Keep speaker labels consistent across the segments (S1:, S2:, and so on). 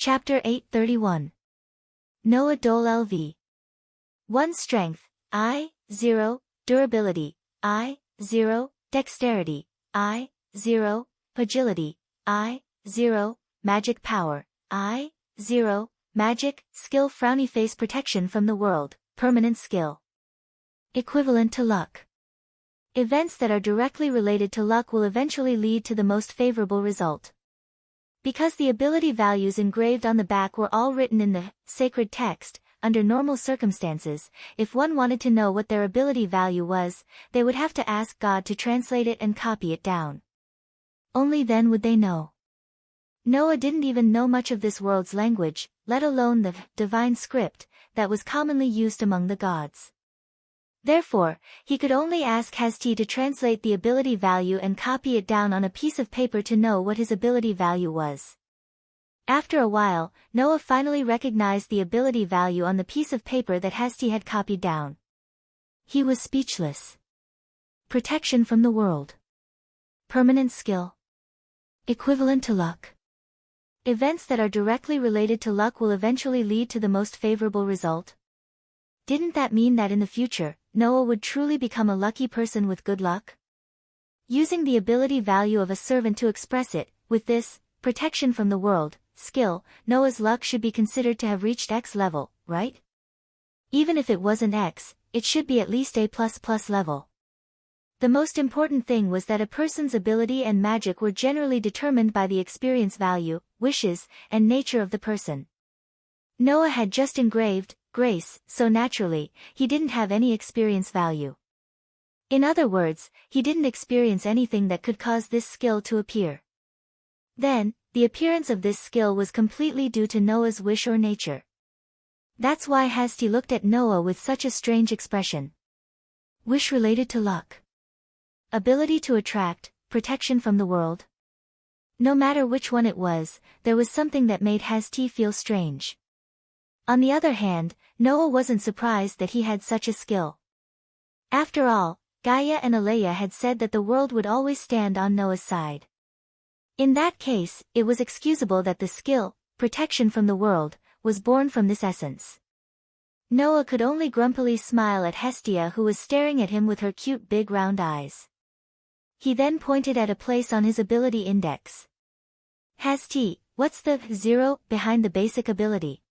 S1: Chapter 831. Noah Dole LV. 1 Strength, I, 0, Durability, I, 0, Dexterity, I, 0, Agility, I, 0, Magic Power, I, 0, Magic, Skill Frowny Face Protection from the World, Permanent Skill. Equivalent to luck. Events that are directly related to luck will eventually lead to the most favorable result. Because the ability values engraved on the back were all written in the sacred text, under normal circumstances, if one wanted to know what their ability value was, they would have to ask God to translate it and copy it down. Only then would they know. Noah didn't even know much of this world's language, let alone the divine script that was commonly used among the gods. Therefore, he could only ask Hasti to translate the ability value and copy it down on a piece of paper to know what his ability value was. After a while, Noah finally recognized the ability value on the piece of paper that Hasti had copied down. He was speechless. Protection from the world. Permanent skill. Equivalent to luck. Events that are directly related to luck will eventually lead to the most favorable result. Didn't that mean that in the future, Noah would truly become a lucky person with good luck? Using the ability value of a servant to express it, with this, protection from the world, skill, Noah's luck should be considered to have reached X level, right? Even if it wasn't X, it should be at least A++ level. The most important thing was that a person's ability and magic were generally determined by the experience value, wishes, and nature of the person. Noah had just engraved grace, so naturally, he didn't have any experience value. In other words, he didn't experience anything that could cause this skill to appear. Then, the appearance of this skill was completely due to Noah's wish or nature. That's why Hasti looked at Noah with such a strange expression. Wish related to luck. Ability to attract, protection from the world. No matter which one it was, there was something that made Hasti feel strange. On the other hand, Noah wasn't surprised that he had such a skill. After all, Gaia and Alea had said that the world would always stand on Noah's side. In that case, it was excusable that the skill, protection from the world, was born from this essence. Noah could only grumpily smile at Hestia, who was staring at him with her cute big round eyes. He then pointed at a place on his ability index. Hasti, what's the 0 behind the basic ability?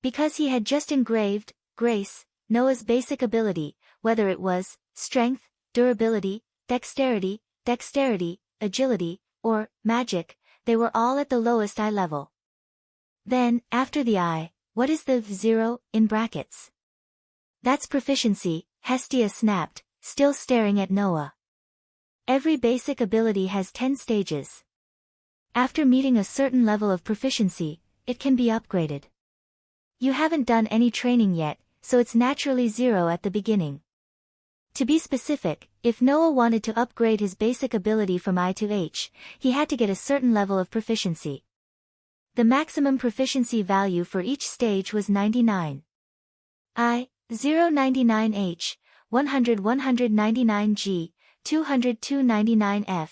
S1: Because he had just engraved, grace, Noah's basic ability, whether it was, strength, durability, dexterity, agility, or, magic, they were all at the lowest I level. Then, after the I, what is the 0, in brackets? That's proficiency, Hestia snapped, still staring at Noah. Every basic ability has 10 stages. After meeting a certain level of proficiency, it can be upgraded. You haven't done any training yet, so it's naturally 0 at the beginning. To be specific, if Noah wanted to upgrade his basic ability from I to H, he had to get a certain level of proficiency. The maximum proficiency value for each stage was 99. I, 0 99H, 100 199G, 200 299F,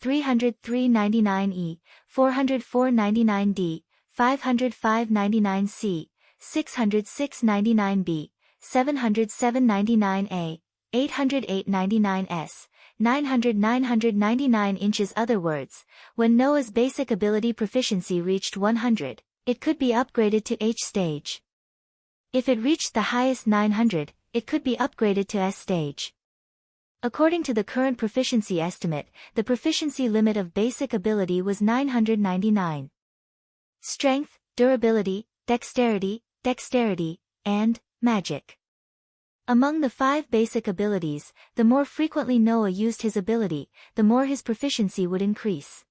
S1: 300 399E, 400 499D, 500 599C, 600 699B, 700 799A, 800 899S, 900 999 inches. Other words, when Noah's basic ability proficiency reached 100, it could be upgraded to H stage. If it reached the highest 900, it could be upgraded to S stage. According to the current proficiency estimate, the proficiency limit of basic ability was 999. Strength, durability, dexterity, and magic. Among the 5 basic abilities, the more frequently Noah used his ability, the more his proficiency would increase.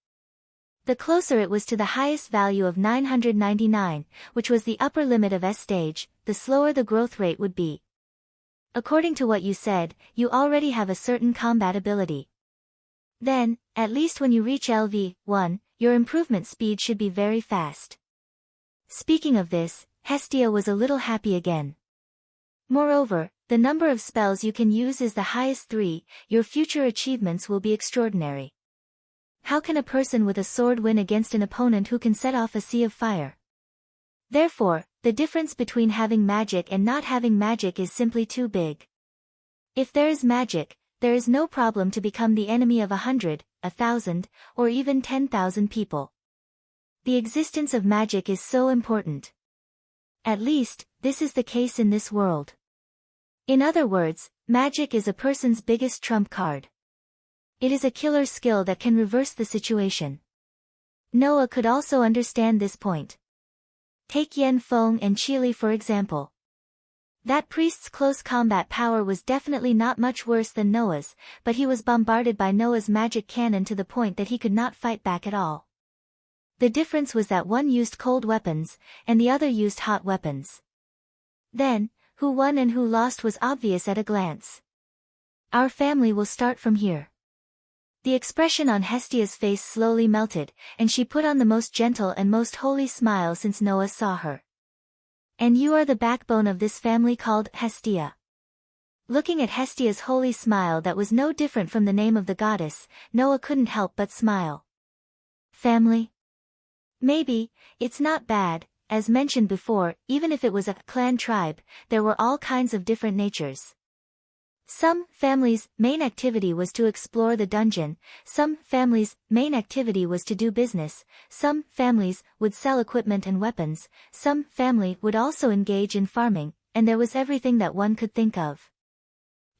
S1: The closer it was to the highest value of 999, which was the upper limit of S stage, the slower the growth rate would be. According to what you said, you already have a certain combat ability. Then, at least when you reach LV1, your improvement speed should be very fast. Speaking of this, Hestia was a little happy again. Moreover, the number of spells you can use is the highest 3, your future achievements will be extraordinary. How can a person with a sword win against an opponent who can set off a sea of fire? Therefore, the difference between having magic and not having magic is simply too big. If there is magic, there is no problem to become the enemy of 100, 1,000, or even 10,000 people. The existence of magic is so important. At least, this is the case in this world. In other words, magic is a person's biggest trump card. It is a killer skill that can reverse the situation. Noah could also understand this point. Take Yen Feng and Qili for example. That priest's close combat power was definitely not much worse than Noah's, but he was bombarded by Noah's magic cannon to the point that he could not fight back at all. The difference was that one used cold weapons, and the other used hot weapons. Then, who won and who lost was obvious at a glance. Our family will start from here. The expression on Hestia's face slowly melted, and she put on the most gentle and most holy smile since Noah saw her. And you are the backbone of this family called Hestia. Looking at Hestia's holy smile that was no different from the name of the goddess, Noah couldn't help but smile. Family? Maybe, it's not bad. As mentioned before, even if it was a clan tribe, there were all kinds of different natures. Some families' main activity was to explore the dungeon, some families' main activity was to do business, some families would sell equipment and weapons, some family would also engage in farming, and there was everything that one could think of.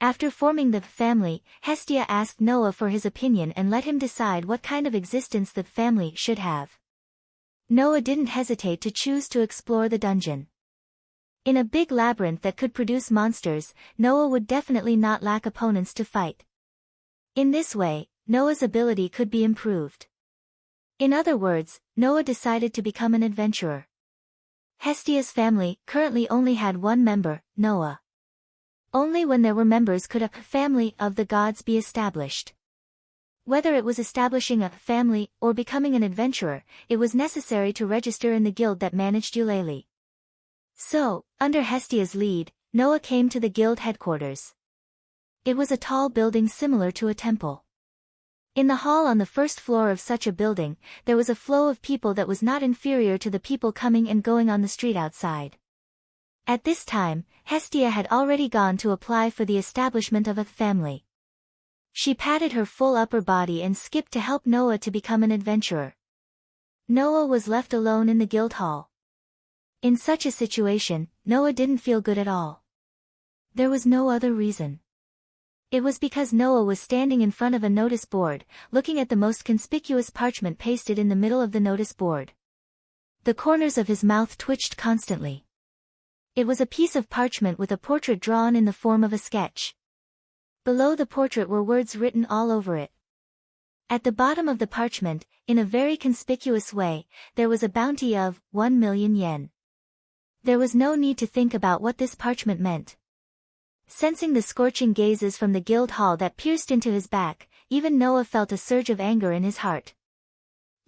S1: After forming the family, Hestia asked Noah for his opinion and let him decide what kind of existence the family should have. Noah didn't hesitate to choose to explore the dungeon. In a big labyrinth that could produce monsters, Noah would definitely not lack opponents to fight. In this way, Noah's ability could be improved. In other words, Noah decided to become an adventurer. Hestia's family currently only had one member, Noah. Only when there were members could a family of the gods be established. Whether it was establishing a family or becoming an adventurer, it was necessary to register in the guild that managed Eulalie. So, under Hestia's lead, Noah came to the guild headquarters. It was a tall building similar to a temple. In the hall on the first floor of such a building, there was a flow of people that was not inferior to the people coming and going on the street outside. At this time, Hestia had already gone to apply for the establishment of a family. She patted her full upper body and skipped to help Noah to become an adventurer. Noah was left alone in the guild hall. In such a situation, Noah didn't feel good at all. There was no other reason. It was because Noah was standing in front of a notice board, looking at the most conspicuous parchment pasted in the middle of the notice board. The corners of his mouth twitched constantly. It was a piece of parchment with a portrait drawn in the form of a sketch. Below the portrait were words written all over it. At the bottom of the parchment, in a very conspicuous way, there was a bounty of 1 million yen. There was no need to think about what this parchment meant. Sensing the scorching gazes from the guild hall that pierced into his back, even Noah felt a surge of anger in his heart.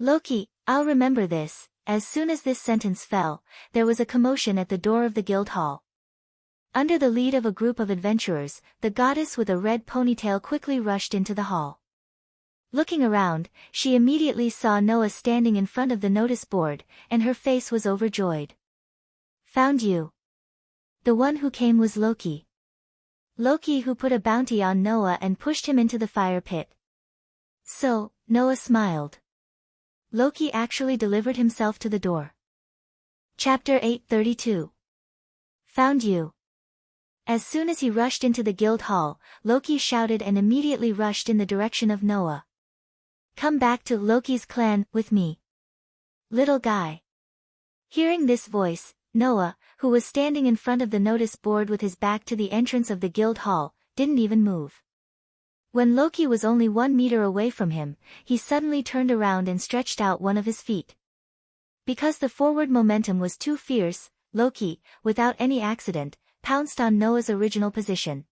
S1: Loki, I'll remember this. As soon as this sentence fell, there was a commotion at the door of the guild hall. Under the lead of a group of adventurers, the goddess with a red ponytail quickly rushed into the hall. Looking around, she immediately saw Noah standing in front of the notice board, and her face was overjoyed. Found you. The one who came was Loki. Loki who put a bounty on Noah and pushed him into the fire pit. So, Noah smiled. Loki actually delivered himself to the door. Chapter 832. Found you. As soon as he rushed into the guild hall, Loki shouted and immediately rushed in the direction of Noah. Come back to Loki's clan with me. Little guy. Hearing this voice, Noah, who was standing in front of the notice board with his back to the entrance of the guild hall, didn't even move. When Loki was only 1 meter away from him, he suddenly turned around and stretched out one of his feet. Because the forward momentum was too fierce, Loki, without any accident, pounced on Noah's original position.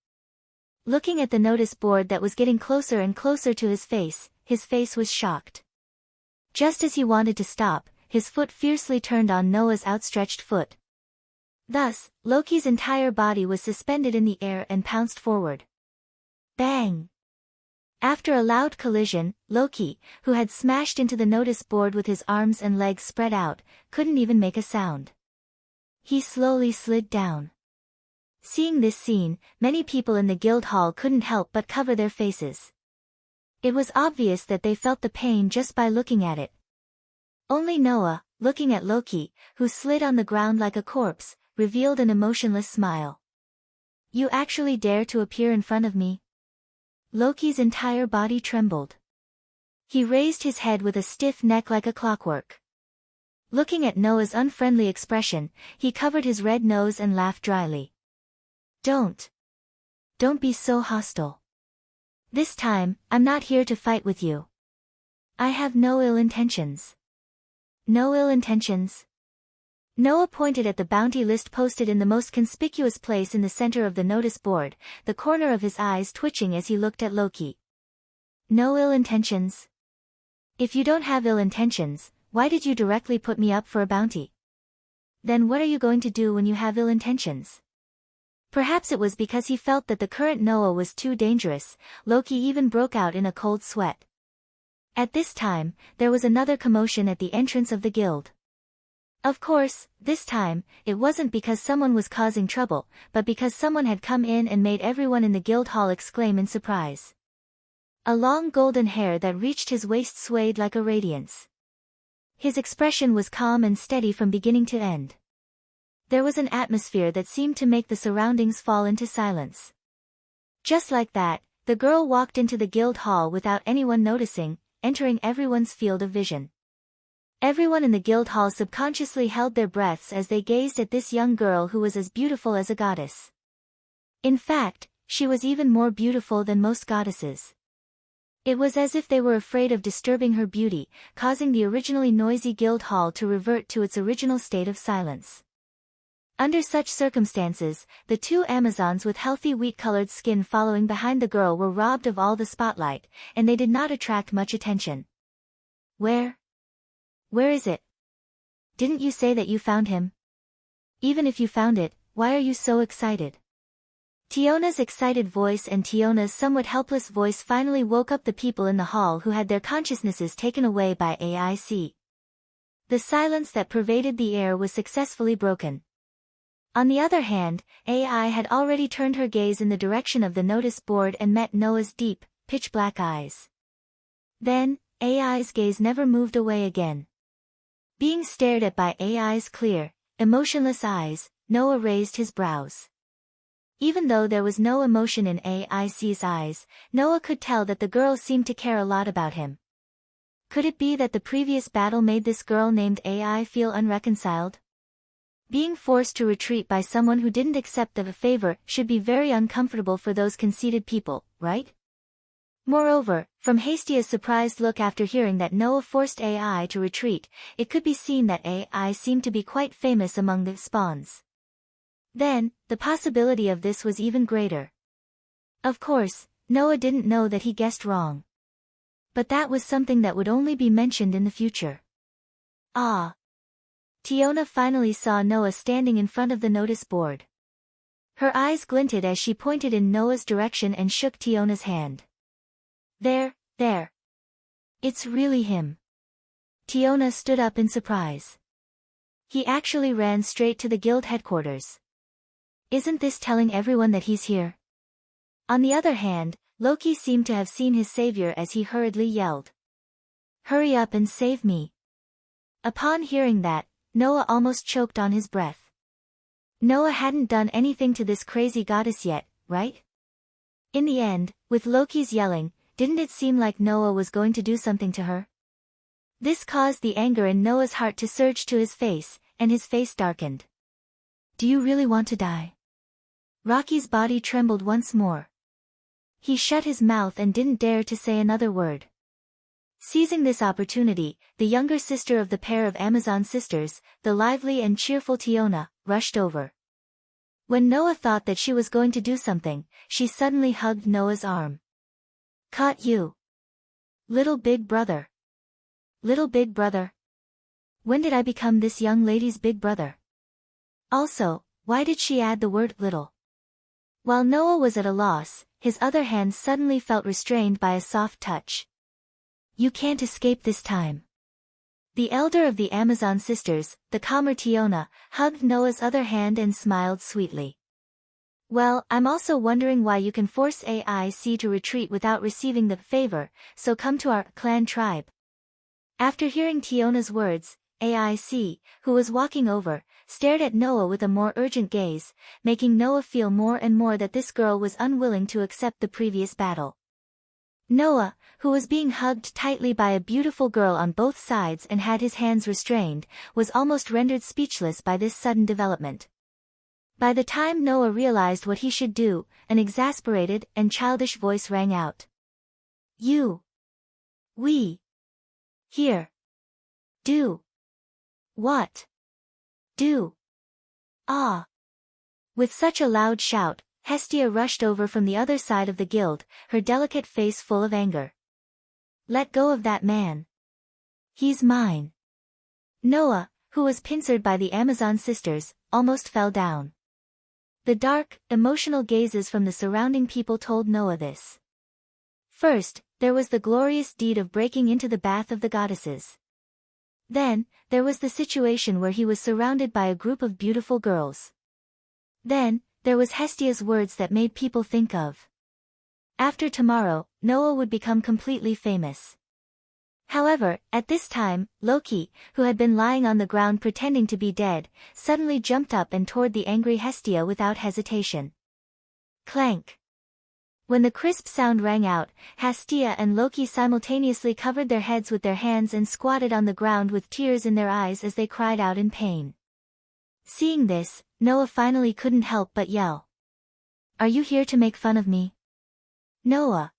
S1: Looking at the notice board that was getting closer and closer to his face was shocked. Just as he wanted to stop, his foot fiercely turned on Noah's outstretched foot. Thus, Loki's entire body was suspended in the air and pounced forward. Bang! After a loud collision, Loki, who had smashed into the notice board with his arms and legs spread out, couldn't even make a sound. He slowly slid down. Seeing this scene, many people in the guild hall couldn't help but cover their faces. It was obvious that they felt the pain just by looking at it. Only Noah, looking at Loki, who slid on the ground like a corpse, revealed an emotionless smile. "You actually dare to appear in front of me?" Loki's entire body trembled. He raised his head with a stiff neck like a clockwork. Looking at Noah's unfriendly expression, he covered his red nose and laughed dryly. Don't be so hostile. This time, I'm not here to fight with you. I have no ill intentions." "No ill intentions?" Noah pointed at the bounty list posted in the most conspicuous place in the center of the notice board, the corner of his eyes twitching as he looked at Loki. "No ill intentions? If you don't have ill intentions, why did you directly put me up for a bounty? Then what are you going to do when you have ill intentions?" Perhaps it was because he felt that the current Noah was too dangerous. Loki even broke out in a cold sweat. At this time, there was another commotion at the entrance of the guild. Of course, this time, it wasn't because someone was causing trouble, but because someone had come in and made everyone in the guild hall exclaim in surprise. A long golden hair that reached his waist swayed like a radiance. His expression was calm and steady from beginning to end. There was an atmosphere that seemed to make the surroundings fall into silence. Just like that, the girl walked into the guild hall without anyone noticing, entering everyone's field of vision. Everyone in the guild hall subconsciously held their breaths as they gazed at this young girl who was as beautiful as a goddess. In fact, she was even more beautiful than most goddesses. It was as if they were afraid of disturbing her beauty, causing the originally noisy guild hall to revert to its original state of silence. Under such circumstances, the two Amazons with healthy wheat-colored skin following behind the girl were robbed of all the spotlight, and they did not attract much attention. Where is it? Didn't you say that you found him? Even if you found it, why are you so excited?" Tiona's excited voice and Tiona's somewhat helpless voice finally woke up the people in the hall who had their consciousnesses taken away by AIC. The silence that pervaded the air was successfully broken. On the other hand, AI had already turned her gaze in the direction of the notice board and met Noah's deep, pitch-black eyes. Then, AI's gaze never moved away again. Being stared at by AI's clear, emotionless eyes, Noah raised his brows. Even though there was no emotion in AIC's eyes, Noah could tell that the girl seemed to care a lot about him. Could it be that the previous battle made this girl named AI feel unreconciled? Being forced to retreat by someone who didn't accept the favor should be very uncomfortable for those conceited people, right? Moreover, from Hastia's surprised look after hearing that Noah forced AI to retreat, it could be seen that AI seemed to be quite famous among the spawns. Then, the possibility of this was even greater. Of course, Noah didn't know that he guessed wrong. But that was something that would only be mentioned in the future. Ah! Tiona finally saw Noah standing in front of the notice board. Her eyes glinted as she pointed in Noah's direction and shook Tiona's hand. There. It's really him." Tiona stood up in surprise. He actually ran straight to the guild headquarters. Isn't this telling everyone that he's here? On the other hand, Loki seemed to have seen his savior as he hurriedly yelled. "Hurry up and save me." Upon hearing that, Noah almost choked on his breath. Noah hadn't done anything to this crazy goddess yet, right? In the end, with Loki's yelling, didn't it seem like Noah was going to do something to her? This caused the anger in Noah's heart to surge to his face, and his face darkened. "Do you really want to die?" Rocky's body trembled once more. He shut his mouth and didn't dare to say another word. Seizing this opportunity, the younger sister of the pair of Amazon sisters, the lively and cheerful Tiona, rushed over. When Noah thought that she was going to do something, she suddenly hugged Noah's arm. "Caught you. Little big brother. Little big brother. When did I become this young lady's big brother? Also, why did she add the word little?" While Noah was at a loss, his other hand suddenly felt restrained by a soft touch. "You can't escape this time." The elder of the Amazon sisters, the calmer Tiona, hugged Noah's other hand and smiled sweetly. Well, I'm also wondering why you can force AIC to retreat without receiving the favor, so come to our clan tribe. After hearing Tiona's words, AIC, who was walking over, stared at Noah with a more urgent gaze, making Noah feel more and more that this girl was unwilling to accept the previous battle. Noah, who was being hugged tightly by a beautiful girl on both sides and had his hands restrained, was almost rendered speechless by this sudden development. By the time Noah realized what he should do, an exasperated and childish voice rang out. You. We. Here. Do. What? Do. Ah. With such a loud shout, Hestia rushed over from the other side of the guild, her delicate face full of anger. Let go of that man. He's mine. Noah, who was pincered by the Amazon sisters, almost fell down. The dark, emotional gazes from the surrounding people told Noah this. First, there was the glorious deed of breaking into the bath of the goddesses. Then, there was the situation where he was surrounded by a group of beautiful girls. Then, there was Hestia's words that made people think of. After tomorrow, Noah would become completely famous. However, at this time, Loki, who had been lying on the ground pretending to be dead, suddenly jumped up and toward the angry Hestia without hesitation. Clank! When the crisp sound rang out, Hestia and Loki simultaneously covered their heads with their hands and squatted on the ground with tears in their eyes as they cried out in pain. Seeing this, Noah finally couldn't help but yell. Are you here to make fun of me? Noah!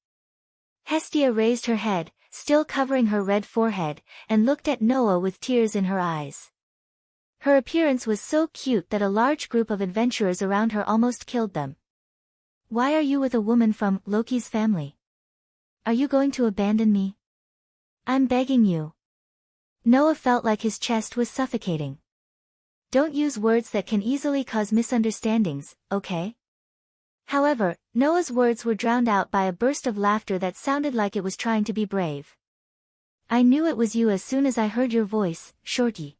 S1: Hestia raised her head, still covering her red forehead, and looked at Noah with tears in her eyes. Her appearance was so cute that a large group of adventurers around her almost killed them. Why are you with a woman from Loki's family? Are you going to abandon me? I'm begging you. Noah felt like his chest was suffocating. Don't use words that can easily cause misunderstandings, okay? However, Noah's words were drowned out by a burst of laughter that sounded like it was trying to be brave. I knew it was you as soon as I heard your voice, Shorty.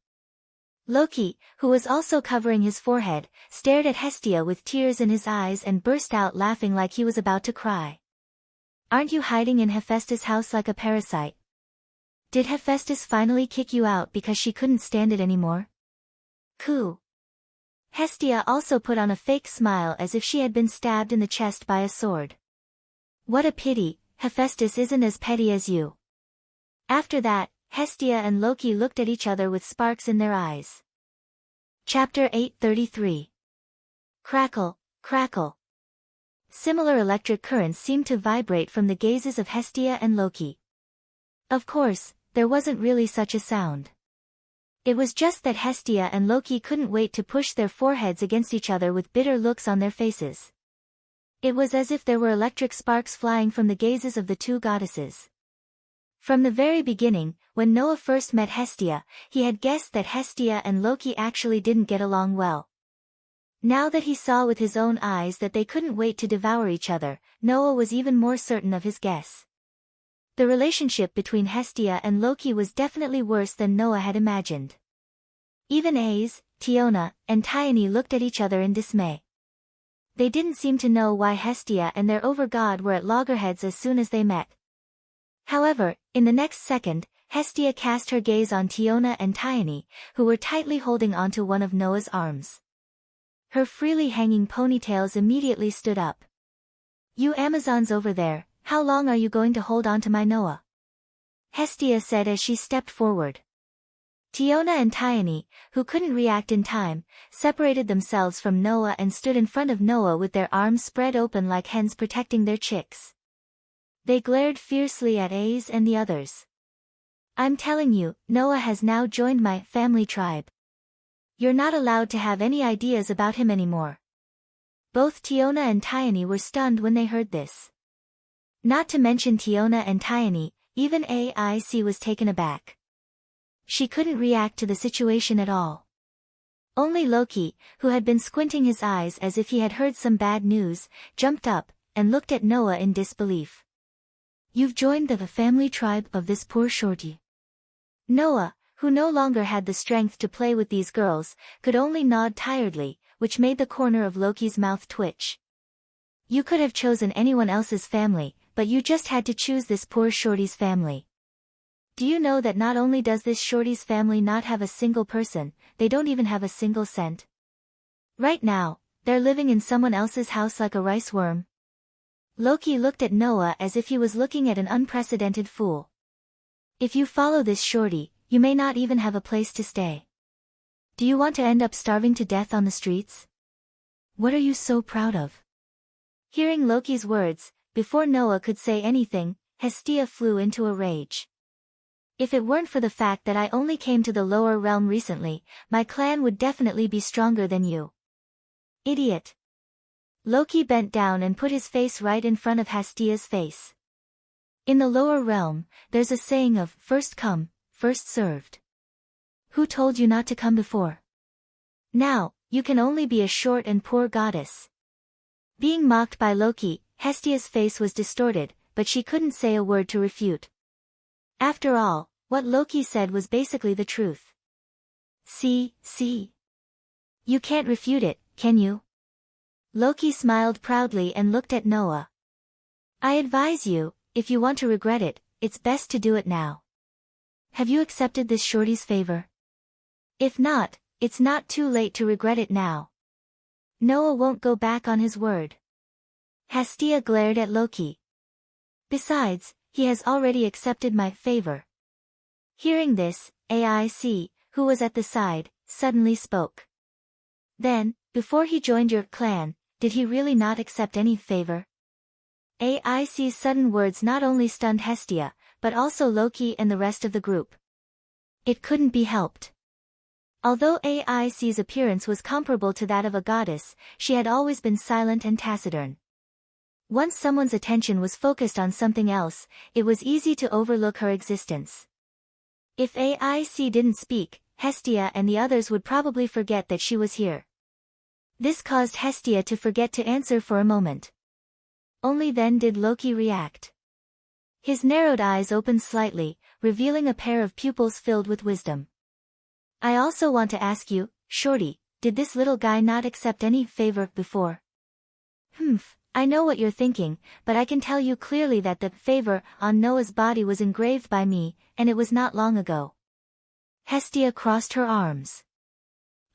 S1: Loki, who was also covering his forehead, stared at Hestia with tears in his eyes and burst out laughing like he was about to cry. Aren't you hiding in Hephaestus' house like a parasite? Did Hephaestus finally kick you out because she couldn't stand it anymore? Coo. Hestia also put on a fake smile as if she had been stabbed in the chest by a sword. What a pity, Hephaestus isn't as petty as you. After that, Hestia and Loki looked at each other with sparks in their eyes. Chapter 833. Crackle, crackle. Similar electric currents seemed to vibrate from the gazes of Hestia and Loki. Of course, there wasn't really such a sound. It was just that Hestia and Loki couldn't wait to push their foreheads against each other with bitter looks on their faces. It was as if there were electric sparks flying from the gazes of the two goddesses. From the very beginning, when Noah first met Hestia, he had guessed that Hestia and Loki actually didn't get along well. Now that he saw with his own eyes that they couldn't wait to devour each other, Noah was even more certain of his guess. The relationship between Hestia and Loki was definitely worse than Noah had imagined. Even Aes, Tiona, and Tione looked at each other in dismay. They didn't seem to know why Hestia and their over-god were at loggerheads as soon as they met. However, in the next second, Hestia cast her gaze on Tiona and Tione, who were tightly holding onto one of Noah's arms. Her freely hanging ponytails immediately stood up. You Amazons over there, how long are you going to hold on to my Noah? Hestia said as she stepped forward. Tiona and Tione, who couldn't react in time, separated themselves from Noah and stood in front of Noah with their arms spread open like hens protecting their chicks. They glared fiercely at Aes and the others. I'm telling you, Noah has now joined my family tribe. You're not allowed to have any ideas about him anymore. Both Tiona and Tione were stunned when they heard this. Not to mention Tiona and Tione, even AIC was taken aback. She couldn't react to the situation at all. Only Loki, who had been squinting his eyes as if he had heard some bad news, jumped up and looked at Noah in disbelief. You've joined the family tribe of this poor shorty. Noah, who no longer had the strength to play with these girls, could only nod tiredly, which made the corner of Loki's mouth twitch. You could have chosen anyone else's family, but you just had to choose this poor shorty's family. Do you know that not only does this shorty's family not have a single person, they don't even have a single cent? Right now, they're living in someone else's house like a rice worm. Loki looked at Noah as if he was looking at an unprecedented fool. If you follow this shorty, you may not even have a place to stay. Do you want to end up starving to death on the streets? What are you so proud of? Hearing Loki's words, before Noah could say anything, Hestia flew into a rage. If it weren't for the fact that I only came to the lower realm recently, my clan would definitely be stronger than you. Idiot. Loki bent down and put his face right in front of Hestia's face. In the lower realm, there's a saying of, first come, first served. Who told you not to come before? Now, you can only be a short and poor goddess. Being mocked by Loki, Hestia's face was distorted, but she couldn't say a word to refute. After all, what Loki said was basically the truth. See. You can't refute it, can you? Loki smiled proudly and looked at Noah. I advise you, if you want to regret it, it's best to do it now. Have you accepted this shorty's favor? If not, it's not too late to regret it now. Noah won't go back on his word. Hestia glared at Loki. Besides, he has already accepted my favor. Hearing this, AIC, who was at the side, suddenly spoke. Then, before he joined your clan, did he really not accept any favor? AIC's sudden words not only stunned Hestia, but also Loki and the rest of the group. It couldn't be helped. Although AIC's appearance was comparable to that of a goddess, she had always been silent and taciturn. Once someone's attention was focused on something else, it was easy to overlook her existence. If AIC didn't speak, Hestia and the others would probably forget that she was here. This caused Hestia to forget to answer for a moment. Only then did Loki react. His narrowed eyes opened slightly, revealing a pair of pupils filled with wisdom. I also want to ask you, Shorty, did this little guy not accept any favor before? I know what you're thinking, but I can tell you clearly that the favor on Noah's body was engraved by me, and it was not long ago. Hestia crossed her arms.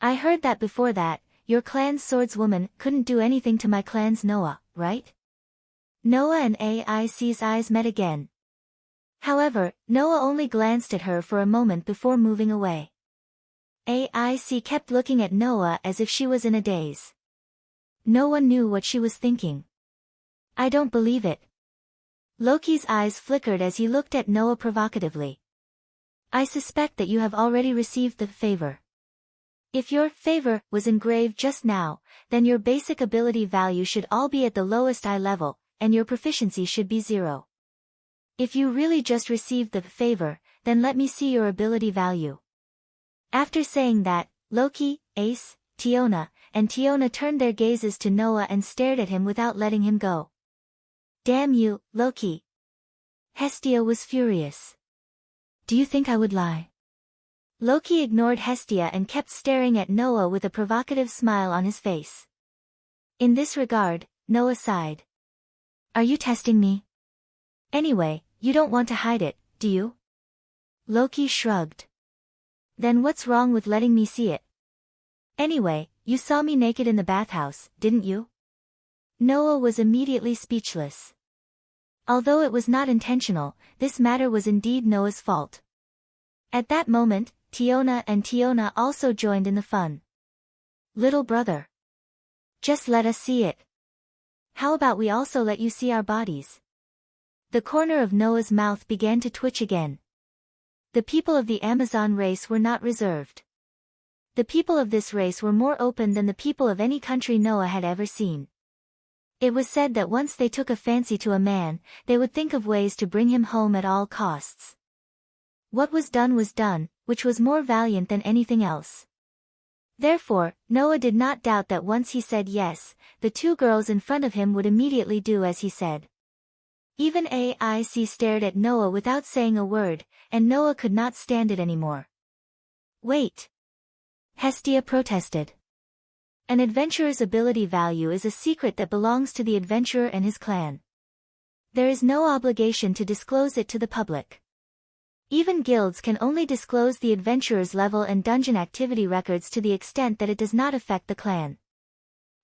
S1: I heard that before that, your clan's swordswoman couldn't do anything to my clan's Noah, right? Noah and AIC's eyes met again. However, Noah only glanced at her for a moment before moving away. AIC kept looking at Noah as if she was in a daze. No one knew what she was thinking. I don't believe it. Loki's eyes flickered as he looked at Noah provocatively. I suspect that you have already received the favor. If your favor was engraved just now, then your basic ability value should all be at the lowest eye level, and your proficiency should be 0. If you really just received the favor, then let me see your ability value. After saying that, Loki, Ace, Tiona, and Tiona turned their gazes to Noah and stared at him without letting him go. Damn you, Loki. Hestia was furious. Do you think I would lie? Loki ignored Hestia and kept staring at Noah with a provocative smile on his face. In this regard, Noah sighed. Are you testing me? Anyway, you don't want to hide it, do you? Loki shrugged. Then what's wrong with letting me see it? Anyway, you saw me naked in the bathhouse, didn't you? Noah was immediately speechless. Although it was not intentional, this matter was indeed Noah's fault. At that moment, Tiona and Tiona also joined in the fun. Little brother. Just let us see it. How about we also let you see our bodies? The corner of Noah's mouth began to twitch again. The people of the Amazon race were not reserved. The people of this race were more open than the people of any country Noah had ever seen. It was said that once they took a fancy to a man, they would think of ways to bring him home at all costs. What was done, which was more valiant than anything else. Therefore, Noah did not doubt that once he said yes, the two girls in front of him would immediately do as he said. Even AIC stared at Noah without saying a word, and Noah could not stand it anymore. Wait! Hestia protested. An adventurer's ability value is a secret that belongs to the adventurer and his clan. There is no obligation to disclose it to the public. Even guilds can only disclose the adventurer's level and dungeon activity records to the extent that it does not affect the clan.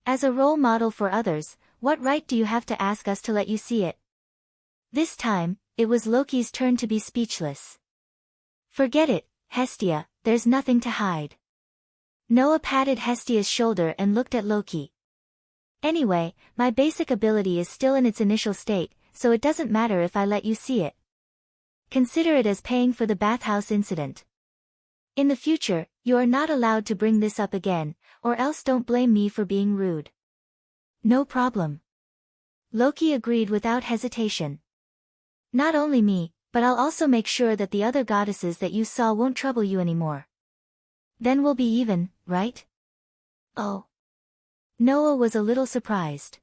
S1: As a role model for others, what right do you have to ask us to let you see it? This time, it was Loki's turn to be speechless. Forget it, Hestia, there's nothing to hide. Noah patted Hestia's shoulder and looked at Loki. Anyway, my basic ability is still in its initial state, so it doesn't matter if I let you see it. Consider it as paying for the bathhouse incident. In the future, you are not allowed to bring this up again, or else don't blame me for being rude. No problem. Loki agreed without hesitation. Not only me, but I'll also make sure that the other goddesses that you saw won't trouble you anymore. Then we'll be even, right? Oh. Noah was a little surprised.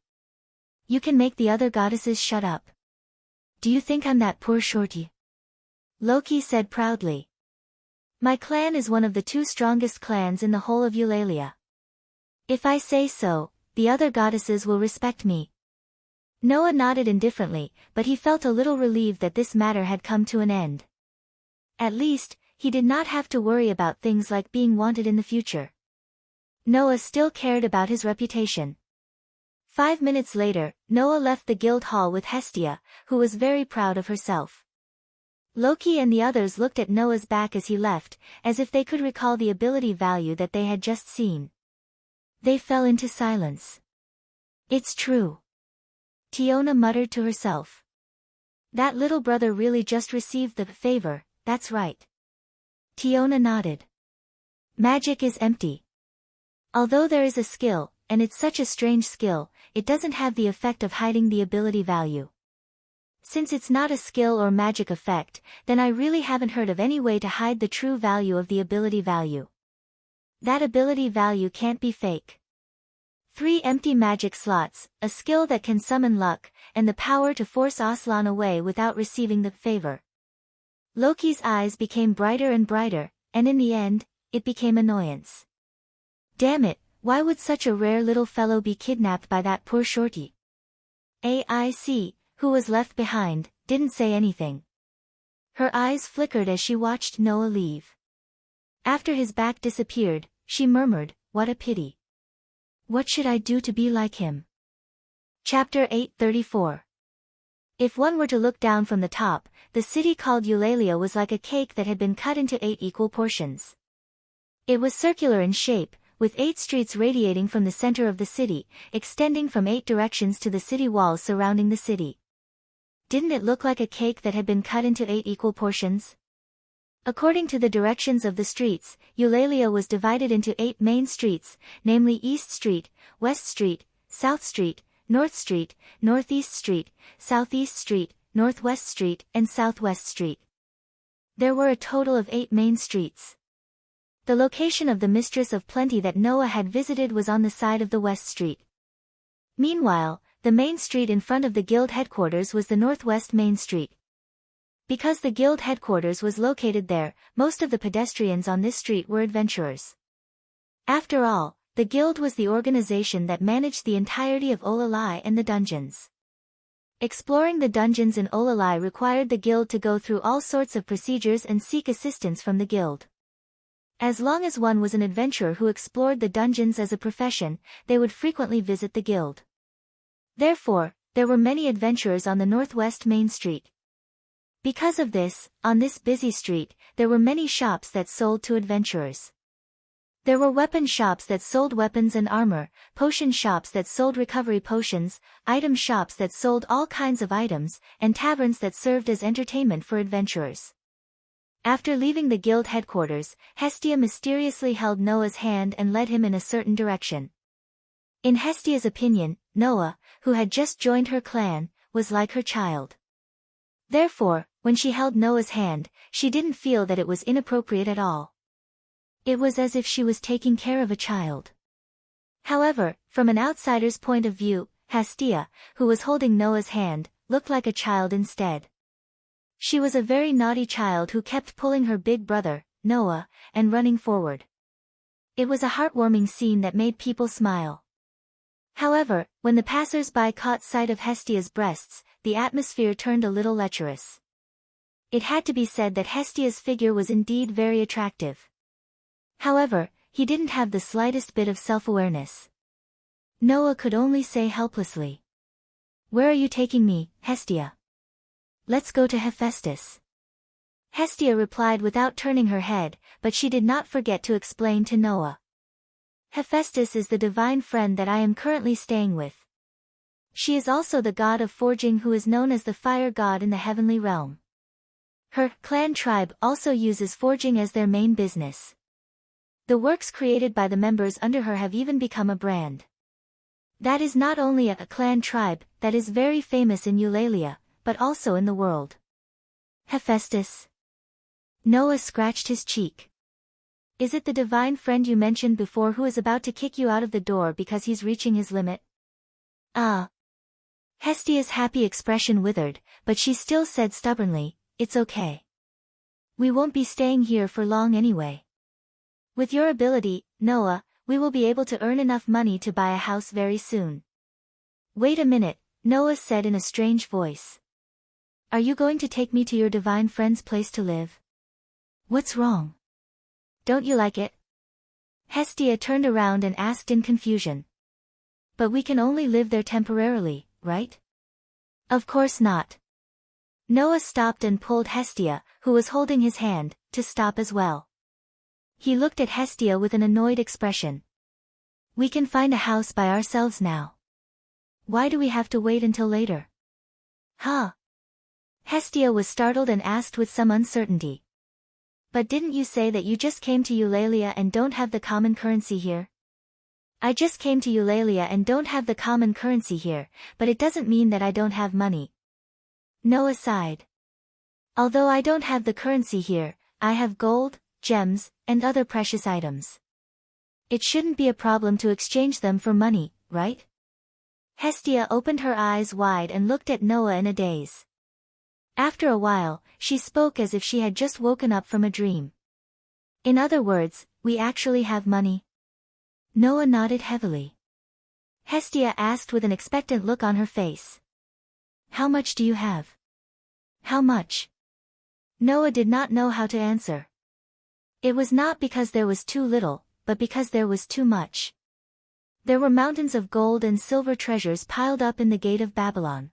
S1: You can make the other goddesses shut up. Do you think I'm that poor shorty? Loki said proudly. My clan is one of the 2 strongest clans in the whole of Eulalia. If I say so, the other goddesses will respect me. Noah nodded indifferently, but he felt a little relieved that this matter had come to an end. At least, he did not have to worry about things like being wanted in the future. Noah still cared about his reputation. 5 minutes later, Noah left the guild hall with Hestia, who was very proud of herself. Loki and the others looked at Noah's back as he left, as if they could recall the ability value that they had just seen. They fell into silence. It's true. Tiona muttered to herself. That little brother really just received the favor, that's right. Tiona nodded. Magic is empty. Although there is a skill, and it's such a strange skill, it doesn't have the effect of hiding the ability value. Since it's not a skill or magic effect, then I really haven't heard of any way to hide the true value of the ability value. That ability value can't be fake. 3 empty magic slots, a skill that can summon luck, and the power to force Aslan away without receiving the favor. Loki's eyes became brighter and brighter, and in the end, it became annoyance. Damn it, why would such a rare little fellow be kidnapped by that poor shorty? AIC, who was left behind, didn't say anything. Her eyes flickered as she watched Noah leave. After his back disappeared, she murmured, what a pity. What should I do to be like him? Chapter 834. If one were to look down from the top, the city called Eulalia was like a cake that had been cut into 8 equal portions. It was circular in shape, with 8 streets radiating from the center of the city, extending from 8 directions to the city walls surrounding the city. Didn't it look like a cake that had been cut into 8 equal portions? According to the directions of the streets, Eulalia was divided into 8 main streets, namely East Street, West Street, South Street, North Street, Northeast Street, Southeast Street, Northwest Street, and Southwest Street. There were a total of 8 main streets. The location of the Mistress of Plenty that Noah had visited was on the side of the West Street. Meanwhile, the main street in front of the guild headquarters was the Northwest Main Street. Because the guild headquarters was located there, most of the pedestrians on this street were adventurers. After all, the guild was the organization that managed the entirety of Olalai and the dungeons. Exploring the dungeons in Olalai required the guild to go through all sorts of procedures and seek assistance from the guild. As long as one was an adventurer who explored the dungeons as a profession, they would frequently visit the guild. Therefore, there were many adventurers on the Northwest Main Street. Because of this, on this busy street, there were many shops that sold to adventurers. There were weapon shops that sold weapons and armor, potion shops that sold recovery potions, item shops that sold all kinds of items, and taverns that served as entertainment for adventurers. After leaving the guild headquarters, Hestia mysteriously held Noah's hand and led him in a certain direction. In Hestia's opinion, Noah, who had just joined her clan, was like her child. Therefore, when she held Noah's hand, she didn't feel that it was inappropriate at all. It was as if she was taking care of a child. However, from an outsider's point of view, Hestia, who was holding Noah's hand, looked like a child instead. She was a very naughty child who kept pulling her big brother, Noah, and running forward. It was a heartwarming scene that made people smile. However, when the passers-by caught sight of Hestia's breasts, the atmosphere turned a little lecherous. It had to be said that Hestia's figure was indeed very attractive. However, he didn't have the slightest bit of self-awareness. Noah could only say helplessly, "Where are you taking me, Hestia?" "Let's go to Hephaestus." Hestia replied without turning her head, but she did not forget to explain to Noah. "Hephaestus is the divine friend that I am currently staying with. She is also the god of forging who is known as the fire god in the heavenly realm. Her clan tribe also uses forging as their main business. The works created by the members under her have even become a brand. That is not only a clan tribe that is very famous in Eulalia, but also in the world." "Hephaestus?" Noah scratched his cheek. "Is it the divine friend you mentioned before who is about to kick you out of the door because he's reaching his limit?" "Ah." Hestia's happy expression withered, but she still said stubbornly, "It's okay. We won't be staying here for long anyway. With your ability, Noah, we will be able to earn enough money to buy a house very soon." "Wait a minute," Noah said in a strange voice. "Are you going to take me to your divine friend's place to live? What's wrong? Don't you like it?" Hestia turned around and asked in confusion. "But we can only live there temporarily, right?" "Of course not." Noah stopped and pulled Hestia, who was holding his hand, to stop as well. He looked at Hestia with an annoyed expression. "We can find a house by ourselves now. Why do we have to wait until later?" "Huh?" Hestia was startled and asked with some uncertainty. "But didn't you say that you just came to Eulalia and don't have the common currency here?" "I just came to Eulalia and don't have the common currency here, but it doesn't mean that I don't have money." Noah sighed. "Although I don't have the currency here, I have gold, gems, and other precious items. It shouldn't be a problem to exchange them for money, right?" Hestia opened her eyes wide and looked at Noah in a daze. After a while, she spoke as if she had just woken up from a dream. "In other words, we actually have money?" Noah nodded heavily. Hestia asked with an expectant look on her face. "How much do you have?" "How much?" Noah did not know how to answer. It was not because there was too little, but because there was too much. There were mountains of gold and silver treasures piled up in the gate of Babylon.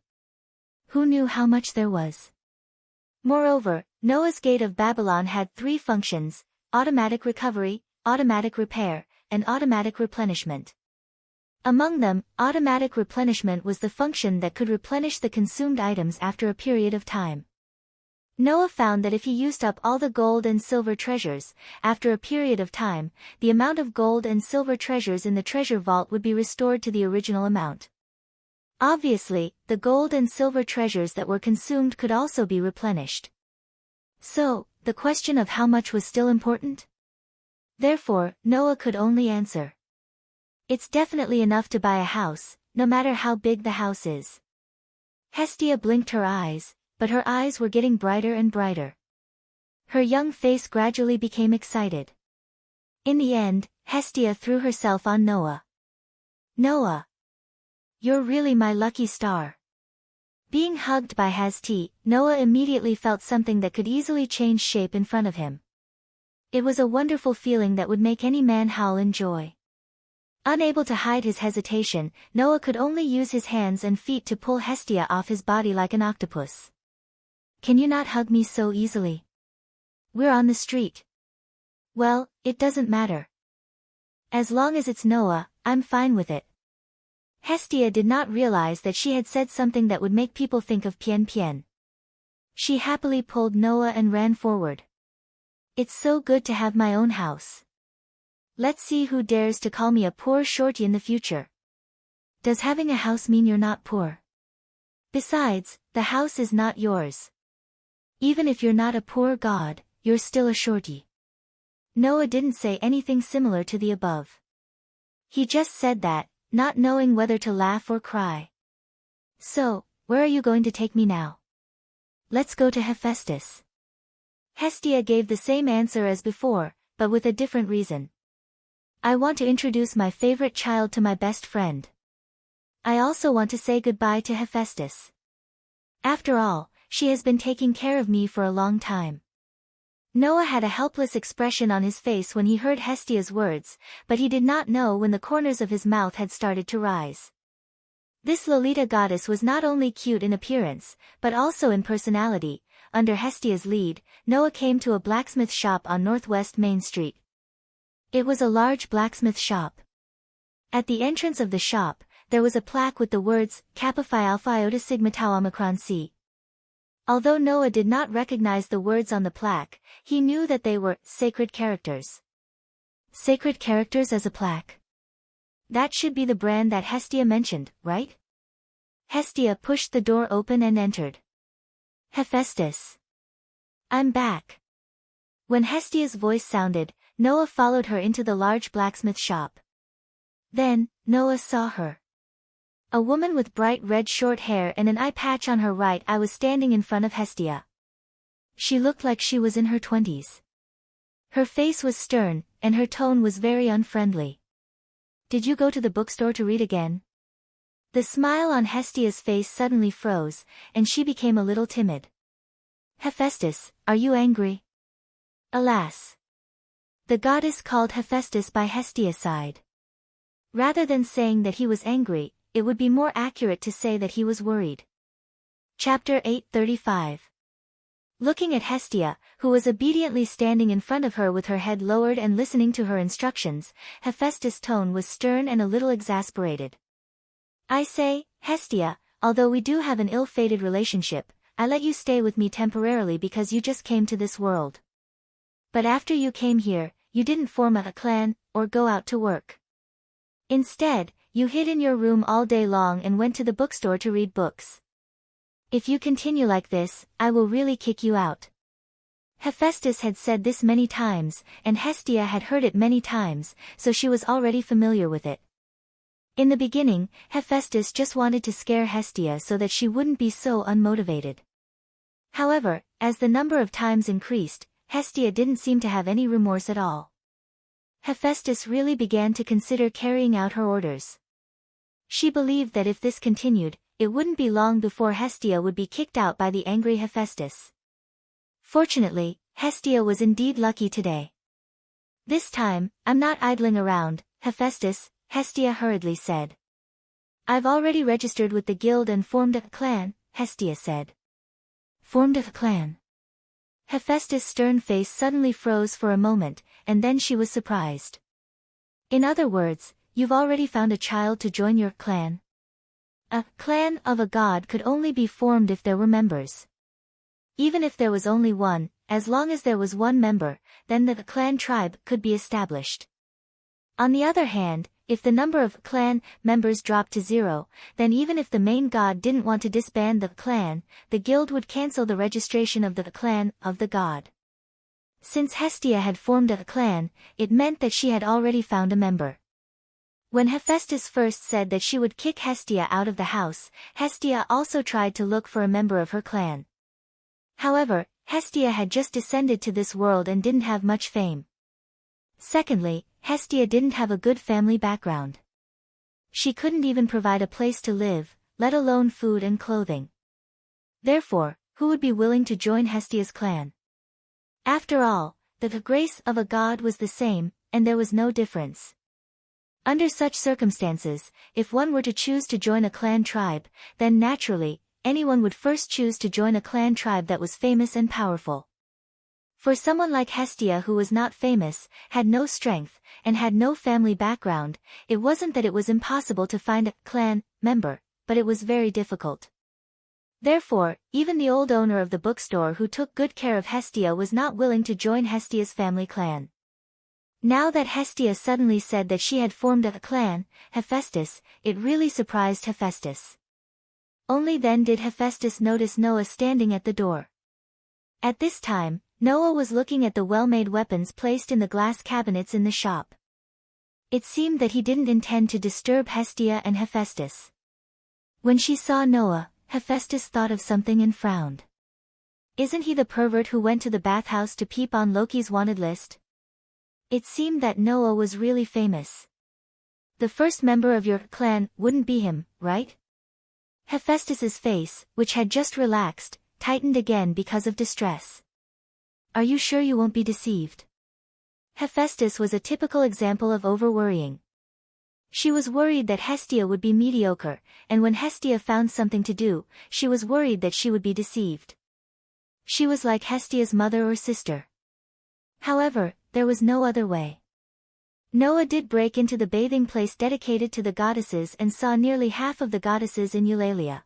S1: Who knew how much there was? Moreover, Noah's gate of Babylon had 3 functions: automatic recovery, automatic repair, and automatic replenishment. Among them, automatic replenishment was the function that could replenish the consumed items after a period of time. Noah found that if he used up all the gold and silver treasures, after a period of time, the amount of gold and silver treasures in the treasure vault would be restored to the original amount. Obviously, the gold and silver treasures that were consumed could also be replenished. So, the question of how much was still important? Therefore, Noah could only answer, "It's definitely enough to buy a house, no matter how big the house is." Hestia blinked her eyes, but her eyes were getting brighter and brighter. Her young face gradually became excited. In the end, Hestia threw herself on Noah. "Noah! You're really my lucky star." Being hugged by Hasti, Noah immediately felt something that could easily change shape in front of him. It was a wonderful feeling that would make any man howl in joy. Unable to hide his hesitation, Noah could only use his hands and feet to pull Hestia off his body like an octopus. "Can you not hug me so easily? We're on the street." "Well, it doesn't matter. As long as it's Noah, I'm fine with it." Hestia did not realize that she had said something that would make people think of Pian Pian. She happily pulled Noah and ran forward. "It's so good to have my own house. Let's see who dares to call me a poor shorty in the future." "Does having a house mean you're not poor? Besides, the house is not yours. Even if you're not a poor god, you're still a shorty." Noah didn't say anything similar to the above. He just said that, not knowing whether to laugh or cry. "So, where are you going to take me now?" "Let's go to Hephaestus." Hestia gave the same answer as before, but with a different reason. I want to introduce my favorite child to my best friend. I also want to say goodbye to Hephaestus. After all, she has been taking care of me for a long time. Noah had a helpless expression on his face when he heard Hestia's words, but he did not know when the corners of his mouth had started to rise. This Lolita goddess was not only cute in appearance, but also in personality. Under Hestia's lead, Noah came to a blacksmith shop on Northwest Main Street. It was a large blacksmith shop. At the entrance of the shop, there was a plaque with the words, Kappa Phi Alpha Iota Sigma Tau Omicron C. Although Noah did not recognize the words on the plaque, he knew that they were sacred characters. Sacred characters as a plaque. That should be the brand that Hestia mentioned, right? Hestia pushed the door open and entered. Hephaestus. I'm back. When Hestia's voice sounded, Noah followed her into the large blacksmith shop. Then, Noah saw her. A woman with bright red short hair and an eye patch on her right eye was standing in front of Hestia. She looked like she was in her 20s. Her face was stern, and her tone was very unfriendly. Did you go to the bookstore to read again? The smile on Hestia's face suddenly froze, and she became a little timid. Hephaestus, are you angry? Alas. The goddess called Hephaestus by Hestia's side. Rather than saying that he was angry, it would be more accurate to say that he was worried. Chapter 8:35. Looking at Hestia, who was obediently standing in front of her with her head lowered and listening to her instructions, Hephaestus' tone was stern and a little exasperated. I say, Hestia, although we do have an ill-fated relationship, I let you stay with me temporarily because you just came to this world. But after you came here, you didn't form a clan, or go out to work. Instead, you hid in your room all day long and went to the bookstore to read books. If you continue like this, I will really kick you out. Hephaestus had said this many times, and Hestia had heard it many times, so she was already familiar with it. In the beginning, Hephaestus just wanted to scare Hestia so that she wouldn't be so unmotivated. However, as the number of times increased, Hestia didn't seem to have any remorse at all. Hephaestus really began to consider carrying out her orders. She believed that if this continued, it wouldn't be long before Hestia would be kicked out by the angry Hephaestus. Fortunately, Hestia was indeed lucky today. This time, I'm not idling around, Hephaestus, Hestia hurriedly said. I've already registered with the guild and formed a clan, Hestia said. Formed a clan? Hephaestus' stern face suddenly froze for a moment, and then she was surprised. In other words, you've already found a child to join your clan? A clan of a god could only be formed if there were members. Even if there was only one, as long as there was one member, then the clan tribe could be established. On the other hand, if the number of clan members dropped to 0, then even if the main god didn't want to disband the clan, the guild would cancel the registration of the clan of the god. Since Hestia had formed a clan, it meant that she had already found a member. When Hephaestus first said that she would kick Hestia out of the house, Hestia also tried to look for a member of her clan. However, Hestia had just descended to this world and didn't have much fame. Secondly, Hestia didn't have a good family background. She couldn't even provide a place to live, let alone food and clothing. Therefore, who would be willing to join Hestia's clan? After all, the grace of a god was the same, and there was no difference. Under such circumstances, if one were to choose to join a clan tribe, then naturally, anyone would first choose to join a clan tribe that was famous and powerful. For someone like Hestia who was not famous, had no strength, and had no family background, it wasn't that it was impossible to find a clan member, but it was very difficult. Therefore, even the old owner of the bookstore who took good care of Hestia was not willing to join Hestia's family clan. Now that Hestia suddenly said that she had formed a clan, Hephaestus, it really surprised Hephaestus. Only then did Hephaestus notice Noah standing at the door. At this time, Noah was looking at the well-made weapons placed in the glass cabinets in the shop. It seemed that he didn't intend to disturb Hestia and Hephaestus. When she saw Noah, Hephaestus thought of something and frowned. Isn't he the pervert who went to the bathhouse to peep on Loki's wanted list? It seemed that Noah was really famous. The first member of your clan wouldn't be him, right? Hephaestus's face, which had just relaxed, tightened again because of distress. Are you sure you won't be deceived? Hephaestus was a typical example of over-worrying. She was worried that Hestia would be mediocre, and when Hestia found something to do, she was worried that she would be deceived. She was like Hestia's mother or sister. However, there was no other way. Noah did break into the bathing place dedicated to the goddesses and saw nearly half of the goddesses in Eulalia.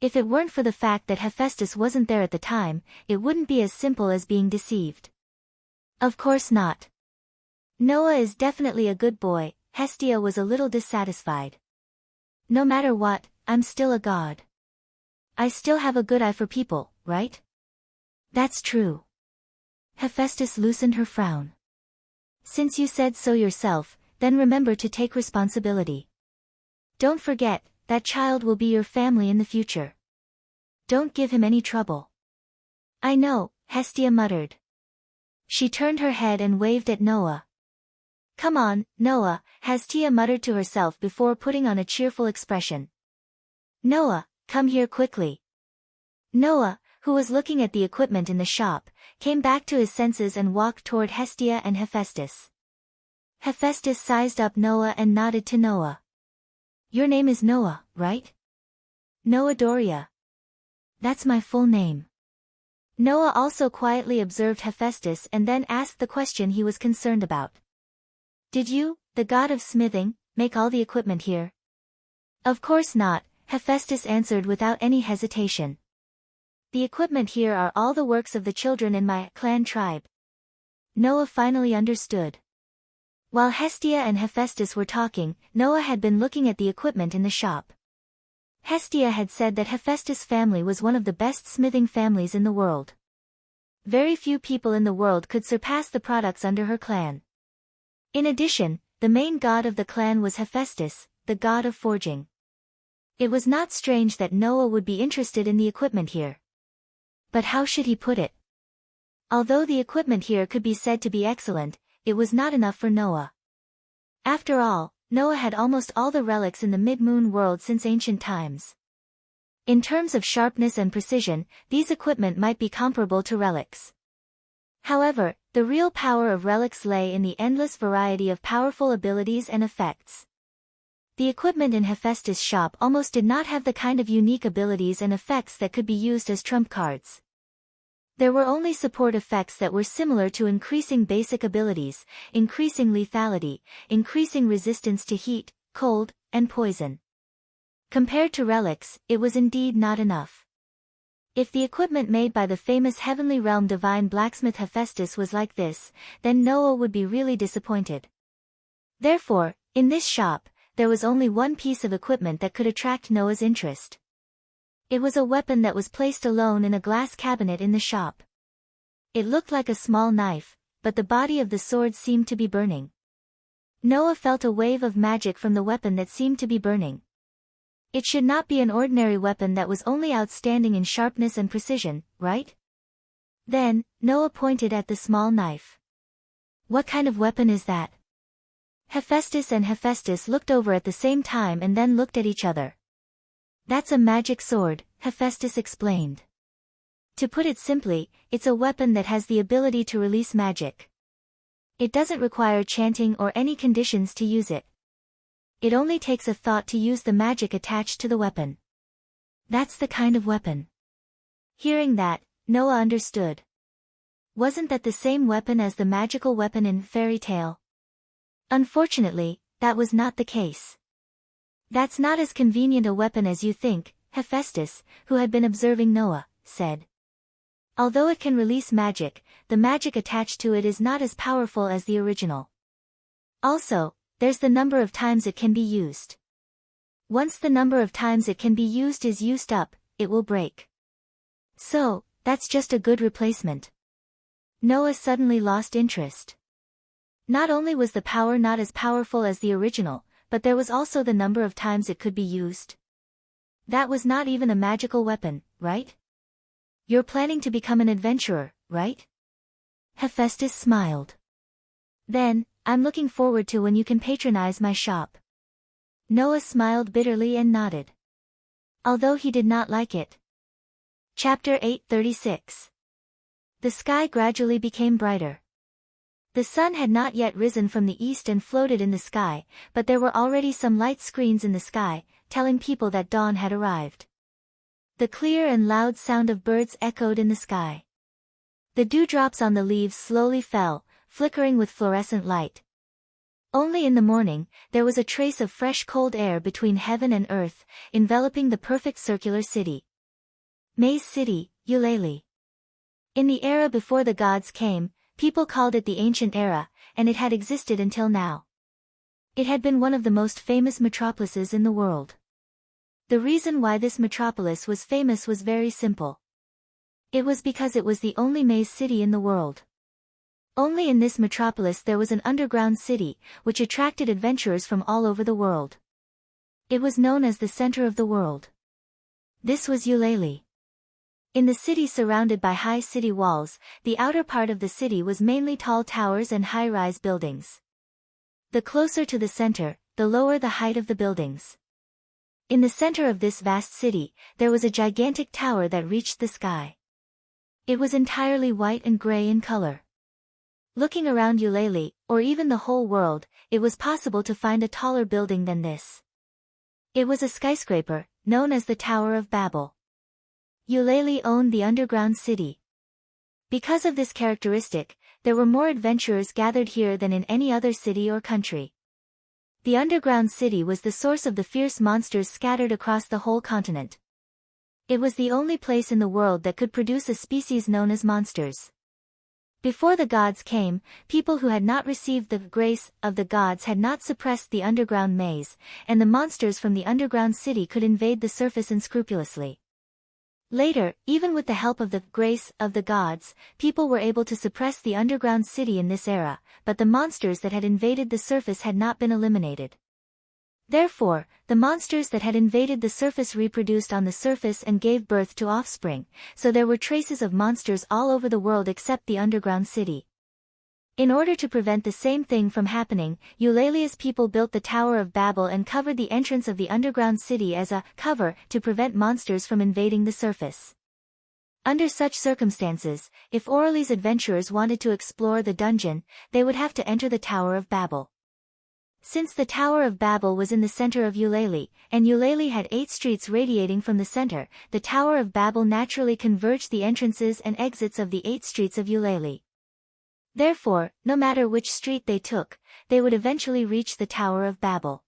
S1: If it weren't for the fact that Hephaestus wasn't there at the time, it wouldn't be as simple as being deceived. Of course not. Noah is definitely a good boy. Hestia was a little dissatisfied. No matter what, I'm still a god. I still have a good eye for people, right? That's true. Hephaestus loosened her frown. Since you said so yourself, then remember to take responsibility. Don't forget, that child will be your family in the future. Don't give him any trouble. I know, Hestia muttered. She turned her head and waved at Noah. Come on, Noah, Hestia muttered to herself before putting on a cheerful expression. Noah, come here quickly. Noah, who was looking at the equipment in the shop, came back to his senses and walked toward Hestia and Hephaestus. Hephaestus sized up Noah and nodded to Noah. Your name is Noah, right? Noah Doria. That's my full name. Noah also quietly observed Hephaestus and then asked the question he was concerned about. Did you, the god of smithing, make all the equipment here? Of course not, Hephaestus answered without any hesitation. The equipment here are all the works of the children in my clan tribe. Noah finally understood. While Hestia and Hephaestus were talking, Noah had been looking at the equipment in the shop. Hestia had said that Hephaestus' family was one of the best smithing families in the world. Very few people in the world could surpass the products under her clan. In addition, the main god of the clan was Hephaestus, the god of forging. It was not strange that Noah would be interested in the equipment here. But how should he put it? Although the equipment here could be said to be excellent, it was not enough for Noah. After all, Noah had almost all the relics in the mid-moon world since ancient times. In terms of sharpness and precision, these equipment might be comparable to relics. However, the real power of relics lay in the endless variety of powerful abilities and effects. The equipment in Hephaestus' shop almost did not have the kind of unique abilities and effects that could be used as trump cards. There were only support effects that were similar to increasing basic abilities, increasing lethality, increasing resistance to heat, cold, and poison. Compared to relics, it was indeed not enough. If the equipment made by the famous heavenly realm divine blacksmith Hephaestus was like this, then Noah would be really disappointed. Therefore, in this shop, there was only one piece of equipment that could attract Noah's interest. It was a weapon that was placed alone in a glass cabinet in the shop. It looked like a small knife, but the body of the sword seemed to be burning. Noah felt a wave of magic from the weapon that seemed to be burning. It should not be an ordinary weapon that was only outstanding in sharpness and precision, right? Then, Noah pointed at the small knife. What kind of weapon is that? Hephaestus and Hephaestus looked over at the same time and then looked at each other. That's a magic sword, Hephaestus explained. To put it simply, it's a weapon that has the ability to release magic. It doesn't require chanting or any conditions to use it. It only takes a thought to use the magic attached to the weapon. That's the kind of weapon. Hearing that, Noah understood. Wasn't that the same weapon as the magical weapon in fairy tale? Unfortunately, that was not the case. That's not as convenient a weapon as you think, Hephaestus, who had been observing Noah, said. Although it can release magic, the magic attached to it is not as powerful as the original. Also, there's the number of times it can be used. Once the number of times it can be used is used up, it will break. So, that's just a good replacement. Noah suddenly lost interest. Not only was the power not as powerful as the original, but there was also the number of times it could be used. That was not even a magical weapon, right? You're planning to become an adventurer, right? Hephaestus smiled. Then, I'm looking forward to when you can patronize my shop. Noah smiled bitterly and nodded. Although he did not like it. Chapter 8:36. The sky gradually became brighter. The sun had not yet risen from the east and floated in the sky, but there were already some light screens in the sky, telling people that dawn had arrived. The clear and loud sound of birds echoed in the sky. The dewdrops on the leaves slowly fell, flickering with fluorescent light. Only in the morning, there was a trace of fresh cold air between heaven and earth, enveloping the perfect circular city. Maze City, Eulalie. In the era before the gods came, people called it the Ancient Era, and it had existed until now. It had been one of the most famous metropolises in the world. The reason why this metropolis was famous was very simple. It was because it was the only maze city in the world. Only in this metropolis there was an underground city, which attracted adventurers from all over the world. It was known as the center of the world. This was Eulalie. In the city surrounded by high city walls, the outer part of the city was mainly tall towers and high-rise buildings. The closer to the center, the lower the height of the buildings. In the center of this vast city, there was a gigantic tower that reached the sky. It was entirely white and gray in color. Looking around Eulalie, or even the whole world, it was possible to find a taller building than this. It was a skyscraper, known as the Tower of Babel. Eulalie owned the underground city. Because of this characteristic, there were more adventurers gathered here than in any other city or country. The underground city was the source of the fierce monsters scattered across the whole continent. It was the only place in the world that could produce a species known as monsters. Before the gods came, people who had not received the grace of the gods had not suppressed the underground maze, and the monsters from the underground city could invade the surface unscrupulously. Later, even with the help of the grace of the gods, people were able to suppress the underground city in this era, but the monsters that had invaded the surface had not been eliminated. Therefore, the monsters that had invaded the surface reproduced on the surface and gave birth to offspring, so there were traces of monsters all over the world except the underground city. In order to prevent the same thing from happening, Eulalie's people built the Tower of Babel and covered the entrance of the underground city as a cover to prevent monsters from invading the surface. Under such circumstances, if Euralie's adventurers wanted to explore the dungeon, they would have to enter the Tower of Babel. Since the Tower of Babel was in the center of Eulalie, and Eulalie had 8 streets radiating from the center, the Tower of Babel naturally converged the entrances and exits of the 8 streets of Eulalie. Therefore, no matter which street they took, they would eventually reach the Tower of Babel.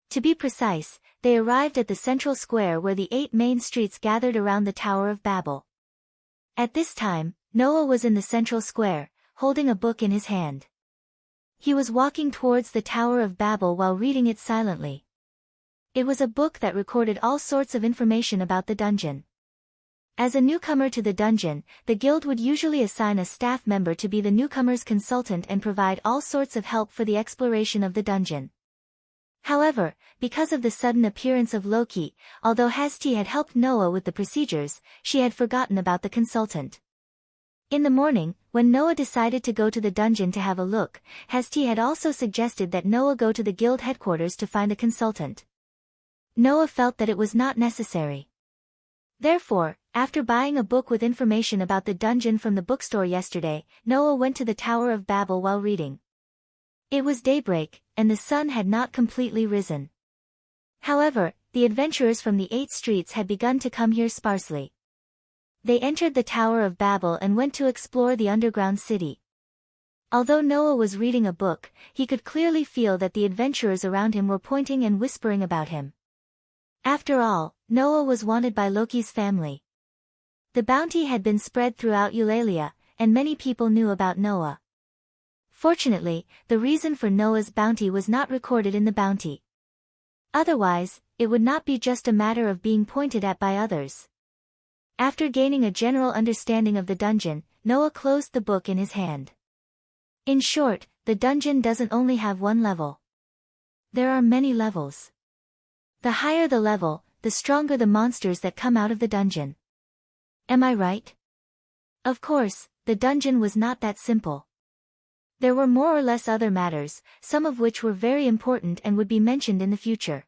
S1: To be precise, they arrived at the central square where the 8 main streets gathered around the Tower of Babel. At this time, Noah was in the central square, holding a book in his hand. He was walking towards the Tower of Babel while reading it silently. It was a book that recorded all sorts of information about the dungeon. As a newcomer to the dungeon, the guild would usually assign a staff member to be the newcomer's consultant and provide all sorts of help for the exploration of the dungeon. However, because of the sudden appearance of Loki, although Hasti had helped Noah with the procedures, she had forgotten about the consultant. In the morning, when Noah decided to go to the dungeon to have a look, Hasti had also suggested that Noah go to the guild headquarters to find a consultant. Noah felt that it was not necessary. Therefore, after buying a book with information about the dungeon from the bookstore yesterday, Noah went to the Tower of Babel while reading. It was daybreak, and the sun had not completely risen. However, the adventurers from the 8 streets had begun to come here sparsely. They entered the Tower of Babel and went to explore the underground city. Although Noah was reading a book, he could clearly feel that the adventurers around him were pointing and whispering about him. After all, Noah was wanted by Loki's family. The bounty had been spread throughout Eulalia, and many people knew about Noah. Fortunately, the reason for Noah's bounty was not recorded in the bounty. Otherwise, it would not be just a matter of being pointed at by others. After gaining a general understanding of the dungeon, Noah closed the book in his hand. In short, the dungeon doesn't only have one level. There are many levels. The higher the level, the stronger the monsters that come out of the dungeon. Am I right? Of course, the dungeon was not that simple. There were more or less other matters, some of which were very important and would be mentioned in the future.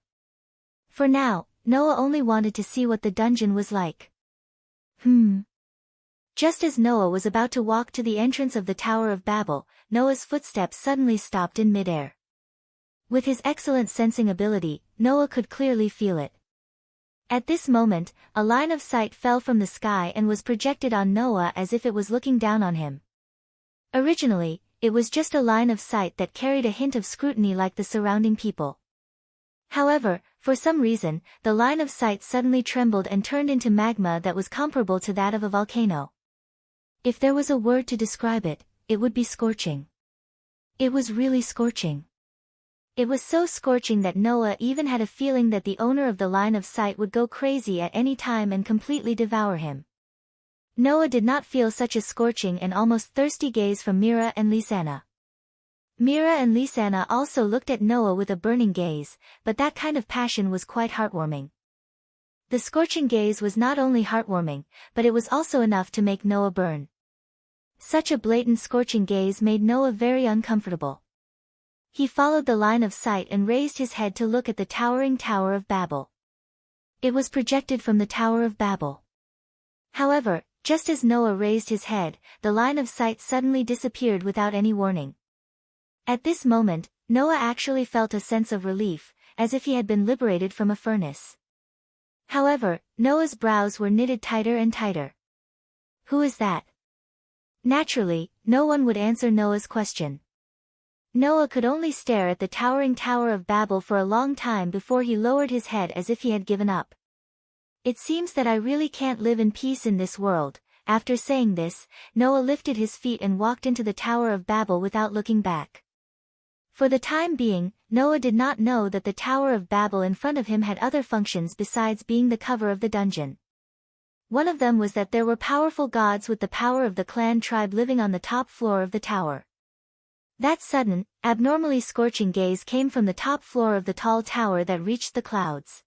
S1: For now, Noah only wanted to see what the dungeon was like. Just as Noah was about to walk to the entrance of the Tower of Babel, Noah's footsteps suddenly stopped in midair. With his excellent sensing ability, Noah could clearly feel it. At this moment, a line of sight fell from the sky and was projected on Noah as if it was looking down on him. Originally, it was just a line of sight that carried a hint of scrutiny like the surrounding people. However, for some reason, the line of sight suddenly trembled and turned into magma that was comparable to that of a volcano. If there was a word to describe it, it would be scorching. It was really scorching. It was so scorching that Noah even had a feeling that the owner of the line of sight would go crazy at any time and completely devour him. Noah did not feel such a scorching and almost thirsty gaze from Mira and Lisanna. Mira and Lisanna also looked at Noah with a burning gaze, but that kind of passion was quite heartwarming. The scorching gaze was not only heartwarming, but it was also enough to make Noah burn. Such a blatant scorching gaze made Noah very uncomfortable. He followed the line of sight and raised his head to look at the towering Tower of Babel. It was projected from the Tower of Babel. However, just as Noah raised his head, the line of sight suddenly disappeared without any warning. At this moment, Noah actually felt a sense of relief, as if he had been liberated from a furnace. However, Noah's brows were knitted tighter and tighter. Who is that? Naturally, no one would answer Noah's question. Noah could only stare at the towering Tower of Babel for a long time before he lowered his head as if he had given up. It seems that I really can't live in peace in this world. After saying this, Noah lifted his feet and walked into the Tower of Babel without looking back. For the time being, Noah did not know that the Tower of Babel in front of him had other functions besides being the cover of the dungeon. One of them was that there were powerful gods with the power of the clan tribe living on the top floor of the tower. That sudden, abnormally scorching gaze came from the top floor of the tall tower that reached the clouds.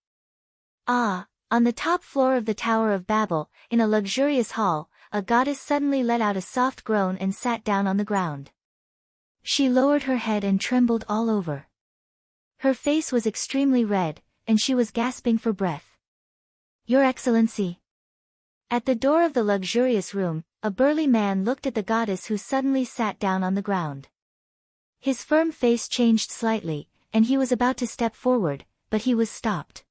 S1: On the top floor of the Tower of Babel, in a luxurious hall, a goddess suddenly let out a soft groan and sat down on the ground. She lowered her head and trembled all over. Her face was extremely red, and she was gasping for breath. Your Excellency. At the door of the luxurious room, a burly man looked at the goddess who suddenly sat down on the ground. His firm face changed slightly, and he was about to step forward, but he was stopped.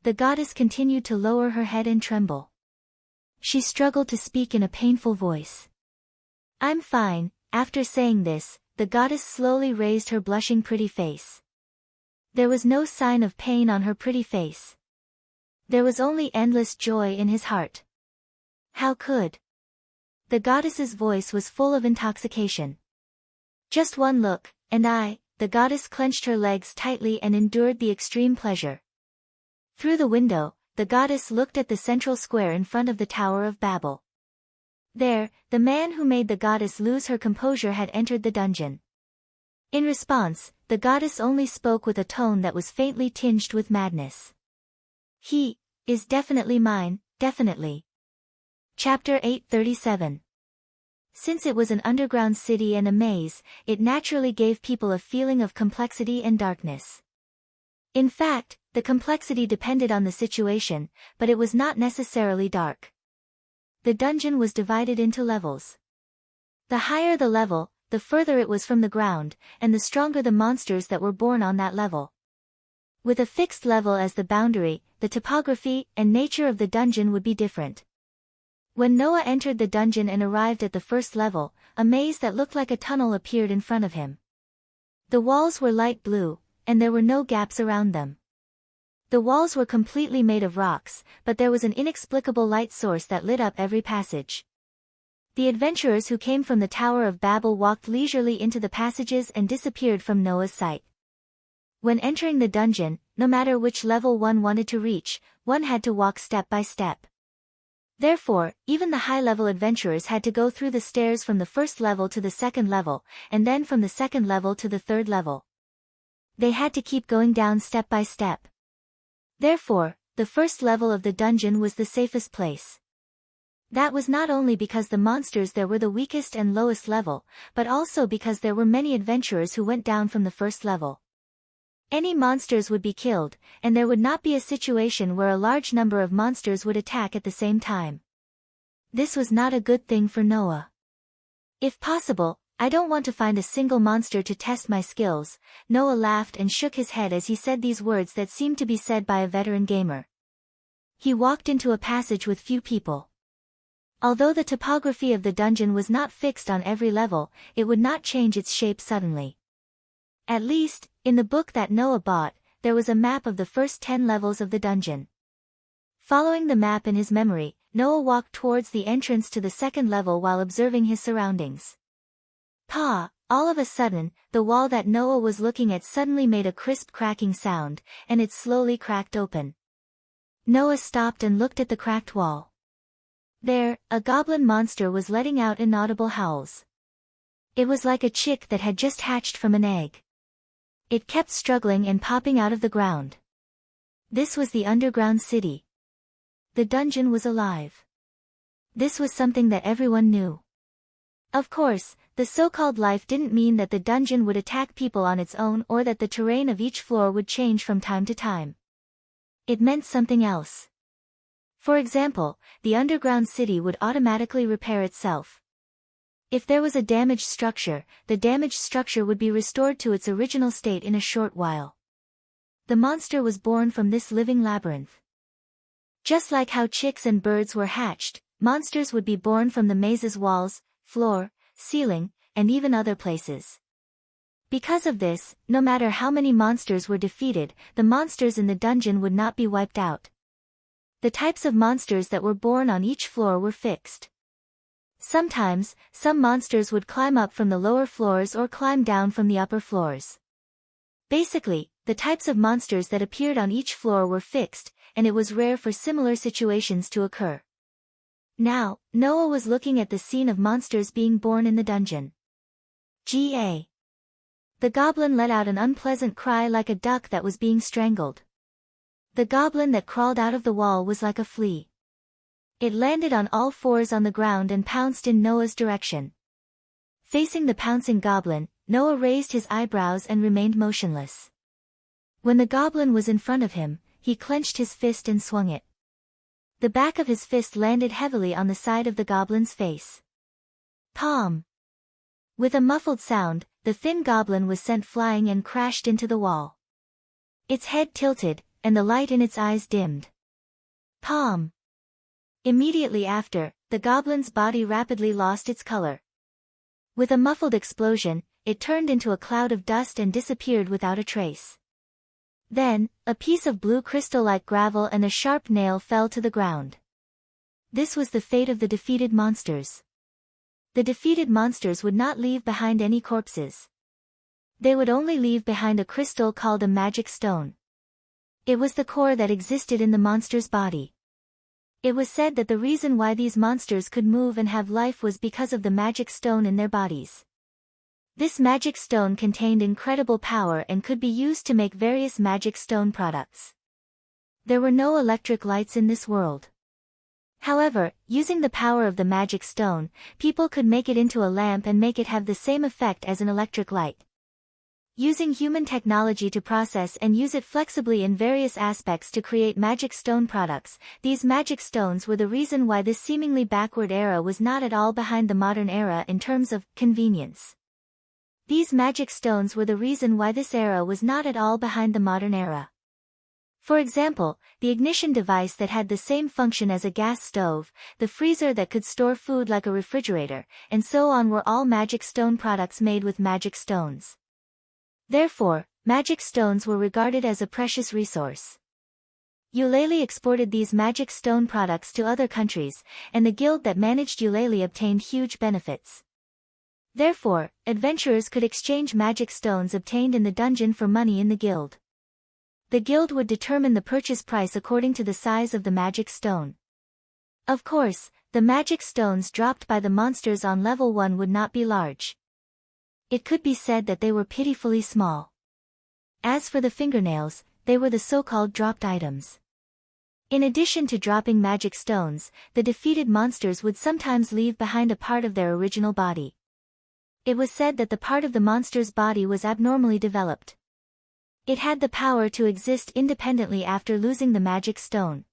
S1: The goddess continued to lower her head and tremble. She struggled to speak in a painful voice. I'm fine. After saying this, the goddess slowly raised her blushing pretty face. There was no sign of pain on her pretty face. There was only endless joy in his heart. How could? The goddess's voice was full of intoxication. Just one look, and the goddess clenched her legs tightly and endured the extreme pleasure. Through the window, the goddess looked at the central square in front of the Tower of Babel. There, the man who made the goddess lose her composure had entered the dungeon. In response, the goddess only spoke with a tone that was faintly tinged with madness. He is definitely mine, definitely. Chapter 837. Since it was an underground city and a maze, it naturally gave people a feeling of complexity and darkness. In fact, the complexity depended on the situation, but it was not necessarily dark. The dungeon was divided into levels. The higher the level, the further it was from the ground, and the stronger the monsters that were born on that level. With a fixed level as the boundary, the topography and nature of the dungeon would be different. When Noah entered the dungeon and arrived at the first level, a maze that looked like a tunnel appeared in front of him. The walls were light blue, and there were no gaps around them. The walls were completely made of rocks, but there was an inexplicable light source that lit up every passage. The adventurers who came from the Tower of Babel walked leisurely into the passages and disappeared from Noah's sight. When entering the dungeon, no matter which level one wanted to reach, one had to walk step by step. Therefore, even the high-level adventurers had to go through the stairs from the first level to the second level, and then from the second level to the third level. They had to keep going down step by step. Therefore, the first level of the dungeon was the safest place. That was not only because the monsters there were the weakest and lowest level, but also because there were many adventurers who went down from the first level. Any monsters would be killed, and there would not be a situation where a large number of monsters would attack at the same time. This was not a good thing for Noah. If possible, I don't want to find a single monster to test my skills. Noah laughed and shook his head as he said these words that seemed to be said by a veteran gamer. He walked into a passage with few people. Although the topography of the dungeon was not fixed on every level, it would not change its shape suddenly. At least, in the book that Noah bought, there was a map of the first 10 levels of the dungeon. Following the map in his memory, Noah walked towards the entrance to the second level while observing his surroundings. All of a sudden, the wall that Noah was looking at suddenly made a crisp cracking sound, and it slowly cracked open. Noah stopped and looked at the cracked wall. There, a goblin monster was letting out inaudible howls. It was like a chick that had just hatched from an egg. It kept struggling and popping out of the ground. This was the underground city. The dungeon was alive. This was something that everyone knew. Of course, the so-called life didn't mean that the dungeon would attack people on its own or that the terrain of each floor would change from time to time. It meant something else. For example, the underground city would automatically repair itself. If there was a damaged structure, the damaged structure would be restored to its original state in a short while. The monster was born from this living labyrinth. Just like how chicks and birds were hatched, monsters would be born from the maze's walls, floor, ceiling, and even other places. Because of this, no matter how many monsters were defeated, the monsters in the dungeon would not be wiped out. The types of monsters that were born on each floor were fixed. Sometimes, some monsters would climb up from the lower floors or climb down from the upper floors. Basically, the types of monsters that appeared on each floor were fixed, and it was rare for similar situations to occur. Now, Noah was looking at the scene of monsters being born in the dungeon. The goblin let out an unpleasant cry like a duck that was being strangled. The goblin that crawled out of the wall was like a flea. It landed on all fours on the ground and pounced in Noah's direction. Facing the pouncing goblin, Noah raised his eyebrows and remained motionless. When the goblin was in front of him, he clenched his fist and swung it. The back of his fist landed heavily on the side of the goblin's face. Palm! With a muffled sound, the thin goblin was sent flying and crashed into the wall. Its head tilted, and the light in its eyes dimmed. Palm! Immediately after, the goblin's body rapidly lost its color. With a muffled explosion, it turned into a cloud of dust and disappeared without a trace. Then, a piece of blue crystal-like gravel and a sharp nail fell to the ground. This was the fate of the defeated monsters. The defeated monsters would not leave behind any corpses. They would only leave behind a crystal called a magic stone. It was the core that existed in the monster's body. It was said that the reason why these monsters could move and have life was because of the magic stone in their bodies. This magic stone contained incredible power and could be used to make various magic stone products. There were no electric lights in this world. However, using the power of the magic stone, people could make it into a lamp and make it have the same effect as an electric light. Using human technology to process and use it flexibly in various aspects to create magic stone products, these magic stones were the reason why this seemingly backward era was not at all behind the modern era in terms of convenience. These magic stones were the reason why this era was not at all behind the modern era. For example, the ignition device that had the same function as a gas stove, the freezer that could store food like a refrigerator, and so on were all magic stone products made with magic stones. Therefore, magic stones were regarded as a precious resource. Eulalie exported these magic stone products to other countries, and the guild that managed Eulalie obtained huge benefits. Therefore, adventurers could exchange magic stones obtained in the dungeon for money in the guild. The guild would determine the purchase price according to the size of the magic stone. Of course, the magic stones dropped by the monsters on level 1 would not be large. It could be said that they were pitifully small. As for the fingernails, they were the so-called dropped items. In addition to dropping magic stones, the defeated monsters would sometimes leave behind a part of their original body. It was said that the part of the monster's body was abnormally developed. It had the power to exist independently after losing the magic stone.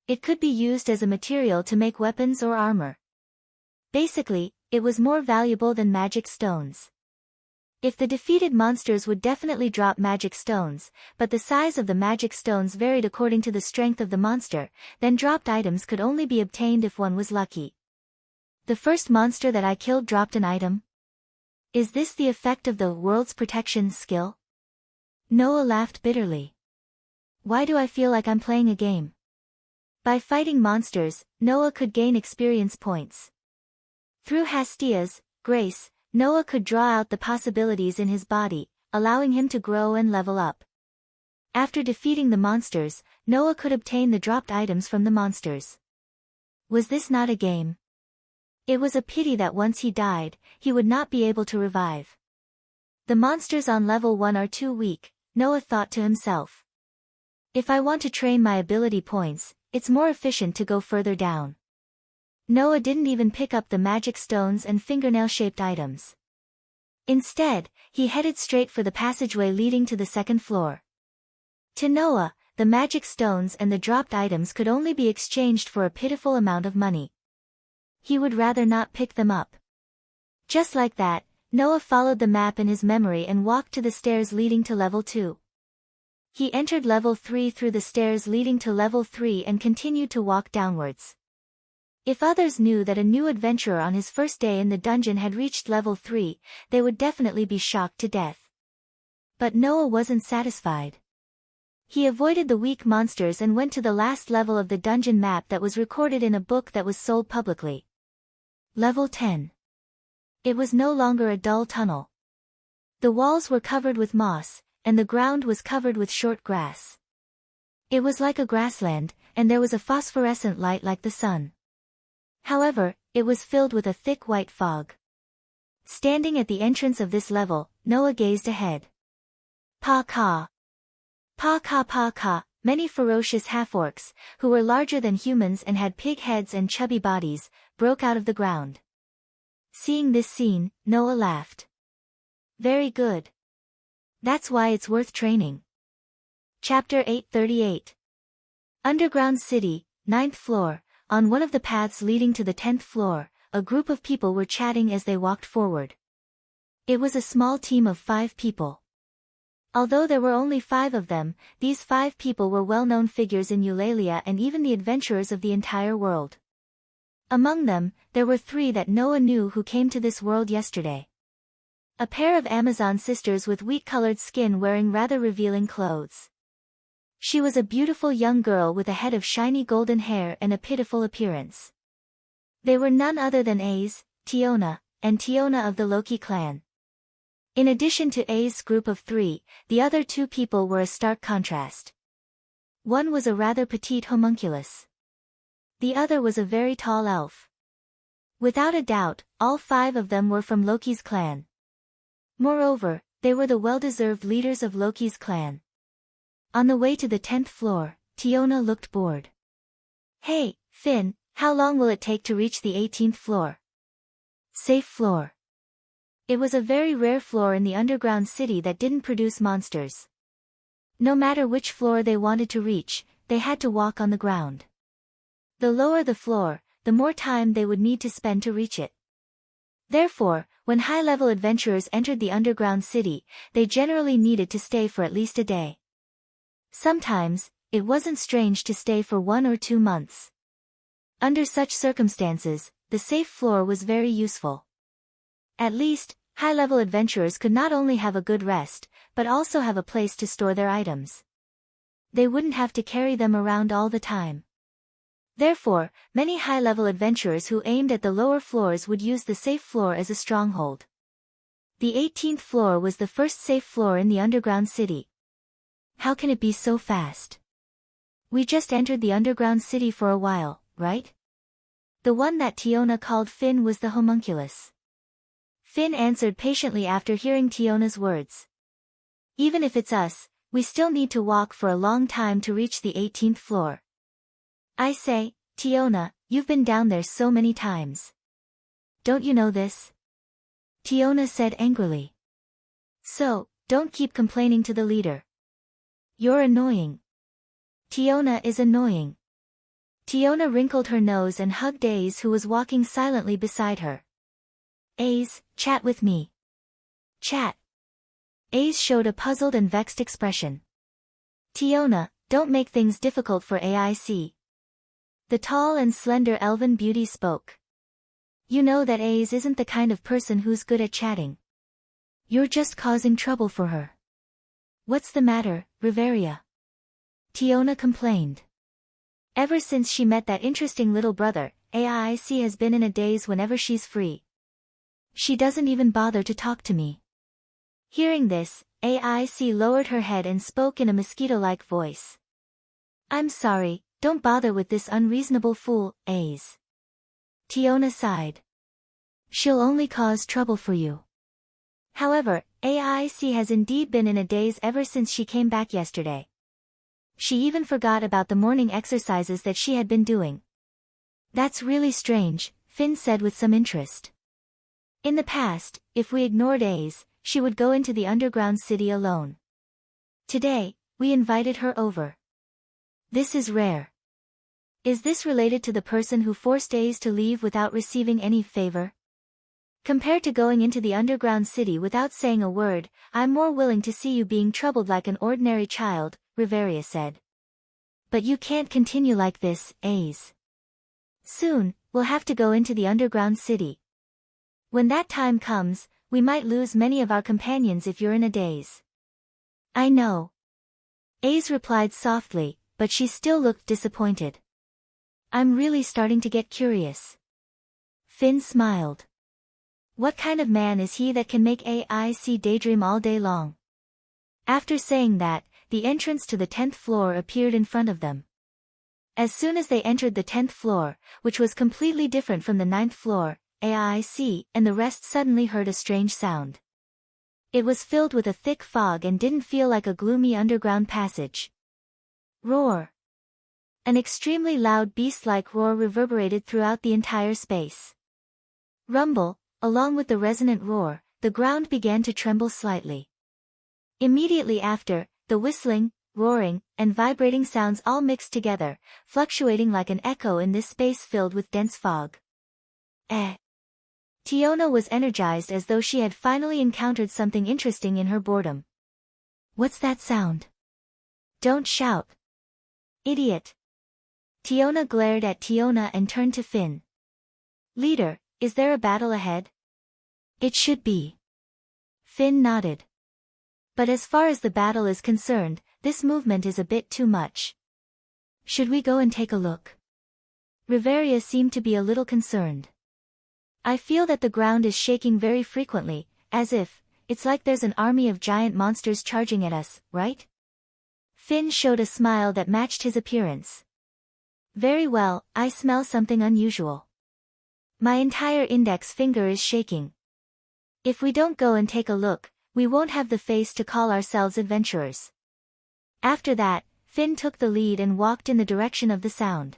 S1: It could be used as a material to make weapons or armor. Basically, it was more valuable than magic stones. If the defeated monsters would definitely drop magic stones, but the size of the magic stones varied according to the strength of the monster, then dropped items could only be obtained if one was lucky. The first monster that I killed dropped an item? Is this the effect of the world's protection skill? Noah laughed bitterly. Why do I feel like I'm playing a game? By fighting monsters, Noah could gain experience points. Through Hastia's grace, Noah could draw out the possibilities in his body, allowing him to grow and level up. After defeating the monsters, Noah could obtain the dropped items from the monsters. Was this not a game? It was a pity that once he died, he would not be able to revive. The monsters on level 1 are too weak, Noah thought to himself. If I want to train my ability points, it's more efficient to go further down. Noah didn't even pick up the magic stones and fingernail-shaped items. Instead, he headed straight for the passageway leading to the second floor. To Noah, the magic stones and the dropped items could only be exchanged for a pitiful amount of money. He would rather not pick them up. Just like that, Noah followed the map in his memory and walked to the stairs leading to level 2. He entered level 3 through the stairs leading to level 3 and continued to walk downwards. If others knew that a new adventurer on his first day in the dungeon had reached level 3, they would definitely be shocked to death. But Noah wasn't satisfied. He avoided the weak monsters and went to the last level of the dungeon map that was recorded in a book that was sold publicly. Level 10. It was no longer a dull tunnel. The walls were covered with moss, and the ground was covered with short grass. It was like a grassland, and there was a phosphorescent light like the sun. However, it was filled with a thick white fog. Standing at the entrance of this level, Noah gazed ahead. Pa-ka. Pa-ka-pa-ka, many ferocious half-orcs, who were larger than humans and had pig heads and chubby bodies, broke out of the ground. Seeing this scene, Noah laughed. Very good. That's why it's worth training. Chapter 838. Underground City, 9th floor. On one of the paths leading to the 10th floor, a group of people were chatting as they walked forward. It was a small team of 5 people. Although there were only 5 of them, these 5 people were well-known figures in Eulalia and even the adventurers of the entire world. Among them, there were 3 that Noah knew who came to this world yesterday. A pair of Amazon sisters with wheat-colored skin wearing rather revealing clothes. She was a beautiful young girl with a head of shiny golden hair and a pitiful appearance. They were none other than Ace, Tiona, and Tiona of the Loki clan. In addition to Ace's group of 3, the other 2 people were a stark contrast. One was a rather petite homunculus. The other was a very tall elf. Without a doubt, all 5 of them were from Loki's clan. Moreover, they were the well-deserved leaders of Loki's clan. On the way to the 10th floor, Tiona looked bored. Hey, Finn, how long will it take to reach the 18th floor? Safe floor. It was a very rare floor in the underground city that didn't produce monsters. No matter which floor they wanted to reach, they had to walk on the ground. The lower the floor, the more time they would need to spend to reach it. Therefore, when high-level adventurers entered the underground city, they generally needed to stay for at least a day. Sometimes, it wasn't strange to stay for 1 or 2 months. Under such circumstances, the safe floor was very useful. At least, high-level adventurers could not only have a good rest, but also have a place to store their items. They wouldn't have to carry them around all the time. Therefore, many high-level adventurers who aimed at the lower floors would use the safe floor as a stronghold. The 18th floor was the first safe floor in the underground city. How can it be so fast? We just entered the underground city for a while, right? The one that Tiona called Finn was the homunculus. Finn answered patiently after hearing Tiona's words. Even if it's us, we still need to walk for a long time to reach the 18th floor. I say, Tiona, you've been down there so many times. Don't you know this? Tiona said angrily. So, don't keep complaining to the leader. You're annoying. Tiona is annoying. Tiona wrinkled her nose and hugged Ace, who was walking silently beside her. Ace, chat with me. Chat. Ace showed a puzzled and vexed expression. Tiona, don't make things difficult for AIC. The tall and slender elven beauty spoke. You know that Ace isn't the kind of person who's good at chatting. You're just causing trouble for her. What's the matter, Riveria? Tiona complained. Ever since she met that interesting little brother, AIC has been in a daze whenever she's free. She doesn't even bother to talk to me. Hearing this, AIC lowered her head and spoke in a mosquito-like voice. I'm sorry, don't bother with this unreasonable fool, Ace. Tiona sighed. She'll only cause trouble for you. However, AIC has indeed been in a daze ever since she came back yesterday. She even forgot about the morning exercises that she had been doing. That's really strange, Finn said with some interest. In the past, if we ignored Ace, she would go into the underground city alone. Today, we invited her over. This is rare. Is this related to the person who forced Ace to leave without receiving any favor? Compared to going into the underground city without saying a word, I'm more willing to see you being troubled like an ordinary child, Riveria said. But you can't continue like this, Ace. Soon, we'll have to go into the underground city. When that time comes, we might lose many of our companions if you're in a daze. I know. Ace replied softly, but she still looked disappointed. I'm really starting to get curious. Finn smiled. What kind of man is he that can make AIC daydream all day long? After saying that, the entrance to the 10th floor appeared in front of them. As soon as they entered the 10th floor, which was completely different from the 9th floor, AIC and the rest suddenly heard a strange sound. It was filled with a thick fog and didn't feel like a gloomy underground passage. Roar! An extremely loud beast-like roar reverberated throughout the entire space. Rumble, along with the resonant roar, the ground began to tremble slightly. Immediately after, the whistling, roaring, and vibrating sounds all mixed together, fluctuating like an echo in this space filled with dense fog. Tiona was energized as though she had finally encountered something interesting in her boredom. What's that sound? Don't shout. Idiot. Tiona glared at Tiona and turned to Finn. Leader, is there a battle ahead? It should be. Finn nodded. But as far as the battle is concerned, this movement is a bit too much. Should we go and take a look? Riveria seemed to be a little concerned. I feel that the ground is shaking very frequently, as if, it's like there's an army of giant monsters charging at us, right? Finn showed a smile that matched his appearance. Very well, I smell something unusual. My entire index finger is shaking. If we don't go and take a look, we won't have the face to call ourselves adventurers. After that, Finn took the lead and walked in the direction of the sound.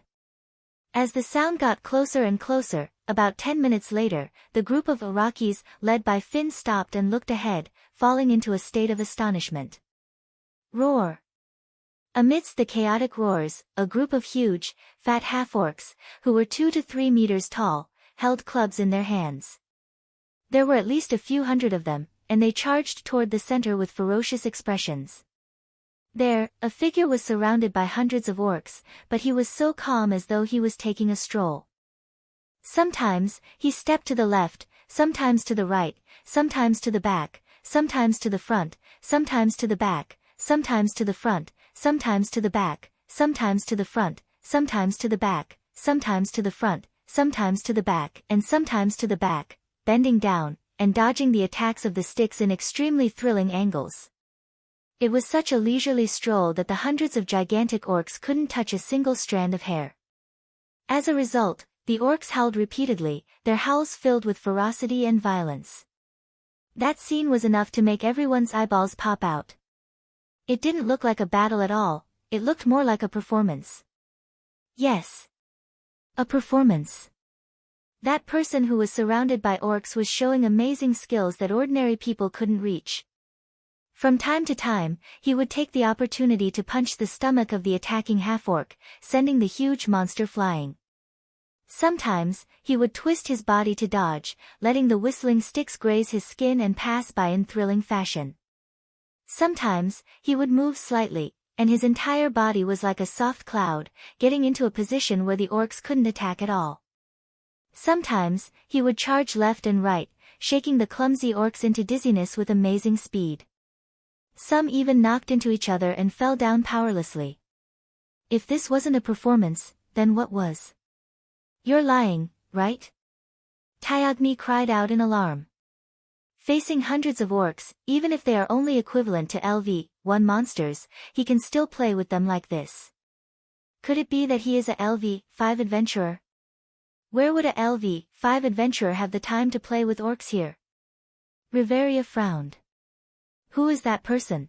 S1: As the sound got closer and closer, about 10 minutes later, the group of Iraqis, led by Finn, stopped and looked ahead, falling into a state of astonishment. Roar! Amidst the chaotic roars, a group of huge, fat half-orcs, who were 2 to 3 meters tall, held clubs in their hands. There were at least a few hundred of them, and they charged toward the center with ferocious expressions. There, a figure was surrounded by hundreds of orcs, but he was so calm as though he was taking a stroll. Sometimes, he stepped to the left, sometimes to the right, sometimes to the back, sometimes to the front, sometimes to the back, sometimes to the front, sometimes to the back, sometimes to the front, sometimes to the back, sometimes to the front, sometimes to the back, and sometimes to the back, bending down, and dodging the attacks of the sticks in extremely thrilling angles. It was such a leisurely stroll that the hundreds of gigantic orcs couldn't touch a single strand of hair. As a result, the orcs howled repeatedly, their howls filled with ferocity and violence. That scene was enough to make everyone's eyeballs pop out. It didn't look like a battle at all, it looked more like a performance. Yes. A performance. That person who was surrounded by orcs was showing amazing skills that ordinary people couldn't reach. From time to time, he would take the opportunity to punch the stomach of the attacking half-orc, sending the huge monster flying. Sometimes, he would twist his body to dodge, letting the whistling sticks graze his skin and pass by in thrilling fashion. Sometimes, he would move slightly, and his entire body was like a soft cloud, getting into a position where the orcs couldn't attack at all. Sometimes, he would charge left and right, shaking the clumsy orcs into dizziness with amazing speed. Some even knocked into each other and fell down powerlessly. If this wasn't a performance, then what was? You're lying, right? Tyagni cried out in alarm. Facing hundreds of orcs, even if they are only equivalent to LV-1 monsters, he can still play with them like this. Could it be that he is a LV-5 adventurer? Where would a LV-5 adventurer have the time to play with orcs here? Riveria frowned. Who is that person?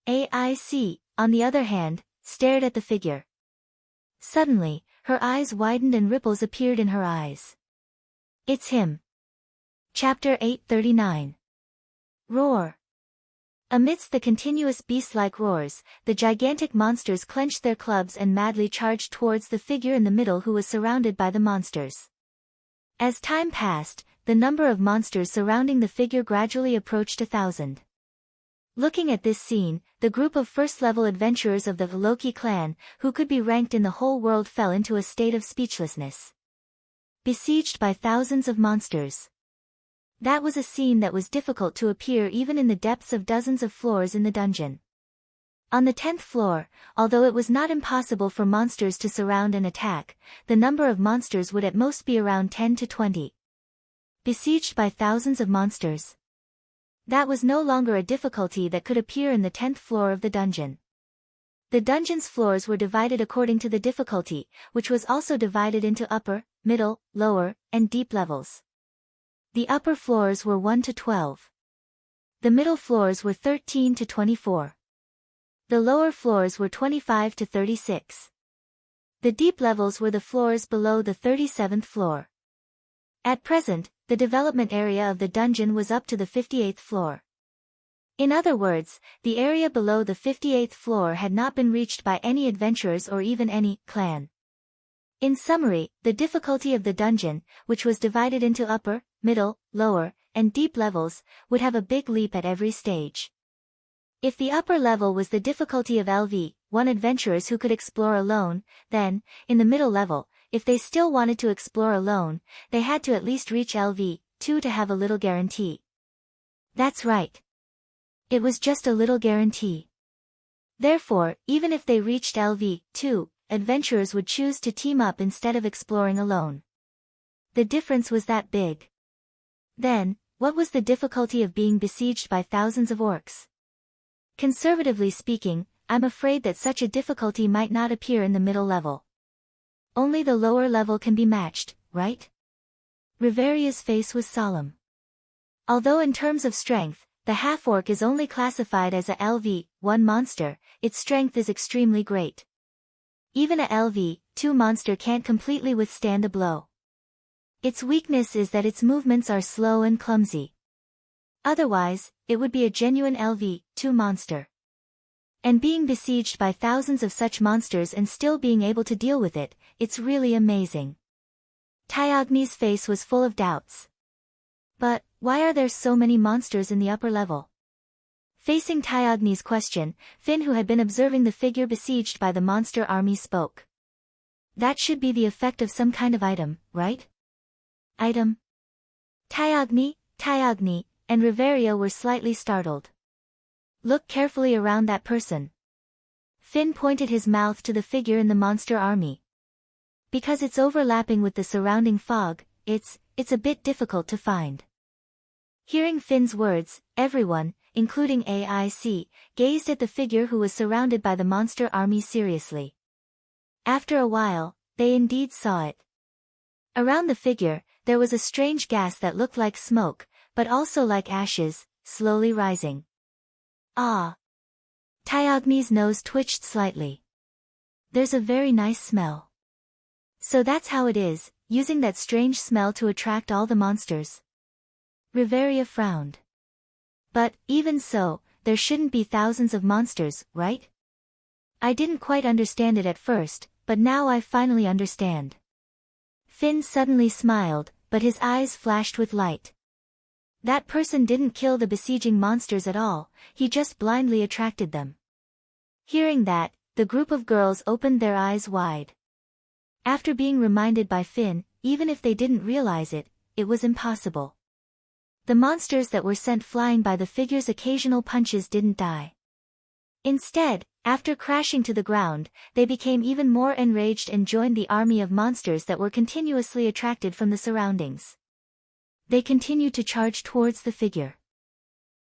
S1: AIC, on the other hand, stared at the figure. Suddenly, her eyes widened and ripples appeared in her eyes. It's him. Chapter 839. Roar. Amidst the continuous beast-like roars, the gigantic monsters clenched their clubs and madly charged towards the figure in the middle who was surrounded by the monsters. As time passed, the number of monsters surrounding the figure gradually approached 1,000. Looking at this scene, the group of first-level adventurers of the Loki clan, who could be ranked in the whole world, fell into a state of speechlessness. Besieged by thousands of monsters. That was a scene that was difficult to appear even in the depths of dozens of floors in the dungeon. On the 10th floor, although it was not impossible for monsters to surround and attack, the number of monsters would at most be around 10 to 20. Besieged by thousands of monsters. That was no longer a difficulty that could appear in the 10th floor of the dungeon. The dungeon's floors were divided according to the difficulty, which was also divided into upper, middle, lower, and deep levels. The upper floors were 1 to 12. The middle floors were 13 to 24. The lower floors were 25 to 36. The deep levels were the floors below the 37th floor. At present, the development area of the dungeon was up to the 58th floor. In other words, the area below the 58th floor had not been reached by any adventurers or even any clan. In summary, the difficulty of the dungeon, which was divided into upper, middle, lower, and deep levels, would have a big leap at every stage. If the upper level was the difficulty of LV-1 adventurers who could explore alone, then, in the middle level, if they still wanted to explore alone, they had to at least reach LV-2 to have a little guarantee. That's right. It was just a little guarantee. Therefore, even if they reached LV-2, adventurers would choose to team up instead of exploring alone. The difference was that big. Then, what was the difficulty of being besieged by thousands of orcs? Conservatively speaking, I'm afraid that such a difficulty might not appear in the middle level. Only the lower level can be matched, right? Riveria's face was solemn. Although in terms of strength, the half-orc is only classified as a LV-1 monster, its strength is extremely great. Even a LV-2 monster can't completely withstand a blow. Its weakness is that its movements are slow and clumsy. Otherwise, it would be a genuine LV-2 monster. And being besieged by thousands of such monsters and still being able to deal with it, it's really amazing. Tyagni's face was full of doubts. But, why are there so many monsters in the upper level? Facing Tyagni's question, Finn, who had been observing the figure besieged by the monster army, spoke. That should be the effect of some kind of item, right? Item? Tyagni, and Riveria were slightly startled. Look carefully around that person. Finn pointed his mouth to the figure in the monster army. Because it's overlapping with the surrounding fog, it's a bit difficult to find. Hearing Finn's words, everyone, including AIC, gazed at the figure who was surrounded by the monster army seriously. After a while, they indeed saw it. Around the figure, there was a strange gas that looked like smoke, but also like ashes, slowly rising. Ah! Tyagni's nose twitched slightly. There's a very nice smell. So that's how it is, using that strange smell to attract all the monsters. Riveria frowned. But, even so, there shouldn't be thousands of monsters, right? I didn't quite understand it at first, but now I finally understand. Finn suddenly smiled, but his eyes flashed with light. That person didn't kill the besieging monsters at all, he just blindly attracted them. Hearing that, the group of girls opened their eyes wide. After being reminded by Finn, even if they didn't realize it, it was impossible. The monsters that were sent flying by the figure's occasional punches didn't die. Instead, after crashing to the ground, they became even more enraged and joined the army of monsters that were continuously attracted from the surroundings. They continued to charge towards the figure.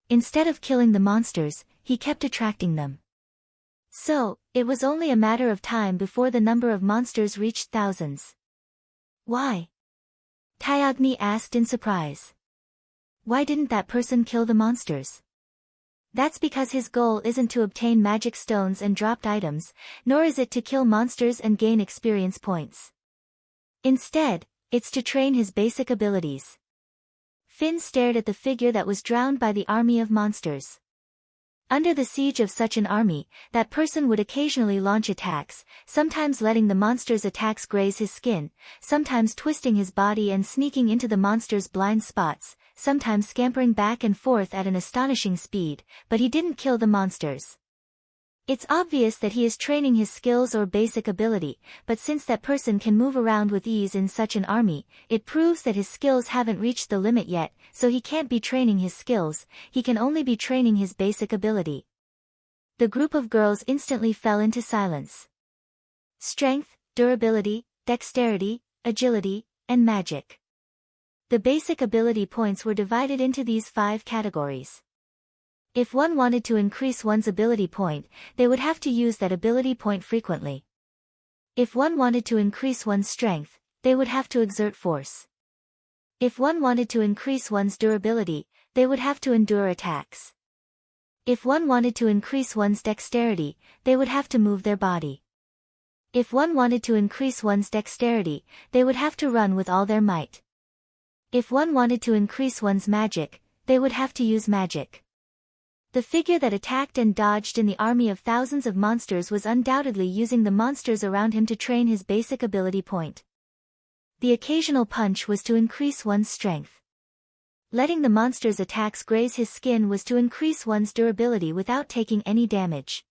S1: Instead of killing the monsters, he kept attracting them. So, it was only a matter of time before the number of monsters reached thousands. Why? Tyagni asked in surprise. Why didn't that person kill the monsters? That's because his goal isn't to obtain magic stones and dropped items, nor is it to kill monsters and gain experience points. Instead, it's to train his basic abilities. Finn stared at the figure that was drowned by the army of monsters. Under the siege of such an army, that person would occasionally launch attacks, sometimes letting the monster's attacks graze his skin, sometimes twisting his body and sneaking into the monster's blind spots, sometimes scampering back and forth at an astonishing speed, but he didn't kill the monsters. It's obvious that he is training his skills or basic ability, but since that person can move around with ease in such an army, it proves that his skills haven't reached the limit yet, so he can't be training his skills, he can only be training his basic ability. The group of girls instantly fell into silence. Strength, durability, dexterity, agility, and magic. The basic ability points were divided into these 5 categories. If one wanted to increase one's ability point, they would have to use that ability point frequently. If one wanted to increase one's strength, they would have to exert force. If one wanted to increase one's durability, they would have to endure attacks. If one wanted to increase one's dexterity, they would have to move their body. If one wanted to increase one's dexterity, they would have to run with all their might. If one wanted to increase one's magic, they would have to use magic. The figure that attacked and dodged in the army of thousands of monsters was undoubtedly using the monsters around him to train his basic ability point. The occasional punch was to increase one's strength. Letting the monster's attacks graze his skin was to increase one's durability without taking any damage.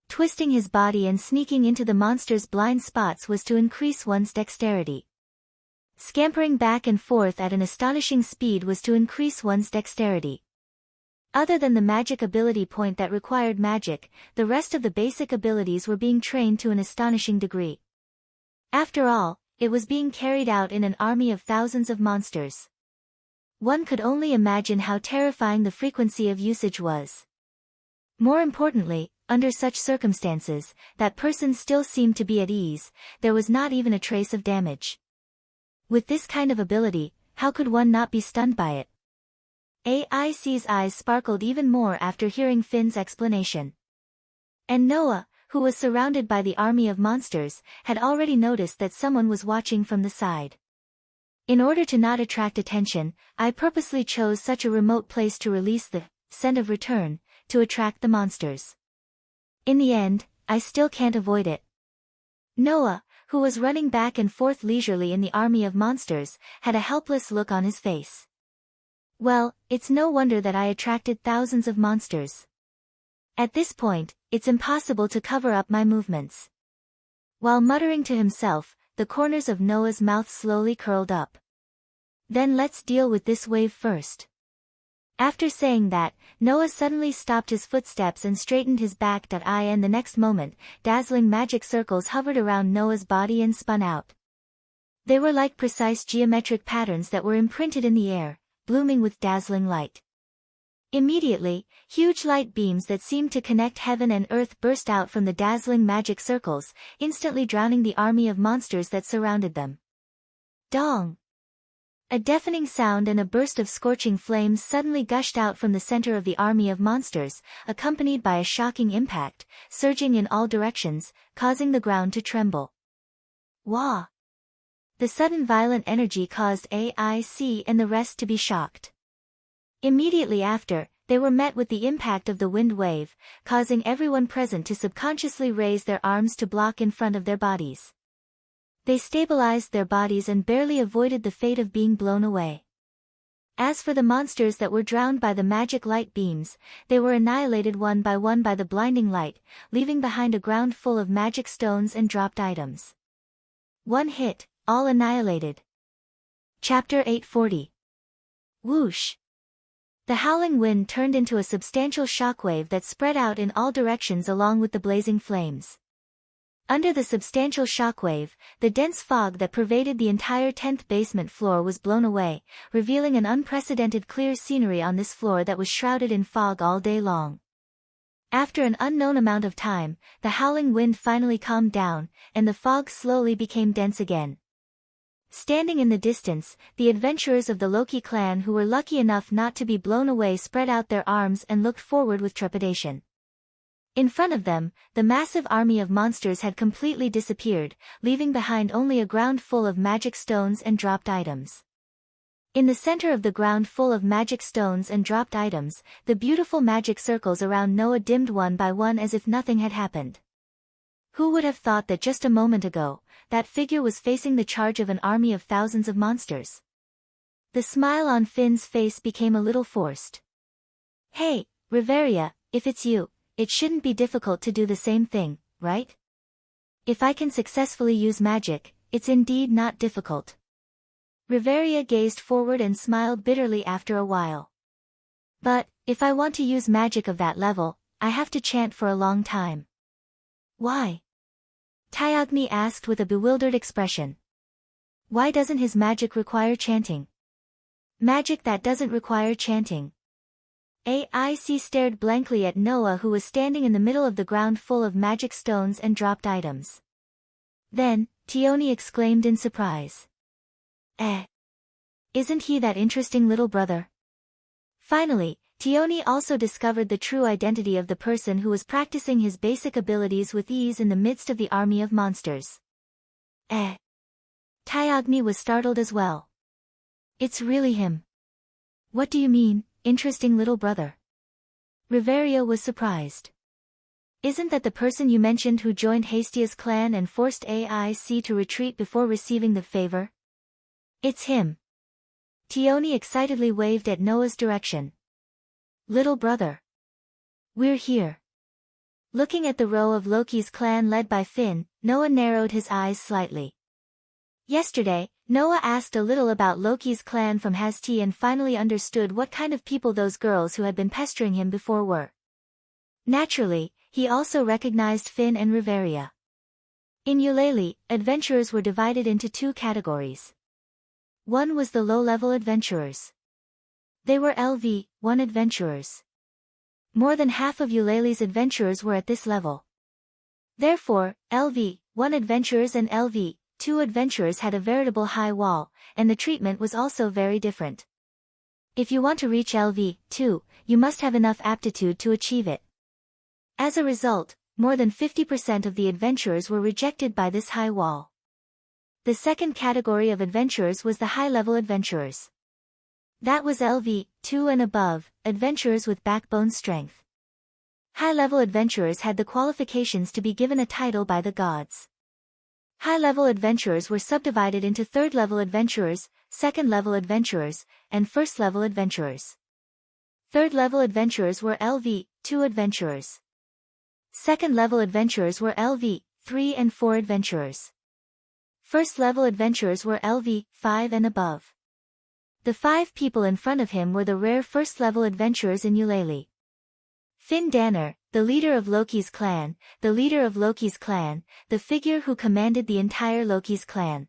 S1: Twisting his body and sneaking into the monster's blind spots was to increase one's dexterity. Scampering back and forth at an astonishing speed was to increase one's dexterity. Other than the magic ability point that required magic, the rest of the basic abilities were being trained to an astonishing degree. After all, it was being carried out in an army of thousands of monsters. One could only imagine how terrifying the frequency of usage was. More importantly, under such circumstances, that person still seemed to be at ease, there was not even a trace of damage. With this kind of ability, how could one not be stunned by it? AIC's eyes sparkled even more after hearing Finn's explanation. And Noah, who was surrounded by the army of monsters, had already noticed that someone was watching from the side. In order to not attract attention, I purposely chose such a remote place to release the scent of return, to attract the monsters. In the end, I still can't avoid it. Noah, who was running back and forth leisurely in the army of monsters, had a helpless look on his face. Well, it's no wonder that I attracted thousands of monsters. At this point, it's impossible to cover up my movements. While muttering to himself, the corners of Noah's mouth slowly curled up. Then let's deal with this wave first. After saying that, Noah suddenly stopped his footsteps and straightened his back. And the next moment, dazzling magic circles hovered around Noah's body and spun out. They were like precise geometric patterns that were imprinted in the air, blooming with dazzling light. Immediately, huge light beams that seemed to connect heaven and earth burst out from the dazzling magic circles, instantly drowning the army of monsters that surrounded them. Dong! A deafening sound and a burst of scorching flames suddenly gushed out from the center of the army of monsters, accompanied by a shocking impact, surging in all directions, causing the ground to tremble. Wah! The sudden violent energy caused AIC and the rest to be shocked. Immediately after, they were met with the impact of the wind wave, causing everyone present to subconsciously raise their arms to block in front of their bodies. They stabilized their bodies and barely avoided the fate of being blown away. As for the monsters that were drowned by the magic light beams, they were annihilated one by the blinding light, leaving behind a ground full of magic stones and dropped items. One hit, all annihilated. Chapter 840. Whoosh! The howling wind turned into a substantial shockwave that spread out in all directions along with the blazing flames. Under the substantial shockwave, the dense fog that pervaded the entire 10th basement floor was blown away, revealing an unprecedented clear scenery on this floor that was shrouded in fog all day long. After an unknown amount of time, the howling wind finally calmed down, and the fog slowly became dense again. Standing in the distance, the adventurers of the Loki clan who were lucky enough not to be blown away spread out their arms and looked forward with trepidation. In front of them, the massive army of monsters had completely disappeared, leaving behind only a ground full of magic stones and dropped items. In the center of the ground full of magic stones and dropped items, the beautiful magic circles around Noah dimmed one by one as if nothing had happened. Who would have thought that just a moment ago, that figure was facing the charge of an army of thousands of monsters? The smile on Finn's face became a little forced. Hey, Riveria, if it's you, it shouldn't be difficult to do the same thing, right? If I can successfully use magic, it's indeed not difficult. Riveria gazed forward and smiled bitterly after a while. But, if I want to use magic of that level, I have to chant for a long time. Why? Tyagni asked with a bewildered expression. Why doesn't his magic require chanting? Magic that doesn't require chanting. AIC stared blankly at Noah who was standing in the middle of the ground full of magic stones and dropped items. Then, Tioni exclaimed in surprise. Isn't he that interesting little brother? Finally, Tioni also discovered the true identity of the person who was practicing his basic abilities with ease in the midst of the army of monsters. Tyagni was startled as well. It's really him. What do you mean, interesting little brother? Riveria was surprised. Isn't that the person you mentioned who joined Hastia's clan and forced AIC to retreat before receiving the favor? It's him. Tioni excitedly waved at Noah's direction. Little brother. We're here. Looking at the row of Loki's clan led by Finn, Noah narrowed his eyes slightly. Yesterday, Noah asked a little about Loki's clan from Hasti and finally understood what kind of people those girls who had been pestering him before were. Naturally, he also recognized Finn and Riveria. In Eulalie, adventurers were divided into two categories. One was the low-level adventurers. They were LV-1 adventurers. More than half of Eulalie's adventurers were at this level. Therefore, LV-1 adventurers and LV-2 adventurers had a veritable high wall, and the treatment was also very different. If you want to reach LV-2, you must have enough aptitude to achieve it. As a result, more than 50% of the adventurers were rejected by this high wall. The second category of adventurers was the high-level adventurers. That was LV-2 and above, adventurers with backbone strength. High-level adventurers had the qualifications to be given a title by the gods. High-level adventurers were subdivided into third-level adventurers, second-level adventurers, and first-level adventurers. Third-level adventurers were LV-2 adventurers. Second-level adventurers were LV-3 and 4 adventurers. First-level adventurers were LV-5 and above. The 5 people in front of him were the rare first-level adventurers in Eulalie. Finn Danner, the leader of Loki's clan, the figure who commanded the entire Loki's clan.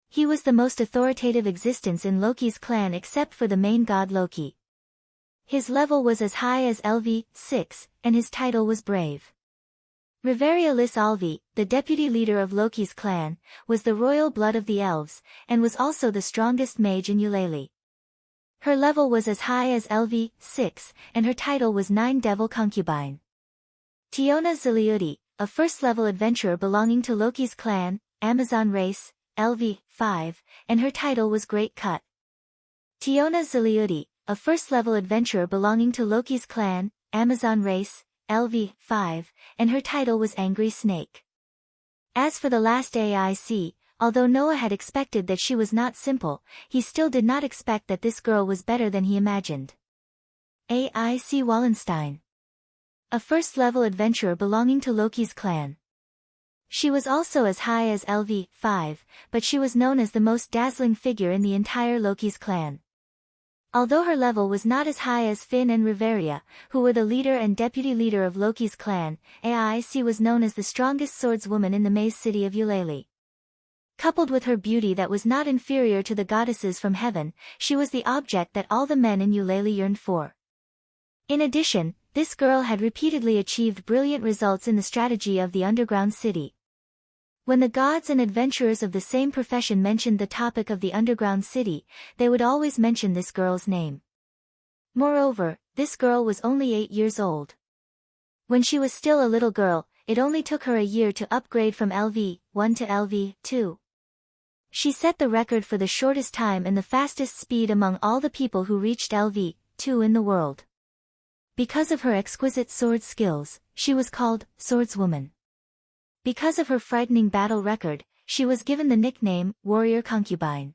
S1: He was the most authoritative existence in Loki's clan except for the main god Loki. His level was as high as LV-6, and his title was Brave. Riveria Lys-Alvi, the deputy leader of Loki's clan, was the royal blood of the elves, and was also the strongest mage in Eulalie. Her level was as high as LV-6, and her title was 9 Devil Concubine. Tiona Ziliudi, a first-level adventurer belonging to Loki's clan, Amazon race, LV 5, and her title was Great Cut. Tiona Ziliudi, a first-level adventurer belonging to Loki's clan, Amazon race, LV 5, and her title was Angry Snake. As for the last AIC, although Noah had expected that she was not simple, he still did not expect that this girl was better than he imagined. AIC Wallenstein. A first-level adventurer belonging to Loki's clan. She was also as high as LV 5, but she was known as the most dazzling figure in the entire Loki's clan. Although her level was not as high as Finn and Riveria, who were the leader and deputy leader of Loki's clan, AIC was known as the strongest swordswoman in the maze city of Eulalie. Coupled with her beauty that was not inferior to the goddesses from heaven, she was the object that all the men in Eulalie yearned for. In addition, this girl had repeatedly achieved brilliant results in the strategy of the underground city. When the gods and adventurers of the same profession mentioned the topic of the underground city, they would always mention this girl's name. Moreover, this girl was only 8 years old. When she was still a little girl, it only took her a year to upgrade from LV 1 to LV 2. She set the record for the shortest time and the fastest speed among all the people who reached LV 2 in the world. Because of her exquisite sword skills, she was called Swordswoman. Because of her frightening battle record, she was given the nickname Warrior Concubine.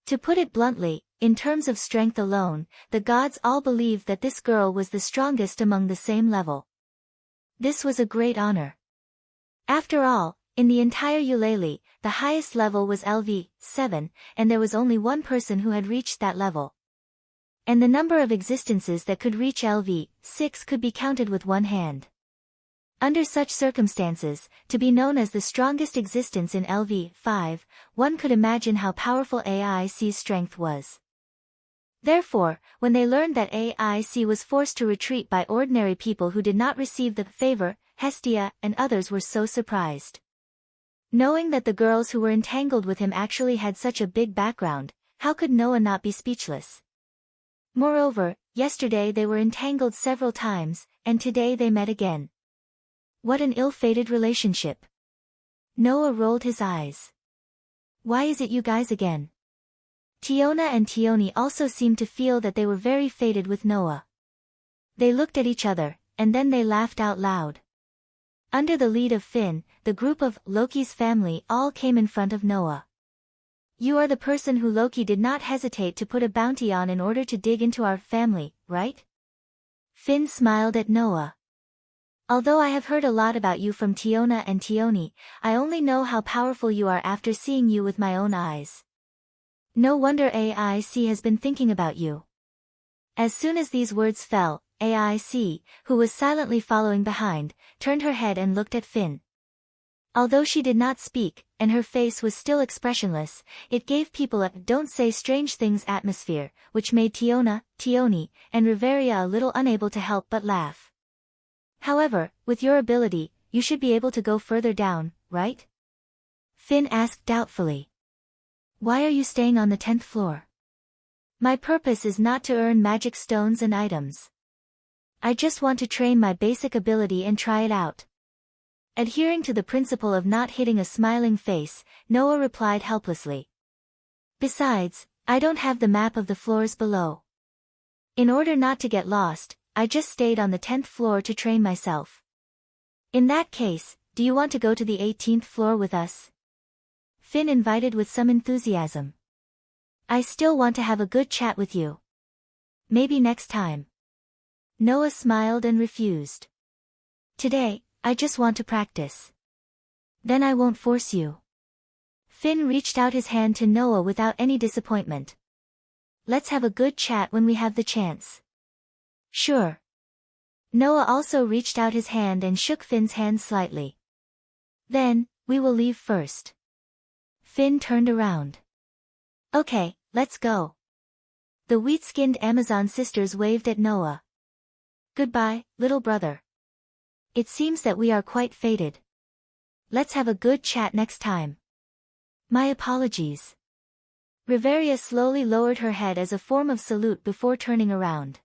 S1: To put it bluntly, in terms of strength alone, the gods all believed that this girl was the strongest among the same level. This was a great honor. After all, in the entire Eulalie, the highest level was LV 7, and there was only one person who had reached that level. And the number of existences that could reach LV 6 could be counted with one hand. Under such circumstances, to be known as the strongest existence in LV 5, one could imagine how powerful AIC's strength was. Therefore, when they learned that AIC was forced to retreat by ordinary people who did not receive the favor, Hestia and others were so surprised. Knowing that the girls who were entangled with him actually had such a big background, how could Noah not be speechless? Moreover, yesterday they were entangled several times, and today they met again. What an ill-fated relationship. Noah rolled his eyes. Why is it you guys again? Tiona and Tioni also seemed to feel that they were very fated with Noah. They looked at each other, and then they laughed out loud. Under the lead of Finn, the group of Loki's family all came in front of Noah. You are the person who Loki did not hesitate to put a bounty on in order to dig into our family, right? Finn smiled at Noah. Although I have heard a lot about you from Tiona and Tioni, I only know how powerful you are after seeing you with my own eyes. No wonder AIC has been thinking about you. As soon as these words fell, AIC, who was silently following behind, turned her head and looked at Finn. Although she did not speak, and her face was still expressionless, it gave people a "don't say strange things" atmosphere, which made Tiona, Tioni, and Riveria a little unable to help but laugh. However, with your ability, you should be able to go further down, right? Finn asked doubtfully. Why are you staying on the 10th floor? My purpose is not to earn magic stones and items. I just want to train my basic ability and try it out. Adhering to the principle of not hitting a smiling face, Noah replied helplessly. Besides, I don't have the map of the floors below. In order not to get lost, I just stayed on the 10th floor to train myself. In that case, do you want to go to the 18th floor with us? Finn invited with some enthusiasm. I still want to have a good chat with you. Maybe next time. Noah smiled and refused. Today, I just want to practice. Then I won't force you. Finn reached out his hand to Noah without any disappointment. Let's have a good chat when we have the chance. Sure. Noah also reached out his hand and shook Finn's hand slightly. Then, we will leave first. Finn turned around. Okay, let's go. The wheat-skinned Amazon sisters waved at Noah. Goodbye, little brother. It seems that we are quite fated. Let's have a good chat next time. My apologies. Riveria slowly lowered her head as a form of salute before turning around.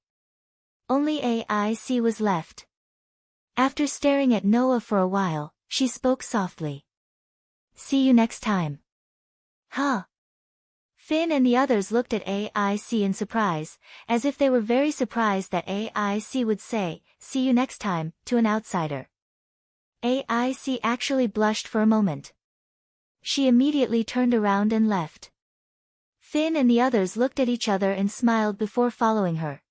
S1: Only AIC was left. After staring at Noah for a while, she spoke softly. See you next time. Huh? Finn and the others looked at AIC in surprise, as if they were very surprised that AIC would say, "See you next time," to an outsider. AIC actually blushed for a moment. She immediately turned around and left. Finn and the others looked at each other and smiled before following her.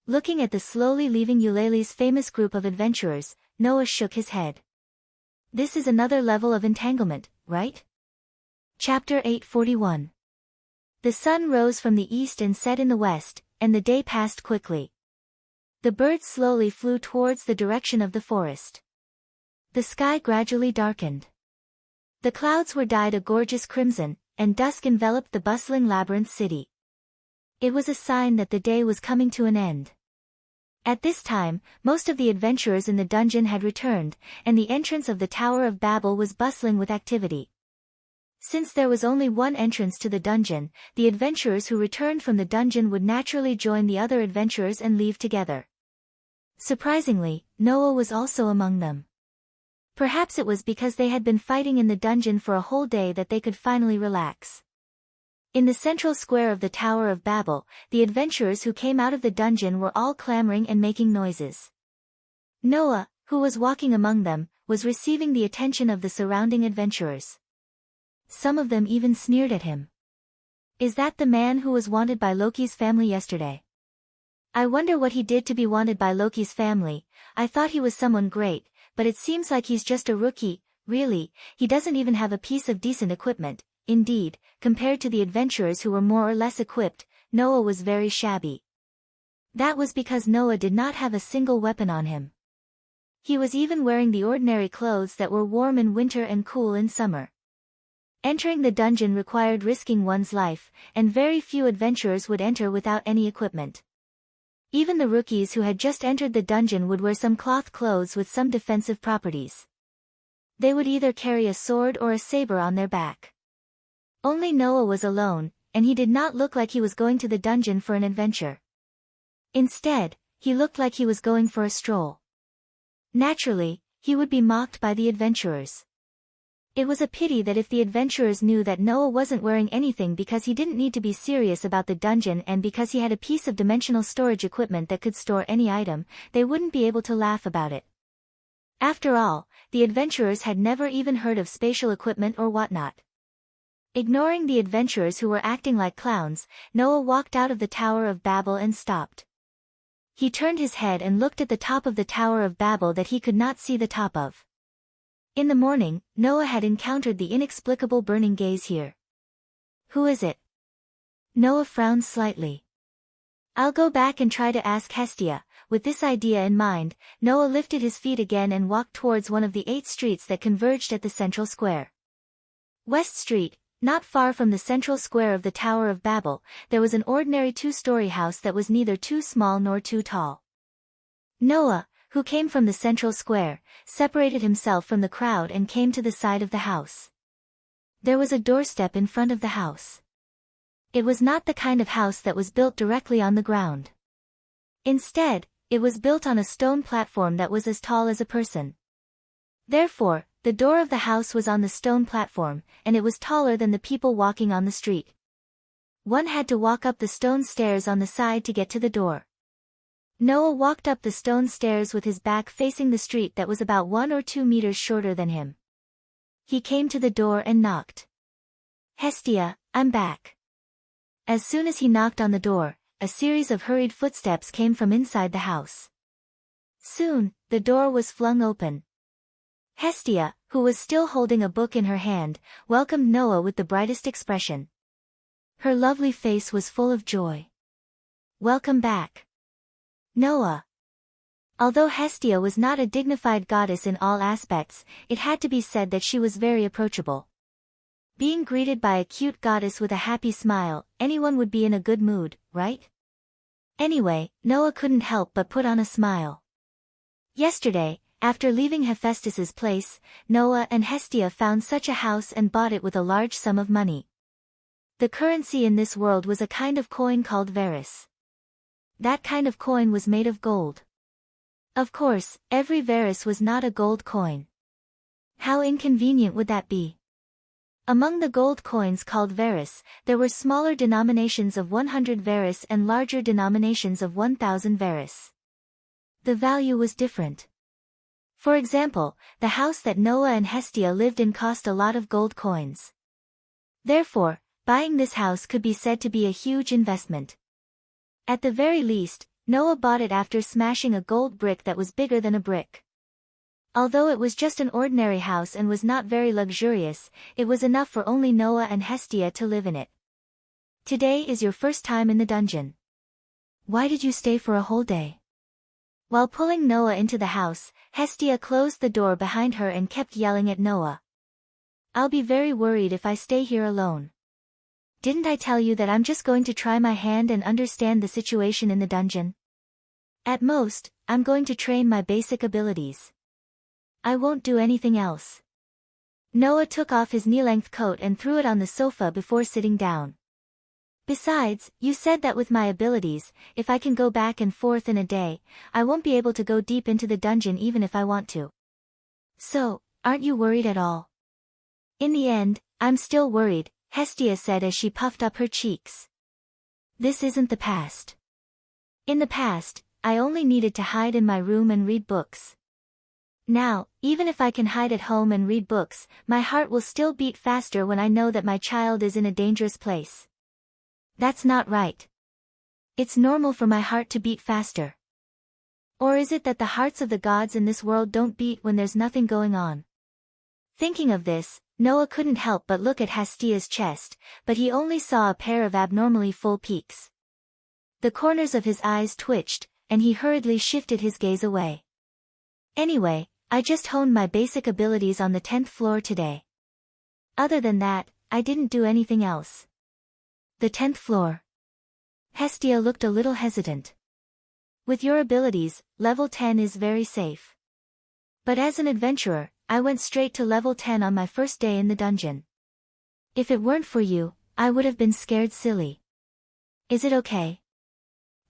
S1: Looking at the slowly leaving Eulalie's famous group of adventurers, Noah shook his head. This is another level of entanglement, right? Chapter 841. The sun rose from the east and set in the west, and the day passed quickly. The birds slowly flew towards the direction of the forest. The sky gradually darkened. The clouds were dyed a gorgeous crimson, and dusk enveloped the bustling labyrinth city. It was a sign that the day was coming to an end. At this time, most of the adventurers in the dungeon had returned, and the entrance of the Tower of Babel was bustling with activity. Since there was only one entrance to the dungeon, the adventurers who returned from the dungeon would naturally join the other adventurers and leave together. Surprisingly, Noah was also among them. Perhaps it was because they had been fighting in the dungeon for a whole day that they could finally relax. In the central square of the Tower of Babel, the adventurers who came out of the dungeon were all clamoring and making noises. Noah, who was walking among them, was receiving the attention of the surrounding adventurers. Some of them even sneered at him. Is that the man who was wanted by Loki's family yesterday? I wonder what he did to be wanted by Loki's family. I thought he was someone great, but it seems like he's just a rookie. Really, he doesn't even have a piece of decent equipment. Indeed, compared to the adventurers who were more or less equipped, Noah was very shabby. That was because Noah did not have a single weapon on him. He was even wearing the ordinary clothes that were warm in winter and cool in summer. Entering the dungeon required risking one's life, and very few adventurers would enter without any equipment. Even the rookies who had just entered the dungeon would wear some cloth clothes with some defensive properties. They would either carry a sword or a saber on their back. Only Noah was alone, and he did not look like he was going to the dungeon for an adventure. Instead, he looked like he was going for a stroll. Naturally, he would be mocked by the adventurers. It was a pity that if the adventurers knew that Noah wasn't wearing anything because he didn't need to be serious about the dungeon and because he had a piece of dimensional storage equipment that could store any item, they wouldn't be able to laugh about it. After all, the adventurers had never even heard of spatial equipment or whatnot. Ignoring the adventurers who were acting like clowns, Noah walked out of the Tower of Babel and stopped. He turned his head and looked at the top of the Tower of Babel that he could not see the top of. In the morning, Noah had encountered the inexplicable burning gaze here. Who is it? Noah frowned slightly. I'll go back and try to ask Hestia. With this idea in mind, Noah lifted his feet again and walked towards one of the 8 streets that converged at the central square. West Street, not far from the central square of the Tower of Babel, there was an ordinary 2-story house that was neither too small nor too tall. Noah, who came from the central square, separated himself from the crowd and came to the side of the house. There was a doorstep in front of the house. It was not the kind of house that was built directly on the ground. Instead, it was built on a stone platform that was as tall as a person. Therefore, the door of the house was on the stone platform, and it was taller than the people walking on the street. One had to walk up the stone stairs on the side to get to the door. Noah walked up the stone stairs with his back facing the street that was about 1 or 2 meters shorter than him. He came to the door and knocked. Hestia, I'm back. As soon as he knocked on the door, a series of hurried footsteps came from inside the house. Soon, the door was flung open. Hestia, who was still holding a book in her hand, welcomed Noah with the brightest expression. Her lovely face was full of joy. Welcome back, Noah. Although Hestia was not a dignified goddess in all aspects, it had to be said that she was very approachable. Being greeted by a cute goddess with a happy smile, anyone would be in a good mood, right? Anyway, Noah couldn't help but put on a smile. Yesterday, after leaving Hephaestus's place, Noah and Hestia found such a house and bought it with a large sum of money. The currency in this world was a kind of coin called Varus. That kind of coin was made of gold. Of course, every Varus was not a gold coin. How inconvenient would that be? Among the gold coins called varis, there were smaller denominations of 100 varis and larger denominations of 1,000 varis. The value was different. For example, the house that Noah and Hestia lived in cost a lot of gold coins. Therefore, buying this house could be said to be a huge investment. At the very least, Noah bought it after smashing a gold brick that was bigger than a brick. Although it was just an ordinary house and was not very luxurious, it was enough for only Noah and Hestia to live in it. Today is your first time in the dungeon. Why did you stay for a whole day? While pulling Noah into the house, Hestia closed the door behind her and kept yelling at Noah. I'll be very worried if I stay here alone. Didn't I tell you that I'm just going to try my hand and understand the situation in the dungeon? At most, I'm going to train my basic abilities. I won't do anything else. Noah took off his knee-length coat and threw it on the sofa before sitting down. Besides, you said that with my abilities, if I can go back and forth in a day, I won't be able to go deep into the dungeon even if I want to. So, aren't you worried at all? In the end, I'm still worried, Hestia said as she puffed up her cheeks. This isn't the past. In the past, I only needed to hide in my room and read books. Now, even if I can hide at home and read books, my heart will still beat faster when I know that my child is in a dangerous place. That's not right. It's normal for my heart to beat faster. Or is it that the hearts of the gods in this world don't beat when there's nothing going on? Thinking of this, Noah couldn't help but look at Hestia's chest, but he only saw a pair of abnormally full peaks. The corners of his eyes twitched, and he hurriedly shifted his gaze away. Anyway, I just honed my basic abilities on the 10th floor today. Other than that, I didn't do anything else. The 10th floor. Hestia looked a little hesitant. With your abilities, level 10 is very safe. But as an adventurer, I went straight to level 10 on my first day in the dungeon. If it weren't for you, I would have been scared silly. Is it okay?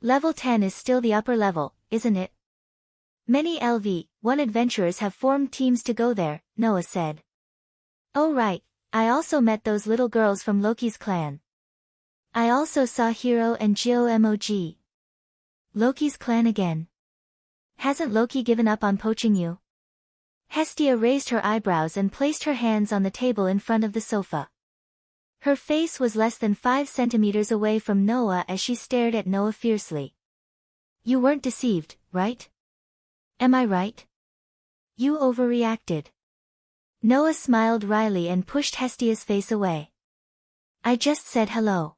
S1: Level 10 is still the upper level, isn't it? Many LV-1 adventurers have formed teams to go there, Noah said. Oh right, I also met those little girls from Loki's clan. I also saw Hero and Geo-Mog. Loki's clan again. Hasn't Loki given up on poaching you? Hestia raised her eyebrows and placed her hands on the table in front of the sofa. Her face was less than 5 centimeters away from Noah as she stared at Noah fiercely. You weren't deceived, right? Am I right? You overreacted. Noah smiled wryly and pushed Hestia's face away. I just said hello.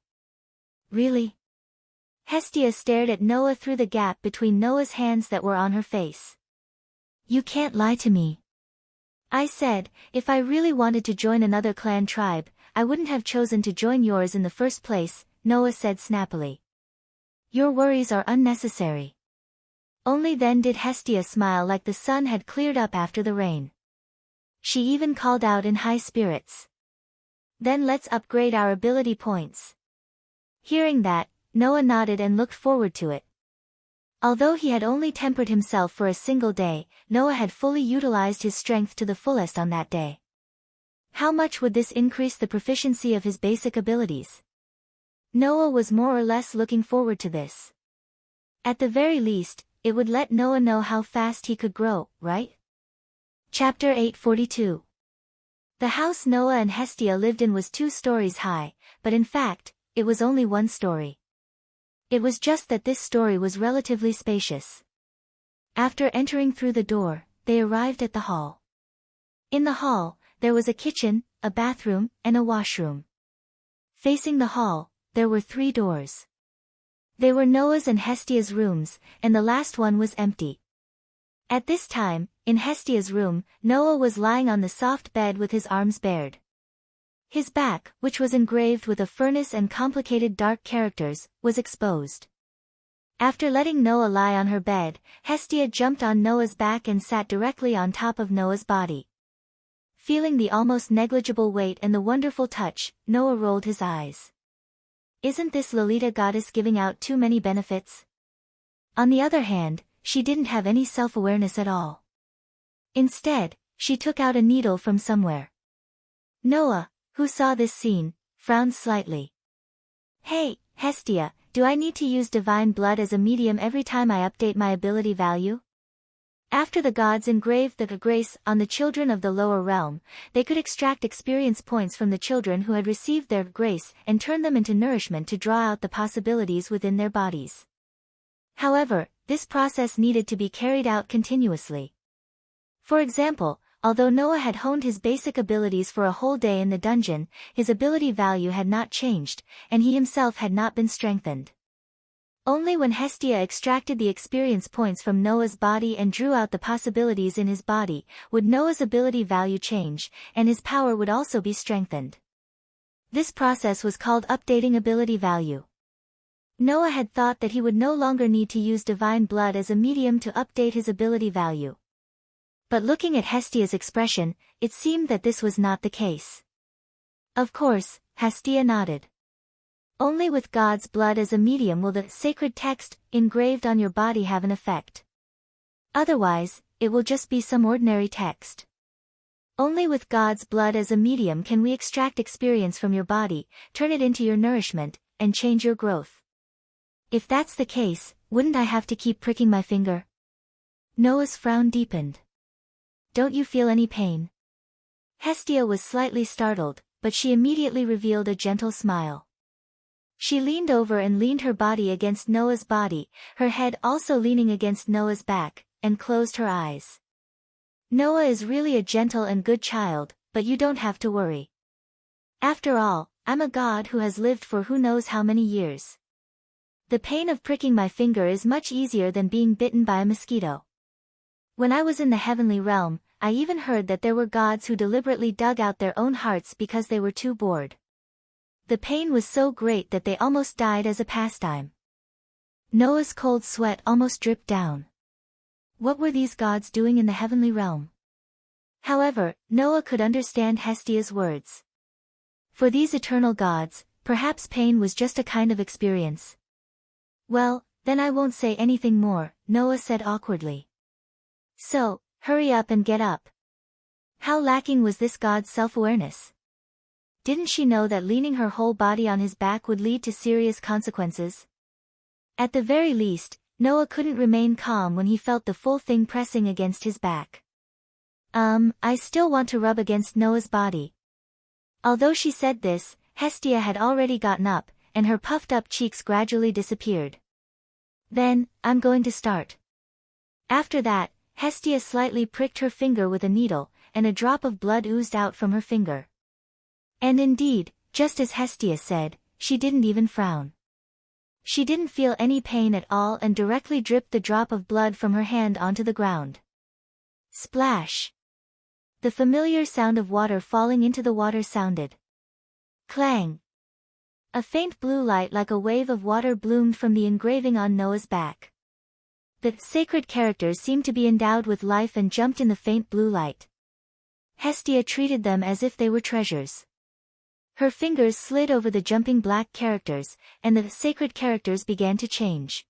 S1: Really? Hestia stared at Noah through the gap between Noah's hands that were on her face. You can't lie to me. I said, if I really wanted to join another clan tribe, I wouldn't have chosen to join yours in the first place, Noah said snappily. Your worries are unnecessary. Only then did Hestia smile like the sun had cleared up after the rain. She even called out in high spirits. Then let's upgrade our ability points. Hearing that, Noah nodded and looked forward to it. Although he had only tempered himself for a single day, Noah had fully utilized his strength to the fullest on that day. How much would this increase the proficiency of his basic abilities? Noah was more or less looking forward to this. At the very least, it would let Noah know how fast he could grow, right? Chapter 842. The house Noah and Hestia lived in was 2 stories high, but in fact, it was only 1 story. It was just that this story was relatively spacious. After entering through the door, they arrived at the hall. In the hall, there was a kitchen, a bathroom, and a washroom. Facing the hall, there were 3 doors. They were Noah's and Hestia's rooms, and the last one was empty. At this time, in Hestia's room, Noah was lying on the soft bed with his arms bared. His back, which was engraved with a furnace and complicated dark characters, was exposed. After letting Noah lie on her bed, Hestia jumped on Noah's back and sat directly on top of Noah's body. Feeling the almost negligible weight and the wonderful touch, Noah rolled his eyes. Isn't this Lolita goddess giving out too many benefits? On the other hand, she didn't have any self-awareness at all. Instead, she took out a needle from somewhere. Noah, who saw this scene, frowned slightly. Hey, Hestia, do I need to use divine blood as a medium every time I update my ability value? After the gods engraved the grace on the children of the lower realm, they could extract experience points from the children who had received their grace and turn them into nourishment to draw out the possibilities within their bodies. However, this process needed to be carried out continuously. For example, although Noah had honed his basic abilities for a whole day in the dungeon, his ability value had not changed, and he himself had not been strengthened. Only when Hestia extracted the experience points from Noah's body and drew out the possibilities in his body, would Noah's ability value change, and his power would also be strengthened. This process was called updating ability value. Noah had thought that he would no longer need to use divine blood as a medium to update his ability value. But looking at Hestia's expression, it seemed that this was not the case. Of course, Hestia nodded. Only with God's blood as a medium will the sacred text engraved on your body have an effect. Otherwise, it will just be some ordinary text. Only with God's blood as a medium can we extract experience from your body, turn it into your nourishment, and change your growth. If that's the case, wouldn't I have to keep pricking my finger? Noah's frown deepened. Don't you feel any pain? Hestia was slightly startled, but she immediately revealed a gentle smile. She leaned over and leaned her body against Noah's body, her head also leaning against Noah's back, and closed her eyes. Noah is really a gentle and good child, but you don't have to worry. After all, I'm a god who has lived for who knows how many years. The pain of pricking my finger is much easier than being bitten by a mosquito. When I was in the heavenly realm, I even heard that there were gods who deliberately dug out their own hearts because they were too bored. The pain was so great that they almost died as a pastime. Noah's cold sweat almost dripped down. What were these gods doing in the heavenly realm? However, Noah could understand Hestia's words. For these eternal gods, perhaps pain was just a kind of experience. Well, then I won't say anything more, Noah said awkwardly. So, hurry up and get up. How lacking was this god's self-awareness? Didn't she know that leaning her whole body on his back would lead to serious consequences? At the very least, Noah couldn't remain calm when he felt the full thing pressing against his back. I still want to rub against Noah's body. Although she said this, Hestia had already gotten up, and her puffed-up cheeks gradually disappeared. Then, I'm going to start. After that, Hestia slightly pricked her finger with a needle, and a drop of blood oozed out from her finger. And indeed, just as Hestia said, she didn't even frown. She didn't feel any pain at all and directly dripped the drop of blood from her hand onto the ground. Splash! The familiar sound of water falling into the water sounded. Clang! A faint blue light like a wave of water bloomed from the engraving on Noah's back. The sacred characters seemed to be endowed with life and jumped in the faint blue light. Hestia treated them as if they were treasures. Her fingers slid over the jumping black characters, and the sacred characters began to change.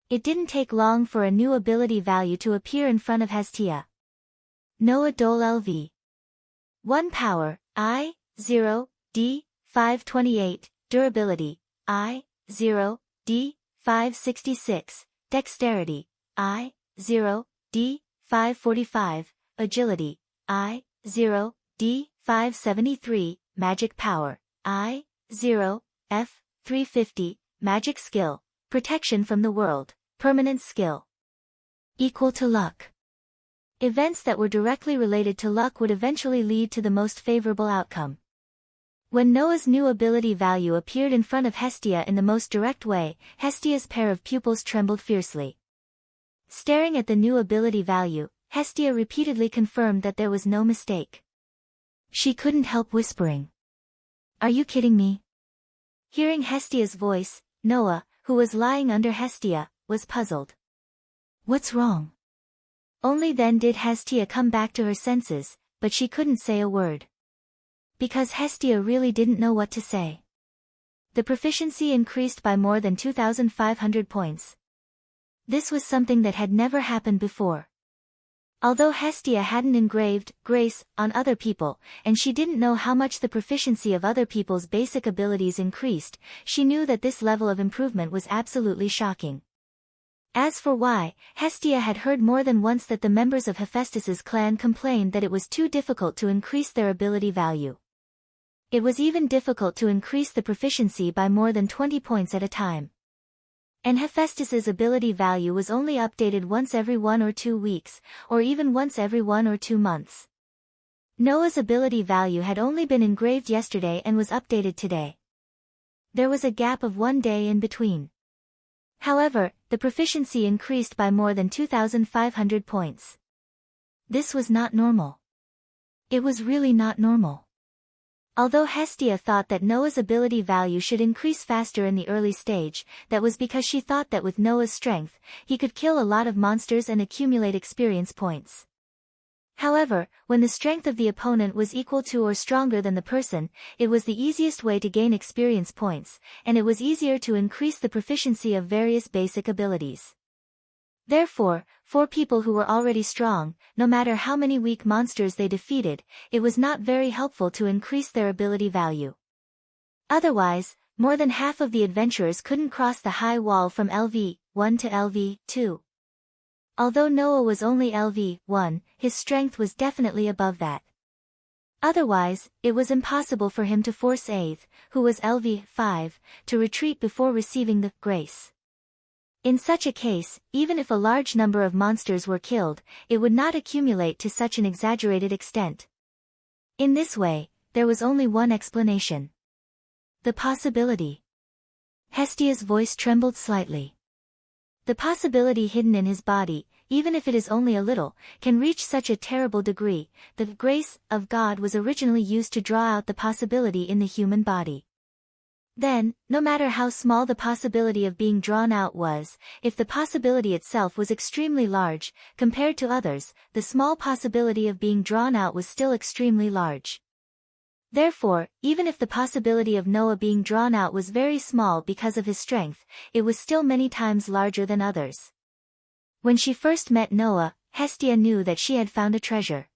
S1: It didn't take long for a new ability value to appear in front of Hestia. Noah Dole LV. 1 Power, I, 0, D, 528, Durability, I, 0, D, 566, Dexterity, I, 0, D, 545, Agility, I, 0, D, 573, Magic Power, I, 0, F, 350, Magic Skill, Protection from the World, Permanent Skill. Equal to Luck. Events that were directly related to luck would eventually lead to the most favorable outcome. When Noah's new ability value appeared in front of Hestia in the most direct way, Hestia's pair of pupils trembled fiercely. Staring at the new ability value, Hestia repeatedly confirmed that there was no mistake. She couldn't help whispering. Are you kidding me? Hearing Hestia's voice, Noah, who was lying under Hestia, was puzzled. What's wrong? Only then did Hestia come back to her senses, but she couldn't say a word. Because Hestia really didn't know what to say. The proficiency increased by more than 2,500 points. This was something that had never happened before. Although Hestia hadn't engraved grace on other people, and she didn't know how much the proficiency of other people's basic abilities increased, she knew that this level of improvement was absolutely shocking. As for why, Hestia had heard more than once that the members of Hephaestus's clan complained that it was too difficult to increase their ability value. It was even difficult to increase the proficiency by more than 20 points at a time. And Hephaestus's ability value was only updated once every 1 or 2 weeks, or even once every 1 or 2 months. Noah's ability value had only been engraved yesterday and was updated today. There was a gap of 1 day in between. However, the proficiency increased by more than 2,500 points. This was not normal. It was really not normal. Although Hestia thought that Noah's ability value should increase faster in the early stage, that was because she thought that with Noah's strength, he could kill a lot of monsters and accumulate experience points. However, when the strength of the opponent was equal to or stronger than the person, it was the easiest way to gain experience points, and it was easier to increase the proficiency of various basic abilities. Therefore, for people who were already strong, no matter how many weak monsters they defeated, it was not very helpful to increase their ability value. Otherwise, more than half of the adventurers couldn't cross the high wall from LV1 to LV2. Although Noah was only LV1, his strength was definitely above that. Otherwise, it was impossible for him to force Aeth, who was LV5, to retreat before receiving the grace. In such a case, even if a large number of monsters were killed, it would not accumulate to such an exaggerated extent. In this way, there was only one explanation. The possibility. Hestia's voice trembled slightly. The possibility hidden in his body, even if it is only a little, can reach such a terrible degree. The grace of God was originally used to draw out the possibility in the human body. Then, no matter how small the possibility of being drawn out was, if the possibility itself was extremely large, compared to others, the small possibility of being drawn out was still extremely large. Therefore, even if the possibility of Noah being drawn out was very small because of his strength, it was still many times larger than others. When she first met Noah, Hestia knew that she had found a treasure.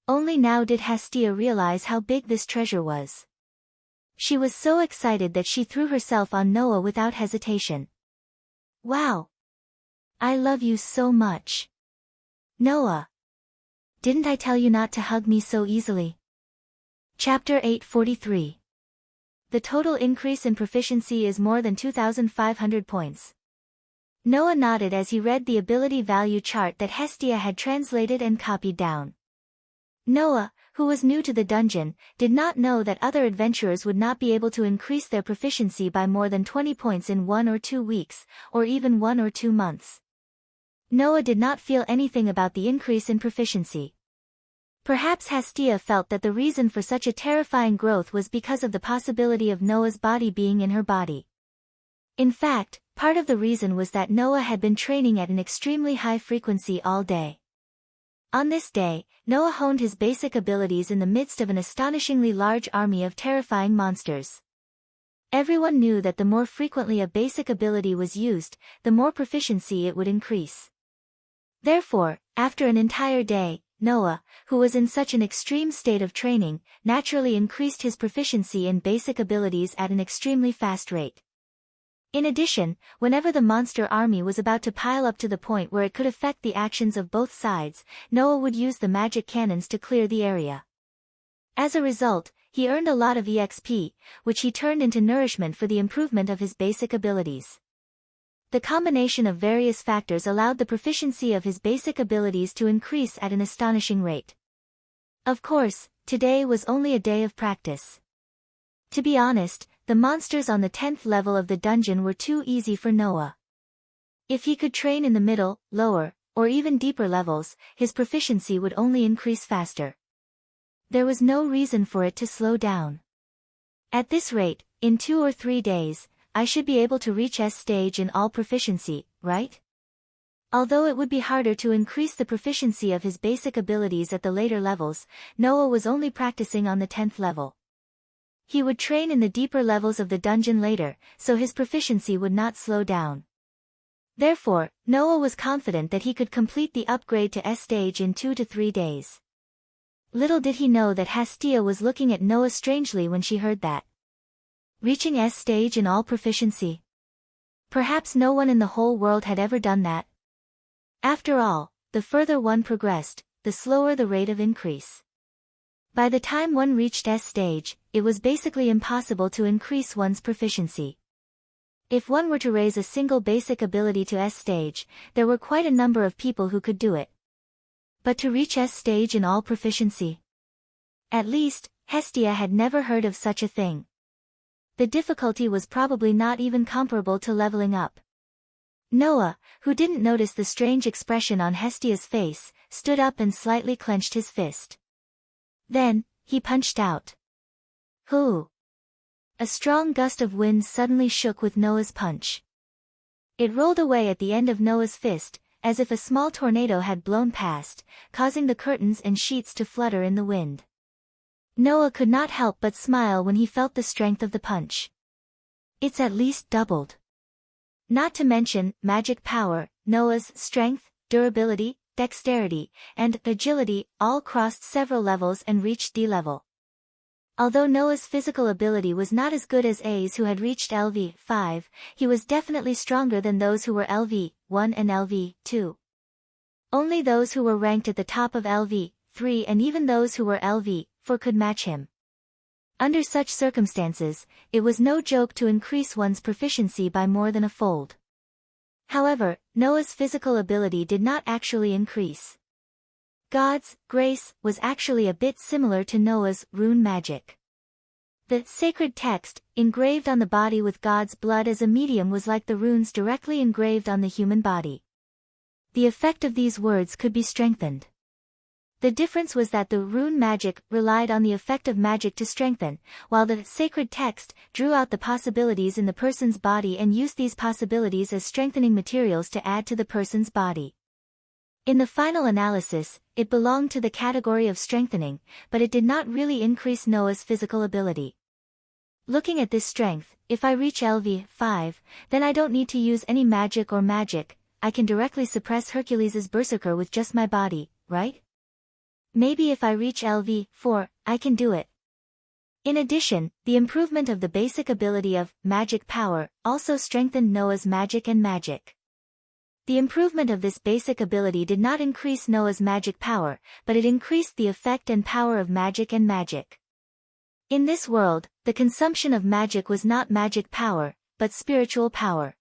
S1: Only now did Hestia realize how big this treasure was. She was so excited that she threw herself on Noah without hesitation. Wow! I love you so much. Noah! Didn't I tell you not to hug me so easily? Chapter 843. The total increase in proficiency is more than 2,500 points. Noah nodded as he read the ability value chart that Hestia had translated and copied down. Noah, who was new to the dungeon, did not know that other adventurers would not be able to increase their proficiency by more than 20 points in 1 or 2 weeks, or even 1 or 2 months. Noah did not feel anything about the increase in proficiency. Perhaps Hestia felt that the reason for such a terrifying growth was because of the possibility of Noah's body being in her body. In fact, part of the reason was that Noah had been training at an extremely high frequency all day. On this day, Noah honed his basic abilities in the midst of an astonishingly large army of terrifying monsters. Everyone knew that the more frequently a basic ability was used, the more proficiency it would increase. Therefore, after an entire day, Noah, who was in such an extreme state of training, naturally increased his proficiency in basic abilities at an extremely fast rate. In addition, whenever the monster army was about to pile up to the point where it could affect the actions of both sides, Noah would use the magic cannons to clear the area. As a result, he earned a lot of EXP, which he turned into nourishment for the improvement of his basic abilities. The combination of various factors allowed the proficiency of his basic abilities to increase at an astonishing rate. Of course, today was only a day of practice. To be honest, the monsters on the 10th level of the dungeon were too easy for Noah. If he could train in the middle, lower, or even deeper levels, his proficiency would only increase faster. There was no reason for it to slow down. At this rate, in 2 or 3 days, I should be able to reach S stage in all proficiency, right? Although it would be harder to increase the proficiency of his basic abilities at the later levels, Noah was only practicing on the 10th level. He would train in the deeper levels of the dungeon later, so his proficiency would not slow down. Therefore, Noah was confident that he could complete the upgrade to S stage in 2 to 3 days. Little did he know that Hestia was looking at Noah strangely when she heard that. Reaching S stage in all proficiency. Perhaps no one in the whole world had ever done that. After all, the further one progressed, the slower the rate of increase. By the time one reached S stage, it was basically impossible to increase one's proficiency. If one were to raise a single basic ability to S stage, there were quite a number of people who could do it. But to reach S stage in all proficiency? At least, Hestia had never heard of such a thing. The difficulty was probably not even comparable to leveling up. Noah, who didn't notice the strange expression on Hestia's face, stood up and slightly clenched his fist. Then, he punched out. Hoo! A strong gust of wind suddenly shook with Noah's punch. It rolled away at the end of Noah's fist, as if a small tornado had blown past, causing the curtains and sheets to flutter in the wind. Noah could not help but smile when he felt the strength of the punch. It's at least doubled. Not to mention, magic power, Noah's strength, durability, dexterity, and agility all crossed several levels and reached D level. Although Noah's physical ability was not as good as A's who had reached LV5, he was definitely stronger than those who were LV1 and LV2. Only those who were ranked at the top of LV3 and even those who were LV4 could match him. Under such circumstances, it was no joke to increase one's proficiency by more than a fold. However, Noah's physical ability did not actually increase. God's grace was actually a bit similar to Noah's rune magic. The sacred text, engraved on the body with God's blood as a medium, was like the runes directly engraved on the human body. The effect of these words could be strengthened. The difference was that the rune magic relied on the effect of magic to strengthen, while the sacred text drew out the possibilities in the person's body and used these possibilities as strengthening materials to add to the person's body. In the final analysis, it belonged to the category of strengthening, but it did not really increase Noah's physical ability. Looking at this strength, if I reach LV5, then I don't need to use any magic or magic, I can directly suppress Hercules's berserker with just my body, right? Maybe if I reach LV4, I can do it. In addition, the improvement of the basic ability of magic power also strengthened Noah's magic and magic. The improvement of this basic ability did not increase Noah's magic power, but it increased the effect and power of magic and magic. In this world, the consumption of magic was not magic power, but spiritual power.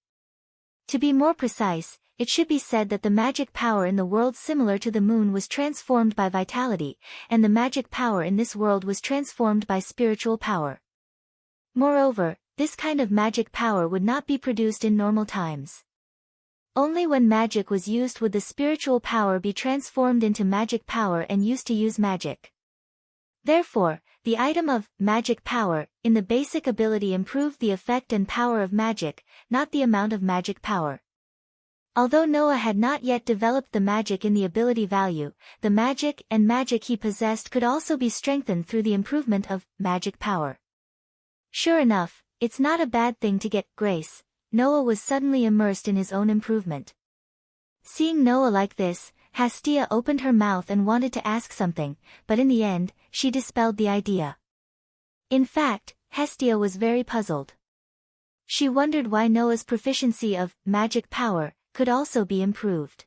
S1: To be more precise, it should be said that the magic power in the world similar to the moon was transformed by vitality, and the magic power in this world was transformed by spiritual power. Moreover, this kind of magic power would not be produced in normal times. Only when magic was used would the spiritual power be transformed into magic power and used to use magic. Therefore, the item of magic power in the basic ability improved the effect and power of magic, not the amount of magic power. Although Noah had not yet developed the magic in the ability value, the magic and magic he possessed could also be strengthened through the improvement of magic power. Sure enough, it's not a bad thing to get grace. Noah was suddenly immersed in his own improvement. Seeing Noah like this, Hestia opened her mouth and wanted to ask something, but in the end, she dispelled the idea. In fact, Hestia was very puzzled. She wondered why Noah's proficiency of magic power could also be improved.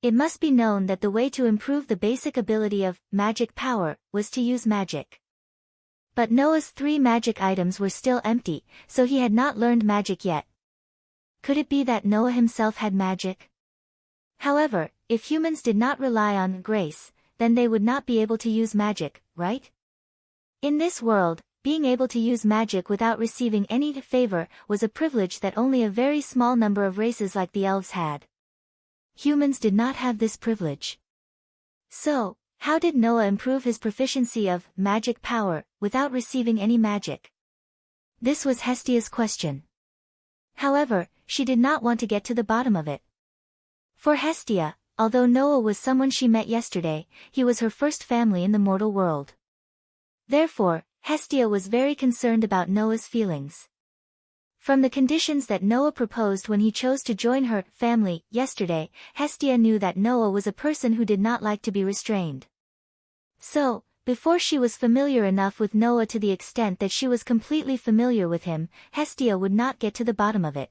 S1: It must be known that the way to improve the basic ability of magic power was to use magic. But Noah's 3 magic items were still empty, so he had not learned magic yet. Could it be that Noah himself had magic? However, if humans did not rely on grace, then they would not be able to use magic, right? In this world, being able to use magic without receiving any favor was a privilege that only a very small number of races like the elves had. Humans did not have this privilege. So, how did Noah improve his proficiency of magic power without receiving any magic? This was Hestia's question. However, she did not want to get to the bottom of it. For Hestia, although Noah was someone she met yesterday, he was her first family in the mortal world. Therefore, Hestia was very concerned about Noah's feelings. From the conditions that Noah proposed when he chose to join her family yesterday, Hestia knew that Noah was a person who did not like to be restrained. So, before she was familiar enough with Noah to the extent that she was completely familiar with him, Hestia would not get to the bottom of it.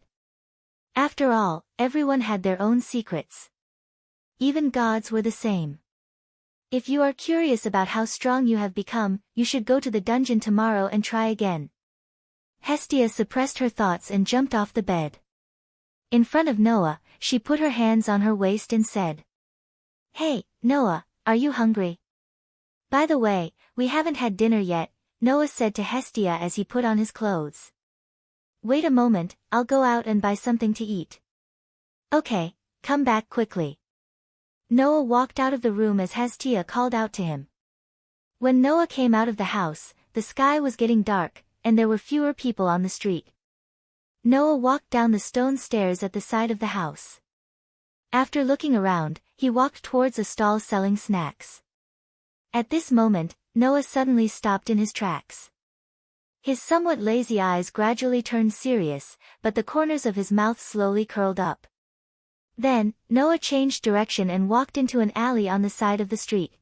S1: After all, everyone had their own secrets. Even gods were the same. If you are curious about how strong you have become, you should go to the dungeon tomorrow and try again. Hestia suppressed her thoughts and jumped off the bed. In front of Noah, she put her hands on her waist and said, "Hey, Noah, are you hungry?" "By the way, we haven't had dinner yet," Noah said to Hestia as he put on his clothes. "Wait a moment, I'll go out and buy something to eat." "Okay, come back quickly." Noah walked out of the room as Hestia called out to him. When Noah came out of the house, the sky was getting dark, and there were fewer people on the street. Noah walked down the stone stairs at the side of the house. After looking around, he walked towards a stall selling snacks. At this moment, Noah suddenly stopped in his tracks. His somewhat lazy eyes gradually turned serious, but the corners of his mouth slowly curled up. Then, Noah changed direction and walked into an alley on the side of the street.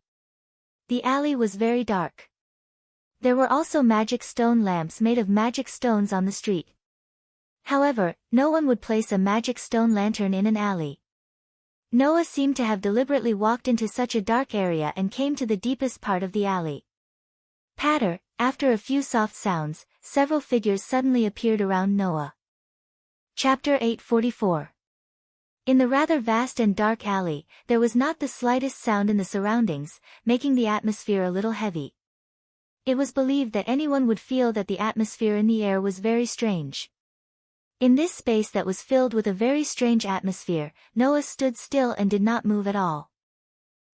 S1: The alley was very dark. There were also magic stone lamps made of magic stones on the street. However, no one would place a magic stone lantern in an alley. Noah seemed to have deliberately walked into such a dark area and came to the deepest part of the alley. Patter, after a few soft sounds, several figures suddenly appeared around Noah. Chapter 844. In the rather vast and dark alley, there was not the slightest sound in the surroundings, making the atmosphere a little heavy. It was believed that anyone would feel that the atmosphere in the air was very strange. In this space that was filled with a very strange atmosphere, Noah stood still and did not move at all.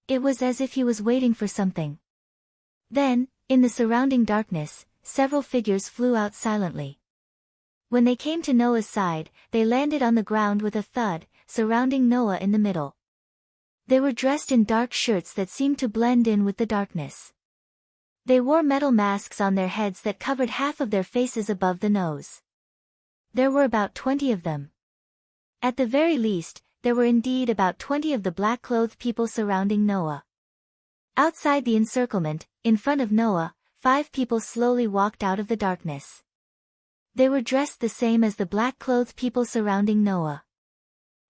S1: It was as if he was waiting for something. Then, in the surrounding darkness, several figures flew out silently. When they came to Noah's side, they landed on the ground with a thud, surrounding Noah in the middle. They were dressed in dark shirts that seemed to blend in with the darkness. They wore metal masks on their heads that covered half of their faces above the nose. There were about 20 of them. At the very least, there were indeed about 20 of the black-clothed people surrounding Noah. Outside the encirclement, in front of Noah, 5 people slowly walked out of the darkness. They were dressed the same as the black-clothed people surrounding Noah.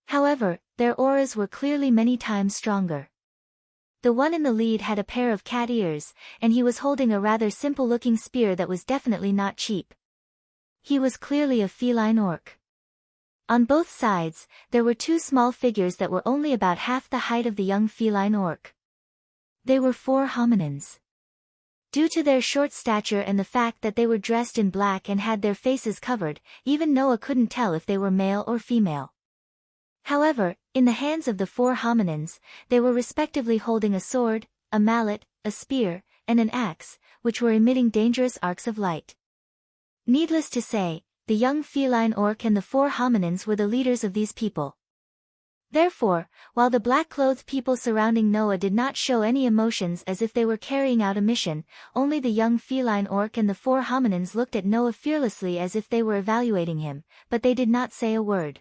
S1: However, their auras were clearly many times stronger. The one in the lead had a pair of cat ears, and he was holding a rather simple-looking spear that was definitely not cheap. He was clearly a feline orc. On both sides, there were 2 small figures that were only about half the height of the young feline orc. They were 4 hominins. Due to their short stature and the fact that they were dressed in black and had their faces covered, even Noah couldn't tell if they were male or female. However, in the hands of the 4 hominins, they were respectively holding a sword, a mallet, a spear, and an axe, which were emitting dangerous arcs of light. Needless to say, the young feline orc and the 4 hominins were the leaders of these people. Therefore, while the black-clothed people surrounding Noah did not show any emotions as if they were carrying out a mission, only the young feline orc and the 4 hominins looked at Noah fearlessly as if they were evaluating him, but they did not say a word.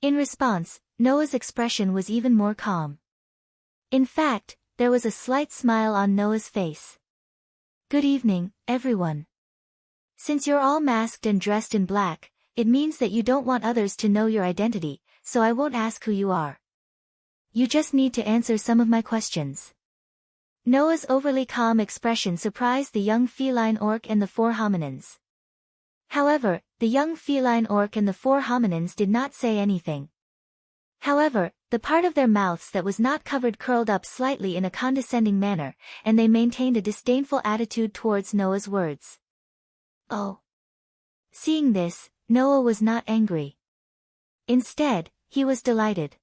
S1: In response, Noah's expression was even more calm. In fact, there was a slight smile on Noah's face. "Good evening, everyone. Since you're all masked and dressed in black, it means that you don't want others to know your identity, so I won't ask who you are. You just need to answer some of my questions." Noah's overly calm expression surprised the young feline orc and the 4 hominins. However, the young feline orc and the 4 hominins did not say anything. However, the part of their mouths that was not covered curled up slightly in a condescending manner, and they maintained a disdainful attitude towards Noah's words. Oh. Seeing this, Noah was not angry. Instead, he was delighted.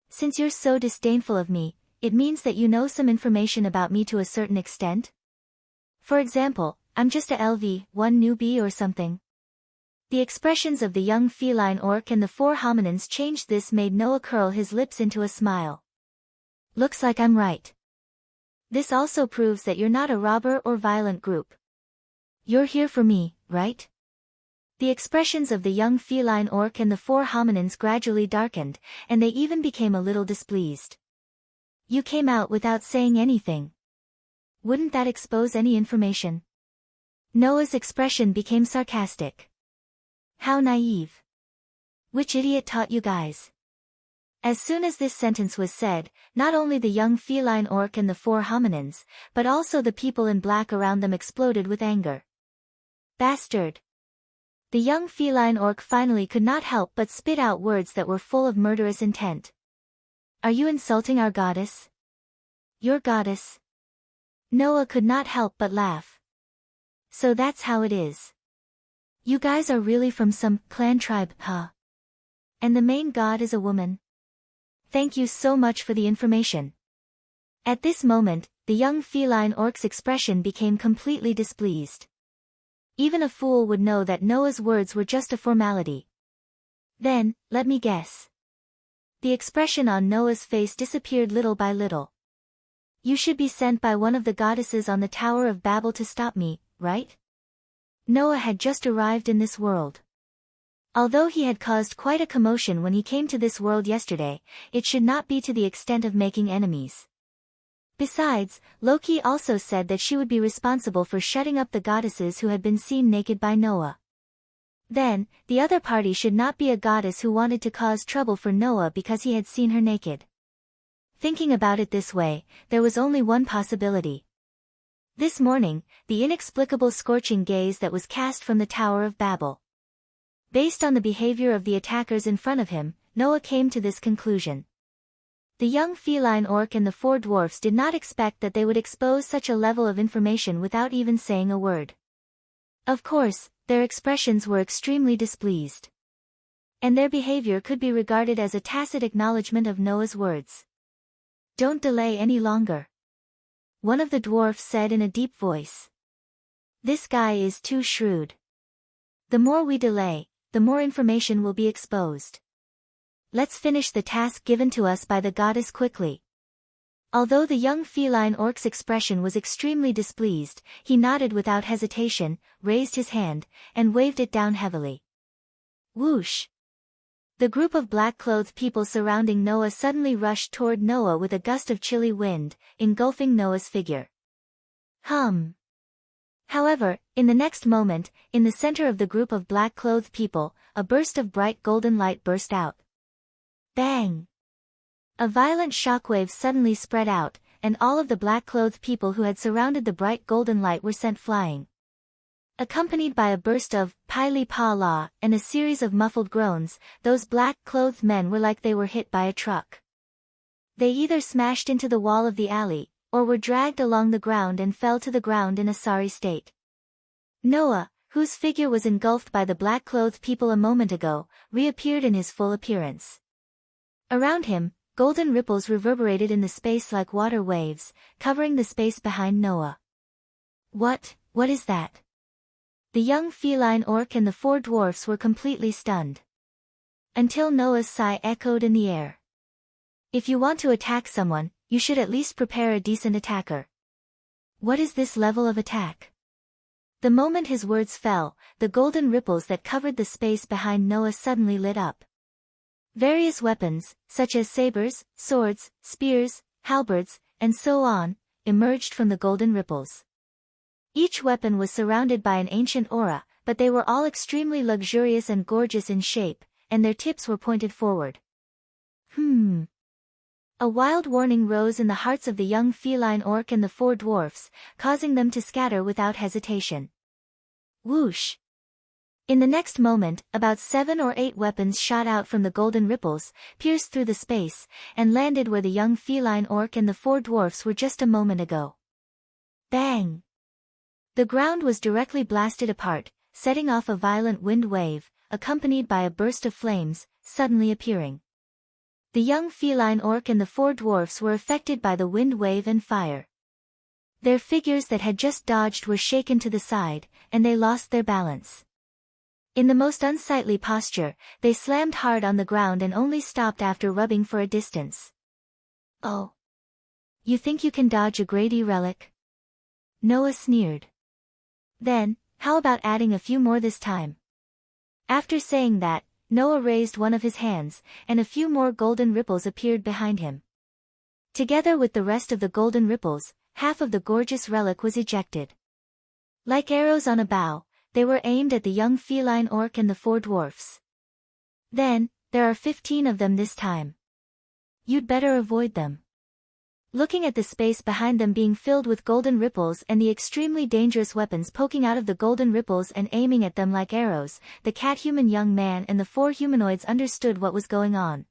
S1: "Since you're so disdainful of me, it means that you know some information about me to a certain extent? For example, I'm just a LV1 newbie or something." The expressions of the young feline orc and the 4 hominins changed. This made Noah curl his lips into a smile. "Looks like I'm right. This also proves that you're not a robber or violent group. You're here for me, right?" The expressions of the young feline orc and the 4 hominins gradually darkened, and they even became a little displeased. You came out without saying anything. Wouldn't that expose any information? Noah's expression became sarcastic. How naive. Which idiot taught you guys? As soon as this sentence was said, not only the young feline orc and the 4 hominins, but also the people in black around them exploded with anger. Bastard! The young feline orc finally could not help but spit out words that were full of murderous intent. Are you insulting our goddess? Your goddess? Noah could not help but laugh. So that's how it is. You guys are really from some clan tribe, huh? And the main god is a woman? Thank you so much for the information. At this moment, the young feline orc's expression became completely displeased. Even a fool would know that Noah's words were just a formality. Then, let me guess. The expression on Noah's face disappeared little by little. You should be sent by one of the goddesses on the Tower of Babel to stop me, right? Noah had just arrived in this world. Although he had caused quite a commotion when he came to this world yesterday, it should not be to the extent of making enemies. Besides, Loki also said that she would be responsible for shutting up the goddesses who had been seen naked by Noah. Then, the other party should not be a goddess who wanted to cause trouble for Noah because he had seen her naked. Thinking about it this way, there was only one possibility. This morning, the inexplicable scorching gaze that was cast from the Tower of Babel. Based on the behavior of the attackers in front of him, Noah came to this conclusion. The young feline orc and the 4 dwarfs did not expect that they would expose such a level of information without even saying a word. Of course, their expressions were extremely displeased. And their behavior could be regarded as a tacit acknowledgement of Noah's words. Don't delay any longer. One of the dwarfs said in a deep voice. This guy is too shrewd. The more we delay, the more information will be exposed. Let's finish the task given to us by the goddess quickly. Although the young feline orc's expression was extremely displeased, he nodded without hesitation, raised his hand, and waved it down heavily. Whoosh! The group of black-clothed people surrounding Noah suddenly rushed toward Noah with a gust of chilly wind, engulfing Noah's figure. However, in the next moment, in the center of the group of black-clothed people, a burst of bright golden light burst out. Bang! A violent shockwave suddenly spread out, and all of the black-clothed people who had surrounded the bright golden light were sent flying. Accompanied by a burst of "Pili-pa-la" and a series of muffled groans, those black-clothed men were like they were hit by a truck. They either smashed into the wall of the alley, or were dragged along the ground and fell to the ground in a sorry state. Noah, whose figure was engulfed by the black-clothed people a moment ago, reappeared in his full appearance. Around him, golden ripples reverberated in the space like water waves, covering the space behind Noah. What is that? The young feline orc and the 4 dwarfs were completely stunned. Until Noah's sigh echoed in the air. If you want to attack someone, you should at least prepare a decent attacker. What is this level of attack? The moment his words fell, the golden ripples that covered the space behind Noah suddenly lit up. Various weapons, such as sabers, swords, spears, halberds, and so on, emerged from the golden ripples. Each weapon was surrounded by an ancient aura, but they were all extremely luxurious and gorgeous in shape, and their tips were pointed forward. A wild warning rose in the hearts of the young feline orc and the 4 dwarfs, causing them to scatter without hesitation. Whoosh! In the next moment, about 7 or 8 weapons shot out from the golden ripples, pierced through the space, and landed where the young feline orc and the 4 dwarfs were just a moment ago. Bang! The ground was directly blasted apart, setting off a violent wind wave, accompanied by a burst of flames, suddenly appearing. The young feline orc and the 4 dwarfs were affected by the wind wave and fire. Their figures that had just dodged were shaken to the side, and they lost their balance. In the most unsightly posture, they slammed hard on the ground and only stopped after rubbing for a distance. Oh! You think you can dodge a Grady relic? Noah sneered. Then, how about adding a few more this time? After saying that, Noah raised one of his hands, and a few more golden ripples appeared behind him. Together with the rest of the golden ripples, half of the gorgeous relic was ejected. Like arrows on a bow, they were aimed at the young feline orc and the 4 dwarfs. Then, there are 15 of them this time. You'd better avoid them. Looking at the space behind them being filled with golden ripples and the extremely dangerous weapons poking out of the golden ripples and aiming at them like arrows, the cat-human young man and the 4 humanoids understood what was going on.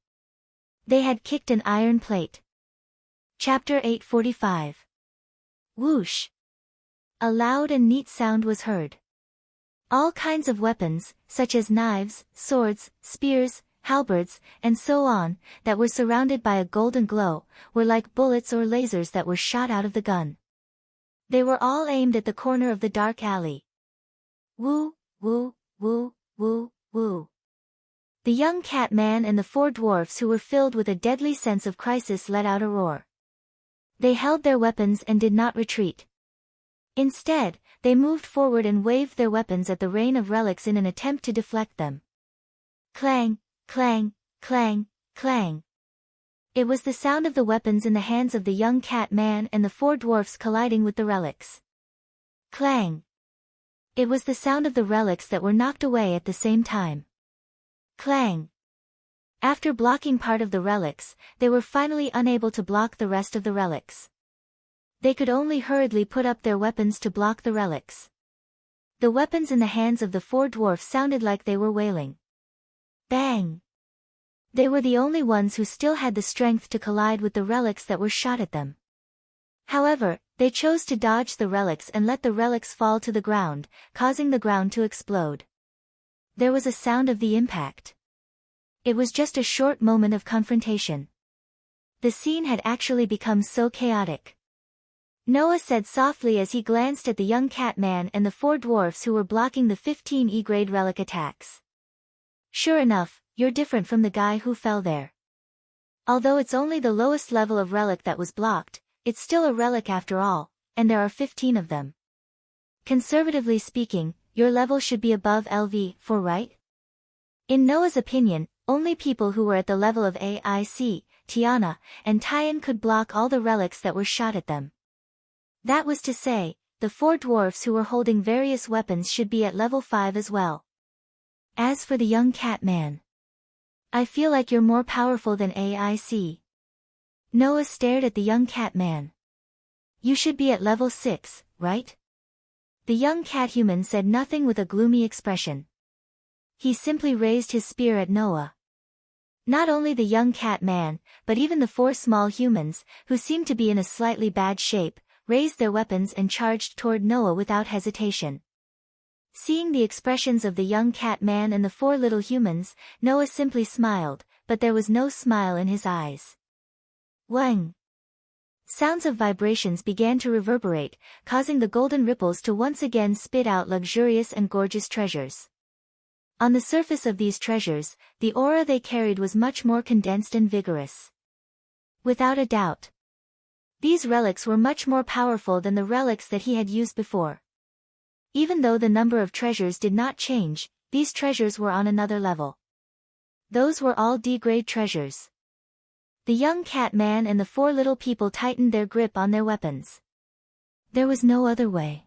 S1: They had kicked an iron plate. Chapter 845. Whoosh! A loud and neat sound was heard. All kinds of weapons, such as knives, swords, spears, halberds, and so on, that were surrounded by a golden glow, were like bullets or lasers that were shot out of the gun. They were all aimed at the corner of the dark alley. Woo, woo, woo, woo, woo. The young cat man and the 4 dwarfs who were filled with a deadly sense of crisis let out a roar. They held their weapons and did not retreat. Instead, they moved forward and waved their weapons at the rain of relics in an attempt to deflect them. Clang! Clang, clang, clang. It was the sound of the weapons in the hands of the young cat man and the 4 dwarfs colliding with the relics. Clang. It was the sound of the relics that were knocked away at the same time. Clang. After blocking part of the relics, they were finally unable to block the rest of the relics. They could only hurriedly put up their weapons to block the relics. The weapons in the hands of the 4 dwarfs sounded like they were wailing. Bang! They were the only ones who still had the strength to collide with the relics that were shot at them. However, they chose to dodge the relics and let the relics fall to the ground, causing the ground to explode. There was a sound of the impact. It was just a short moment of confrontation. The scene had actually become so chaotic. Noah said softly as he glanced at the young cat man and the 4 dwarfs who were blocking the 15 E-grade relic attacks. Sure enough, you're different from the guy who fell there. Although it's only the lowest level of relic that was blocked, it's still a relic after all, and there are 15 of them. Conservatively speaking, your level should be above LV4, right? In Noah's opinion, only people who were at the level of AIC, Tiana, and Tyan could block all the relics that were shot at them. That was to say, the 4 dwarfs who were holding various weapons should be at level 5 as well. As for the young cat man, I feel like you're more powerful than AIC. Noah stared at the young cat man. You should be at level 6, right? The young cat human said nothing with a gloomy expression. He simply raised his spear at Noah. Not only the young cat man, but even the 4 small humans, who seemed to be in a slightly bad shape, raised their weapons and charged toward Noah without hesitation. Seeing the expressions of the young cat man and the 4 little humans, Noah simply smiled, but there was no smile in his eyes. Wang! Sounds of vibrations began to reverberate, causing the golden ripples to once again spit out luxurious and gorgeous treasures. On the surface of these treasures, the aura they carried was much more condensed and vigorous. Without a doubt, these relics were much more powerful than the relics that he had used before. Even though the number of treasures did not change, these treasures were on another level. Those were all D-grade treasures. The young cat man and the 4 little people tightened their grip on their weapons. There was no other way.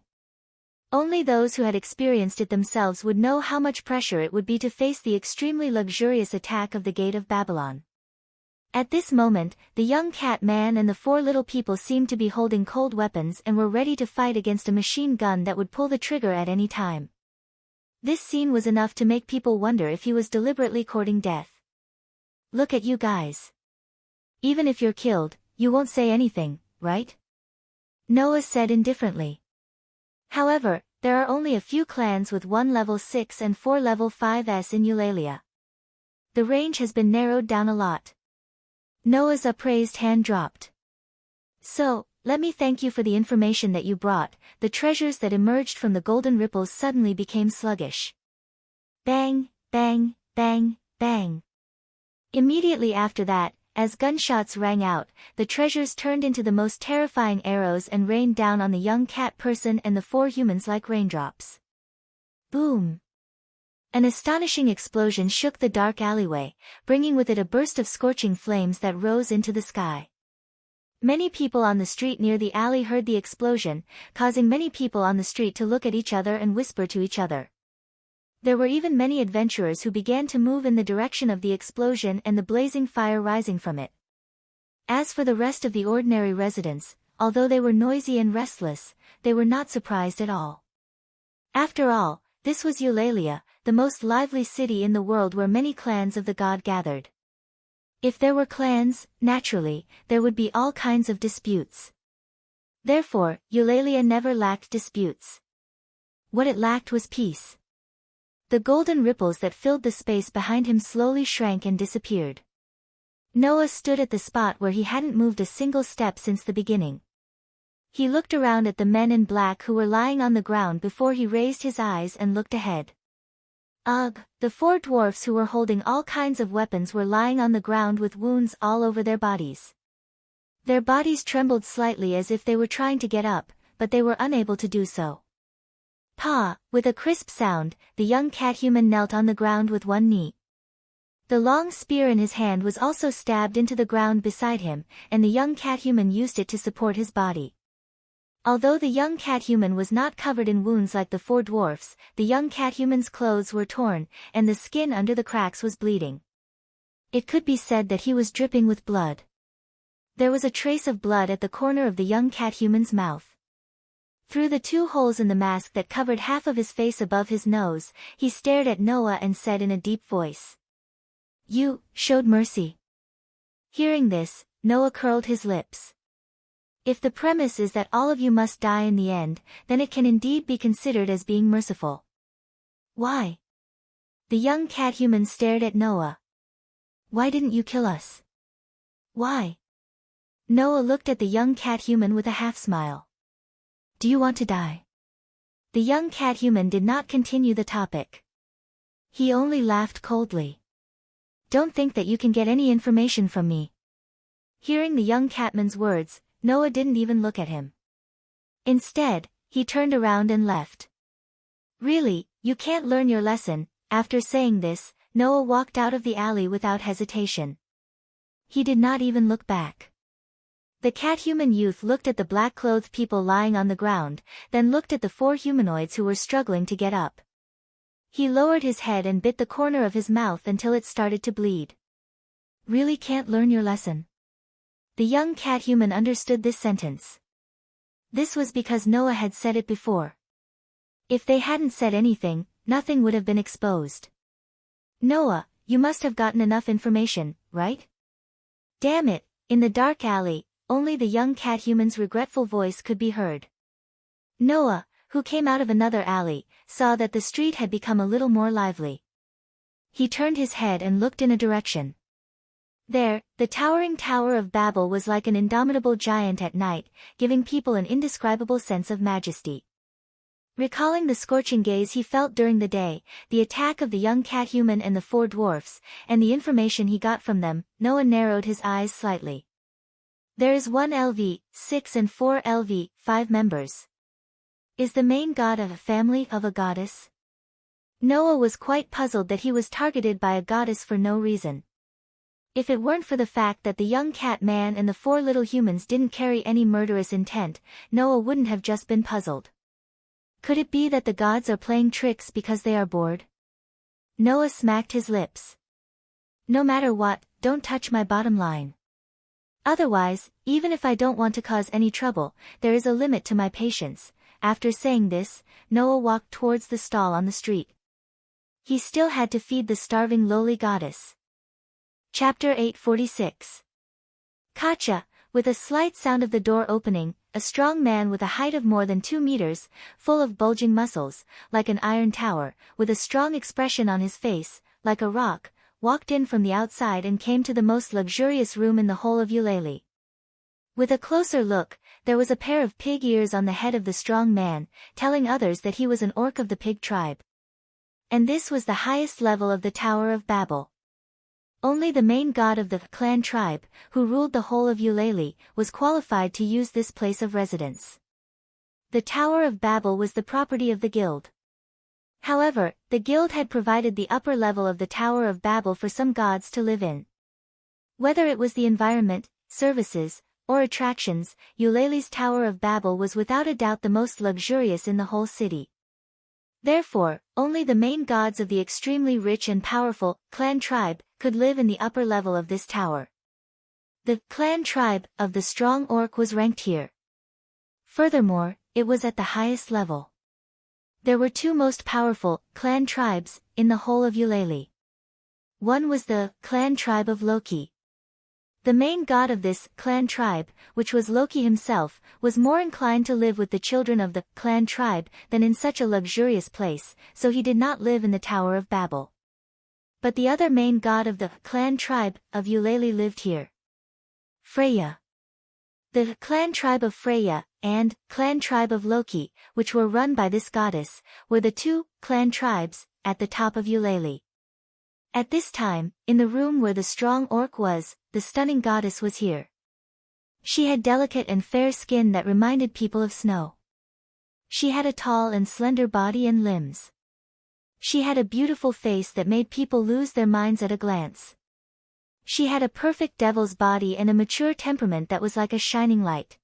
S1: Only those who had experienced it themselves would know how much pressure it would be to face the extremely luxurious attack of the Gate of Babylon. At this moment, the young cat man and the 4 little people seemed to be holding cold weapons and were ready to fight against a machine gun that would pull the trigger at any time. This scene was enough to make people wonder if he was deliberately courting death. Look at you guys. Even if you're killed, you won't say anything, right? Noah said indifferently. However, there are only a few clans with 1 level 6 and 4 level 5s in Eulalia. The range has been narrowed down a lot. Noah's upraised hand dropped. So, let me thank you for the information that you brought. The treasures that emerged from the golden ripples suddenly became sluggish. Bang, bang, bang, bang. Immediately after that, as gunshots rang out, the treasures turned into the most terrifying arrows and rained down on the young cat person and the 4 humans like raindrops. Boom. An astonishing explosion shook the dark alleyway, bringing with it a burst of scorching flames that rose into the sky. Many people on the street near the alley heard the explosion, causing many people on the street to look at each other and whisper to each other. There were even many adventurers who began to move in the direction of the explosion and the blazing fire rising from it. As for the rest of the ordinary residents, although they were noisy and restless, they were not surprised at all. After all, this was Eulalia, the most lively city in the world where many clans of the god gathered. If there were clans, naturally, there would be all kinds of disputes. Therefore, Eulalia never lacked disputes. What it lacked was peace. The golden ripples that filled the space behind him slowly shrank and disappeared. Noah stood at the spot where he hadn't moved a single step since the beginning. He looked around at the men in black who were lying on the ground before he raised his eyes and looked ahead. Ugh, the 4 dwarfs who were holding all kinds of weapons were lying on the ground with wounds all over their bodies. Their bodies trembled slightly as if they were trying to get up, but they were unable to do so. Pa, with a crisp sound, the young cat-human knelt on the ground with one knee. The long spear in his hand was also stabbed into the ground beside him, and the young cat-human used it to support his body. Although the young cat-human was not covered in wounds like the 4 dwarfs, the young cat-human's clothes were torn, and the skin under the cracks was bleeding. It could be said that he was dripping with blood. There was a trace of blood at the corner of the young cat-human's mouth. Through the 2 holes in the mask that covered half of his face above his nose, he stared at Noah and said in a deep voice, "You showed mercy." Hearing this, Noah curled his lips. If the premise is that all of you must die in the end, then it can indeed be considered as being merciful. Why? The young cat-human stared at Noah. Why didn't you kill us? Why? Noah looked at the young cat-human with a half-smile. Do you want to die? The young cat-human did not continue the topic. He only laughed coldly. Don't think that you can get any information from me. Hearing the young catman's words, Noah didn't even look at him. Instead, he turned around and left. Really, you can't learn your lesson. After saying this, Noah walked out of the alley without hesitation. He did not even look back. The cat-human youth looked at the black-clothed people lying on the ground, then looked at the 4 humanoids who were struggling to get up. He lowered his head and bit the corner of his mouth until it started to bleed. Really can't learn your lesson? The young cat-human understood this sentence. This was because Noah had said it before. If they hadn't said anything, nothing would have been exposed. Noah, you must have gotten enough information, right? Damn it, in the dark alley, only the young cat-human's regretful voice could be heard. Noah, who came out of another alley, saw that the street had become a little more lively. He turned his head and looked in a direction. There, the towering Tower of Babel was like an indomitable giant at night, giving people an indescribable sense of majesty. Recalling the scorching gaze he felt during the day, the attack of the young cat-human and the 4 dwarfs, and the information he got from them, Noah narrowed his eyes slightly. There is 1 LV, 6 and 4 LV, 5 members. Is the main god of a family of a goddess? Noah was quite puzzled that he was targeted by a goddess for no reason. If it weren't for the fact that the young cat man and the 4 little humans didn't carry any murderous intent, Noah wouldn't have just been puzzled. Could it be that the gods are playing tricks because they are bored? Noah smacked his lips. No matter what, don't touch my bottom line. Otherwise, even if I don't want to cause any trouble, there is a limit to my patience. After saying this, Noah walked towards the stall on the street. He still had to feed the starving lowly goddess. Chapter 846. Kacha, with a slight sound of the door opening, a strong man with a height of more than 2 meters, full of bulging muscles, like an iron tower, with a strong expression on his face, like a rock, walked in from the outside and came to the most luxurious room in the whole of Eulalia. With a closer look, there was a pair of pig ears on the head of the strong man, telling others that he was an orc of the pig tribe. And this was the highest level of the Tower of Babel. Only the main god of the clan tribe, who ruled the whole of Eulalia, was qualified to use this place of residence. The Tower of Babel was the property of the guild. However, the guild had provided the upper level of the Tower of Babel for some gods to live in. Whether it was the environment, services, or attractions, Eulalie's Tower of Babel was without a doubt the most luxurious in the whole city. Therefore, only the main gods of the extremely rich and powerful clan tribe could live in the upper level of this tower. The clan tribe of the strong orc was ranked here. Furthermore, it was at the highest level. There were two most powerful clan tribes in the whole of Eulalie. One was the clan tribe of Loki. The main god of this clan tribe, which was Loki himself, was more inclined to live with the children of the clan tribe than in such a luxurious place, so he did not live in the Tower of Babel. But the other main god of the clan tribe of Eulalie lived here. Freya. The clan tribe of Freya and clan tribe of Loki, which were run by this goddess, were the two clan tribes at the top of Eulalie. At this time, in the room where the strong orc was, the stunning goddess was here. She had delicate and fair skin that reminded people of snow. She had a tall and slender body and limbs. She had a beautiful face that made people lose their minds at a glance. She had a perfect devil's body and a mature temperament that was like a shining light.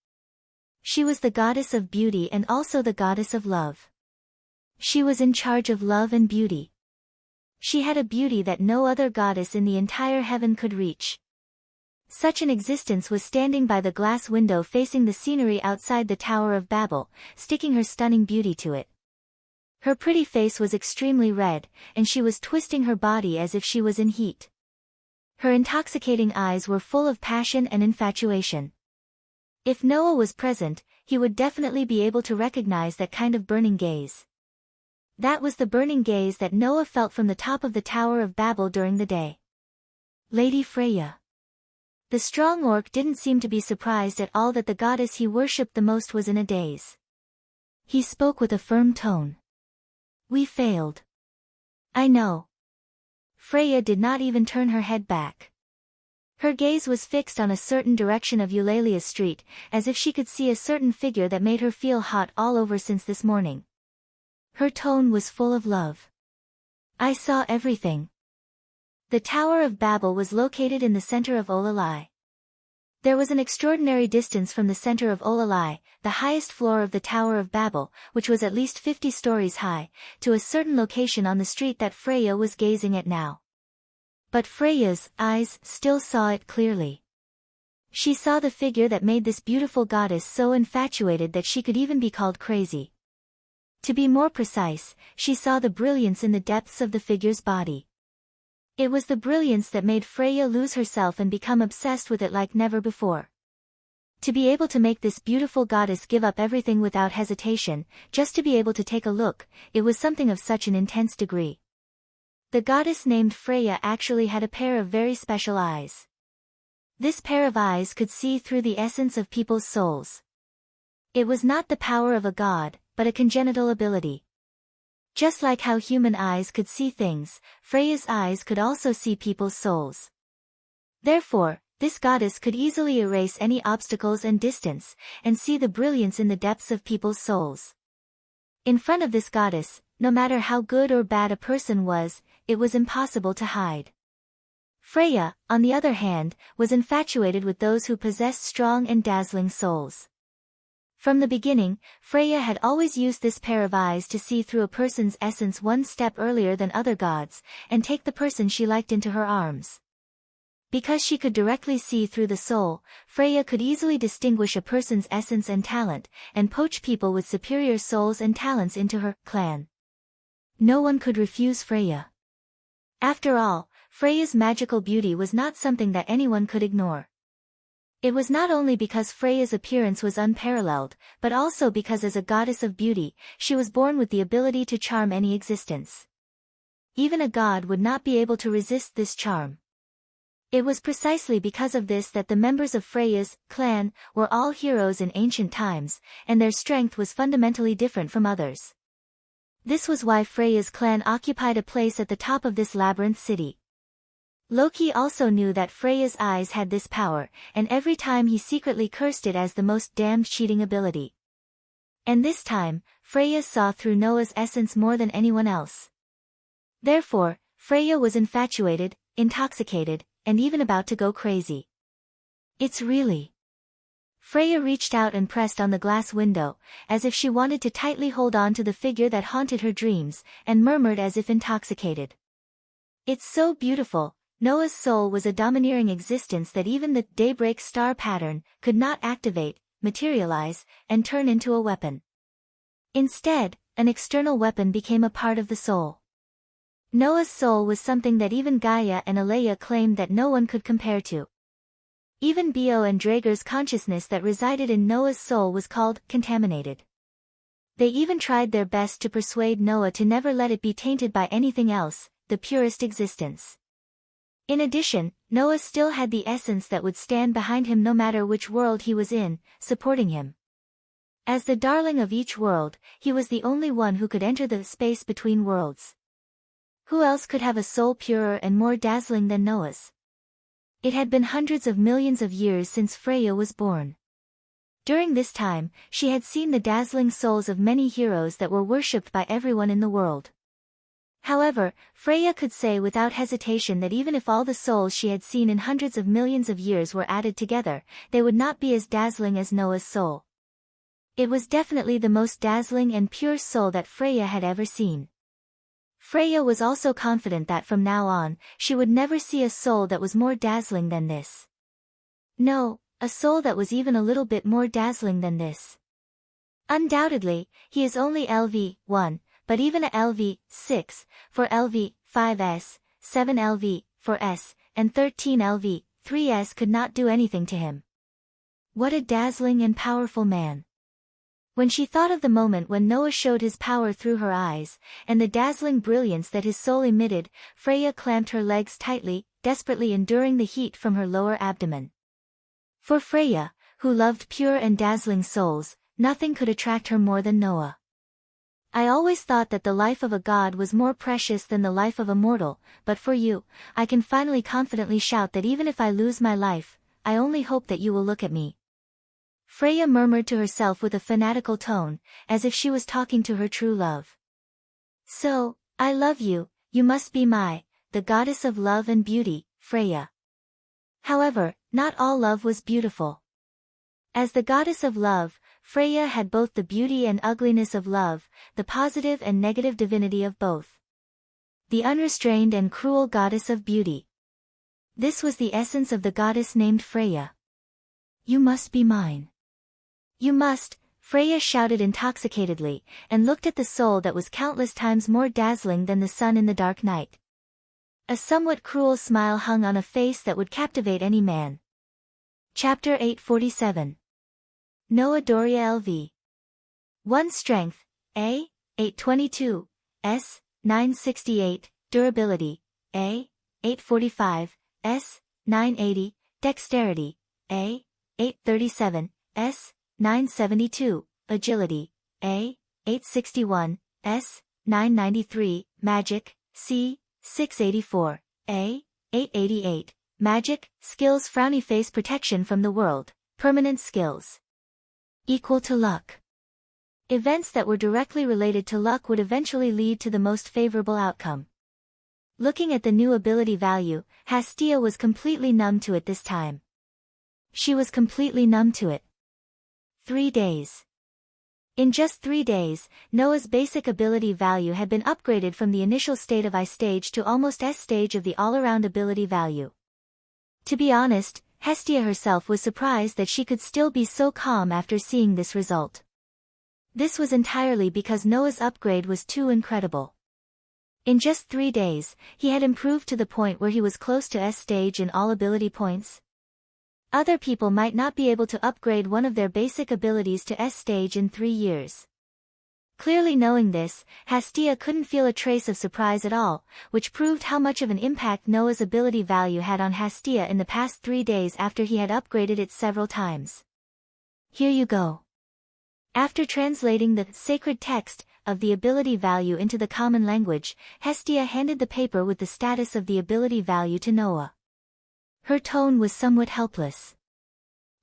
S1: She was the goddess of beauty and also the goddess of love. She was in charge of love and beauty. She had a beauty that no other goddess in the entire heaven could reach. Such an existence was standing by the glass window facing the scenery outside the Tower of Babel, sticking her stunning beauty to it. Her pretty face was extremely red, and she was twisting her body as if she was in heat. Her intoxicating eyes were full of passion and infatuation. If Noah was present, he would definitely be able to recognize that kind of burning gaze. That was the burning gaze that Noah felt from the top of the Tower of Babel during the day. Lady Freya. The strong orc didn't seem to be surprised at all that the goddess he worshipped the most was in a daze. He spoke with a firm tone. We failed. I know. Freya did not even turn her head back. Her gaze was fixed on a certain direction of Eulalie Street, as if she could see a certain figure that made her feel hot all over since this morning. Her tone was full of love. I saw everything. The Tower of Babel was located in the center of Eulalie. There was an extraordinary distance from the center of Eulalie, the highest floor of the Tower of Babel, which was at least 50 stories high, to a certain location on the street that Freya was gazing at now. But Freya's eyes still saw it clearly. She saw the figure that made this beautiful goddess so infatuated that she could even be called crazy. To be more precise, she saw the brilliance in the depths of the figure's body. It was the brilliance that made Freya lose herself and become obsessed with it like never before. To be able to make this beautiful goddess give up everything without hesitation, just to be able to take a look, it was something of such an intense degree. The goddess named Freya actually had a pair of very special eyes. This pair of eyes could see through the essence of people's souls. It was not the power of a god, but a congenital ability. Just like how human eyes could see things, Freya's eyes could also see people's souls. Therefore, this goddess could easily erase any obstacles and distance, and see the brilliance in the depths of people's souls. In front of this goddess, no matter how good or bad a person was, it was impossible to hide. Freya, on the other hand, was infatuated with those who possessed strong and dazzling souls. From the beginning, Freya had always used this pair of eyes to see through a person's essence one step earlier than other gods, and take the person she liked into her arms. Because she could directly see through the soul, Freya could easily distinguish a person's essence and talent, and poach people with superior souls and talents into her clan. No one could refuse Freya. After all, Freya's magical beauty was not something that anyone could ignore. It was not only because Freya's appearance was unparalleled, but also because as a goddess of beauty, she was born with the ability to charm any existence. Even a god would not be able to resist this charm. It was precisely because of this that the members of Freya's clan were all heroes in ancient times, and their strength was fundamentally different from others. This was why Freya's clan occupied a place at the top of this labyrinth city. Loki also knew that Freya's eyes had this power, and every time he secretly cursed it as the most damned cheating ability. And this time, Freya saw through Noah's essence more than anyone else. Therefore, Freya was infatuated, intoxicated, and even about to go crazy. It's really... Freya reached out and pressed on the glass window, as if she wanted to tightly hold on to the figure that haunted her dreams, and murmured as if intoxicated. It's so beautiful. Noah's soul was a domineering existence that even the daybreak star pattern could not activate, materialize, and turn into a weapon. Instead, an external weapon became a part of the soul. Noah's soul was something that even Gaia and Aleia claimed that no one could compare to. Even Bio and Draeger's consciousness that resided in Noah's soul was called contaminated. They even tried their best to persuade Noah to never let it be tainted by anything else, the purest existence. In addition, Noah still had the essence that would stand behind him no matter which world he was in, supporting him. As the darling of each world, he was the only one who could enter the space between worlds. Who else could have a soul purer and more dazzling than Noah's? It had been hundreds of millions of years since Freya was born. During this time, she had seen the dazzling souls of many heroes that were worshipped by everyone in the world. However, Freya could say without hesitation that even if all the souls she had seen in hundreds of millions of years were added together, they would not be as dazzling as Noah's soul. It was definitely the most dazzling and pure soul that Freya had ever seen. Freya was also confident that from now on, she would never see a soul that was more dazzling than this. No, a soul that was even a little bit more dazzling than this. Undoubtedly, he is only LV1, but even a LV6, for LV5S, 7 LV4S, and 13 LV3S could not do anything to him. What a dazzling and powerful man. When she thought of the moment when Noah showed his power through her eyes, and the dazzling brilliance that his soul emitted, Freya clamped her legs tightly, desperately enduring the heat from her lower abdomen. For Freya, who loved pure and dazzling souls, nothing could attract her more than Noah. I always thought that the life of a god was more precious than the life of a mortal, but for you, I can finally confidently shout that even if I lose my life, I only hope that you will look at me. Freya murmured to herself with a fanatical tone, as if she was talking to her true love. So, I love you, you must be the goddess of love and beauty, Freya. However, not all love was beautiful. As the goddess of love, Freya had both the beauty and ugliness of love, the positive and negative divinity of both. The unrestrained and cruel goddess of beauty. This was the essence of the goddess named Freya. You must be mine. You must, Freya shouted intoxicatedly, and looked at the soul that was countless times more dazzling than the sun in the dark night. A somewhat cruel smile hung on a face that would captivate any man. Chapter 847. Noah Doria LV. 1 Strength, A, 822, S, 968, Durability, A, 845, S, 980, Dexterity, A, 837, S, 972, Agility, A, 861, S, 993, Magic, C, 684, A, 888, Magic, Skills Frowny Face Protection from the World, Permanent Skills. Equal to luck. Events that were directly related to luck would eventually lead to the most favorable outcome. Looking at the new ability value, Hastia was completely numb to it this time. She was completely numb to it. 3 days. In just 3 days, Noah's basic ability value had been upgraded from the initial state of I stage to almost S stage of the all-around ability value. To be honest, Hestia herself was surprised that she could still be so calm after seeing this result. This was entirely because Noah's upgrade was too incredible. In just 3 days, he had improved to the point where he was close to S stage in all ability points. Other people might not be able to upgrade one of their basic abilities to S stage in 3 years. Clearly knowing this, Hastia couldn't feel a trace of surprise at all, which proved how much of an impact Noah's ability value had on Hastia in the past 3 days after he had upgraded it several times. Here you go. After translating the sacred text of the ability value into the common language, Hestia handed the paper with the status of the ability value to Noah. Her tone was somewhat helpless.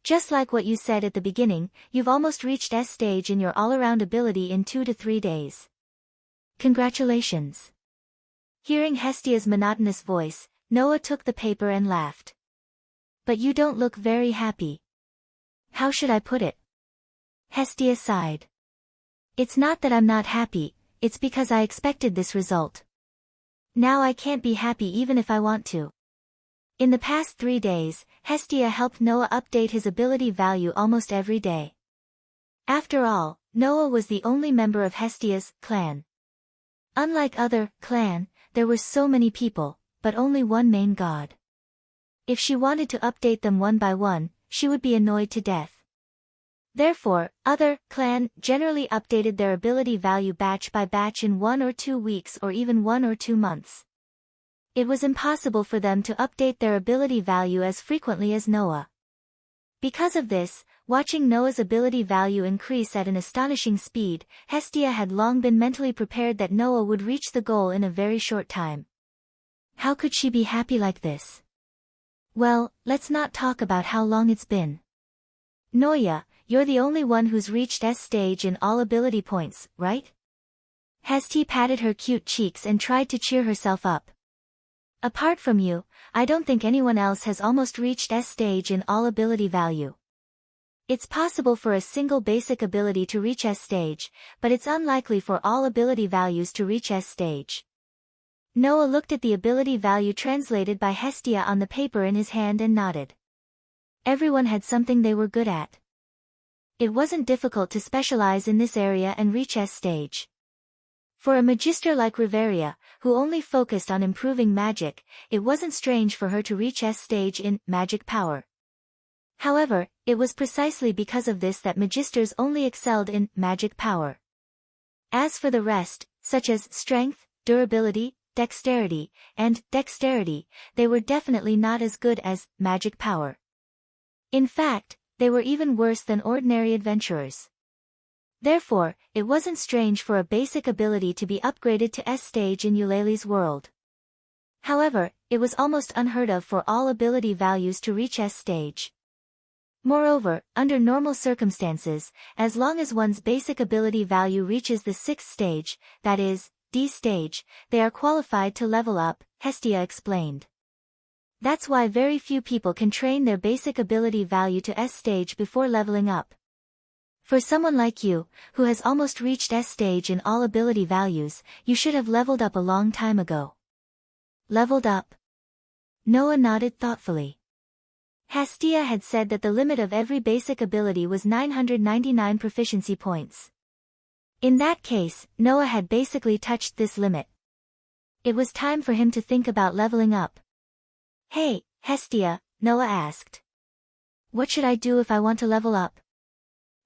S1: Just like what you said at the beginning, you've almost reached S stage in your all-around ability in 2 to 3 days. Congratulations. Hearing Hestia's monotonous voice, Noah took the paper and laughed. But you don't look very happy. How should I put it? Hestia sighed. It's not that I'm not happy, it's because I expected this result. Now I can't be happy even if I want to. In the past 3 days, Hestia helped Noah update his ability value almost every day. After all, Noah was the only member of Hestia's clan. Unlike other clan, there were so many people, but only one main god. If she wanted to update them one by one, she would be annoyed to death. Therefore, other clan generally updated their ability value batch by batch in 1 or 2 weeks or even 1 or 2 months. It was impossible for them to update their ability value as frequently as Noah. Because of this, watching Noah's ability value increase at an astonishing speed, Hestia had long been mentally prepared that Noah would reach the goal in a very short time. How could she be happy like this? Well, let's not talk about how long it's been. Noah, you're the only one who's reached S stage in all ability points, right? Hestia patted her cute cheeks and tried to cheer herself up. Apart from you, I don't think anyone else has almost reached S stage in all ability value. It's possible for a single basic ability to reach S stage, but it's unlikely for all ability values to reach S stage. Noah looked at the ability value translated by Hestia on the paper in his hand and nodded. Everyone had something they were good at. It wasn't difficult to specialize in this area and reach S stage. For a magister like Riveria, who only focused on improving magic, it wasn't strange for her to reach S stage in magic power. However, it was precisely because of this that magisters only excelled in magic power. As for the rest, such as strength, durability, dexterity, and dexterity, they were definitely not as good as magic power. In fact, they were even worse than ordinary adventurers. Therefore, it wasn't strange for a basic ability to be upgraded to S stage in Eulalie's world. However, it was almost unheard of for all ability values to reach S stage. Moreover, under normal circumstances, as long as one's basic ability value reaches the 6th stage, that is, D stage, they are qualified to level up, Hestia explained. That's why very few people can train their basic ability value to S stage before leveling up. For someone like you, who has almost reached S stage in all ability values, you should have leveled up a long time ago. Leveled up? Noah nodded thoughtfully. Hestia had said that the limit of every basic ability was 999 proficiency points. In that case, Noah had basically touched this limit. It was time for him to think about leveling up. Hey, Hestia, Noah asked. What should I do if I want to level up?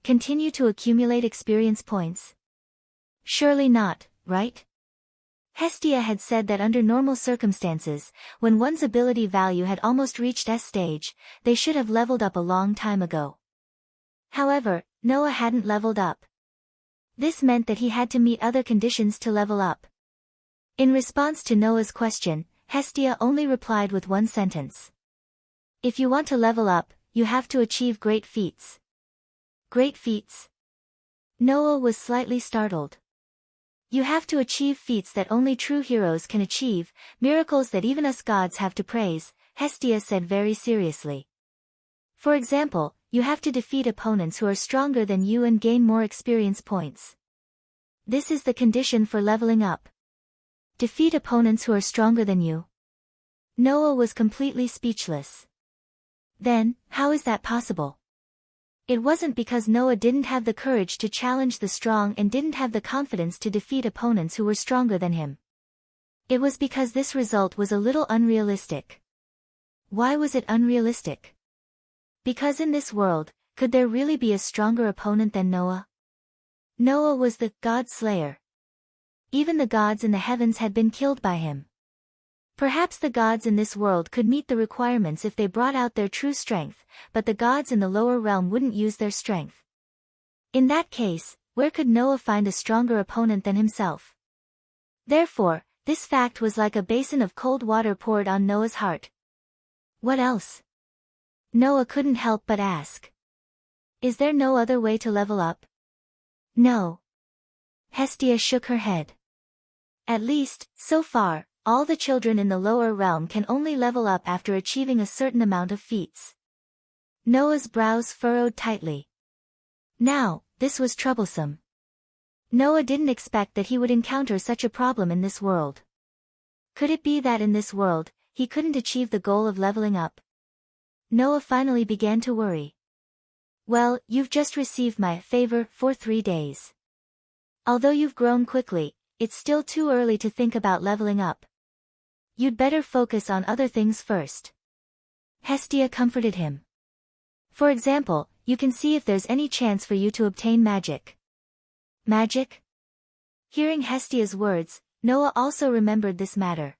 S1: Continue to accumulate experience points? Surely not, right? Hestia had said that under normal circumstances, when one's ability value had almost reached S stage, they should have leveled up a long time ago. However, Noah hadn't leveled up. This meant that he had to meet other conditions to level up. In response to Noah's question, Hestia only replied with one sentence. If you want to level up, you have to achieve great feats. Great feats? Noah was slightly startled. You have to achieve feats that only true heroes can achieve, miracles that even us gods have to praise, Hestia said very seriously. For example, you have to defeat opponents who are stronger than you and gain more experience points. This is the condition for leveling up. Defeat opponents who are stronger than you. Noah was completely speechless. Then, how is that possible? It wasn't because Noah didn't have the courage to challenge the strong and didn't have the confidence to defeat opponents who were stronger than him. It was because this result was a little unrealistic. Why was it unrealistic? Because in this world, could there really be a stronger opponent than Noah? Noah was the God Slayer. Even the gods in the heavens had been killed by him. Perhaps the gods in this world could meet the requirements if they brought out their true strength, but the gods in the lower realm wouldn't use their strength. In that case, where could Noah find a stronger opponent than himself? Therefore, this fact was like a basin of cold water poured on Noah's heart. What else? Noah couldn't help but ask. Is there no other way to level up? No. Hestia shook her head. At least, so far, all the children in the lower realm can only level up after achieving a certain amount of feats. Noah's brows furrowed tightly. Now, this was troublesome. Noah didn't expect that he would encounter such a problem in this world. Could it be that in this world, he couldn't achieve the goal of leveling up? Noah finally began to worry. Well, you've just received my favor for 3 days. Although you've grown quickly, it's still too early to think about leveling up. You'd better focus on other things first. Hestia comforted him. For example, you can see if there's any chance for you to obtain magic. Magic? Hearing Hestia's words, Noah also remembered this matter.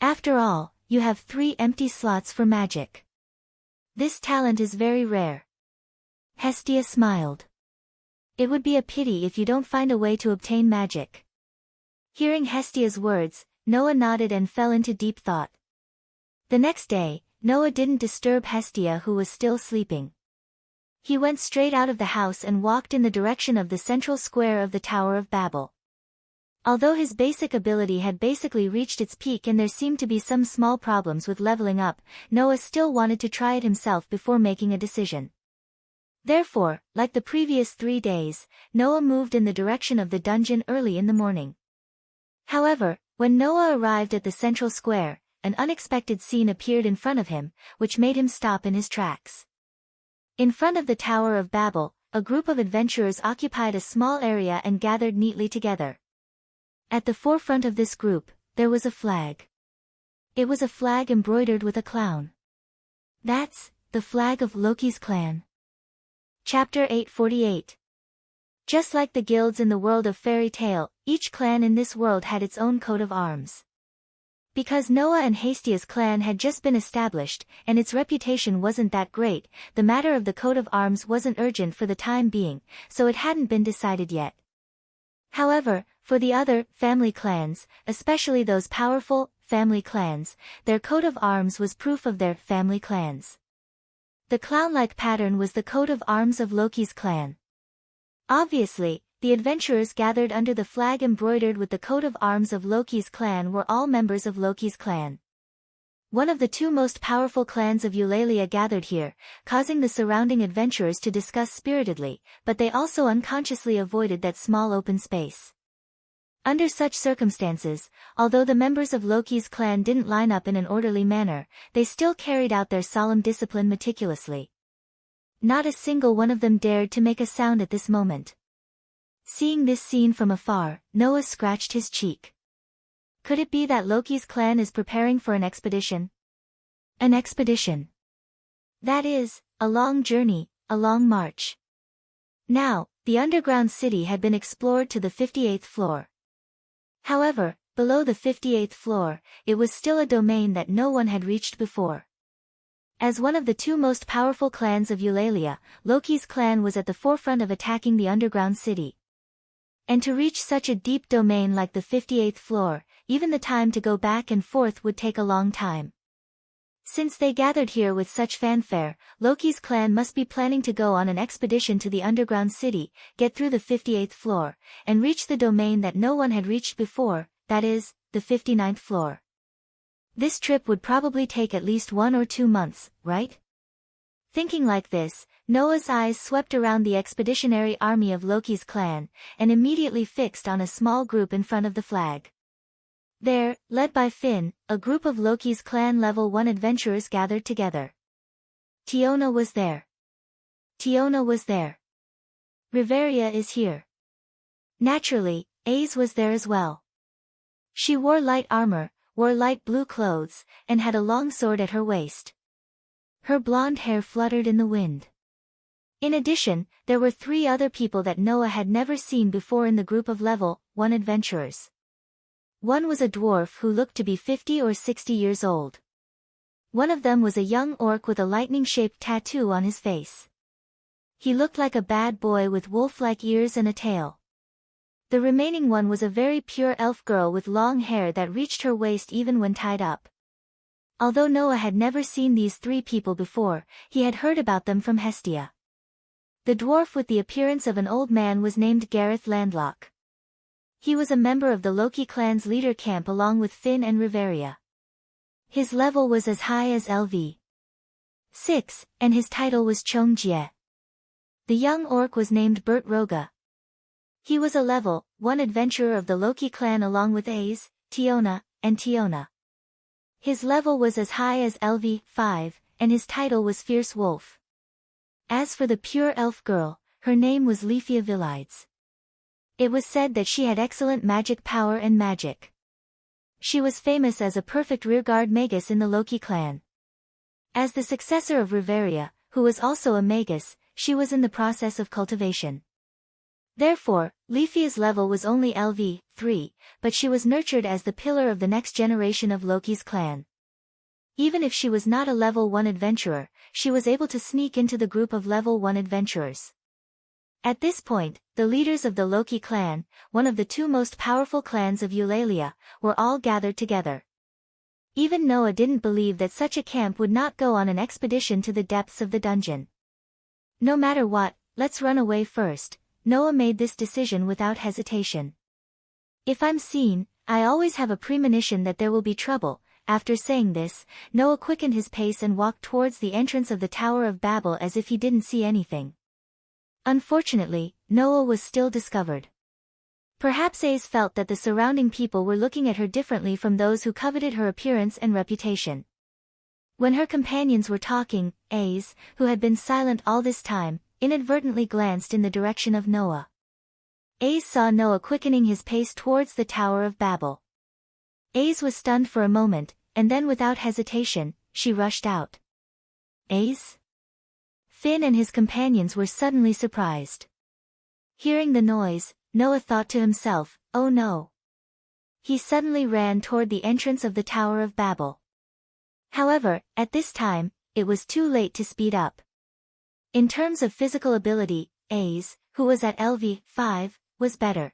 S1: After all, you have 3 empty slots for magic. This talent is very rare. Hestia smiled. It would be a pity if you don't find a way to obtain magic. Hearing Hestia's words, Noah nodded and fell into deep thought. The next day, Noah didn't disturb Hestia, who was still sleeping. He went straight out of the house and walked in the direction of the central square of the Tower of Babel. Although his basic ability had basically reached its peak and there seemed to be some small problems with leveling up, Noah still wanted to try it himself before making a decision. Therefore, like the previous 3 days, Noah moved in the direction of the dungeon early in the morning. However, when Noah arrived at the central square, an unexpected scene appeared in front of him, which made him stop in his tracks. In front of the Tower of Babel, a group of adventurers occupied a small area and gathered neatly together. At the forefront of this group, there was a flag. It was a flag embroidered with a clown. That's the flag of Loki's clan. Chapter 848. Just like the guilds in the world of fairy tale, each clan in this world had its own coat of arms. Because Noah and Hestia's clan had just been established, and its reputation wasn't that great, the matter of the coat of arms wasn't urgent for the time being, so it hadn't been decided yet. However, for the other family clans, especially those powerful family clans, their coat of arms was proof of their family clans. The clown-like pattern was the coat of arms of Loki's clan. Obviously, the adventurers gathered under the flag embroidered with the coat of arms of Loki's clan were all members of Loki's clan. One of the 2 most powerful clans of Eulalia gathered here, causing the surrounding adventurers to discuss spiritedly, but they also unconsciously avoided that small open space. Under such circumstances, although the members of Loki's clan didn't line up in an orderly manner, they still carried out their solemn discipline meticulously. Not a single one of them dared to make a sound at this moment. Seeing this scene from afar, Noah scratched his cheek. Could it be that Loki's clan is preparing for an expedition? An expedition. That is, a long journey, a long march. Now, the underground city had been explored to the 58th floor. However, below the 58th floor, it was still a domain that no one had reached before. As one of the 2 most powerful clans of Eulalia, Loki's clan was at the forefront of attacking the underground city. And to reach such a deep domain like the 58th floor, even the time to go back and forth would take a long time. Since they gathered here with such fanfare, Loki's clan must be planning to go on an expedition to the underground city, get through the 58th floor, and reach the domain that no one had reached before, that is, the 59th floor. This trip would probably take at least 1 or 2 months, right? Thinking like this, Noah's eyes swept around the expeditionary army of Loki's clan, and immediately fixed on a small group in front of the flag. There, led by Finn, a group of Loki's clan level 1 adventurers gathered together. Tiona was there. Tiona was there. Riveria is here. Naturally, Aze was there as well. She wore light armor, wore light blue clothes, and had a long sword at her waist. Her blonde hair fluttered in the wind. In addition, there were 3 other people that Noah had never seen before in the group of level 1 adventurers. One was a dwarf who looked to be 50 or 60 years old. One of them was a young orc with a lightning-shaped tattoo on his face. He looked like a bad boy with wolf-like ears and a tail. The remaining one was a very pure elf girl with long hair that reached her waist even when tied up. Although Noah had never seen these three people before, he had heard about them from Hestia. The dwarf with the appearance of an old man was named Gareth Landlock. He was a member of the Loki clan's leader camp along with Finn and Riveria. His level was as high as LV 6, and his title was Chongjie. The young orc was named Bert Roga. He was a level 1 adventurer of the Loki clan along with Ace, Tiona, and Tiona. His level was as high as LV 5, and his title was Fierce Wolf. As for the pure elf girl, her name was Leafia Villides. It was said that she had excellent magic power and magic. She was famous as a perfect rearguard magus in the Loki clan. As the successor of Riveria, who was also a magus, she was in the process of cultivation. Therefore, Leafia's level was only LV 3, but she was nurtured as the pillar of the next generation of Loki's clan. Even if she was not a level 1 adventurer, she was able to sneak into the group of level 1 adventurers. At this point, the leaders of the Loki clan, one of the two most powerful clans of Eulalia, were all gathered together. Even Noah didn't believe that such a camp would not go on an expedition to the depths of the dungeon. No matter what, let's run away first. Noah made this decision without hesitation. If I'm seen, I always have a premonition that there will be trouble. After saying this, Noah quickened his pace and walked towards the entrance of the Tower of Babel as if he didn't see anything. Unfortunately, Noah was still discovered. Perhaps Ace felt that the surrounding people were looking at her differently from those who coveted her appearance and reputation. When her companions were talking, Ace, who had been silent all this time, inadvertently glanced in the direction of Noah. Ace saw Noah quickening his pace towards the Tower of Babel. Ace was stunned for a moment, and then without hesitation, she rushed out. Ace? Finn and his companions were suddenly surprised. Hearing the noise, Noah thought to himself, oh no. He suddenly ran toward the entrance of the Tower of Babel. However, at this time, it was too late to speed up. In terms of physical ability, Ace, who was at LV 5, was better.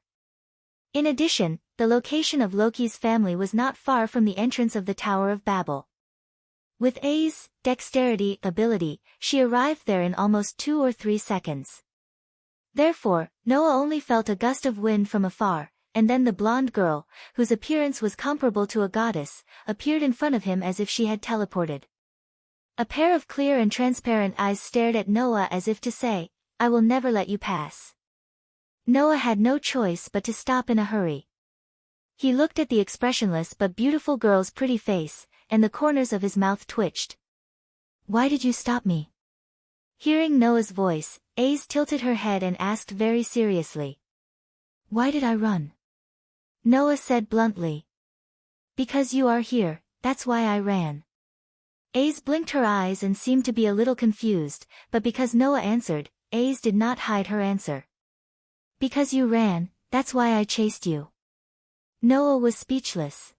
S1: In addition, the location of Loki's family was not far from the entrance of the Tower of Babel. With A's dexterity ability, she arrived there in almost 2 or 3 seconds. Therefore, Noah only felt a gust of wind from afar, and then the blonde girl, whose appearance was comparable to a goddess, appeared in front of him as if she had teleported. A pair of clear and transparent eyes stared at Noah as if to say, I will never let you pass. Noah had no choice but to stop in a hurry. He looked at the expressionless but beautiful girl's pretty face, and the corners of his mouth twitched. Why did you stop me? Hearing Noah's voice, Ace tilted her head and asked very seriously. Why did I run? Noah said bluntly. Because you are here, that's why I ran. Ace blinked her eyes and seemed to be a little confused, but because Noah answered, Ace did not hide her answer. Because you ran, that's why I chased you. Noah was speechless.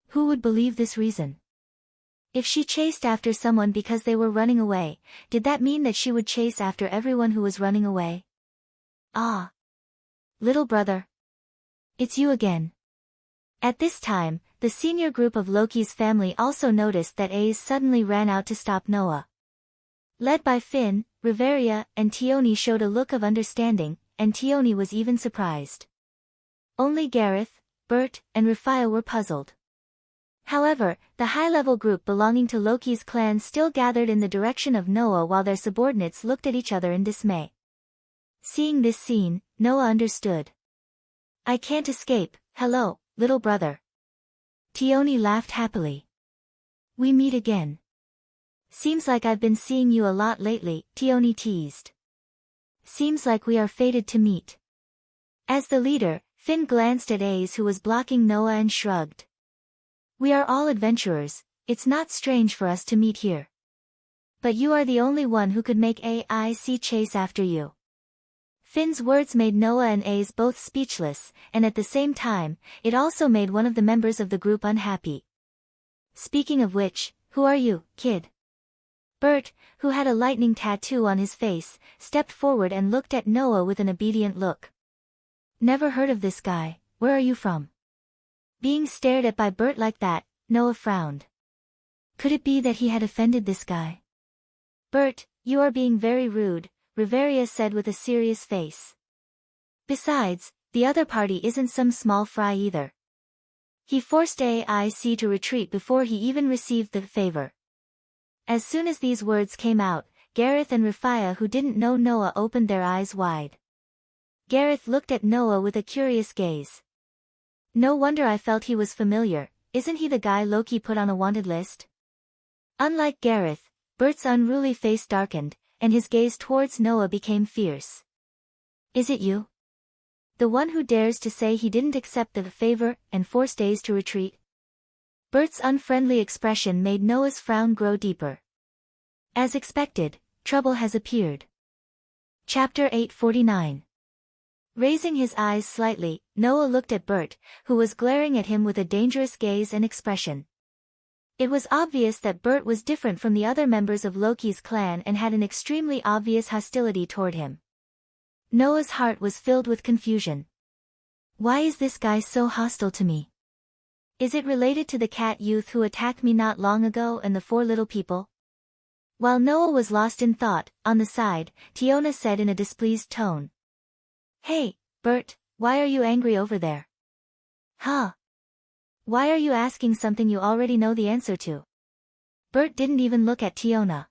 S1: Who would believe this reason? If she chased after someone because they were running away, did that mean that she would chase after everyone who was running away? Ah! Little brother. It's you again. At this time, the senior group of Loki's family also noticed that Ace suddenly ran out to stop Noah. Led by Finn, Riveria, and Tioni showed a look of understanding, and Tioni was even surprised. Only Gareth, Bert, and Rufia were puzzled. However, the high-level group belonging to Loki's clan still gathered in the direction of Noah while their subordinates looked at each other in dismay. Seeing this scene, Noah understood. I can't escape, hello, little brother. Tioni laughed happily. We meet again. Seems like I've been seeing you a lot lately, Tioni teased. Seems like we are fated to meet. As the leader, Finn glanced at Ace who was blocking Noah and shrugged. We are all adventurers, it's not strange for us to meet here. But you are the only one who could make AIC chase after you. Finn's words made Noah and Ace both speechless, and at the same time, it also made one of the members of the group unhappy. Speaking of which, who are you, kid? Bert, who had a lightning tattoo on his face, stepped forward and looked at Noah with an obedient look. Never heard of this guy, where are you from? Being stared at by Bert like that, Noah frowned. Could it be that he had offended this guy? Bert, you are being very rude, Riveria said with a serious face. Besides, the other party isn't some small fry either. He forced AIC to retreat before he even received the favor. As soon as these words came out, Gareth and Rafia, who didn't know Noah, opened their eyes wide. Gareth looked at Noah with a curious gaze. No wonder I felt he was familiar, isn't he the guy Loki put on a wanted list? Unlike Gareth, Bert's unruly face darkened, and his gaze towards Noah became fierce. Is it you? The one who dares to say he didn't accept the favor and forced Ace to retreat? Bert's unfriendly expression made Noah's frown grow deeper. As expected, trouble has appeared. Chapter 849. Raising his eyes slightly, Noah looked at Bert, who was glaring at him with a dangerous gaze and expression. It was obvious that Bert was different from the other members of Loki's clan and had an extremely obvious hostility toward him. Noah's heart was filled with confusion. Why is this guy so hostile to me? Is it related to the cat youth who attacked me not long ago and the 4 little people? While Noah was lost in thought, on the side, Tiona said in a displeased tone. Hey, Bert, why are you angry over there? Huh? Why are you asking something you already know the answer to? Bert didn't even look at Tiona.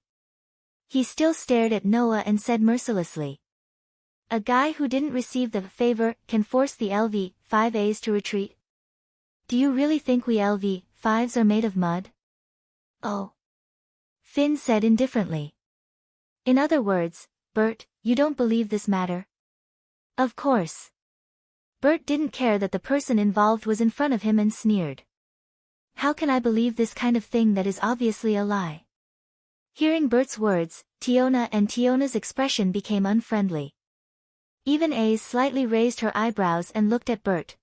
S1: He still stared at Noah and said mercilessly. A guy who didn't receive the favor can force the LV-5As to retreat? Do you really think we LV-5s are made of mud? Oh. Finn said indifferently. In other words, Bert, you don't believe this matter? Of course. Bert didn't care that the person involved was in front of him and sneered. How can I believe this kind of thing that is obviously a lie? Hearing Bert's words, Tiona's expression became unfriendly. Even Ace slightly raised her eyebrows and looked at Bert.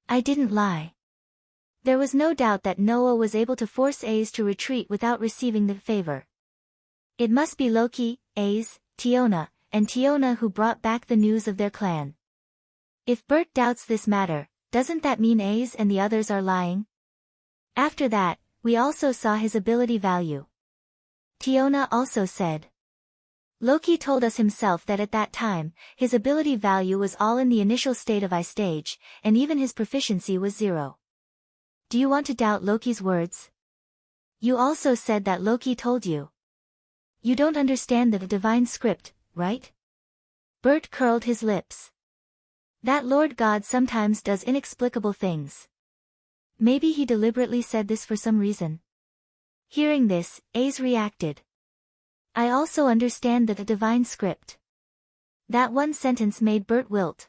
S1: I didn't lie. There was no doubt that Noah was able to force Ace to retreat without receiving the favor. It must be Loki, Ace, Tiona who brought back the news of their clan. If Bert doubts this matter, doesn't that mean Ace and the others are lying? After that, we also saw his ability value. Tiona also said. Loki told us himself that at that time, his ability value was all in the initial state of I stage, and even his proficiency was 0. Do you want to doubt Loki's words? You also said that Loki told you. You don't understand the divine script, right? Bert curled his lips. That Lord God sometimes does inexplicable things. Maybe he deliberately said this for some reason. Hearing this, Ace reacted. I also understand the divine script. That one sentence made Bert wilt.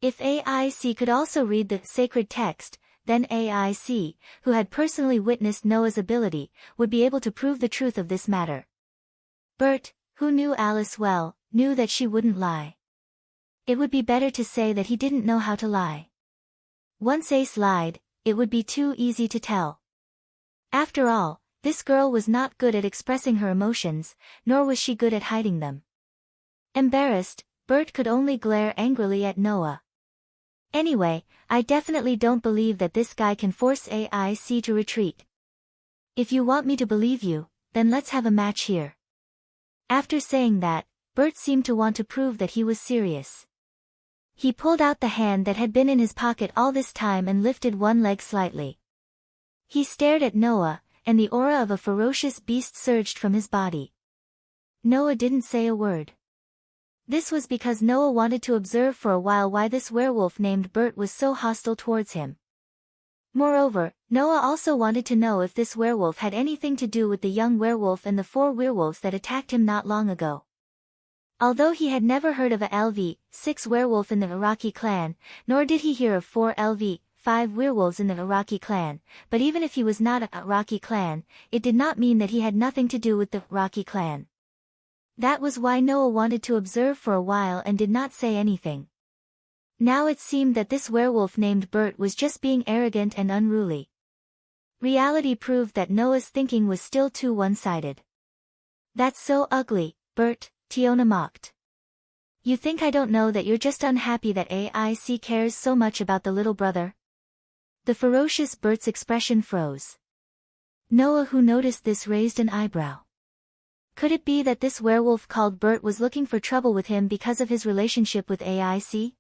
S1: If AIC could also read the sacred text, then AIC, who had personally witnessed Noah's ability, would be able to prove the truth of this matter. Bert, who knew Alice well, knew that she wouldn't lie. It would be better to say that he didn't know how to lie. Once Ace lied, it would be too easy to tell. After all, this girl was not good at expressing her emotions, nor was she good at hiding them. Embarrassed, Bert could only glare angrily at Noah. Anyway, I definitely don't believe that this guy can force AIC to retreat. If you want me to believe you, then let's have a match here. After saying that, Bert seemed to want to prove that he was serious. He pulled out the hand that had been in his pocket all this time and lifted one leg slightly. He stared at Noah, and the aura of a ferocious beast surged from his body. Noah didn't say a word. This was because Noah wanted to observe for a while why this werewolf named Bert was so hostile towards him. Moreover, Noah also wanted to know if this werewolf had anything to do with the young werewolf and the 4 werewolves that attacked him not long ago. Although he had never heard of a LV-6 werewolf in the Iraqi clan, nor did he hear of 4 LV-5 werewolves in the Iraqi clan, but even if he was not a Iraqi clan, it did not mean that he had nothing to do with the Iraqi clan. That was why Noah wanted to observe for a while and did not say anything. Now it seemed that this werewolf named Bert was just being arrogant and unruly. Reality proved that Noah's thinking was still too one-sided. That's so ugly, Bert, Tiona mocked. You think I don't know that you're just unhappy that AIC cares so much about the little brother? The ferocious Bert's expression froze. Noah, who noticed this, raised an eyebrow. Could it be that this werewolf called Bert was looking for trouble with him because of his relationship with AIC?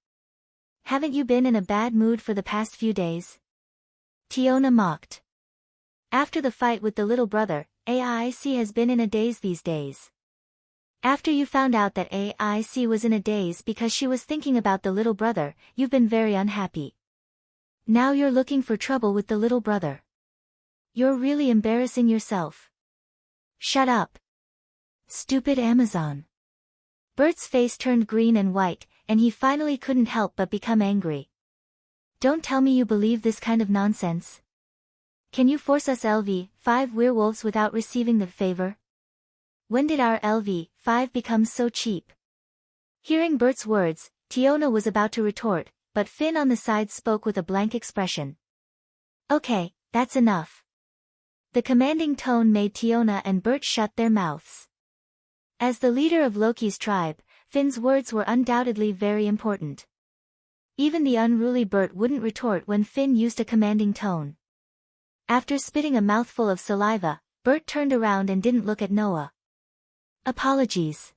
S1: Haven't you been in a bad mood for the past few days? Tiona mocked. After the fight with the little brother, AIC has been in a daze these days. After you found out that AIC was in a daze because she was thinking about the little brother, you've been very unhappy. Now you're looking for trouble with the little brother. You're really embarrassing yourself. Shut up. Stupid Amazon. Bert's face turned green and white, and he finally couldn't help but become angry. Don't tell me you believe this kind of nonsense. Can you force us LV5 werewolves without receiving the favor? When did our LV5 become so cheap? Hearing Bert's words, Tiona was about to retort, but Finn on the side spoke with a blank expression. Okay, that's enough. The commanding tone made Tiona and Bert shut their mouths. As the leader of Loki's tribe, Finn's words were undoubtedly very important. Even the unruly Bert wouldn't retort when Finn used a commanding tone. After spitting a mouthful of saliva, Bert turned around and didn't look at Noah. Apologies.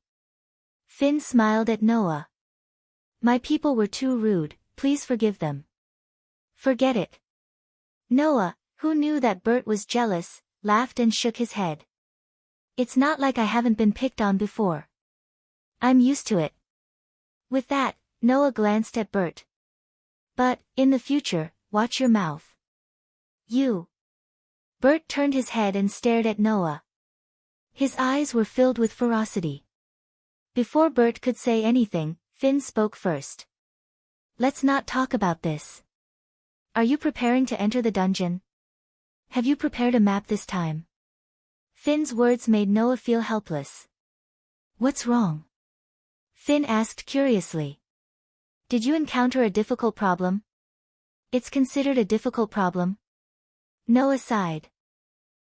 S1: Finn smiled at Noah. My people were too rude, please forgive them. Forget it. Noah, who knew that Bert was jealous, laughed and shook his head. It's not like I haven't been picked on before. I'm used to it. With that, Noah glanced at Bert. But, in the future, watch your mouth. You. Bert turned his head and stared at Noah. His eyes were filled with ferocity. Before Bert could say anything, Finn spoke first. Let's not talk about this. Are you preparing to enter the dungeon? Have you prepared a map this time? Finn's words made Noah feel helpless. What's wrong? Finn asked curiously. Did you encounter a difficult problem? It's considered a difficult problem? Noah sighed.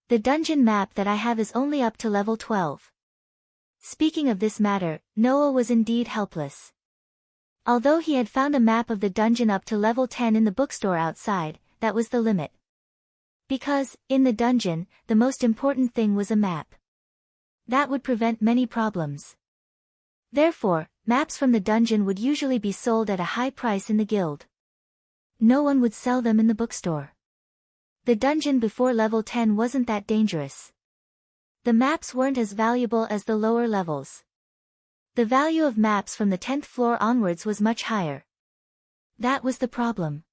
S1: The dungeon map that I have is only up to level 12. Speaking of this matter, Noah was indeed helpless. Although he had found a map of the dungeon up to level 10 in the bookstore outside, that was the limit. Because, in the dungeon, the most important thing was a map. That would prevent many problems. Therefore, maps from the dungeon would usually be sold at a high price in the guild. No one would sell them in the bookstore. The dungeon before level 10 wasn't that dangerous. The maps weren't as valuable as the lower levels. The value of maps from the 10th floor onwards was much higher. That was the problem.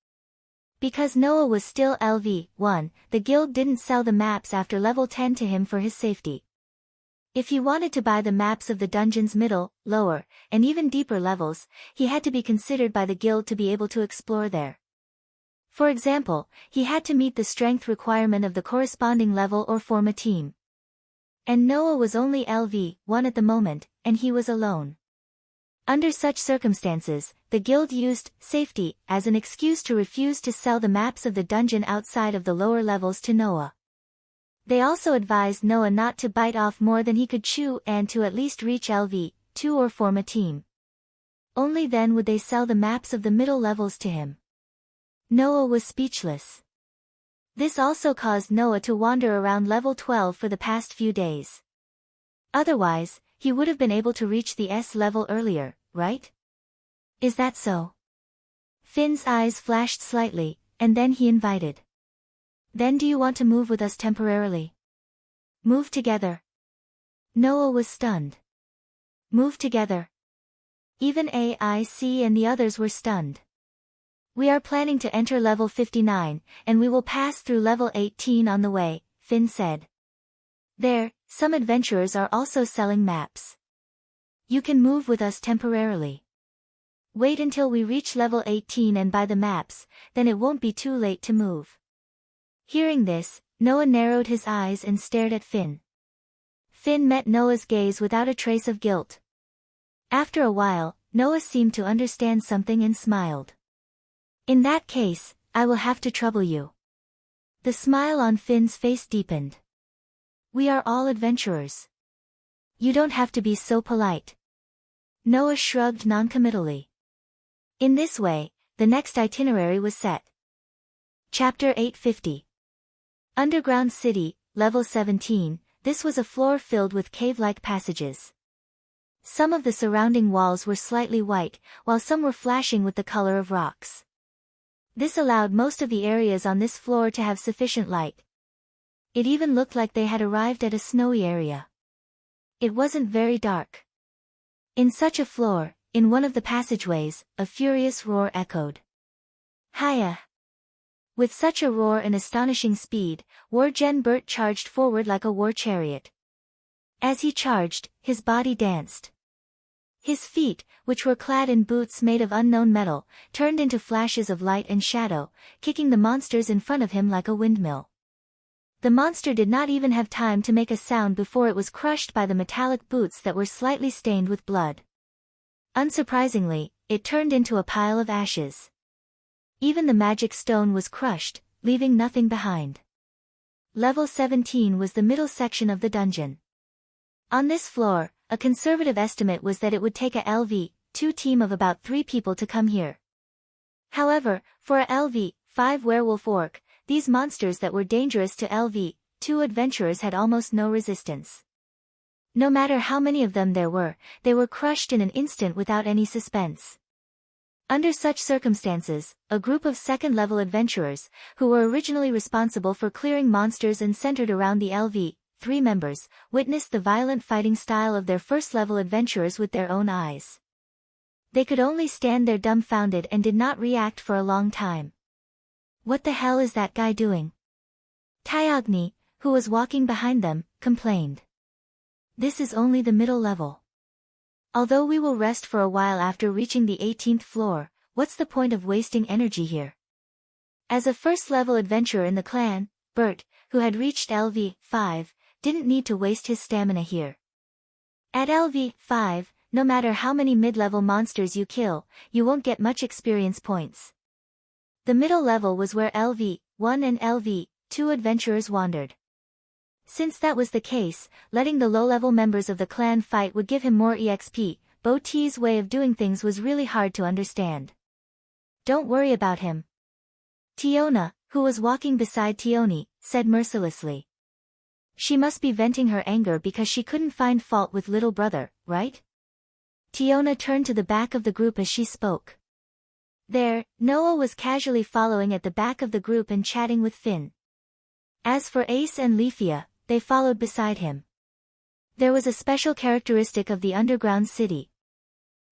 S1: Because Noah was still LV1, the guild didn't sell the maps after level 10 to him for his safety. If he wanted to buy the maps of the dungeon's middle, lower, and even deeper levels, he had to be considered by the guild to be able to explore there. For example, he had to meet the strength requirement of the corresponding level or form a team. And Noah was only LV1 at the moment, and he was alone. Under such circumstances, the guild used safety as an excuse to refuse to sell the maps of the dungeon outside of the lower levels to Noah. They also advised Noah not to bite off more than he could chew and to at least reach LV2 or form a team. Only then would they sell the maps of the middle levels to him. Noah was speechless. This also caused Noah to wander around level 12 for the past few days. Otherwise, he would have been able to reach the S level earlier, right? Is that so? Finn's eyes flashed slightly, and then he invited. Then do you want to move with us temporarily? Move together. Noah was stunned. Move together. Even AIC and the others were stunned. We are planning to enter level 59, and we will pass through level 18 on the way, Finn said. There, some adventurers are also selling maps. You can move with us temporarily. Wait until we reach level 18 and buy the maps, then it won't be too late to move. Hearing this, Noah narrowed his eyes and stared at Finn. Finn met Noah's gaze without a trace of guilt. After a while, Noah seemed to understand something and smiled. In that case, I will have to trouble you. The smile on Finn's face deepened. We are all adventurers. You don't have to be so polite. Noah shrugged noncommittally. In this way, the next itinerary was set. Chapter 850. Underground City, level 17, this was a floor filled with cave-like passages. Some of the surrounding walls were slightly white, while some were flashing with the color of rocks. This allowed most of the areas on this floor to have sufficient light. It even looked like they had arrived at a snowy area. It wasn't very dark. In such a floor, in one of the passageways, a furious roar echoed. Hiya! With such a roar and astonishing speed, War Gen Bert charged forward like a war chariot. As he charged, his body danced. His feet, which were clad in boots made of unknown metal, turned into flashes of light and shadow, kicking the monsters in front of him like a windmill. The monster did not even have time to make a sound before it was crushed by the metallic boots that were slightly stained with blood. Unsurprisingly, it turned into a pile of ashes. Even the magic stone was crushed, leaving nothing behind. Level 17 was the middle section of the dungeon. On this floor, a conservative estimate was that it would take a LV-2 team of about 3 people to come here. However, for a LV-5 werewolf orc, these monsters that were dangerous to LV-2 adventurers had almost no resistance. No matter how many of them there were, they were crushed in an instant without any suspense. Under such circumstances, a group of second-level adventurers, who were originally responsible for clearing monsters and centered around the LV-3 members, witnessed the violent fighting style of their first-level adventurers with their own eyes. They could only stand there dumbfounded and did not react for a long time. What the hell is that guy doing? Tyogny, who was walking behind them, complained. This is only the middle level. Although we will rest for a while after reaching the 18th floor, what's the point of wasting energy here? As a first-level adventurer in the clan, Bert, who had reached LV-5, didn't need to waste his stamina here. At LV-5, no matter how many mid-level monsters you kill, you won't get much experience points. The middle level was where LV-1 and LV-2 adventurers wandered. Since that was the case, letting the low-level members of the clan fight would give him more EXP. Bo T's way of doing things was really hard to understand. Don't worry about him. Tiona, who was walking beside Tioni, said mercilessly. She must be venting her anger because she couldn't find fault with little brother, right? Tiona turned to the back of the group as she spoke. There, Noah was casually following at the back of the group and chatting with Finn. As for Ace and Leafia, they followed beside him. There was a special characteristic of the underground city.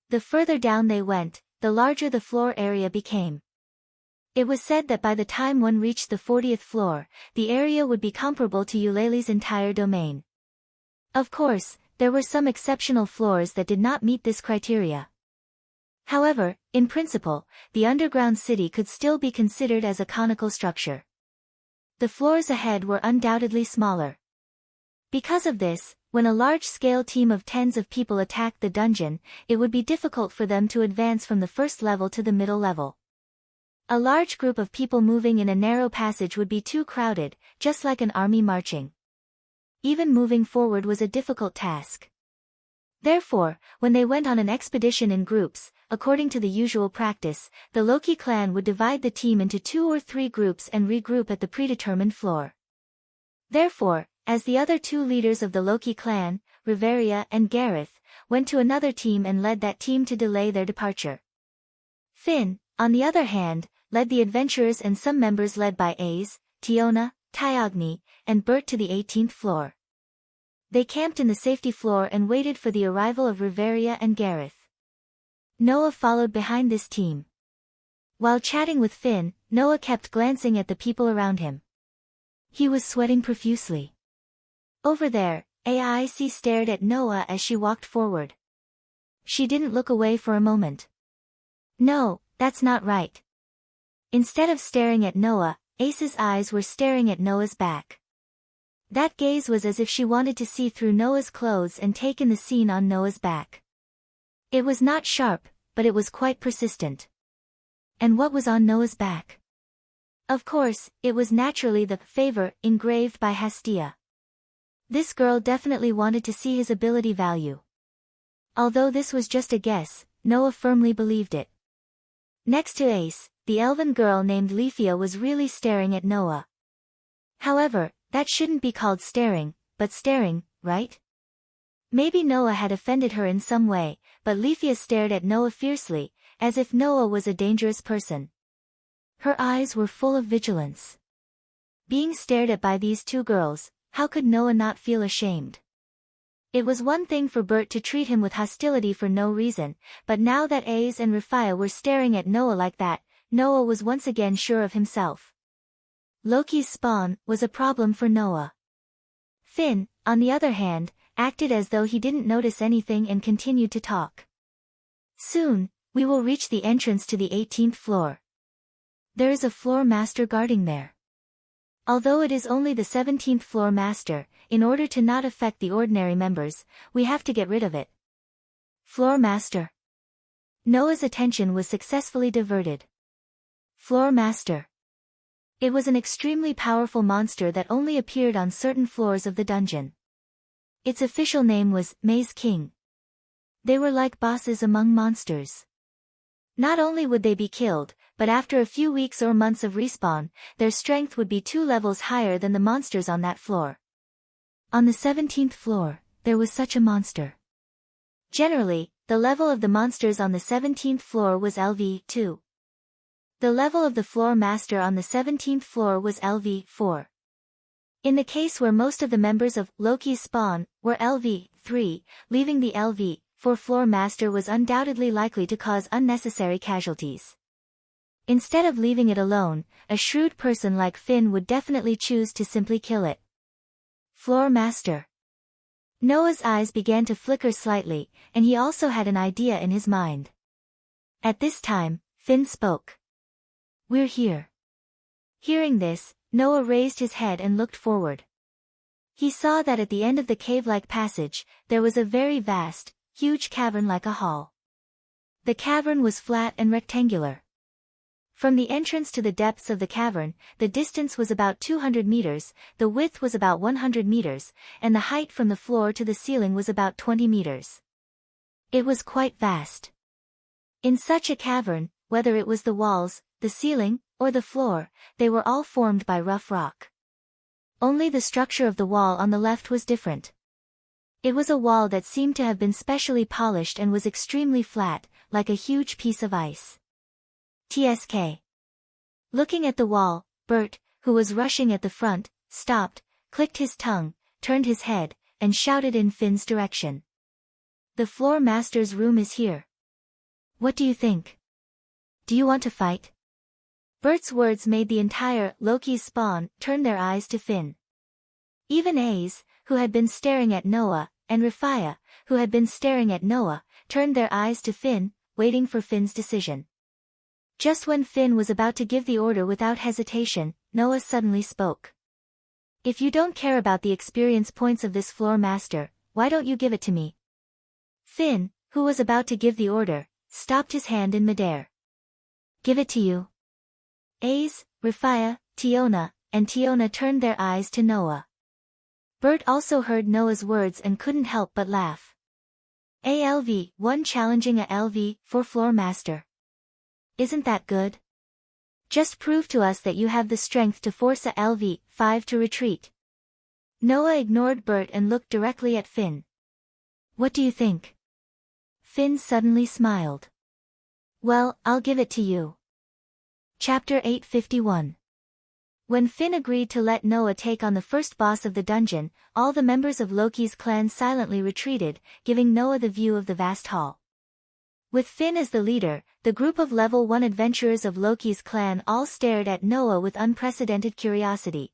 S1: The further down they went, the larger the floor area became. It was said that by the time one reached the 40th floor, the area would be comparable to Eulalie's entire domain. Of course, there were some exceptional floors that did not meet this criteria. However, in principle, the underground city could still be considered as a conical structure. The floors ahead were undoubtedly smaller. Because of this, when a large-scale team of tens of people attacked the dungeon, it would be difficult for them to advance from the first level to the middle level. A large group of people moving in a narrow passage would be too crowded, just like an army marching. Even moving forward was a difficult task. Therefore, when they went on an expedition in groups, according to the usual practice, the Loki clan would divide the team into 2 or 3 groups and regroup at the predetermined floor. Therefore, as the other 2 leaders of the Loki clan, Riveria and Gareth, went to another team and led that team to delay their departure. Finn, on the other hand, led the adventurers and some members led by Ace, Tiona, Tyogny, and Bert to the 18th floor. They camped in the safety floor and waited for the arrival of Riveria and Gareth. Noah followed behind this team. While chatting with Finn, Noah kept glancing at the people around him. He was sweating profusely. Over there, AIC stared at Noah as she walked forward. She didn't look away for a moment. No, that's not right. Instead of staring at Noah, Ace's eyes were staring at Noah's back. That gaze was as if she wanted to see through Noah's clothes and take in the scene on Noah's back. It was not sharp, but it was quite persistent. And what was on Noah's back? Of course, it was naturally the favor engraved by Hastia. This girl definitely wanted to see his ability value. Although this was just a guess, Noah firmly believed it. Next to Ace, the elven girl named Leafia was really staring at Noah. However, That shouldn't be called staring, but staring, right? Maybe Noah had offended her in some way, but Leafia stared at Noah fiercely, as if Noah was a dangerous person. Her eyes were full of vigilance. Being stared at by these two girls, how could Noah not feel ashamed? It was one thing for Bert to treat him with hostility for no reason, but now that Ace and Rafia were staring at Noah like that, Noah was once again sure of himself. Loki's spawn was a problem for Noah. Finn, on the other hand, acted as though he didn't notice anything and continued to talk. Soon, we will reach the entrance to the 18th floor. There is a floor master guarding there. Although it is only the 17th floor master, in order to not affect the ordinary members, we have to get rid of it. Floor master. Noah's attention was successfully diverted. Floor master. It was an extremely powerful monster that only appeared on certain floors of the dungeon. Its official name was Maze King. They were like bosses among monsters. Not only would they be killed, but after a few weeks or months of respawn, their strength would be 2 levels higher than the monsters on that floor. On the 17th floor, there was such a monster. Generally, the level of the monsters on the 17th floor was LV2. The level of the floor master on the 17th floor was LV4. In the case where most of the members of Loki's spawn were LV3, leaving the LV4 floor master was undoubtedly likely to cause unnecessary casualties. Instead of leaving it alone, a shrewd person like Finn would definitely choose to simply kill it. Floor master. Noah's eyes began to flicker slightly, and he also had an idea in his mind. At this time, Finn spoke. We're here. Hearing this, Noah raised his head and looked forward. He saw that at the end of the cave-like passage, there was a very vast, huge cavern like a hall. The cavern was flat and rectangular. From the entrance to the depths of the cavern, the distance was about 200 meters, the width was about 100 meters, and the height from the floor to the ceiling was about 20 meters. It was quite vast. In such a cavern, whether it was the walls, the ceiling, or the floor, they were all formed by rough rock. Only the structure of the wall on the left was different. It was a wall that seemed to have been specially polished and was extremely flat, like a huge piece of ice. TSK. Looking at the wall, Bert, who was rushing at the front, stopped, clicked his tongue, turned his head, and shouted in Finn's direction. The floor master's room is here. What do you think? Do you want to fight? Bert's words made the entire Loki's spawn turn their eyes to Finn. Even Ace, who had been staring at Noah, and Rafia, who had been staring at Noah, turned their eyes to Finn, waiting for Finn's decision. Just when Finn was about to give the order without hesitation, Noah suddenly spoke. If you don't care about the experience points of this floor master, why don't you give it to me? Finn, who was about to give the order, stopped his hand in midair. Give it to you? Ace, Rafia, Tiona, and Tiona turned their eyes to Noah. Bert also heard Noah's words and couldn't help but laugh. ALV1 challenging a LV4 floor master. Isn't that good? Just prove to us that you have the strength to force a LV5 to retreat. Noah ignored Bert and looked directly at Finn. What do you think? Finn suddenly smiled. Well, I'll give it to you. Chapter 851. When Finn agreed to let Noah take on the first boss of the dungeon, all the members of Loki's clan silently retreated, giving Noah the view of the vast hall. With Finn as the leader, the group of level 1 adventurers of Loki's clan all stared at Noah with unprecedented curiosity.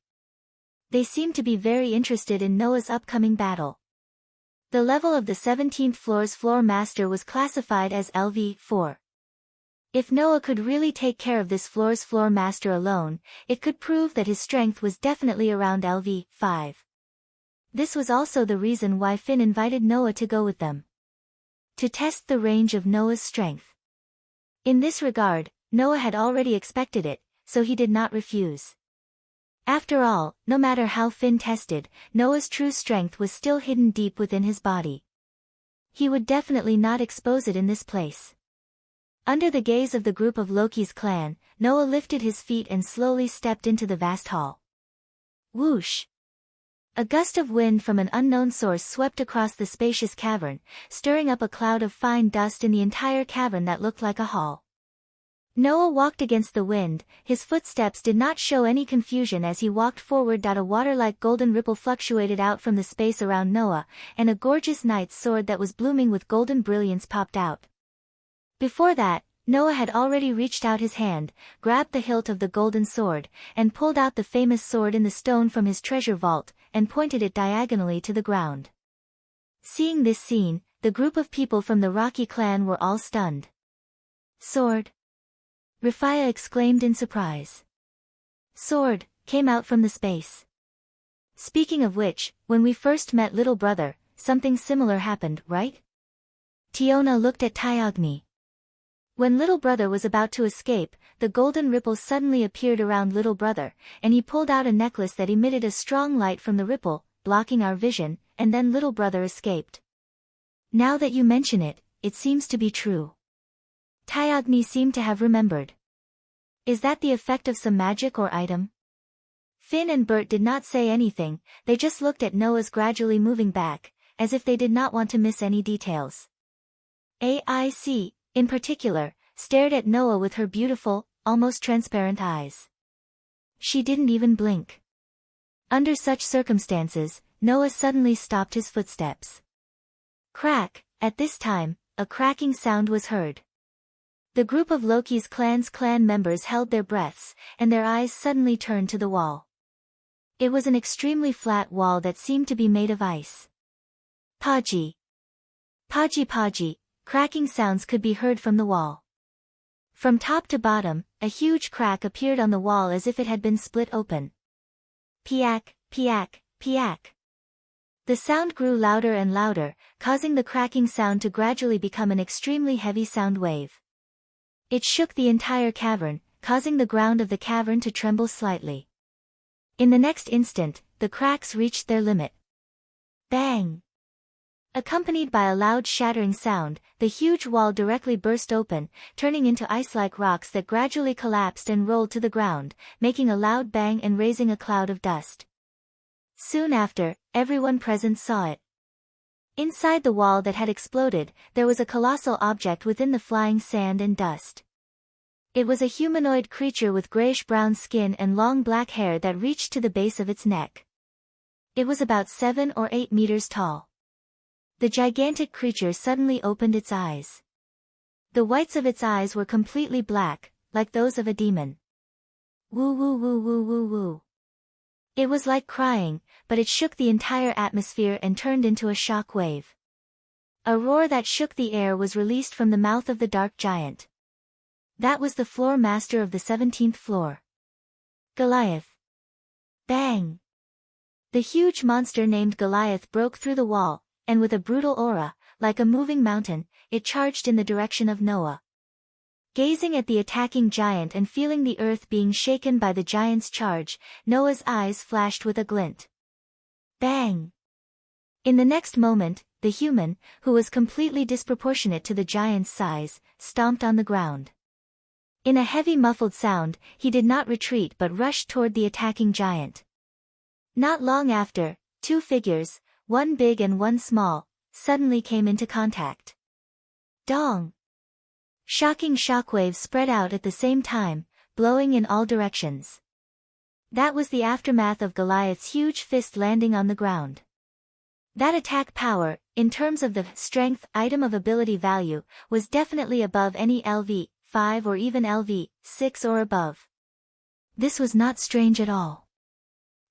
S1: They seemed to be very interested in Noah's upcoming battle. The level of the 17th floor's floor master was classified as LV4. If Noah could really take care of this floor's floor master alone, it could prove that his strength was definitely around LV5. This was also the reason why Finn invited Noah to go with them. To test the range of Noah's strength. In this regard, Noah had already expected it, so he did not refuse. After all, no matter how Finn tested, Noah's true strength was still hidden deep within his body. He would definitely not expose it in this place. Under the gaze of the group of Loki's clan, Noah lifted his feet and slowly stepped into the vast hall. Whoosh! A gust of wind from an unknown source swept across the spacious cavern, stirring up a cloud of fine dust in the entire cavern that looked like a hall. Noah walked against the wind, his footsteps did not show any confusion as he walked forward. A water-like golden ripple fluctuated out from the space around Noah, and a gorgeous knight's sword that was blooming with golden brilliance popped out. Before that, Noah had already reached out his hand, grabbed the hilt of the golden sword, and pulled out the famous sword in the stone from his treasure vault, and pointed it diagonally to the ground. Seeing this scene, the group of people from the Rocky clan were all stunned. "Sword!" Rifaya exclaimed in surprise. "Sword," came out from the space. "Speaking of which, when we first met little brother, something similar happened, right?" Tiona looked at Tyogni. When little brother was about to escape, the golden ripple suddenly appeared around little brother, and he pulled out a necklace that emitted a strong light from the ripple, blocking our vision, and then little brother escaped. "Now that you mention it, it seems to be true." Tyogni seemed to have remembered. "Is that the effect of some magic or item?" Finn and Bert did not say anything, they just looked at Noah's gradually moving back, as if they did not want to miss any details. AIC, in particular, stared at Noah with her beautiful, almost transparent eyes. She didn't even blink. Under such circumstances, Noah suddenly stopped his footsteps. Crack, at this time, a cracking sound was heard. The group of Loki's clan members held their breaths, and their eyes suddenly turned to the wall. It was an extremely flat wall that seemed to be made of ice. Paji. Paji, cracking sounds could be heard from the wall. From top to bottom, a huge crack appeared on the wall as if it had been split open. Piak, piak, piak. The sound grew louder and louder, causing the cracking sound to gradually become an extremely heavy sound wave. It shook the entire cavern, causing the ground of the cavern to tremble slightly. In the next instant, the cracks reached their limit. Bang! Accompanied by a loud shattering sound, the huge wall directly burst open, turning into ice-like rocks that gradually collapsed and rolled to the ground, making a loud bang and raising a cloud of dust. Soon after, everyone present saw it. Inside the wall that had exploded, there was a colossal object within the flying sand and dust. It was a humanoid creature with grayish-brown skin and long black hair that reached to the base of its neck. It was about 7 or 8 meters tall. The gigantic creature suddenly opened its eyes. The whites of its eyes were completely black, like those of a demon. Woo woo woo woo woo woo. It was like crying, but it shook the entire atmosphere and turned into a shock wave. A roar that shook the air was released from the mouth of the dark giant. That was the floor master of the 17th floor. Goliath. Bang! The huge monster named Goliath broke through the wall, and with a brutal aura, like a moving mountain, it charged in the direction of Noah. Gazing at the attacking giant and feeling the earth being shaken by the giant's charge, Noah's eyes flashed with a glint. Bang! In the next moment, the human, who was completely disproportionate to the giant's size, stomped on the ground. In a heavy muffled sound, he did not retreat but rushed toward the attacking giant. Not long after, two figures, one big and one small, suddenly came into contact. Dong! Shocking shockwaves spread out at the same time, blowing in all directions. That was the aftermath of Goliath's huge fist landing on the ground. That attack power, in terms of the strength item of ability value, was definitely above any LV5 or even LV6 or above. This was not strange at all.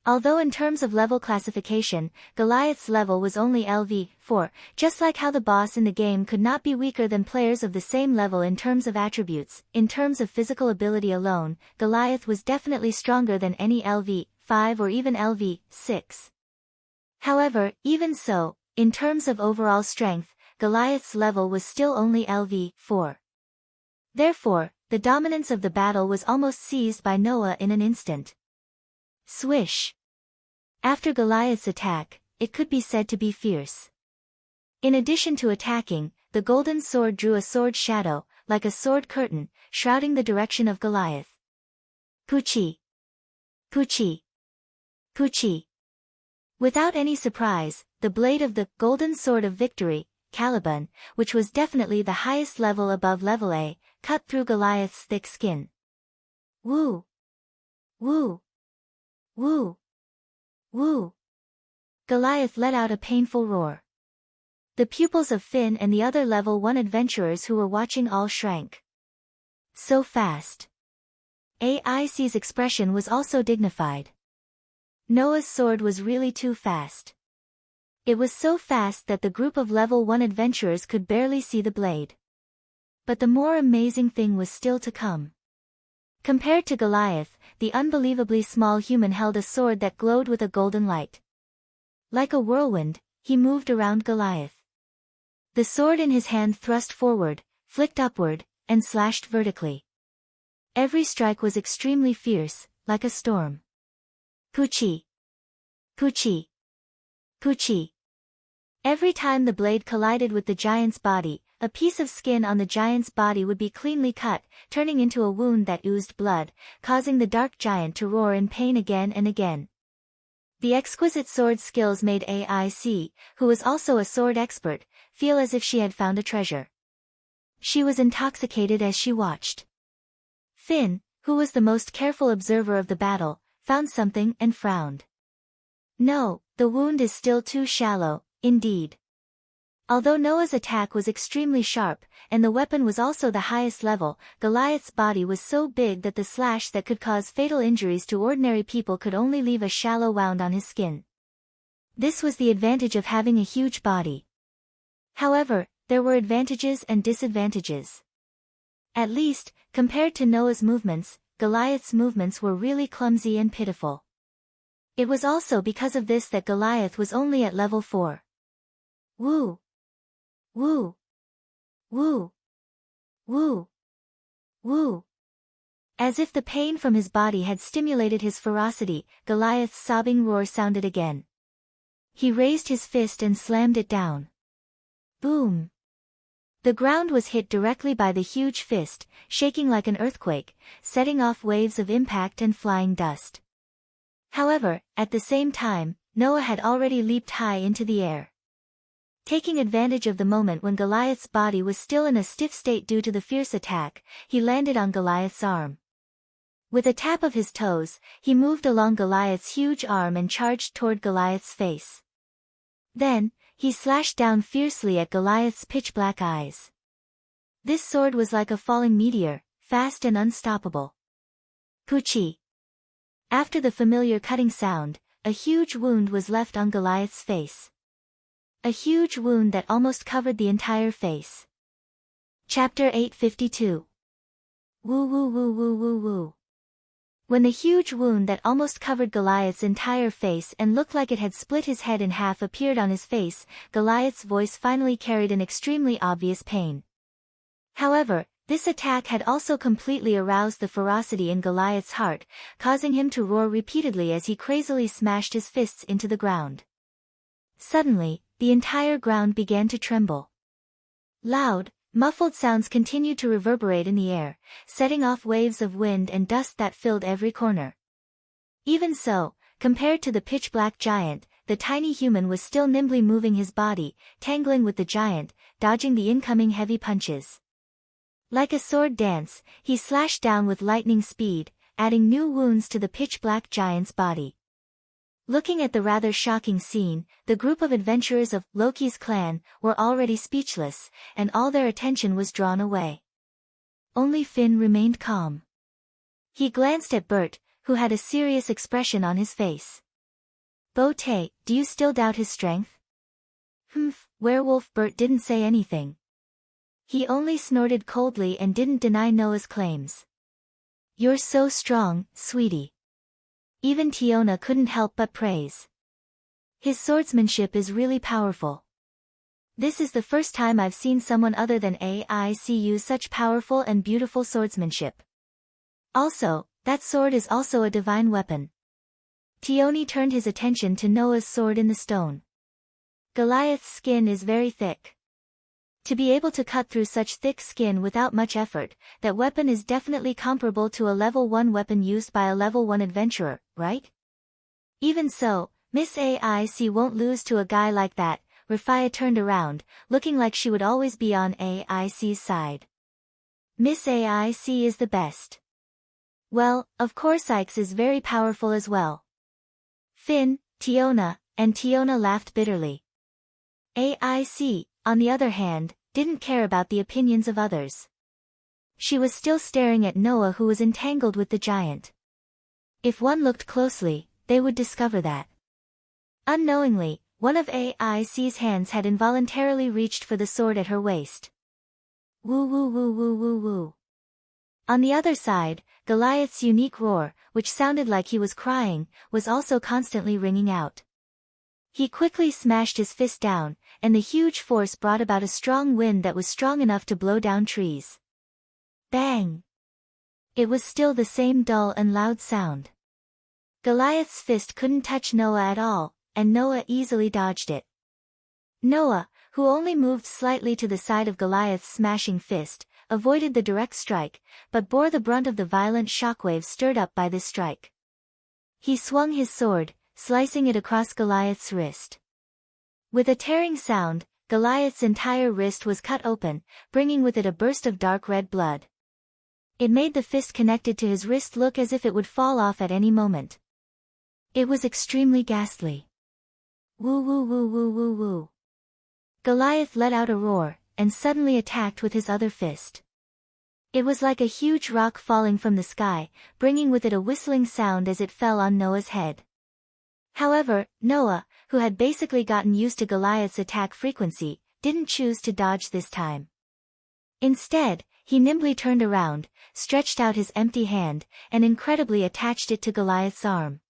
S1: Although in terms of level classification, Goliath's level was only LV4, just like how the boss in the game could not be weaker than players of the same level in terms of attributes, in terms of physical ability alone, Goliath was definitely stronger than any LV5 or even LV6. However, even so, in terms of overall strength, Goliath's level was still only LV4. Therefore, the dominance of the battle was almost seized by Noah in an instant. Swish! After Goliath's attack, it could be said to be fierce. In addition to attacking, the golden sword drew a sword shadow, like a sword curtain, shrouding the direction of Goliath. Puchi! Puchi! Puchi! Without any surprise, the blade of the Golden Sword of Victory, Caliban, which was definitely the highest level above level A, cut through Goliath's thick skin. Woo! Woo! Woo! Woo! Goliath let out a painful roar. The pupils of Finn and the other level 1 adventurers who were watching all shrank. So fast. AIC's expression was also dignified. Noah's sword was really too fast. It was so fast that the group of level 1 adventurers could barely see the blade. But the more amazing thing was still to come. Compared to Goliath, the unbelievably small human held a sword that glowed with a golden light. Like a whirlwind, he moved around Goliath. The sword in his hand thrust forward, flicked upward, and slashed vertically. Every strike was extremely fierce, like a storm. Poochie! Poochie! Poochie! Every time the blade collided with the giant's body, a piece of skin on the giant's body would be cleanly cut, turning into a wound that oozed blood, causing the dark giant to roar in pain again and again. The exquisite sword skills made AIC, who was also a sword expert, feel as if she had found a treasure. She was intoxicated as she watched. Finn, who was the most careful observer of the battle, found something and frowned. No, the wound is still too shallow, indeed. Although Noah's attack was extremely sharp, and the weapon was also the highest level, Goliath's body was so big that the slash that could cause fatal injuries to ordinary people could only leave a shallow wound on his skin. This was the advantage of having a huge body. However, there were advantages and disadvantages. At least, compared to Noah's movements, Goliath's movements were really clumsy and pitiful. It was also because of this that Goliath was only at level 4. Woo! Woo! Woo! Woo! Woo! As if the pain from his body had stimulated his ferocity, Goliath's sobbing roar sounded again. He raised his fist and slammed it down. Boom! The ground was hit directly by the huge fist, shaking like an earthquake, setting off waves of impact and flying dust. However, at the same time, Noah had already leaped high into the air. Taking advantage of the moment when Goliath's body was still in a stiff state due to the fierce attack, he landed on Goliath's arm. With a tap of his toes, he moved along Goliath's huge arm and charged toward Goliath's face. Then, he slashed down fiercely at Goliath's pitch-black eyes. This sword was like a falling meteor, fast and unstoppable. Poochie! After the familiar cutting sound, a huge wound was left on Goliath's face. A huge wound that almost covered the entire face. Chapter 852. Woo woo woo woo woo woo. When the huge wound that almost covered Goliath's entire face and looked like it had split his head in half appeared on his face, Goliath's voice finally carried an extremely obvious pain. However, this attack had also completely aroused the ferocity in Goliath's heart, causing him to roar repeatedly as he crazily smashed his fists into the ground. Suddenly, the entire ground began to tremble. Loud, muffled sounds continued to reverberate in the air, setting off waves of wind and dust that filled every corner. Even so, compared to the pitch-black giant, the tiny human was still nimbly moving his body, tangling with the giant, dodging the incoming heavy punches. Like a sword dance, he slashed down with lightning speed, adding new wounds to the pitch-black giant's body. Looking at the rather shocking scene, the group of adventurers of Loki's clan were already speechless, and all their attention was drawn away. Only Finn remained calm. He glanced at Bert, who had a serious expression on his face. "Bo-Tay, do you still doubt his strength?" "Humph, werewolf." Bert didn't say anything. He only snorted coldly and didn't deny Noah's claims. "You're so strong, sweetie." Even Tiona couldn't help but praise. "His swordsmanship is really powerful. This is the first time I've seen someone other than AIC use such powerful and beautiful swordsmanship. Also, that sword is also a divine weapon." Tioni turned his attention to Noah's sword in the stone. "Goliath's skin is very thick. To be able to cut through such thick skin without much effort, that weapon is definitely comparable to a level 1 weapon used by a level 1 adventurer, right?" Even so, Miss AIC won't lose to a guy like that." Rafia turned around, looking like she would always be on AIC's side. "Miss AIC is the best." "Well, of course Ike's is very powerful as well." Finn, Tiona, and Tiona laughed bitterly. AIC, on the other hand, didn't care about the opinions of others. She was still staring at Noah, who was entangled with the giant. If one looked closely, they would discover that. Unknowingly, one of AIC's hands had involuntarily reached for the sword at her waist. Woo woo woo woo woo woo. On the other side, Goliath's unique roar, which sounded like he was crying, was also constantly ringing out. He quickly smashed his fist down, and the huge force brought about a strong wind that was strong enough to blow down trees. Bang! It was still the same dull and loud sound. Goliath's fist couldn't touch Noah at all, and Noah easily dodged it. Noah, who only moved slightly to the side of Goliath's smashing fist, avoided the direct strike, but bore the brunt of the violent shockwaves stirred up by this strike. He swung his sword, slicing it across Goliath's wrist. With a tearing sound, Goliath's entire wrist was cut open, bringing with it a burst of dark red blood. It made the fist connected to his wrist look as if it would fall off at any moment. It was extremely ghastly. Woo woo woo woo woo woo. Goliath let out a roar, and suddenly attacked with his other fist. It was like a huge rock falling from the sky, bringing with it a whistling sound as it fell on Noah's head. However, Noah, who had basically gotten used to Goliath's attack frequency, didn't choose to dodge this time. Instead, he nimbly turned around, stretched out his empty hand, and incredibly attached it to Goliath's arm.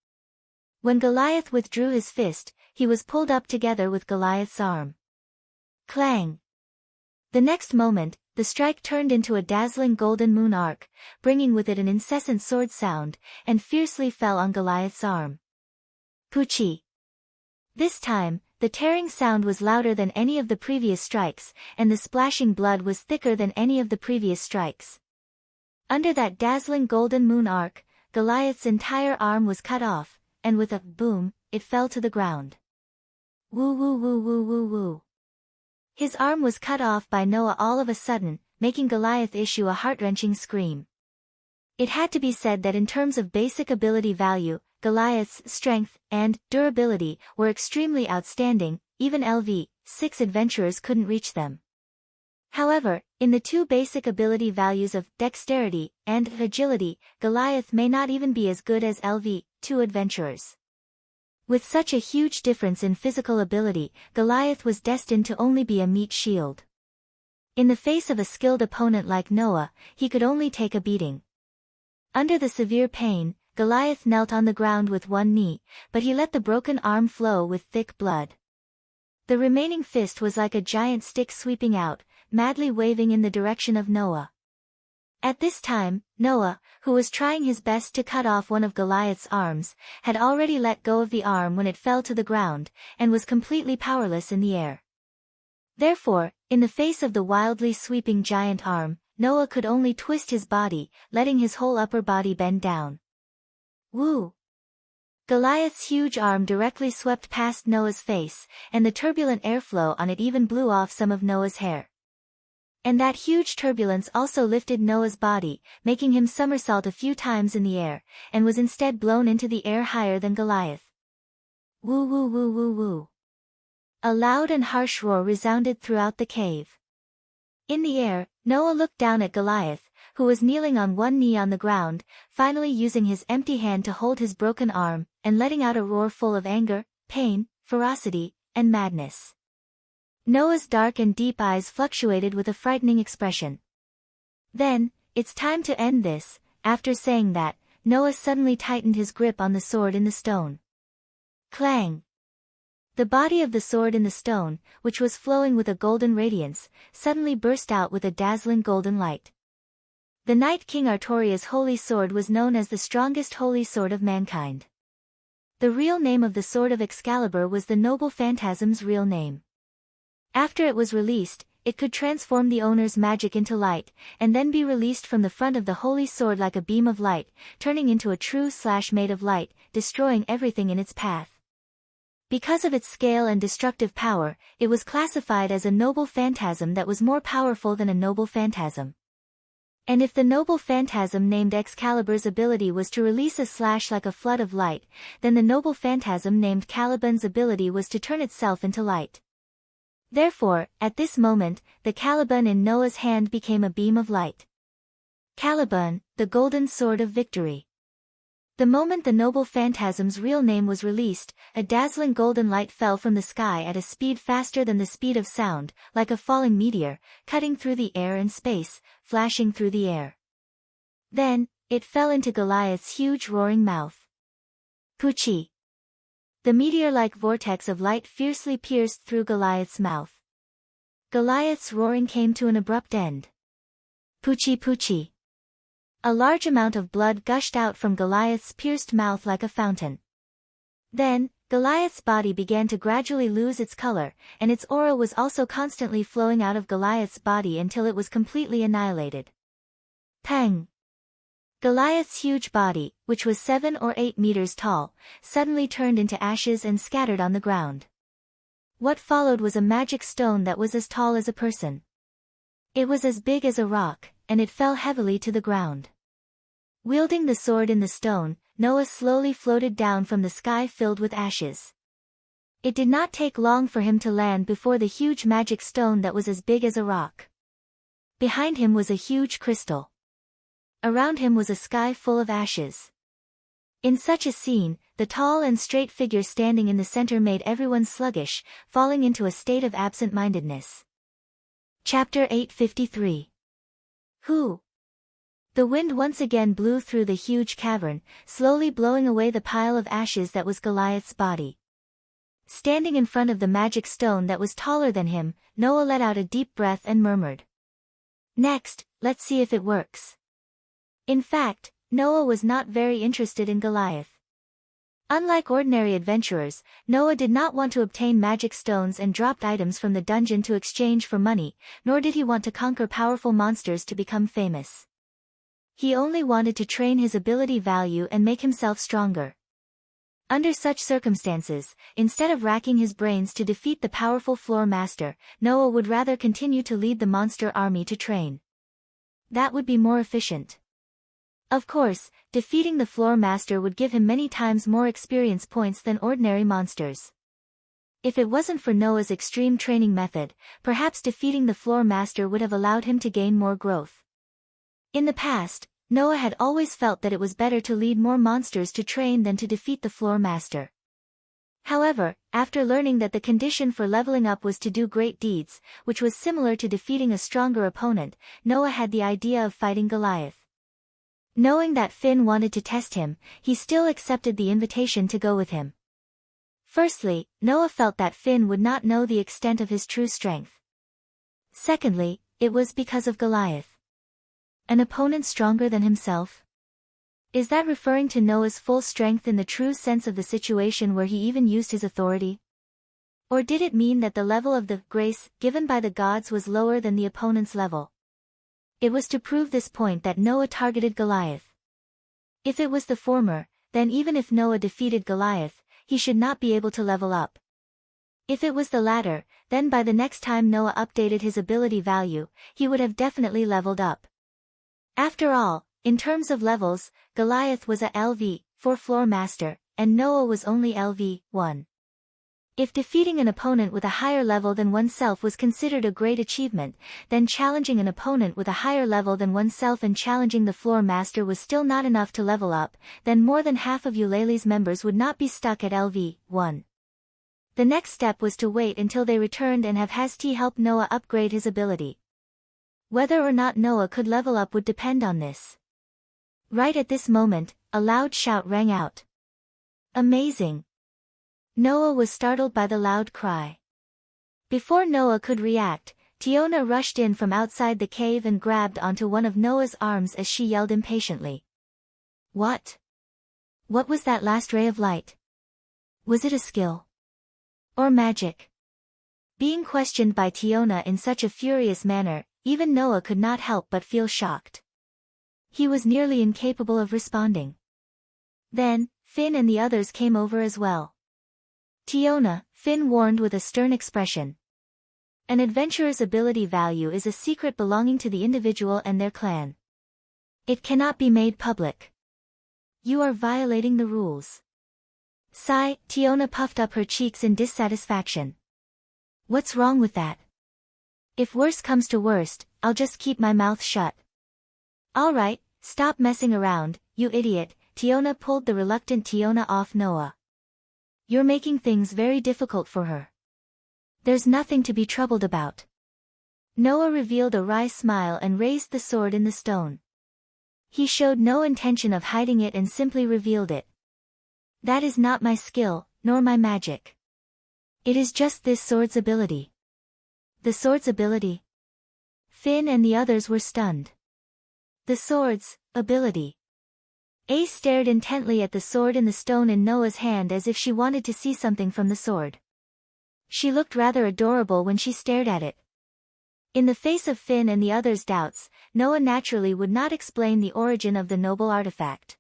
S1: When Goliath withdrew his fist, he was pulled up together with Goliath's arm. Clang! The next moment, the strike turned into a dazzling golden moon arc, bringing with it an incessant sword sound, and fiercely fell on Goliath's arm. Poochie! This time, the tearing sound was louder than any of the previous strikes, and the splashing blood was thicker than any of the previous strikes. Under that dazzling golden moon arc, Goliath's entire arm was cut off, and with a boom, it fell to the ground. Woo woo woo woo woo woo. His arm was cut off by Noah all of a sudden, making Goliath issue a heart-wrenching scream. It had to be said that in terms of basic ability value, Goliath's strength and durability were extremely outstanding, even LV6 adventurers couldn't reach them. However, in the two basic ability values of dexterity and agility, Goliath may not even be as good as LV2 adventurers. With such a huge difference in physical ability, Goliath was destined to only be a meat shield. In the face of a skilled opponent like Noah, he could only take a beating. Under the severe pain, Goliath knelt on the ground with one knee, but he let the broken arm flow with thick blood. The remaining fist was like a giant stick sweeping out, madly waving in the direction of Noah. At this time, Noah, who was trying his best to cut off one of Goliath's arms, had already let go of the arm when it fell to the ground, and was completely powerless in the air. Therefore, in the face of the wildly sweeping giant arm, Noah could only twist his body, letting his whole upper body bend down. Woo! Goliath's huge arm directly swept past Noah's face, and the turbulent airflow on it even blew off some of Noah's hair. And that huge turbulence also lifted Noah's body, making him somersault a few times in the air, and was instead blown into the air higher than Goliath. Woo woo woo woo woo. A loud and harsh roar resounded throughout the cave. In the air, Noah looked down at Goliath, who was kneeling on one knee on the ground, finally using his empty hand to hold his broken arm, and letting out a roar full of anger, pain, ferocity, and madness. Noah's dark and deep eyes fluctuated with a frightening expression. Then, "It's time to end this." After saying that, Noah suddenly tightened his grip on the sword in the stone. Clang! The body of the sword in the stone, which was flowing with a golden radiance, suddenly burst out with a dazzling golden light. The Night King Artoria's holy sword was known as the strongest holy sword of mankind. The real name of the Sword of Excalibur was the Noble Phantasm's real name. After it was released, it could transform the owner's magic into light, and then be released from the front of the holy sword like a beam of light, turning into a true slash made of light, destroying everything in its path. Because of its scale and destructive power, it was classified as a noble phantasm that was more powerful than a noble phantasm. And if the noble phantasm named Excalibur's ability was to release a slash like a flood of light, then the noble phantasm named Caliban's ability was to turn itself into light. Therefore, at this moment, the Caliban in Noah's hand became a beam of light. Caliban, the golden sword of victory. The moment the noble phantasm's real name was released, a dazzling golden light fell from the sky at a speed faster than the speed of sound, like a falling meteor, cutting through the air and space, flashing through the air. Then, it fell into Goliath's huge roaring mouth. Poochie! The meteor-like vortex of light fiercely pierced through Goliath's mouth. Goliath's roaring came to an abrupt end. Poochie poochie! A large amount of blood gushed out from Goliath's pierced mouth like a fountain. Then, Goliath's body began to gradually lose its color, and its aura was also constantly flowing out of Goliath's body until it was completely annihilated. Pang! Goliath's huge body, which was 7 or 8 meters tall, suddenly turned into ashes and scattered on the ground. What followed was a magic stone that was as tall as a person. It was as big as a rock, and it fell heavily to the ground. Wielding the sword in the stone, Noah slowly floated down from the sky filled with ashes. It did not take long for him to land before the huge magic stone that was as big as a rock. Behind him was a huge crystal. Around him was a sky full of ashes. In such a scene, the tall and straight figure standing in the center made everyone sluggish, falling into a state of absent-mindedness. Chapter 853. Who? The wind once again blew through the huge cavern, slowly blowing away the pile of ashes that was Goliath's body. Standing in front of the magic stone that was taller than him, Noah let out a deep breath and murmured. Next, let's see if it works. In fact, Noah was not very interested in Goliath. Unlike ordinary adventurers, Noah did not want to obtain magic stones and dropped items from the dungeon to exchange for money, nor did he want to conquer powerful monsters to become famous. He only wanted to train his ability value and make himself stronger. Under such circumstances, instead of racking his brains to defeat the powerful floor master, Noah would rather continue to lead the monster army to train. That would be more efficient. Of course, defeating the floor master would give him many times more experience points than ordinary monsters. If it wasn't for Noah's extreme training method, perhaps defeating the floor master would have allowed him to gain more growth. In the past, Noah had always felt that it was better to lead more monsters to train than to defeat the floor master. However, after learning that the condition for leveling up was to do great deeds, which was similar to defeating a stronger opponent, Noah had the idea of fighting Goliath. Knowing that Finn wanted to test him, he still accepted the invitation to go with him. Firstly, Noah felt that Finn would not know the extent of his true strength. Secondly, it was because of Goliath. An opponent stronger than himself? Is that referring to Noah's full strength in the true sense of the situation where he even used his authority? Or did it mean that the level of the grace given by the gods was lower than the opponent's level? It was to prove this point that Noah targeted Goliath. If it was the former, then even if Noah defeated Goliath, he should not be able to level up. If it was the latter, then by the next time Noah updated his ability value, he would have definitely leveled up. After all, in terms of levels, Goliath was a LV4 floor master, and Noah was only LV1. If defeating an opponent with a higher level than oneself was considered a great achievement, then challenging an opponent with a higher level than oneself and challenging the floor master was still not enough to level up, then more than half of Eulalie's members would not be stuck at LV1. The next step was to wait until they returned and have Hasti help Noah upgrade his ability. Whether or not Noah could level up would depend on this. Right at this moment, a loud shout rang out. Amazing! Noah was startled by the loud cry. Before Noah could react, Tiona rushed in from outside the cave and grabbed onto one of Noah's arms as she yelled impatiently. What? What was that last ray of light? Was it a skill? Or magic? Being questioned by Tiona in such a furious manner, even Noah could not help but feel shocked. He was nearly incapable of responding. Then, Finn and the others came over as well. Tiona, Finn warned with a stern expression. An adventurer's ability value is a secret belonging to the individual and their clan. It cannot be made public. You are violating the rules. Sigh, Tiona puffed up her cheeks in dissatisfaction. What's wrong with that? If worst comes to worst, I'll just keep my mouth shut. Alright, stop messing around, you idiot. Tiona pulled the reluctant Tiona off Noah. You're making things very difficult for her. There's nothing to be troubled about. Noah revealed a wry smile and raised the sword in the stone. He showed no intention of hiding it and simply revealed it. That is not my skill, nor my magic. It is just this sword's ability. The sword's ability? Finn and the others were stunned. The sword's ability. Ace stared intently at the sword in the stone in Noah's hand as if she wanted to see something from the sword. She looked rather adorable when she stared at it. In the face of Finn and the others' doubts, Noah naturally would not explain the origin of the noble artifact.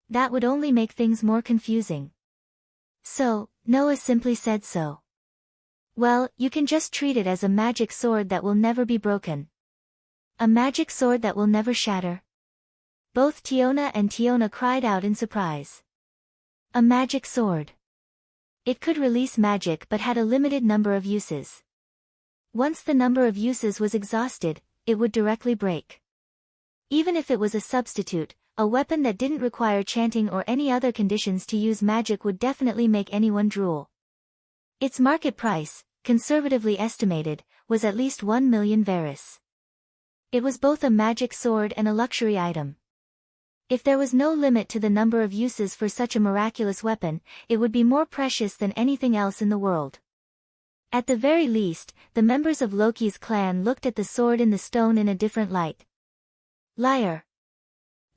S1: That would only make things more confusing. So, Noah simply said so. Well, you can just treat it as a magic sword that will never be broken. A magic sword that will never shatter. Both Tiona and Tiona cried out in surprise. A magic sword. It could release magic but had a limited number of uses. Once the number of uses was exhausted, it would directly break. Even if it was a substitute, a weapon that didn't require chanting or any other conditions to use magic would definitely make anyone drool. Its market price, conservatively estimated, was at least 1 million Varus. It was both a magic sword and a luxury item. If there was no limit to the number of uses for such a miraculous weapon, it would be more precious than anything else in the world. At the very least, the members of Loki's clan looked at the sword in the stone in a different light. Liar!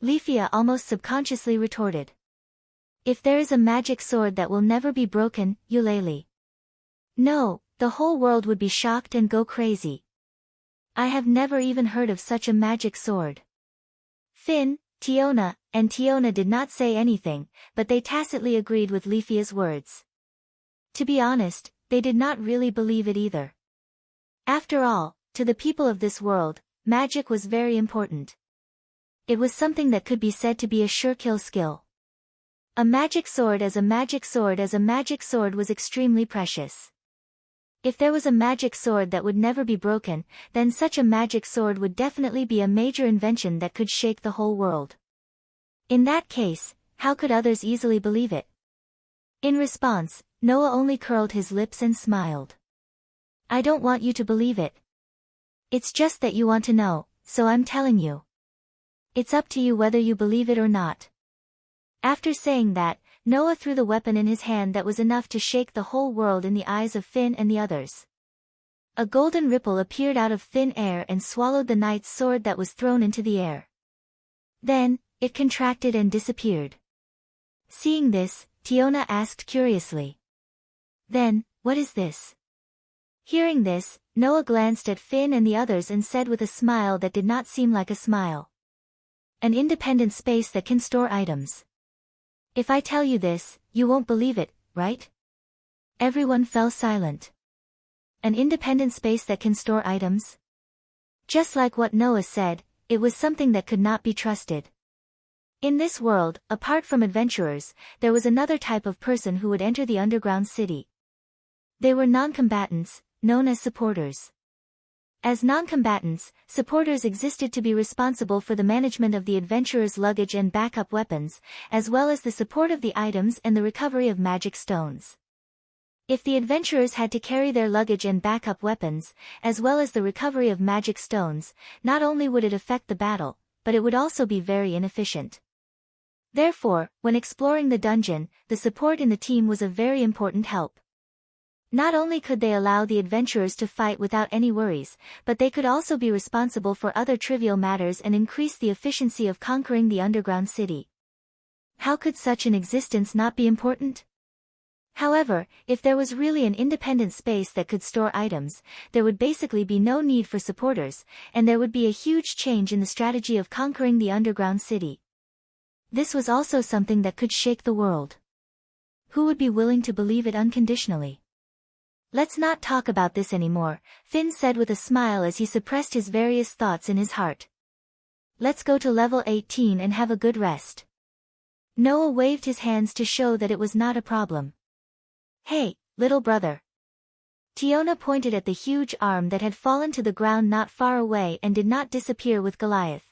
S1: Leafia almost subconsciously retorted. If there is a magic sword that will never be broken, Eulalie. No, the whole world would be shocked and go crazy. I have never even heard of such a magic sword. Finn, Tiona, and Tiona did not say anything, but they tacitly agreed with Leafia's words. To be honest, they did not really believe it either. After all, to the people of this world, magic was very important. It was something that could be said to be a sure kill skill. A magic sword as a magic sword as a magic sword was extremely precious. If there was a magic sword that would never be broken, then such a magic sword would definitely be a major invention that could shake the whole world. In that case, how could others easily believe it? In response, Noah only curled his lips and smiled. I don't want you to believe it. It's just that you want to know, so I'm telling you. It's up to you whether you believe it or not. After saying that, Noah threw the weapon in his hand that was enough to shake the whole world in the eyes of Finn and the others. A golden ripple appeared out of thin air and swallowed the knight's sword that was thrown into the air. Then, it contracted and disappeared. Seeing this, Tiona asked curiously. Then, what is this? Hearing this, Noah glanced at Finn and the others and said with a smile that did not seem like a smile. An independent space that can store items. If I tell you this, you won't believe it, right? Everyone fell silent. An independent space that can store items? Just like what Noah said, it was something that could not be trusted. In this world, apart from adventurers, there was another type of person who would enter the underground city. They were non-combatants, known as supporters. As non-combatants, supporters existed to be responsible for the management of the adventurer's luggage and backup weapons, as well as the support of the items and the recovery of magic stones. If the adventurers had to carry their luggage and backup weapons, as well as the recovery of magic stones, not only would it affect the battle, but it would also be very inefficient. Therefore, when exploring the dungeon, the support in the team was a very important help. Not only could they allow the adventurers to fight without any worries, but they could also be responsible for other trivial matters and increase the efficiency of conquering the underground city. How could such an existence not be important? However, if there was really an independent space that could store items, there would basically be no need for supporters, and there would be a huge change in the strategy of conquering the underground city. This was also something that could shake the world. who would be willing to believe it unconditionally? Let's not talk about this anymore, Finn said with a smile as he suppressed his various thoughts in his heart. Let's go to level 18 and have a good rest. Noah waved his hands to show that it was not a problem. Hey, little brother. Tiona pointed at the huge arm that had fallen to the ground not far away and did not disappear with Goliath.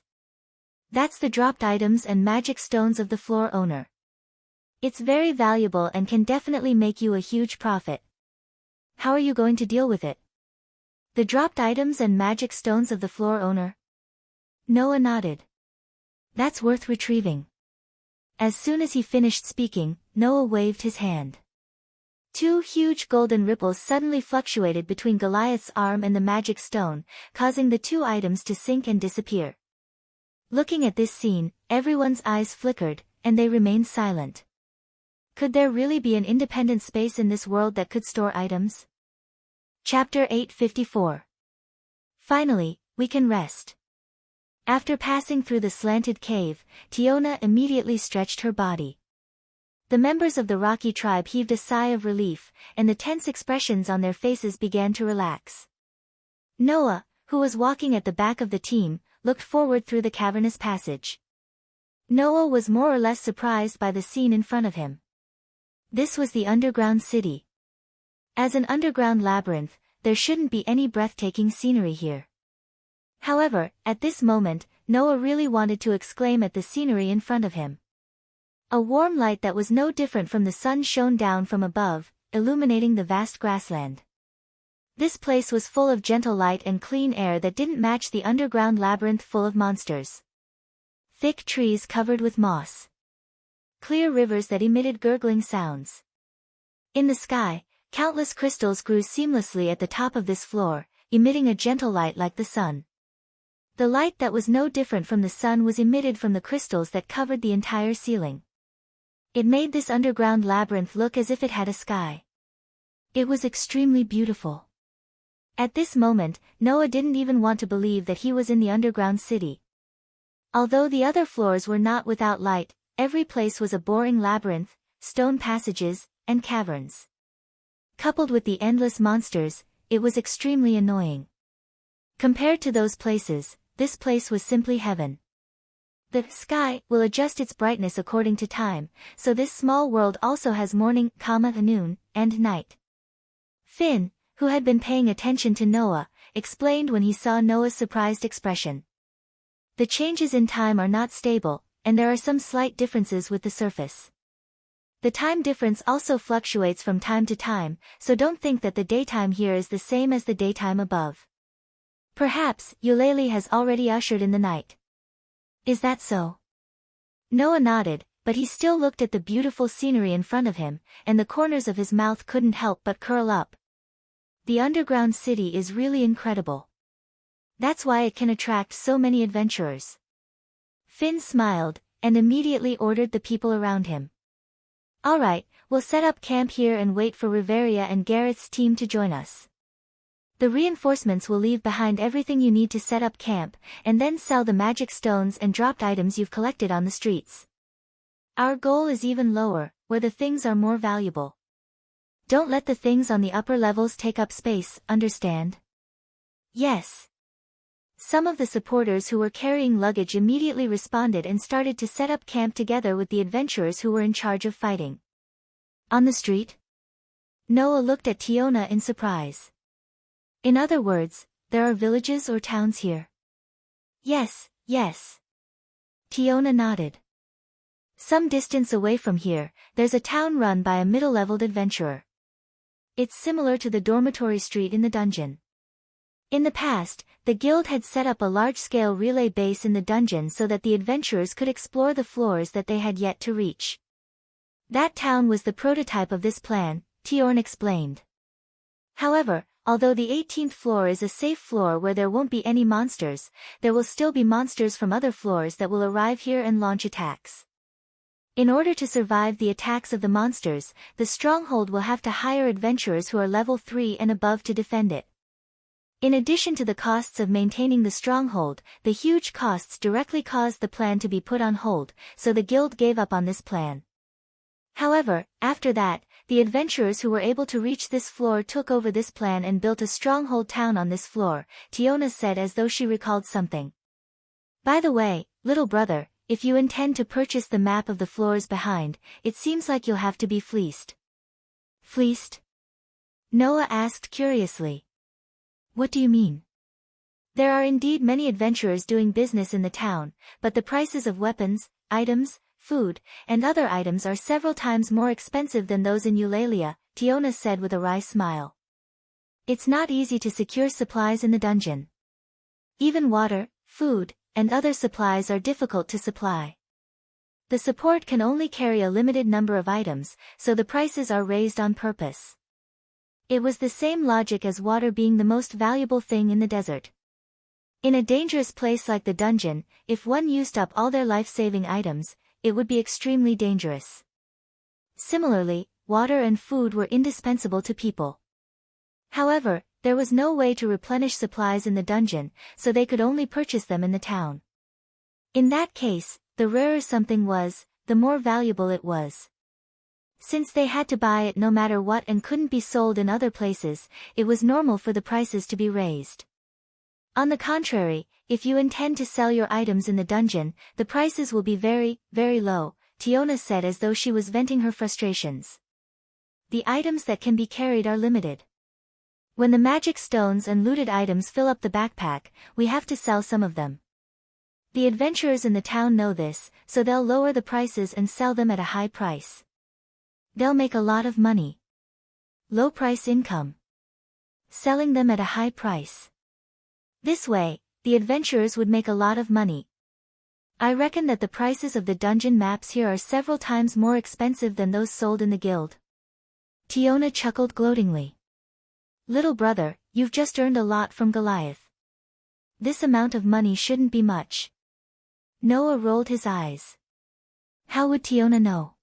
S1: That's the dropped items and magic stones of the floor owner. It's very valuable and can definitely make you a huge profit. How are you going to deal with it? The dropped items and magic stones of the floor owner? Noah nodded. That's worth retrieving. As soon as he finished speaking, Noah waved his hand. Two huge golden ripples suddenly fluctuated between Goliath's arm and the magic stone, causing the two items to sink and disappear. Looking at this scene, everyone's eyes flickered, and they remained silent. Could there really be an independent space in this world that could store items? Chapter 854. Finally, we can rest. After passing through the slanted cave, Tiona immediately stretched her body. The members of the Rocky tribe heaved a sigh of relief, and the tense expressions on their faces began to relax. Noah, who was walking at the back of the team, looked forward through the cavernous passage. Noah was more or less surprised by the scene in front of him. This was the underground city. As an underground labyrinth, there shouldn't be any breathtaking scenery here. However, at this moment, Noah really wanted to exclaim at the scenery in front of him. A warm light that was no different from the sun shone down from above, illuminating the vast grassland. This place was full of gentle light and clean air that didn't match the underground labyrinth full of monsters. Thick trees covered with moss. Clear rivers that emitted gurgling sounds. In the sky, countless crystals grew seamlessly at the top of this floor, emitting a gentle light like the sun. The light that was no different from the sun was emitted from the crystals that covered the entire ceiling. It made this underground labyrinth look as if it had a sky. It was extremely beautiful. At this moment, Noah didn't even want to believe that he was in the underground city. Although the other floors were not without light, every place was a boring labyrinth, stone passages, and caverns. Coupled with the endless monsters, it was extremely annoying. Compared to those places, this place was simply heaven. The sky will adjust its brightness according to time, so this small world also has morning, noon, and night. Finn, who had been paying attention to Noah, explained when he saw Noah's surprised expression. The changes in time are not stable, and there are some slight differences with the surface. The time difference also fluctuates from time to time, so don't think that the daytime here is the same as the daytime above. Perhaps Eulalie has already ushered in the night. Is that so? Noah nodded, but he still looked at the beautiful scenery in front of him, and the corners of his mouth couldn't help but curl up. The underground city is really incredible. That's why it can attract so many adventurers. Finn smiled, and immediately ordered the people around him. Alright, we'll set up camp here and wait for Riveria and Gareth's team to join us. The reinforcements will leave behind everything you need to set up camp, and then sell the magic stones and dropped items you've collected on the streets. Our goal is even lower, where the things are more valuable. Don't let the things on the upper levels take up space, understand? Yes. Some of the supporters who were carrying luggage immediately responded and started to set up camp together with the adventurers who were in charge of fighting. On the street? Noah looked at Tiona in surprise. In other words, there are villages or towns here? Yes, yes. Tiona nodded. Some distance away from here, there's a town run by a middle-leveled adventurer. It's similar to the dormitory street in the dungeon. In the past, the guild had set up a large-scale relay base in the dungeon so that the adventurers could explore the floors that they had yet to reach. That town was the prototype of this plan, Tiorn explained. However, although the 18th floor is a safe floor where there won't be any monsters, there will still be monsters from other floors that will arrive here and launch attacks. In order to survive the attacks of the monsters, the stronghold will have to hire adventurers who are level 3 and above to defend it. In addition to the costs of maintaining the stronghold, the huge costs directly caused the plan to be put on hold, so the guild gave up on this plan. However, after that, the adventurers who were able to reach this floor took over this plan and built a stronghold town on this floor, Tiona said as though she recalled something. By the way, little brother, if you intend to purchase the map of the floors behind, it seems like you'll have to be fleeced. Fleeced? Noah asked curiously. What do you mean? There are indeed many adventurers doing business in the town, but the prices of weapons, items, food, and other items are several times more expensive than those in Eulalia, Tiona said with a wry smile. It's not easy to secure supplies in the dungeon. Even water, food, and other supplies are difficult to supply. The support can only carry a limited number of items, so the prices are raised on purpose. It was the same logic as water being the most valuable thing in the desert. In a dangerous place like the dungeon, if one used up all their life-saving items, it would be extremely dangerous. Similarly, water and food were indispensable to people. However, there was no way to replenish supplies in the dungeon, so they could only purchase them in the town. In that case, the rarer something was, the more valuable it was. Since they had to buy it no matter what and couldn't be sold in other places, it was normal for the prices to be raised. On the contrary, if you intend to sell your items in the dungeon, the prices will be very, very low, Tiona said as though she was venting her frustrations. The items that can be carried are limited. When the magic stones and looted items fill up the backpack, we have to sell some of them. The adventurers in the town know this, so they'll lower the prices and sell them at a high price. They'll make a lot of money. Low price income. Selling them at a high price. This way, the adventurers would make a lot of money. I reckon that the prices of the dungeon maps here are several times more expensive than those sold in the guild. Tiona chuckled gloatingly. Little brother, you've just earned a lot from Goliath. This amount of money shouldn't be much. Noah rolled his eyes. How would Tiona know?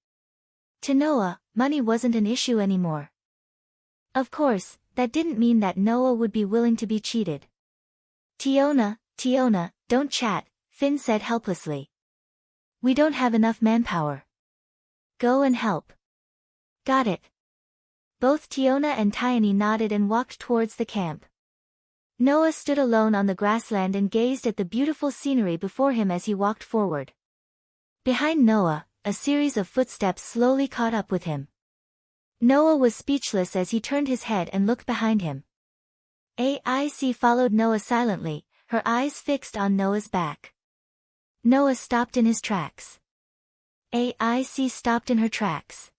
S1: To Noah, money wasn't an issue anymore. Of course, that didn't mean that Noah would be willing to be cheated. Tiona, don't chat, Finn said helplessly. We don't have enough manpower. Go and help. Got it. Both Tiona and Tiony nodded and walked towards the camp. Noah stood alone on the grassland and gazed at the beautiful scenery before him as he walked forward. Behind Noah, a series of footsteps slowly caught up with him. Noah was speechless as he turned his head and looked behind him. AIC followed Noah silently, her eyes fixed on Noah's back. Noah stopped in his tracks. AIC stopped in her tracks.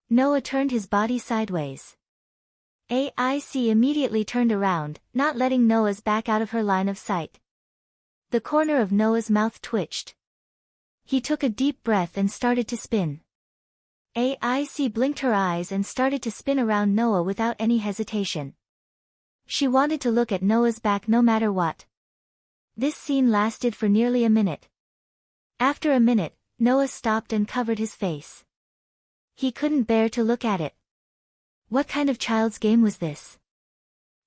S1: Noah turned his body sideways. AIC immediately turned around, not letting Noah's back out of her line of sight. The corner of Noah's mouth twitched. He took a deep breath and started to spin. AIC blinked her eyes and started to spin around Noah without any hesitation. She wanted to look at Noah's back no matter what. This scene lasted for nearly a minute. After a minute, Noah stopped and covered his face. He couldn't bear to look at it. What kind of child's game was this?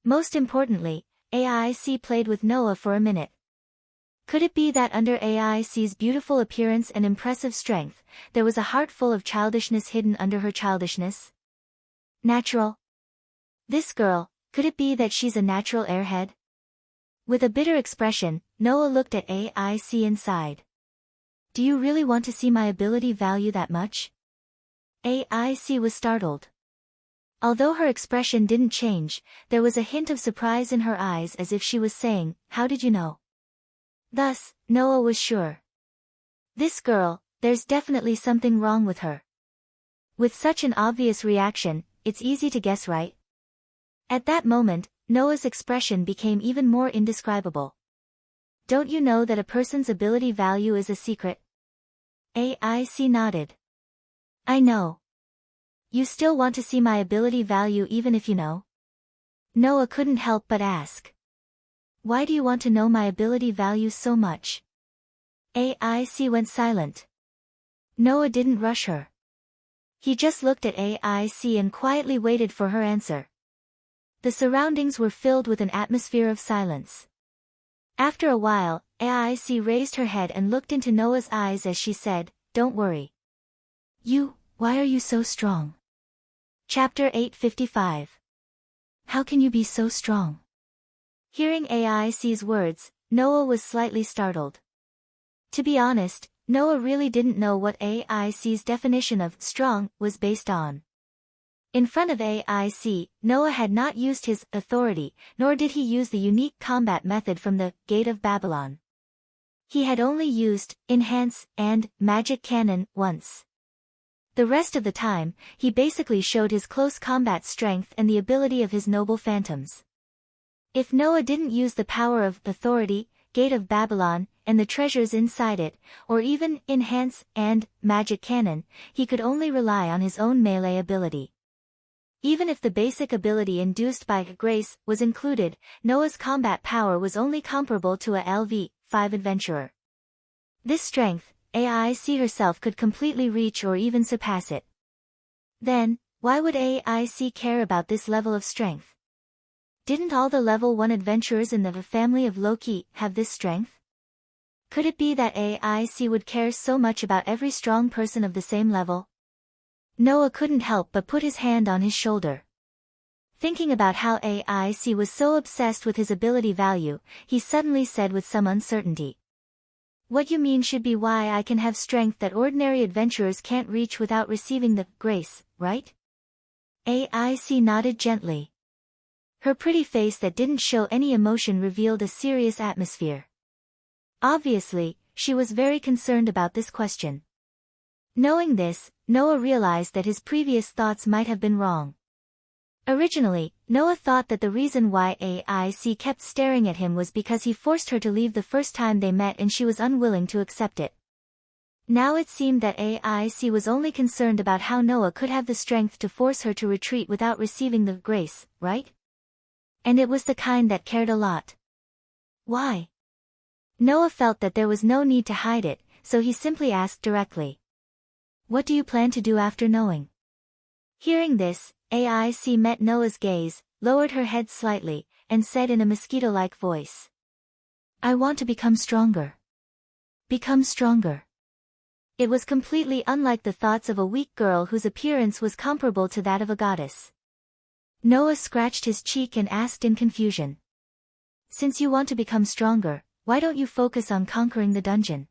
S1: Most importantly, AIC played with Noah for a minute. Could it be that under AIC's beautiful appearance and impressive strength, there was a heart full of childishness hidden under her childishness? Natural? This girl, could it be that she's a natural airhead? With a bitter expression, Noah looked at AIC and sighed. Do you really want to see my ability value that much? AIC was startled. Although her expression didn't change, there was a hint of surprise in her eyes as if she was saying, how did you know? Thus, Noah was sure. This girl, there's definitely something wrong with her. With such an obvious reaction, it's easy to guess, right? At that moment, Noah's expression became even more indescribable. Don't you know that a person's ability value is a secret? AIC nodded. I know. You still want to see my ability value even if you know? Noah couldn't help but ask. Why do you want to know my ability value so much? AIC went silent. Noah didn't rush her. He just looked at AIC and quietly waited for her answer. The surroundings were filled with an atmosphere of silence. After a while, AIC raised her head and looked into Noah's eyes as she said, Don't worry. You Why are you so strong? Chapter 855. How can you be so strong? Hearing AIC's words, Noah was slightly startled. To be honest, Noah really didn't know what AIC's definition of strong was based on. In front of AIC, Noah had not used his authority, nor did he use the unique combat method from the Gate of Babylon. He had only used enhance and magic cannon once. The rest of the time, he basically showed his close combat strength and the ability of his noble phantoms. If Noah didn't use the power of authority, Gate of Babylon, and the treasures inside it, or even enhance and magic cannon, he could only rely on his own melee ability. Even if the basic ability induced by grace was included, Noah's combat power was only comparable to a LV-5 adventurer. This strength, AIC herself could completely reach or even surpass it. Then, why would AIC care about this level of strength? Didn't all the level 1 adventurers in the family of Loki have this strength? Could it be that AIC would care so much about every strong person of the same level? Noah couldn't help but put his hand on his shoulder. Thinking about how AIC was so obsessed with his ability value, he suddenly said with some uncertainty. What you mean should be why I can have strength that ordinary adventurers can't reach without receiving the grace, right? AIC nodded gently. Her pretty face that didn't show any emotion revealed a serious atmosphere. Obviously, she was very concerned about this question. Knowing this, Noah realized that his previous thoughts might have been wrong. Originally, Noah thought that the reason why AIC kept staring at him was because he forced her to leave the first time they met and she was unwilling to accept it. Now it seemed that AIC was only concerned about how Noah could have the strength to force her to retreat without receiving the grace, right? And it was the kind that cared a lot. Why? Noah felt that there was no need to hide it, so he simply asked directly. What do you plan to do after knowing? Hearing this, AIC met Noah's gaze, lowered her head slightly, and said in a mosquito-like voice. I want to become stronger. Become stronger. It was completely unlike the thoughts of a weak girl whose appearance was comparable to that of a goddess. Noah scratched his cheek and asked in confusion. Since you want to become stronger, why don't you focus on conquering the dungeon?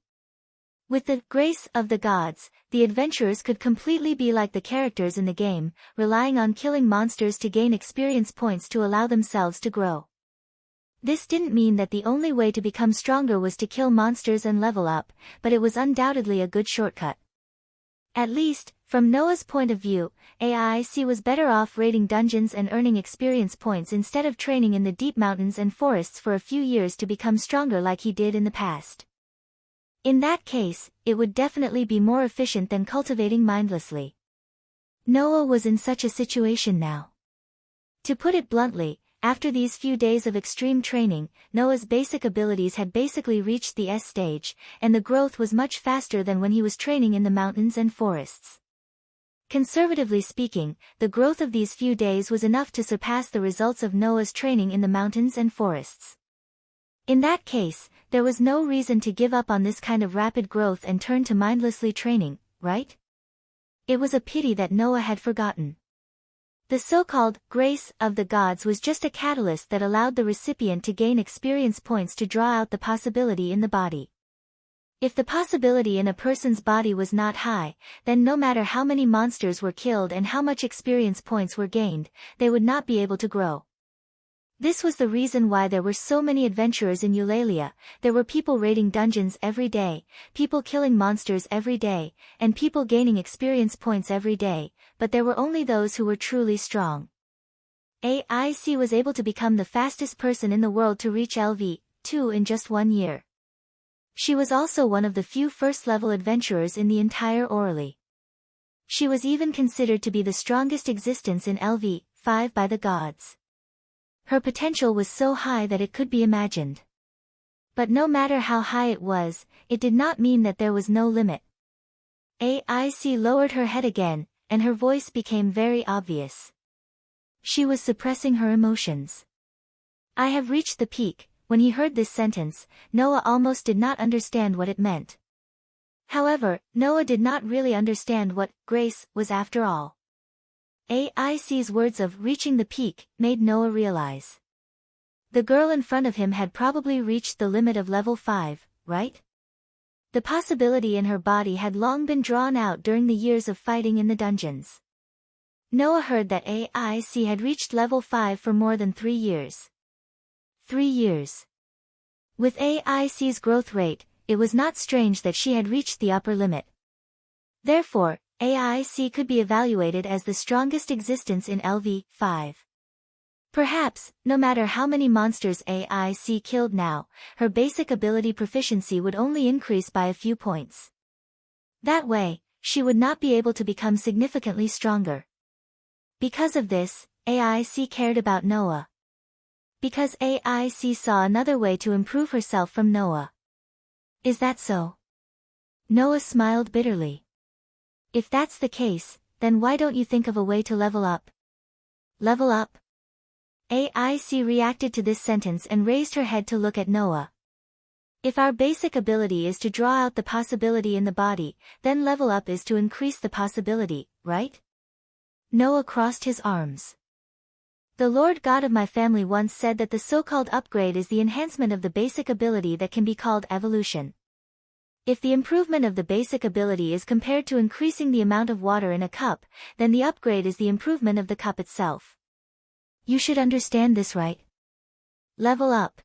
S1: With the grace of the gods, the adventurers could completely be like the characters in the game, relying on killing monsters to gain experience points to allow themselves to grow. This didn't mean that the only way to become stronger was to kill monsters and level up, but it was undoubtedly a good shortcut. At least, from Noah's point of view, AIC was better off raiding dungeons and earning experience points instead of training in the deep mountains and forests for a few years to become stronger like he did in the past. In that case, it would definitely be more efficient than cultivating mindlessly. Noah was in such a situation now. To put it bluntly, after these few days of extreme training, Noah's basic abilities had basically reached the S stage, and the growth was much faster than when he was training in the mountains and forests. Conservatively speaking, the growth of these few days was enough to surpass the results of Noah's training in the mountains and forests. In that case, there was no reason to give up on this kind of rapid growth and turn to mindlessly training, right? It was a pity that Noah had forgotten. The so-called grace of the gods was just a catalyst that allowed the recipient to gain experience points to draw out the possibility in the body. If the possibility in a person's body was not high, then no matter how many monsters were killed and how much experience points were gained, they would not be able to grow. This was the reason why there were so many adventurers in Eulalia. There were people raiding dungeons every day, people killing monsters every day, and people gaining experience points every day, but there were only those who were truly strong. AIC was able to become the fastest person in the world to reach LV-2 in just 1 year. She was also one of the few first-level adventurers in the entire Orally. She was even considered to be the strongest existence in LV-5 by the gods. Her potential was so high that it could be imagined. But no matter how high it was, it did not mean that there was no limit. AIC lowered her head again, and her voice became very obvious. She was suppressing her emotions. I have reached the peak. When he heard this sentence, Noah almost did not understand what it meant. However, Noah did not really understand what grace was after all. AIC's words of reaching the peak made Noah realize. The girl in front of him had probably reached the limit of level 5, right? The possibility in her body had long been drawn out during the years of fighting in the dungeons. Noah heard that AIC had reached level 5 for more than 3 years. 3 years. With AIC's growth rate, it was not strange that she had reached the upper limit. Therefore, AIC could be evaluated as the strongest existence in LV5. Perhaps, no matter how many monsters AIC killed now, her basic ability proficiency would only increase by a few points. That way, she would not be able to become significantly stronger. Because of this, AIC cared about Noah. Because AIC saw another way to improve herself from Noah. Is that so? Noah smiled bitterly. If that's the case, then why don't you think of a way to level up? Level up? AIC reacted to this sentence and raised her head to look at Noah. If our basic ability is to draw out the possibility in the body, then level up is to increase the possibility, right? Noah crossed his arms. The Lord God of my family once said that the so-called upgrade is the enhancement of the basic ability that can be called evolution. If the improvement of the basic ability is compared to increasing the amount of water in a cup, then the upgrade is the improvement of the cup itself. You should understand this, right? Level up.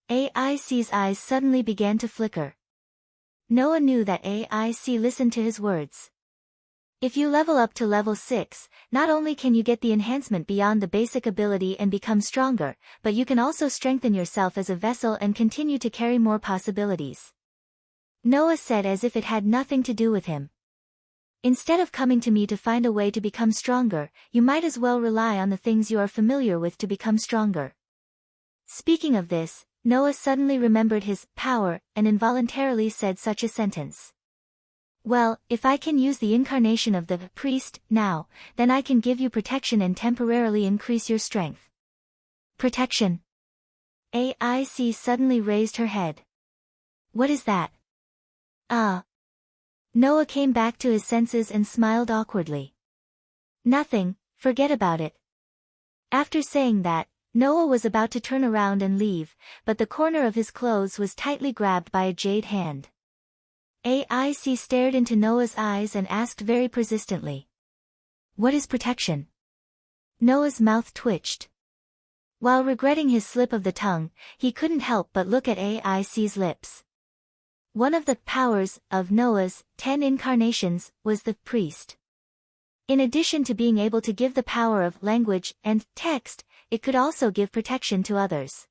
S1: AIC's eyes suddenly began to flicker. Noah knew that AIC listened to his words. If you level up to level 6, not only can you get the enhancement beyond the basic ability and become stronger, but you can also strengthen yourself as a vessel and continue to carry more possibilities. Noah said as if it had nothing to do with him. Instead of coming to me to find a way to become stronger, you might as well rely on the things you are familiar with to become stronger. Speaking of this, Noah suddenly remembered his power and involuntarily said such a sentence. Well, if I can use the incarnation of the priest now, then I can give you protection and temporarily increase your strength. Protection. AIC suddenly raised her head. What is that? Noah came back to his senses and smiled awkwardly. Nothing, forget about it. After saying that, Noah was about to turn around and leave, but the corner of his clothes was tightly grabbed by a jade hand. AIC stared into Noah's eyes and asked very persistently. What is protection? Noah's mouth twitched. While regretting his slip of the tongue, he couldn't help but look at AIC's lips. One of the powers of Noah's 10 incarnations was the priest. In addition to being able to give the power of language and text, it could also give protection to others.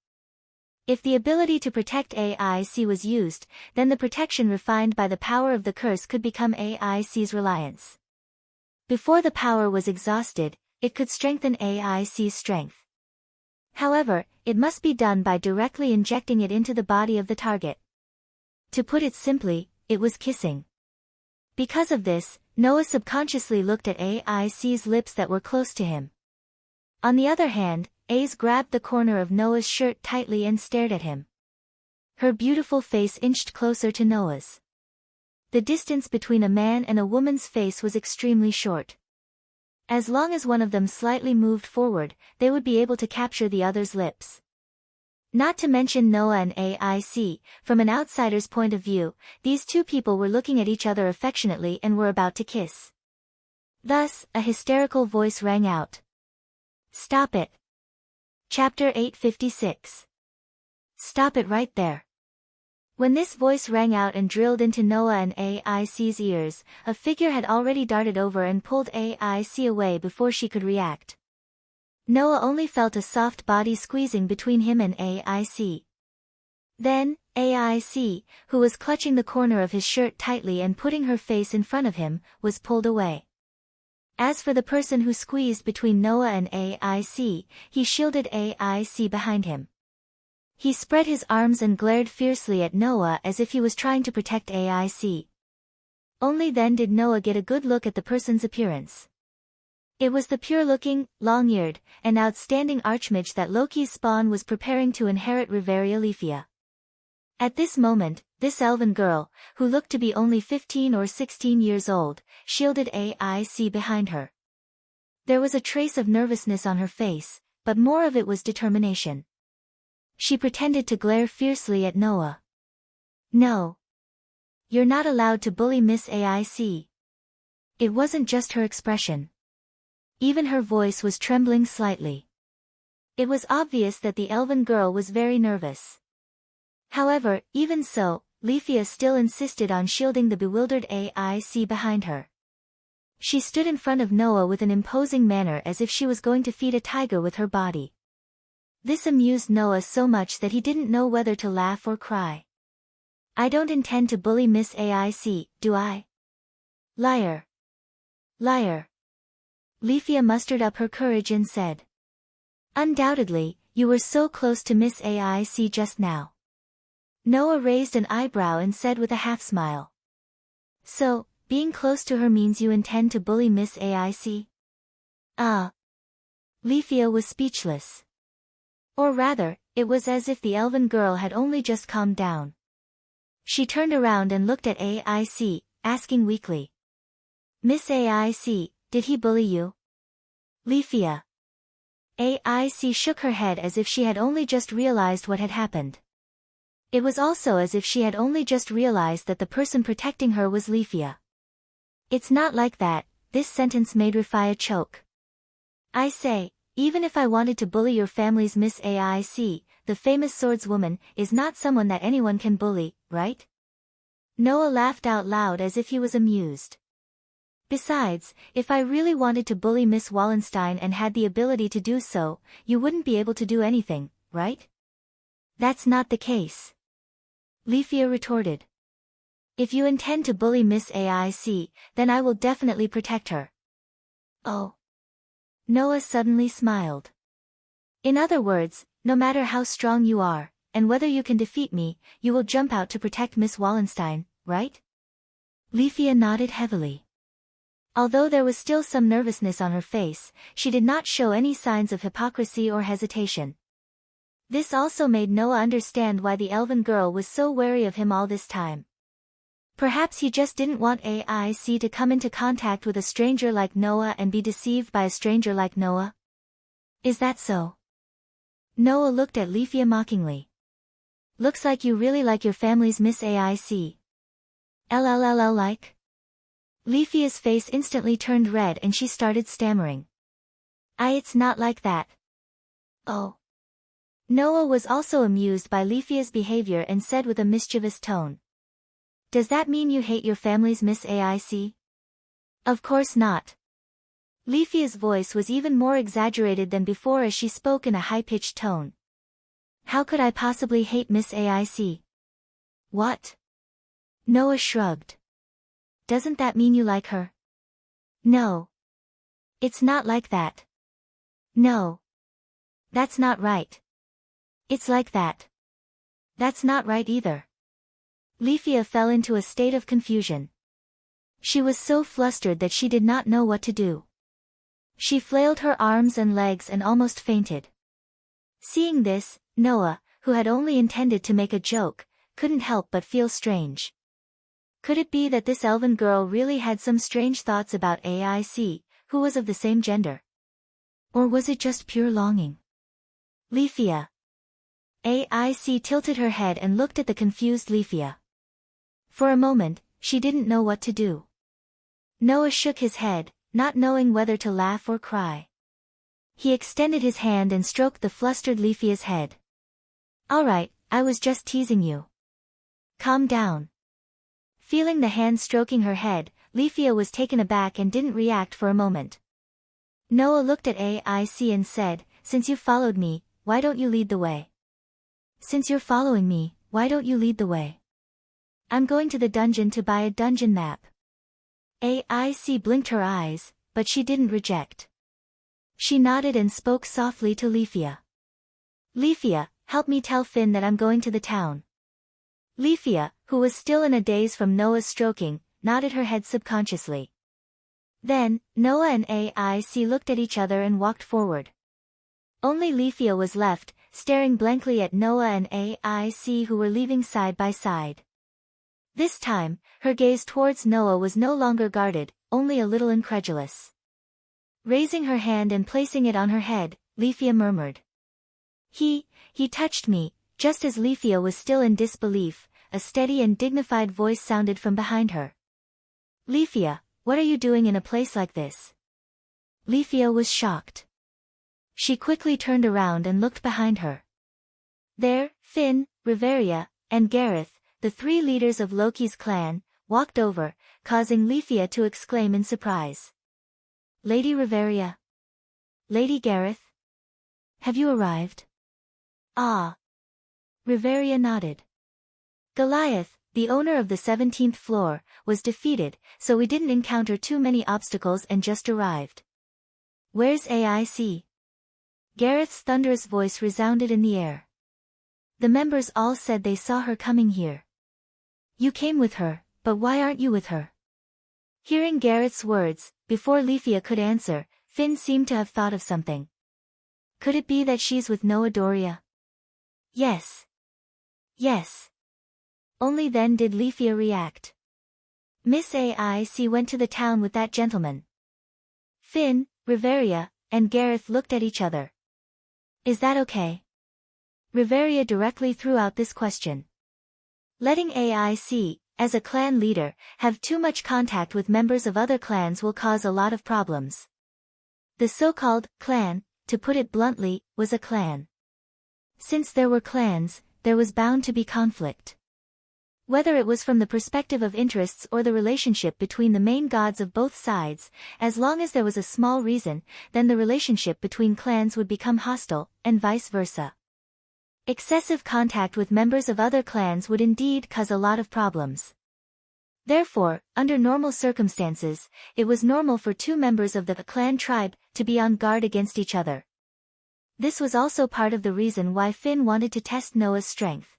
S1: If the ability to protect AIC was used, then the protection refined by the power of the curse could become AIC's reliance. Before the power was exhausted, it could strengthen AIC's strength. However, it must be done by directly injecting it into the body of the target. To put it simply, it was kissing. Because of this, Noah subconsciously looked at AIC's lips that were close to him. On the other hand, Ace grabbed the corner of Noah's shirt tightly and stared at him. Her beautiful face inched closer to Noah's. The distance between a man and a woman's face was extremely short. As long as one of them slightly moved forward, they would be able to capture the other's lips. Not to mention Noah and AIC, from an outsider's point of view, these two people were looking at each other affectionately and were about to kiss. Thus, a hysterical voice rang out. Stop it. Chapter 856. Stop it right there. When this voice rang out and drilled into Noah and AIC's ears, a figure had already darted over and pulled AIC away before she could react. Noah only felt a soft body squeezing between him and AIC. Then, AIC, who was clutching the corner of his shirt tightly and putting her face in front of him, was pulled away. As for the person who squeezed between Noah and AIC, he shielded AIC behind him. He spread his arms and glared fiercely at Noah as if he was trying to protect AIC. Only then did Noah get a good look at the person's appearance. It was the pure-looking, long-eared, and outstanding archmage that Loki's spawn was preparing to inherit Riveria Leafia. At this moment, this elven girl, who looked to be only 15 or 16 years old, shielded AIC behind her. There was a trace of nervousness on her face, but more of it was determination. She pretended to glare fiercely at Noah. "No. You're not allowed to bully Miss AIC." It wasn't just her expression. Even her voice was trembling slightly. It was obvious that the elven girl was very nervous. However, even so, Leafia still insisted on shielding the bewildered AIC behind her. She stood in front of Noah with an imposing manner as if she was going to feed a tiger with her body. This amused Noah so much that he didn't know whether to laugh or cry. "I don't intend to bully Miss AIC, do I?" "Liar. Liar." Leafia mustered up her courage and said. "Undoubtedly, you were so close to Miss AIC just now." Noah raised an eyebrow and said with a half-smile. "So, being close to her means you intend to bully Miss AIC?" Leafia was speechless. Or rather, it was as if the elven girl had only just calmed down. She turned around and looked at AIC, asking weakly. "Miss AIC, did he bully you?" "Leafia." AIC shook her head as if she had only just realized what had happened. It was also as if she had only just realized that the person protecting her was Leafia. "It's not like that," this sentence made Rafia choke. "I say, even if I wanted to bully your family's Miss AIC, the famous swordswoman, is not someone that anyone can bully, right?" Noah laughed out loud as if he was amused. "Besides, if I really wanted to bully Miss Wallenstein and had the ability to do so, you wouldn't be able to do anything, right?" "That's not the case," Leafia retorted. "If you intend to bully Miss AIC, then I will definitely protect her." "Oh." Noah suddenly smiled. "In other words, no matter how strong you are, and whether you can defeat me, you will jump out to protect Miss Wallenstein, right?" Leafia nodded heavily. Although there was still some nervousness on her face, she did not show any signs of hypocrisy or hesitation. This also made Noah understand why the elven girl was so wary of him all this time. Perhaps he just didn't want AIC to come into contact with a stranger like Noah and be deceived by a stranger like Noah. "Is that so?" Noah looked at Leafia mockingly. "Looks like you really like your family's Miss AIC. LLLL like?" Leafia's face instantly turned red and she started stammering. It's not like that." "Oh." Noah was also amused by Leafia's behavior and said with a mischievous tone. "Does that mean you hate your family's Miss AIC?" "Of course not." Leafia's voice was even more exaggerated than before as she spoke in a high-pitched tone. "How could I possibly hate Miss AIC?" "What?" Noah shrugged. "Doesn't that mean you like her?" "No. It's not like that." "No. That's not right." "It's like that." "That's not right either." Leafia fell into a state of confusion. She was so flustered that she did not know what to do. She flailed her arms and legs and almost fainted. Seeing this, Noah, who had only intended to make a joke, couldn't help but feel strange. Could it be that this elven girl really had some strange thoughts about AIC, who was of the same gender? Or was it just pure longing? "Leafia." AIC tilted her head and looked at the confused Leafia. For a moment, she didn't know what to do. Noah shook his head, not knowing whether to laugh or cry. He extended his hand and stroked the flustered Leafia's head. "All right, I was just teasing you. Calm down." Feeling the hand stroking her head, Leafia was taken aback and didn't react for a moment. Noah looked at AIC and said, "Since you followed me, why don't you lead the way?" "Since you're following me, why don't you lead the way?" "I'm going to the dungeon to buy a dungeon map." AIC blinked her eyes, but she didn't reject. She nodded and spoke softly to Leafia. "Leafia, help me tell Finn that I'm going to the town." Leafia, who was still in a daze from Noah's stroking, nodded her head subconsciously. Then, Noah and AIC looked at each other and walked forward. Only Leafia was left, staring blankly at Noah and AIC who were leaving side by side. This time, her gaze towards Noah was no longer guarded, only a little incredulous. Raising her hand and placing it on her head, Leafia murmured. He touched me." Just as Leafia was still in disbelief, a steady and dignified voice sounded from behind her. "Leafia, what are you doing in a place like this?" Leafia was shocked. She quickly turned around and looked behind her. There, Finn, Riveria, and Gareth, the three leaders of Loki's clan, walked over, causing Leafia to exclaim in surprise. "Lady Riveria? Lady Gareth? Have you arrived?" "Ah." Riveria nodded. "Goliath, the owner of the 17th floor, was defeated, so we didn't encounter too many obstacles and just arrived." "Where's AIC?" Gareth's thunderous voice resounded in the air. The members all said they saw her coming here. "You came with her, but why aren't you with her?" Hearing Gareth's words, before Leafia could answer, Finn seemed to have thought of something. "Could it be that she's with Noah Doria?" "Yes. Yes." Only then did Leafia react. "Miss AIC went to the town with that gentleman." Finn, Riveria, and Gareth looked at each other. "Is that okay?" Riveria directly threw out this question. Letting AIC, as a clan leader, have too much contact with members of other clans will cause a lot of problems. The so-called clan, to put it bluntly, was a clan. Since there were clans, there was bound to be conflict. Whether it was from the perspective of interests or the relationship between the main gods of both sides, as long as there was a small reason, then the relationship between clans would become hostile, and vice versa. Excessive contact with members of other clans would indeed cause a lot of problems. Therefore, under normal circumstances, it was normal for two members of the clan tribe to be on guard against each other. This was also part of the reason why Finn wanted to test Noah's strength.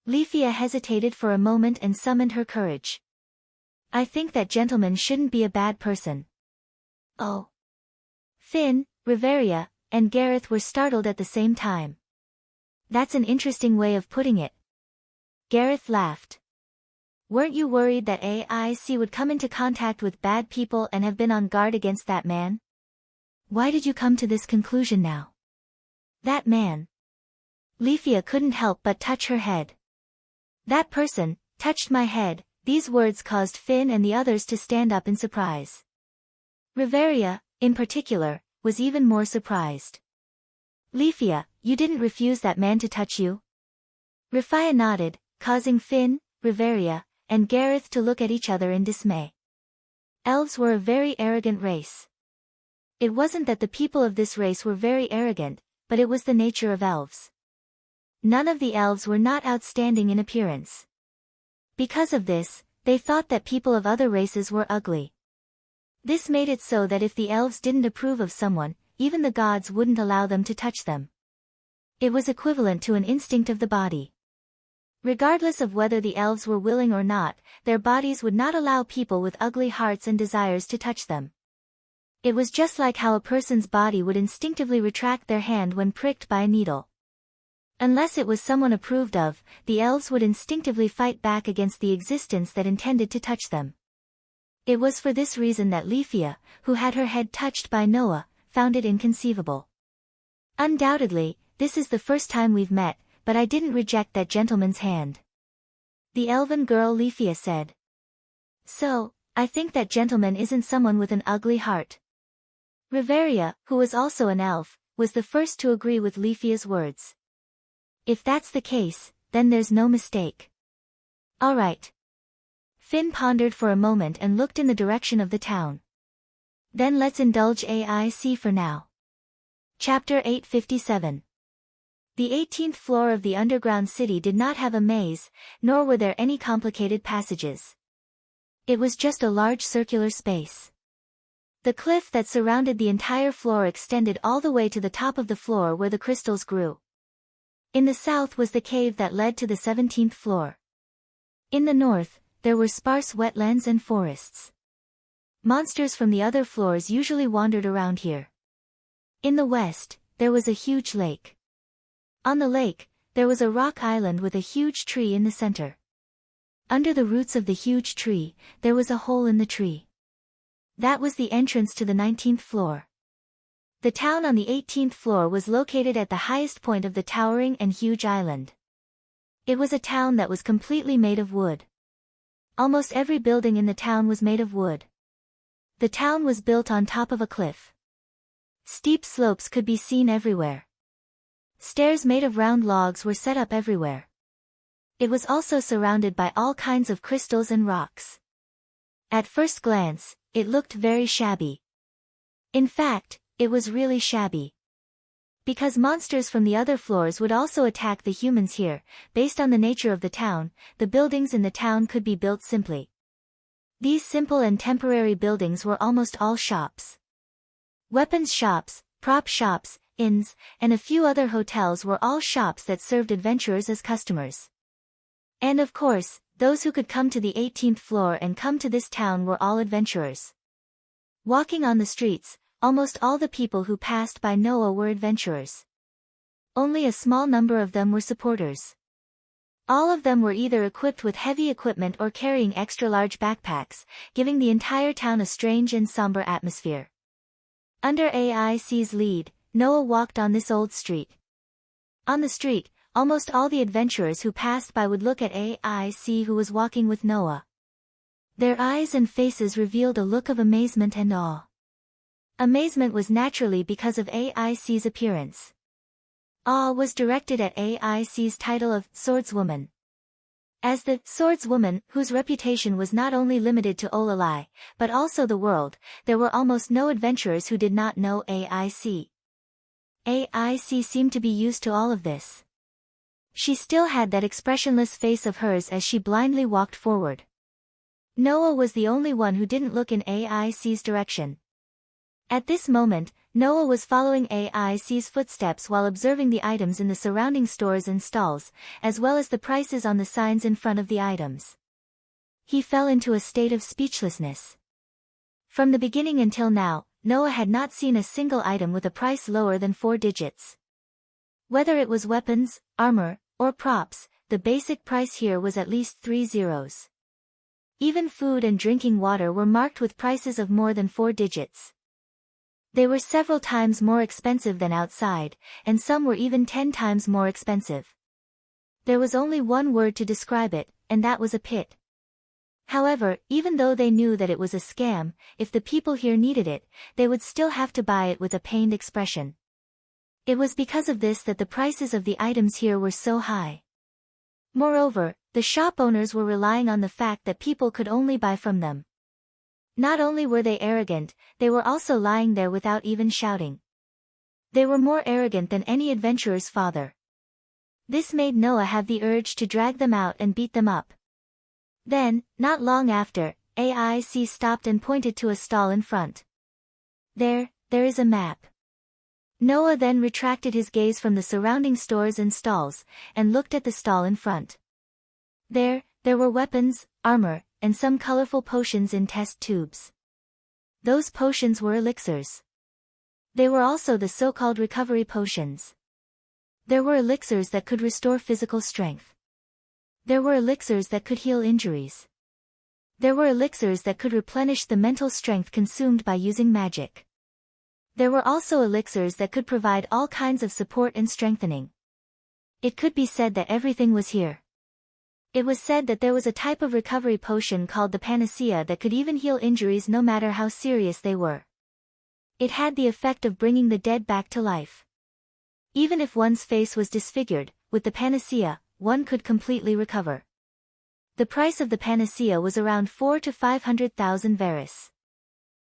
S1: Leafia hesitated for a moment and summoned her courage. "I think that gentleman shouldn't be a bad person." "Oh." Finn, Riveria, and Gareth were startled at the same time. "That's an interesting way of putting it." Gareth laughed. "Weren't you worried that AIC would come into contact with bad people and have been on guard against that man?" "Why did you come to this conclusion now?" "That man." Leafia couldn't help but touch her head. "That person touched my head." These words caused Finn and the others to stand up in surprise. Riveria, in particular, was even more surprised. "Leafia, you didn't refuse that man to touch you?" Rifia nodded, causing Finn, Riveria, and Gareth to look at each other in dismay. Elves were a very arrogant race. It wasn't that the people of this race were very arrogant, but it was the nature of elves. None of the elves were not outstanding in appearance. Because of this, they thought that people of other races were ugly. This made it so that if the elves didn't approve of someone, even the gods wouldn't allow them to touch them. It was equivalent to an instinct of the body. Regardless of whether the elves were willing or not, their bodies would not allow people with ugly hearts and desires to touch them. It was just like how a person's body would instinctively retract their hand when pricked by a needle. Unless it was someone approved of, the elves would instinctively fight back against the existence that intended to touch them. It was for this reason that Leafia, who had her head touched by Noah, found it inconceivable. "Undoubtedly, this is the first time we've met, but I didn't reject that gentleman's hand," the elven girl Leafia said. "So, I think that gentleman isn't someone with an ugly heart." Riveria, who was also an elf, was the first to agree with Leafia's words. "If that's the case, then there's no mistake." "All right." Finn pondered for a moment and looked in the direction of the town. "Then let's indulge AIC for now." Chapter 857. The 18th floor of the underground city did not have a maze, nor were there any complicated passages. It was just a large circular space. The cliff that surrounded the entire floor extended all the way to the top of the floor where the crystals grew. In the south was the cave that led to the 17th floor. In the north, there were sparse wetlands and forests. Monsters from the other floors usually wandered around here. In the west, there was a huge lake. On the lake, there was a rock island with a huge tree in the center. Under the roots of the huge tree, there was a hole in the tree. That was the entrance to the 19th floor. The town on the 18th floor was located at the highest point of the towering and huge island. It was a town that was completely made of wood. Almost every building in the town was made of wood. The town was built on top of a cliff. Steep slopes could be seen everywhere. Stairs made of round logs were set up everywhere. It was also surrounded by all kinds of crystals and rocks. At first glance, it looked very shabby. In fact, it was really shabby. Because monsters from the other floors would also attack the humans here, based on the nature of the town, the buildings in the town could be built simply. These simple and temporary buildings were almost all shops. Weapons shops, prop shops, inns, and a few other hotels were all shops that served adventurers as customers. And of course, those who could come to the 18th floor and come to this town were all adventurers. Walking on the streets, almost all the people who passed by Noah were adventurers. Only a small number of them were supporters. All of them were either equipped with heavy equipment or carrying extra-large backpacks, giving the entire town a strange and somber atmosphere. Under AIC's lead, Noah walked on this old street. On the street, almost all the adventurers who passed by would look at AIC who was walking with Noah. Their eyes and faces revealed a look of amazement and awe. Amazement was naturally because of AIC's appearance. Awe was directed at AIC's title of Swordswoman. As the Swordswoman, whose reputation was not only limited to Olalai, but also the world, there were almost no adventurers who did not know AIC. AIC seemed to be used to all of this. She still had that expressionless face of hers as she blindly walked forward. Noah was the only one who didn't look in AIC's direction. At this moment, Noah was following AIC's footsteps while observing the items in the surrounding stores and stalls, as well as the prices on the signs in front of the items. He fell into a state of speechlessness. From the beginning until now, Noah had not seen a single item with a price lower than 4 digits. Whether it was weapons, armor, or props, the basic price here was at least 3 zeros. Even food and drinking water were marked with prices of more than 4 digits. They were several times more expensive than outside, and some were even 10 times more expensive. There was only one word to describe it, and that was a pit. However, even though they knew that it was a scam, if the people here needed it, they would still have to buy it with a pained expression. It was because of this that the prices of the items here were so high. Moreover, the shop owners were relying on the fact that people could only buy from them. Not only were they arrogant, they were also lying there without even shouting. They were more arrogant than any adventurer's father. This made Noah have the urge to drag them out and beat them up. Then, not long after, AIC stopped and pointed to a stall in front. There is a map. Noah then retracted his gaze from the surrounding stores and stalls, and looked at the stall in front. There were weapons, armor, and some colorful potions in test tubes. Those potions were elixirs. They were also the so-called recovery potions. There were elixirs that could restore physical strength. There were elixirs that could heal injuries. There were elixirs that could replenish the mental strength consumed by using magic. There were also elixirs that could provide all kinds of support and strengthening. It could be said that everything was here. It was said that there was a type of recovery potion called the panacea that could even heal injuries no matter how serious they were. It had the effect of bringing the dead back to life. Even if one's face was disfigured, with the panacea, one could completely recover. The price of the panacea was around 4 to 500,000 veris.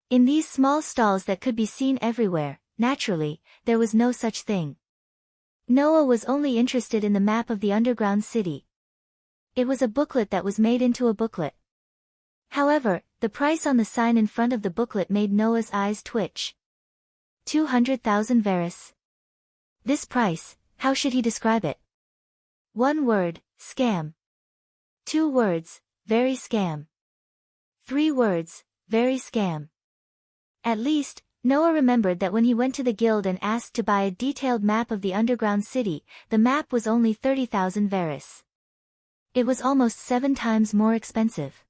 S1: In these small stalls that could be seen everywhere, naturally, there was no such thing. Noah was only interested in the map of the underground city. It was a booklet that was made into a booklet. However, the price on the sign in front of the booklet made Noah's eyes twitch. 200,000 veris. This price, how should he describe it? 1 word, scam. 2 words, very scam. 3 words, very scam. At least, Noah remembered that when he went to the guild and asked to buy a detailed map of the underground city, the map was only 30,000 Varus. It was almost 7 times more expensive.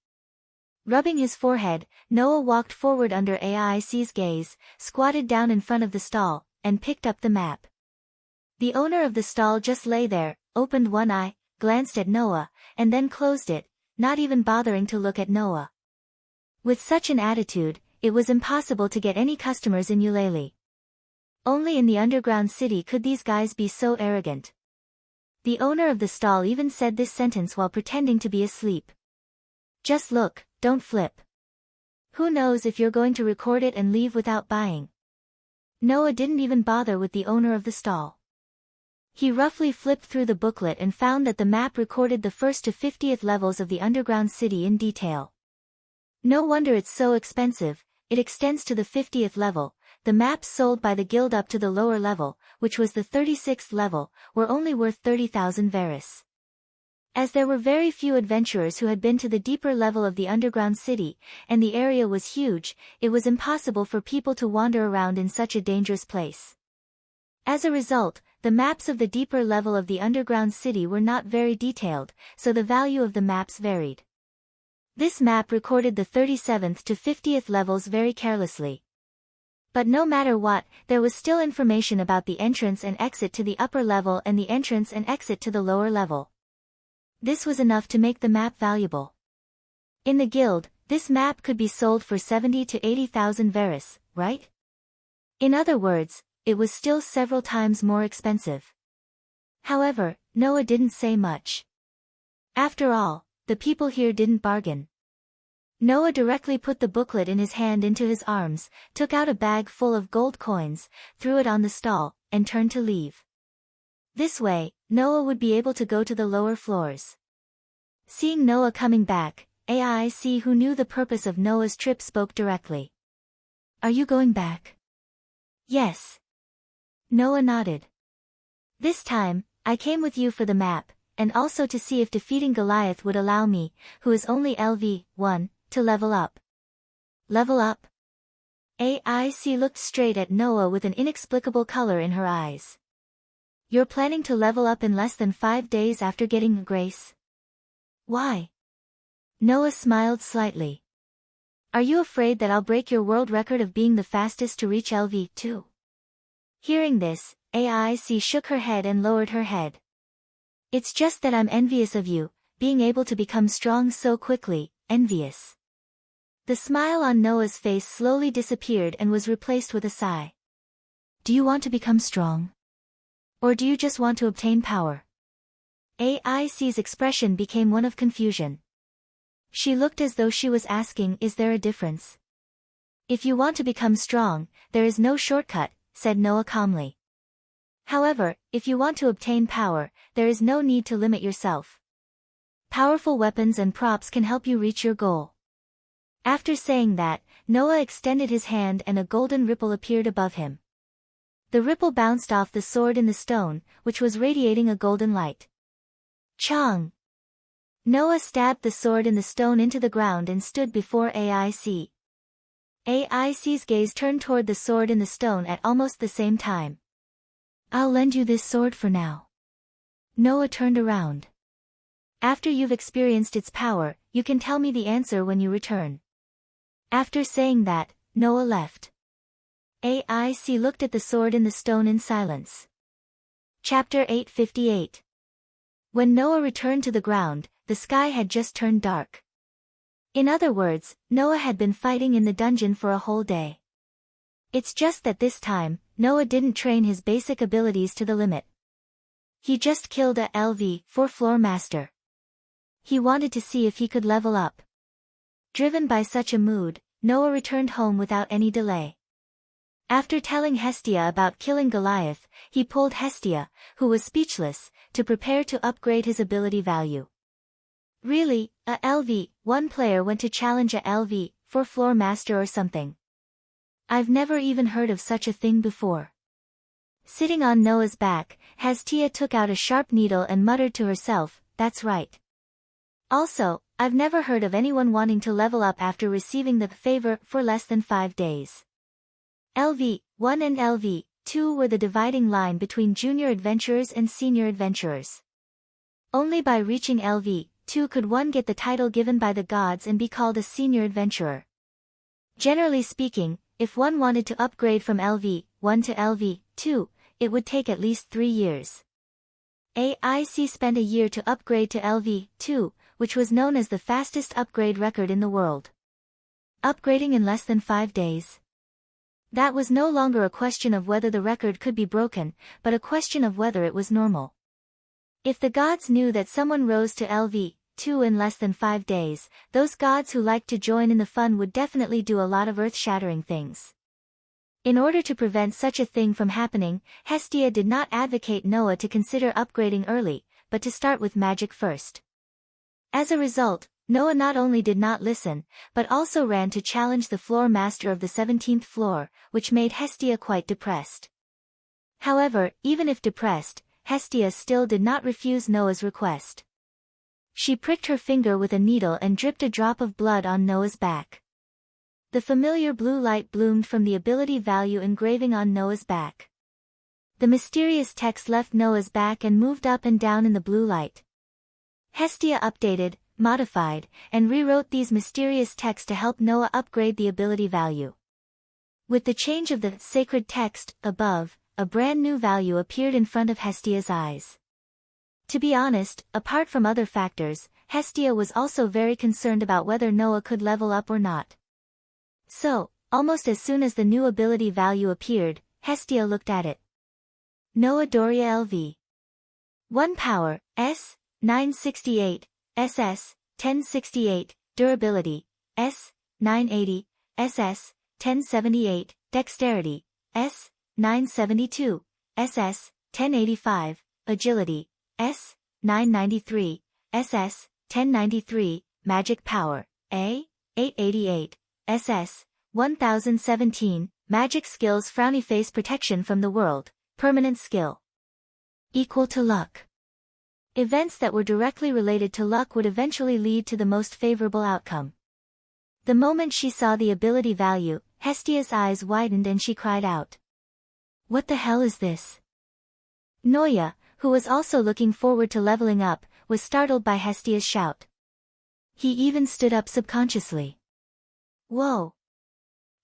S1: Rubbing his forehead, Noah walked forward under AIC's gaze, squatted down in front of the stall, and picked up the map. The owner of the stall just lay there, opened one eye, glanced at Noah, and then closed it, not even bothering to look at Noah. With such an attitude, it was impossible to get any customers in Eulalie. Only in the underground city could these guys be so arrogant. The owner of the stall even said this sentence while pretending to be asleep. Just look, don't flip. Who knows if you're going to record it and leave without buying? Noah didn't even bother with the owner of the stall. He roughly flipped through the booklet and found that the map recorded the 1st to 50th levels of the underground city in detail. No wonder it's so expensive. It extends to the 50th level. The maps sold by the guild up to the lower level, which was the 36th level, were only worth 30,000 Varus. As there were very few adventurers who had been to the deeper level of the underground city, and the area was huge, it was impossible for people to wander around in such a dangerous place. As a result, the maps of the deeper level of the underground city were not very detailed, so the value of the maps varied. This map recorded the 37th to 50th levels very carelessly. But no matter what, there was still information about the entrance and exit to the upper level and the entrance and exit to the lower level. This was enough to make the map valuable. In the guild, this map could be sold for 70 to 80,000 Varus, right? In other words, it was still several times more expensive. However, Noah didn't say much. After all, the people here didn't bargain. Noah directly put the booklet in his hand into his arms, took out a bag full of gold coins, threw it on the stall, and turned to leave. This way, Noah would be able to go to the lower floors. Seeing Noah coming back, AIC, who knew the purpose of Noah's trip, spoke directly. Are you going back? Yes. Noah nodded. This time, I came with you for the map, and also to see if defeating Goliath would allow me, who is only LV1, to level up. Level up? AIC looked straight at Noah with an inexplicable color in her eyes. You're planning to level up in less than 5 days after getting Grace? Why? Noah smiled slightly. Are you afraid that I'll break your world record of being the fastest to reach LV2? Hearing this, AIC shook her head and lowered her head. It's just that I'm envious of you, being able to become strong so quickly, envious. The smile on Noah's face slowly disappeared and was replaced with a sigh. Do you want to become strong? Or do you just want to obtain power? AIC's expression became one of confusion. She looked as though she was asking, is there a difference? If you want to become strong, there is no shortcut, said Noah calmly. However, if you want to obtain power, there is no need to limit yourself. Powerful weapons and props can help you reach your goal. After saying that, Noah extended his hand and a golden ripple appeared above him. The ripple bounced off the sword in the stone, which was radiating a golden light. Chong! Noah stabbed the sword in the stone into the ground and stood before AIC. AIC's gaze turned toward the sword in the stone at almost the same time. I'll lend you this sword for now. Noah turned around. After you've experienced its power, you can tell me the answer when you return. After saying that, Noah left. AIC looked at the sword in the stone in silence. Chapter 858. When Noah returned to the ground, the sky had just turned dark. In other words, Noah had been fighting in the dungeon for a whole day. It's just that this time, Noah didn't train his basic abilities to the limit. He just killed a LV4 floor master. He wanted to see if he could level up. Driven by such a mood, Noah returned home without any delay. After telling Hestia about killing Goliath, he pulled Hestia, who was speechless, to prepare to upgrade his ability value. Really, a LV1 player went to challenge a LV4 floor master or something? I've never even heard of such a thing before. Sitting on Noah's back, Hestia took out a sharp needle and muttered to herself, that's right. Also, I've never heard of anyone wanting to level up after receiving the favor for less than 5 days. LV1 and LV2 were the dividing line between junior adventurers and senior adventurers. Only by reaching LV2 could one get the title given by the gods and be called a senior adventurer. Generally speaking, if one wanted to upgrade from LV1 to LV2, it would take at least 3 years. AIC spent a year to upgrade to LV2, which was known as the fastest upgrade record in the world. Upgrading in less than 5 days. That was no longer a question of whether the record could be broken, but a question of whether it was normal. If the gods knew that someone rose to LV2 in less than 5 days, those gods who liked to join in the fun would definitely do a lot of earth-shattering things. In order to prevent such a thing from happening, Hestia did not advocate Noah to consider upgrading early, but to start with magic first. As a result, Noah not only did not listen, but also ran to challenge the floor master of the 17th floor, which made Hestia quite depressed. However, even if depressed, Hestia still did not refuse Noah's request. She pricked her finger with a needle and dripped a drop of blood on Noah's back. The familiar blue light bloomed from the ability value engraving on Noah's back. The mysterious text left Noah's back and moved up and down in the blue light. Hestia updated, modified, and rewrote these mysterious texts to help Noah upgrade the ability value. With the change of the sacred text above, a brand new value appeared in front of Hestia's eyes. To be honest, apart from other factors, Hestia was also very concerned about whether Noah could level up or not. So, almost as soon as the new ability value appeared, Hestia looked at it. Noah Doria LV. 1 Power, S, 968, SS, 1068, Durability, S, 980, SS, 1078, Dexterity, S, 972, SS, 1085, Agility, S, 993, SS, 1093, Magic Power, A, 888, SS, 1017, Magic Skills Frowny Face Protection from the World, Permanent Skill. Equal to Luck. Events that were directly related to luck would eventually lead to the most favorable outcome. The moment she saw the ability value, Hestia's eyes widened and she cried out. What the hell is this? Noah, who was also looking forward to leveling up, was startled by Hestia's shout. He even stood up subconsciously. Whoa!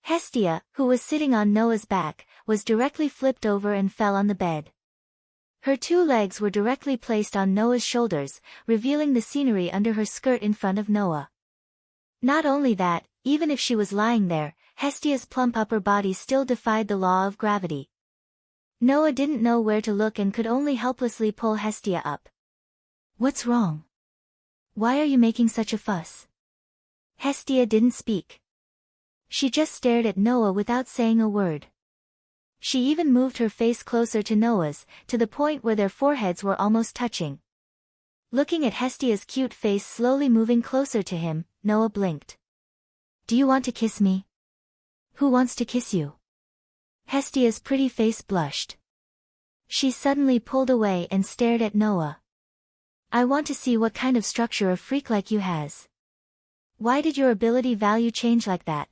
S1: Hestia, who was sitting on Noah's back, was directly flipped over and fell on the bed. Her 2 legs were directly placed on Noah's shoulders, revealing the scenery under her skirt in front of Noah. Not only that, even if she was lying there, Hestia's plump upper body still defied the law of gravity. Noah didn't know where to look and could only helplessly pull Hestia up. What's wrong? Why are you making such a fuss? Hestia didn't speak. She just stared at Noah without saying a word. She even moved her face closer to Noah's, to the point where their foreheads were almost touching. Looking at Hestia's cute face slowly moving closer to him, Noah blinked. Do you want to kiss me? Who wants to kiss you? Hestia's pretty face blushed. She suddenly pulled away and stared at Noah. I want to see what kind of structure a freak like you has. Why did your ability value change like that?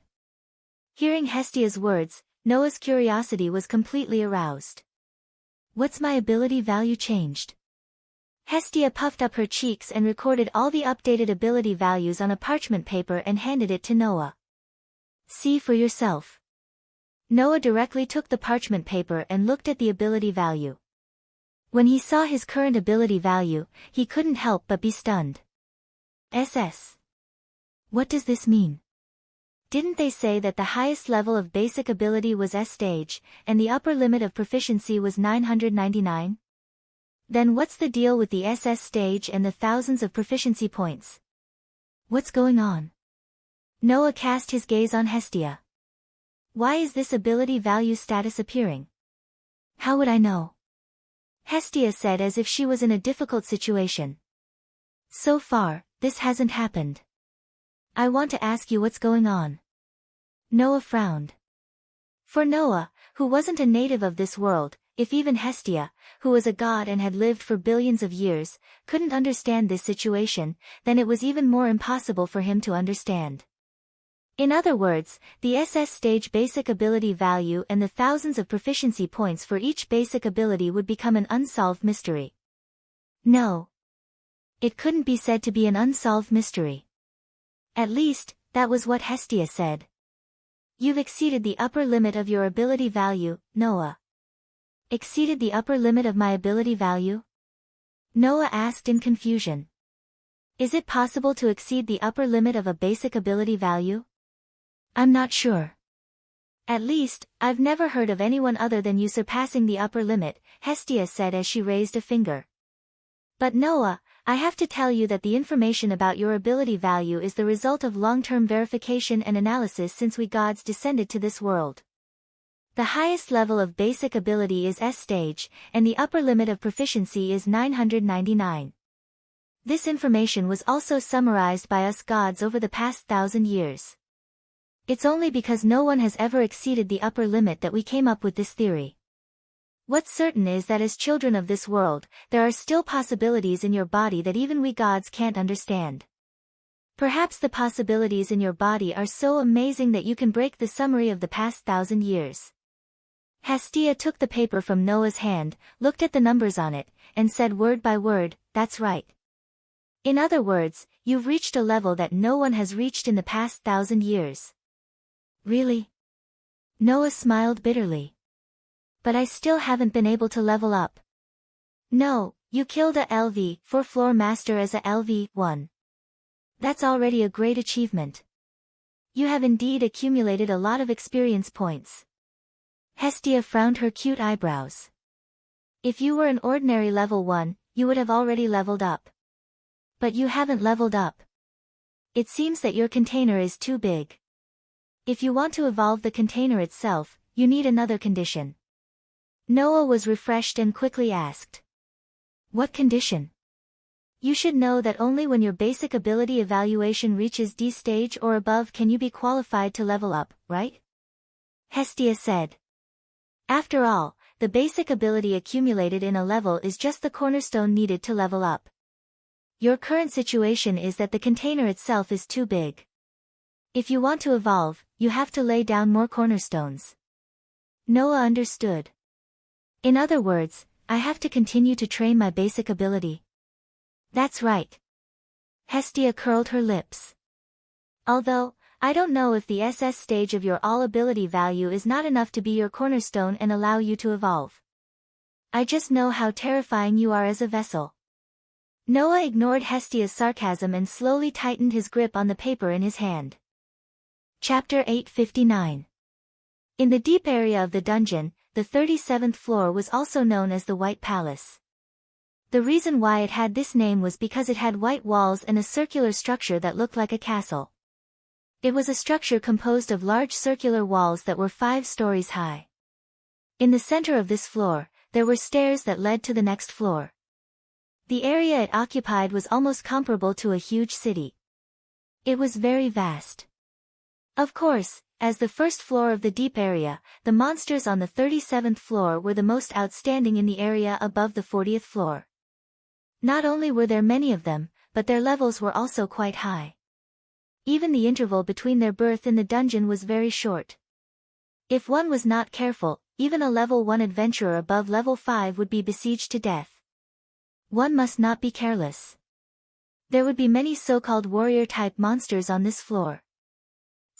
S1: Hearing Hestia's words, Noah's curiosity was completely aroused. What's my ability value changed? Hestia puffed up her cheeks and recorded all the updated ability values on a parchment paper and handed it to Noah. See for yourself. Noah directly took the parchment paper and looked at the ability value. When he saw his current ability value, he couldn't help but be stunned. SS. What does this mean? Didn't they say that the highest level of basic ability was S stage, and the upper limit of proficiency was 999? Then what's the deal with the SS stage and the thousands of proficiency points? What's going on? Noah cast his gaze on Hestia. Why is this ability value status appearing? How would I know? Hestia said as if she was in a difficult situation. So far, this hasn't happened. I want to ask you what's going on. Noah frowned. For Noah, who wasn't a native of this world, if even Hestia, who was a god and had lived for billions of years, couldn't understand this situation, then it was even more impossible for him to understand. In other words, the SS stage basic ability value and the thousands of proficiency points for each basic ability would become an unsolved mystery. No. It couldn't be said to be an unsolved mystery. At least, that was what Hestia said. You've exceeded the upper limit of your ability value, Noah. Exceeded the upper limit of my ability value? Noah asked in confusion. Is it possible to exceed the upper limit of a basic ability value? I'm not sure. At least, I've never heard of anyone other than you surpassing the upper limit, Hestia said as she raised a finger. But Noah, I have to tell you that the information about your ability value is the result of long-term verification and analysis since we gods descended to this world. The highest level of basic ability is S stage, and the upper limit of proficiency is 999. This information was also summarized by us gods over the past 1,000 years. It's only because no one has ever exceeded the upper limit that we came up with this theory. What's certain is that as children of this world, there are still possibilities in your body that even we gods can't understand. Perhaps the possibilities in your body are so amazing that you can break the summary of the past 1,000 years. Hestia took the paper from Noah's hand, looked at the numbers on it, and said word by word, "That's right." In other words, you've reached a level that no one has reached in the past 1,000 years. Really? Noah smiled bitterly. But I still haven't been able to level up. No, you killed a LV4 floor master as a LV1. That's already a great achievement. You have indeed accumulated a lot of experience points. Hestia frowned her cute eyebrows. If you were an ordinary level 1, you would have already leveled up. But you haven't leveled up. It seems that your container is too big. If you want to evolve the container itself, you need another condition. Noah was refreshed and quickly asked. What condition? You should know that only when your basic ability evaluation reaches D stage or above can you be qualified to level up, right? Hestia said. After all, the basic ability accumulated in a level is just the cornerstone needed to level up. Your current situation is that the container itself is too big. If you want to evolve, you have to lay down more cornerstones. Noah understood. In other words, I have to continue to train my basic ability. That's right. Hestia curled her lips. Although, I don't know if the SS stage of your all ability value is not enough to be your cornerstone and allow you to evolve. I just know how terrifying you are as a vessel. Noah ignored Hestia's sarcasm and slowly tightened his grip on the paper in his hand. Chapter 859. In the deep area of the dungeon, the 37th floor was also known as the White Palace. The reason why it had this name was because it had white walls and a circular structure that looked like a castle. It was a structure composed of large circular walls that were 5 stories high. In the center of this floor, there were stairs that led to the next floor. The area it occupied was almost comparable to a huge city. It was very vast. Of course, as the first floor of the deep area, the monsters on the 37th floor were the most outstanding in the area above the 40th floor. Not only were there many of them, but their levels were also quite high. Even the interval between their birth in the dungeon was very short. If one was not careful, even a level 1 adventurer above level 5 would be besieged to death. One must not be careless. There would be many so-called warrior-type monsters on this floor.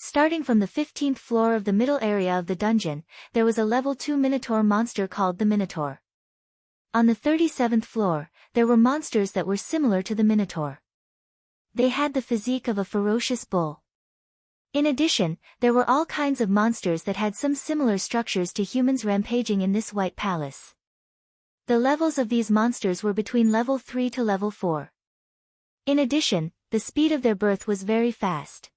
S1: Starting from the 15th floor of the middle area of the dungeon, there was a level 2 Minotaur monster called the Minotaur. On the 37th floor, there were monsters that were similar to the Minotaur. They had the physique of a ferocious bull. In addition, there were all kinds of monsters that had some similar structures to humans rampaging in this White Palace. The levels of these monsters were between level 3 to level 4. In addition, the speed of their birth was very fast.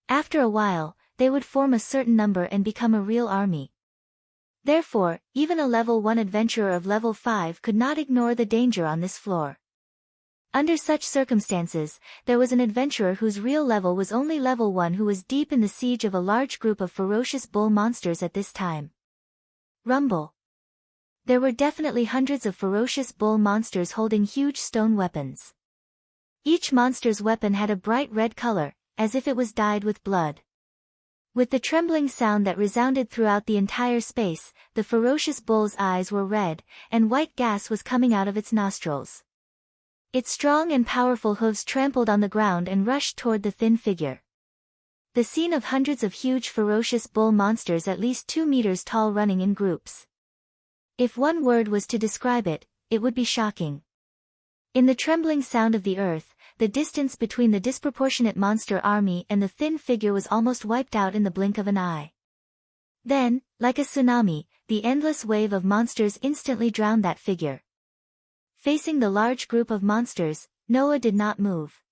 S1: After a while, they would form a certain number and become a real army. Therefore, even a level 1 adventurer of level 5 could not ignore the danger on this floor. Under such circumstances, there was an adventurer whose real level was only level 1 who was deep in the siege of a large group of ferocious bull monsters at this time. Rumble. There were definitely hundreds of ferocious bull monsters holding huge stone weapons. Each monster's weapon had a bright red color, as if it was dyed with blood. With the trembling sound that resounded throughout the entire space, the ferocious bull's eyes were red, and white gas was coming out of its nostrils. Its strong and powerful hooves trampled on the ground and rushed toward the thin figure. The scene of hundreds of huge ferocious bull monsters at least 2 meters tall running in groups. If one word was to describe it, it would be shocking. In the trembling sound of the earth, the distance between the disproportionate monster army and the thin figure was almost wiped out in the blink of an eye. Then, like a tsunami, the endless wave of monsters instantly drowned that figure. Facing the large group of monsters, Noah did not move.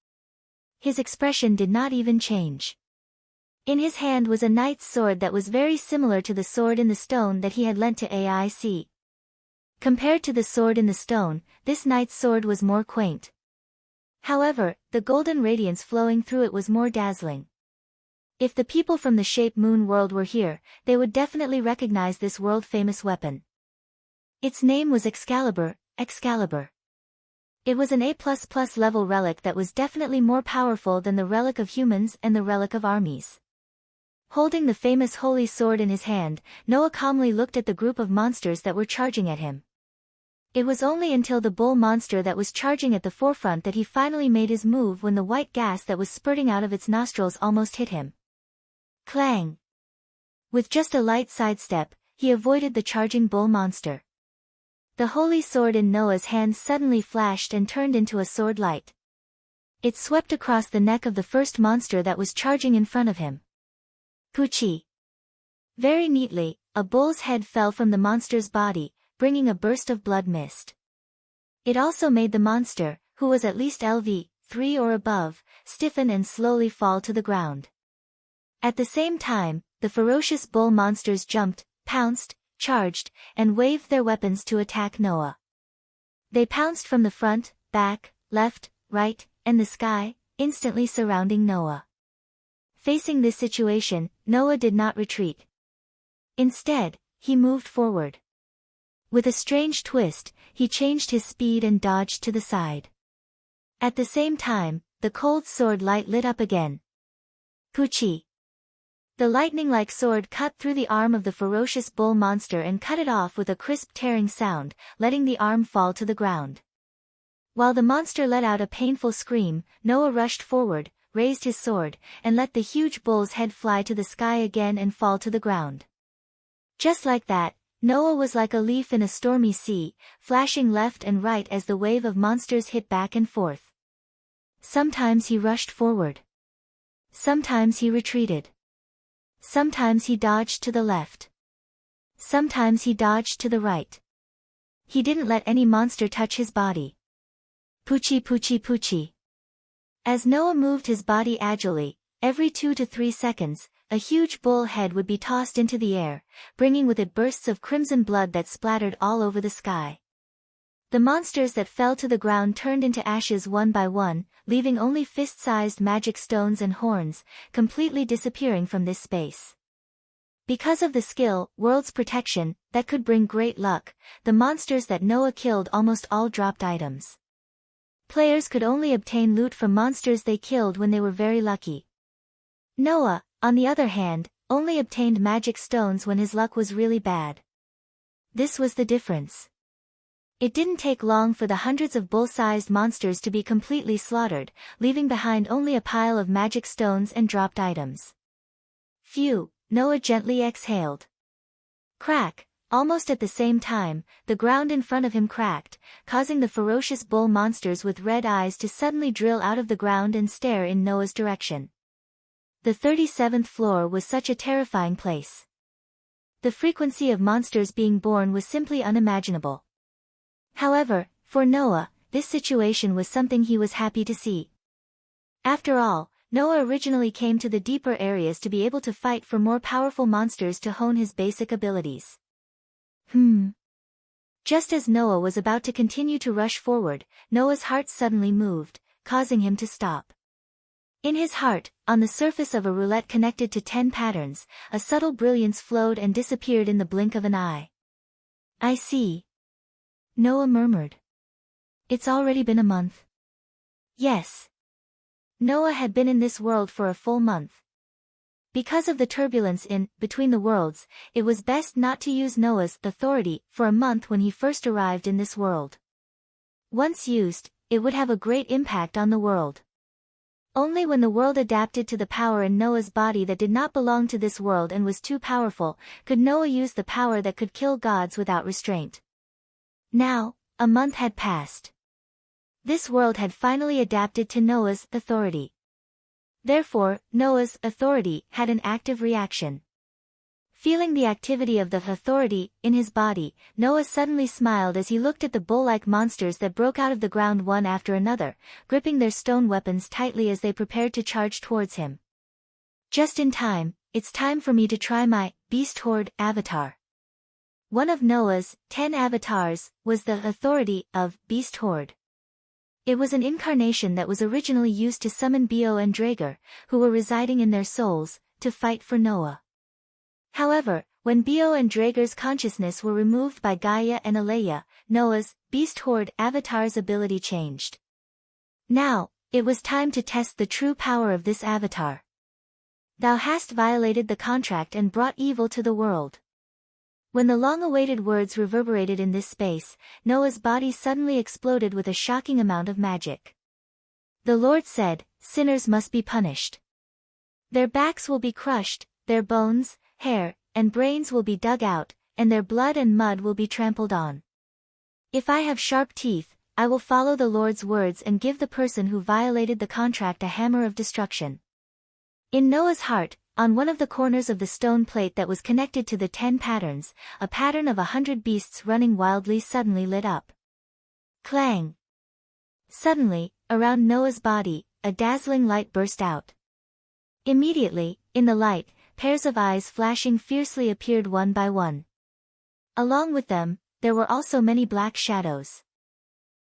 S1: His expression did not even change. In his hand was a knight's sword that was very similar to the sword in the stone that he had lent to AIC. Compared to the sword in the stone, this knight's sword was more quaint. However, the golden radiance flowing through it was more dazzling. If the people from the Shape Moon world were here, they would definitely recognize this world-famous weapon. Its name was Excalibur. It was an A++ level relic that was definitely more powerful than the relic of humans and the relic of armies. Holding the famous holy sword in his hand, Noah calmly looked at the group of monsters that were charging at him. It was only until the bull monster that was charging at the forefront that he finally made his move when the white gas that was spurting out of its nostrils almost hit him. Clang! With just a light sidestep, he avoided the charging bull monster. The holy sword in Noah's hand suddenly flashed and turned into a sword light. It swept across the neck of the first monster that was charging in front of him. Poochie! Very neatly, a bull's head fell from the monster's body, bringing a burst of blood mist. It also made the monster, who was at least LV 3 or above, stiffen and slowly fall to the ground. At the same time, the ferocious bull monsters jumped, pounced, charged, and waved their weapons to attack Noah. They pounced from the front, back, left, right, and the sky, instantly surrounding Noah. Facing this situation, Noah did not retreat. Instead, he moved forward. With a strange twist, he changed his speed and dodged to the side. At the same time, the cold sword light lit up again. Poochie! The lightning-like sword cut through the arm of the ferocious bull monster and cut it off with a crisp tearing sound, letting the arm fall to the ground. While the monster let out a painful scream, Noah rushed forward, raised his sword, and let the huge bull's head fly to the sky again and fall to the ground. Just like that, Noah was like a leaf in a stormy sea, flashing left and right as the wave of monsters hit back and forth. Sometimes he rushed forward. Sometimes he retreated. Sometimes he dodged to the left. Sometimes he dodged to the right. He didn't let any monster touch his body. Poochie poochie poochie. As Noah moved his body agilely, every 2 to 3 seconds, a huge bull head would be tossed into the air, bringing with it bursts of crimson blood that splattered all over the sky. The monsters that fell to the ground turned into ashes one by one, leaving only fist-sized magic stones and horns, completely disappearing from this space. Because of the skill, world's protection, that could bring great luck, the monsters that Noah killed almost all dropped items. Players could only obtain loot from monsters they killed when they were very lucky. Noah, on the other hand, only obtained magic stones when his luck was really bad. This was the difference. It didn't take long for the hundreds of bull-sized monsters to be completely slaughtered, leaving behind only a pile of magic stones and dropped items. Phew, Noah gently exhaled. Crack! Almost at the same time, the ground in front of him cracked, causing the ferocious bull monsters with red eyes to suddenly drill out of the ground and stare in Noah's direction. The 37th floor was such a terrifying place. The frequency of monsters being born was simply unimaginable. However, for Noah, this situation was something he was happy to see. After all, Noah originally came to the deeper areas to be able to fight for more powerful monsters to hone his basic abilities. Just as Noah was about to continue to rush forward, Noah's heart suddenly moved, causing him to stop. In his heart, on the surface of a roulette connected to 10 patterns, a subtle brilliance flowed and disappeared in the blink of an eye. I see. Noah murmured. It's already been a month. Yes. Noah had been in this world for a full month. Because of the turbulence between the worlds, it was best not to use Noah's authority for a month when he first arrived in this world. Once used, it would have a great impact on the world. Only when the world adapted to the power in Noah's body that did not belong to this world and was too powerful, could Noah use the power that could kill gods without restraint. Now, a month had passed. This world had finally adapted to Noah's authority. Therefore, Noah's authority had an active reaction. Feeling the activity of the authority in his body, Noah suddenly smiled as he looked at the bull-like monsters that broke out of the ground one after another, gripping their stone weapons tightly as they prepared to charge towards him. Just in time, it's time for me to try my beast horde avatar. One of Noah's 10 avatars was the authority of beast horde. It was an incarnation that was originally used to summon Bo and Drager, who were residing in their souls, to fight for Noah. However, when Bo and Drager's consciousness were removed by Gaia and Aleya, Noah's beast horde avatar's ability changed. Now, it was time to test the true power of this avatar. Thou hast violated the contract and brought evil to the world. When the long-awaited words reverberated in this space, Noah's body suddenly exploded with a shocking amount of magic. The Lord said, "Sinners must be punished. Their backs will be crushed, their bones, hair, and brains will be dug out, and their blood and mud will be trampled on. If I have sharp teeth, I will follow the Lord's words and give the person who violated the contract a hammer of destruction." In Noah's heart, on one of the corners of the stone plate that was connected to the 10 patterns, a pattern of 100 beasts running wildly suddenly lit up. Clang! Suddenly, around Noah's body, a dazzling light burst out. Immediately, in the light, pairs of eyes flashing fiercely appeared one by one. Along with them, there were also many black shadows.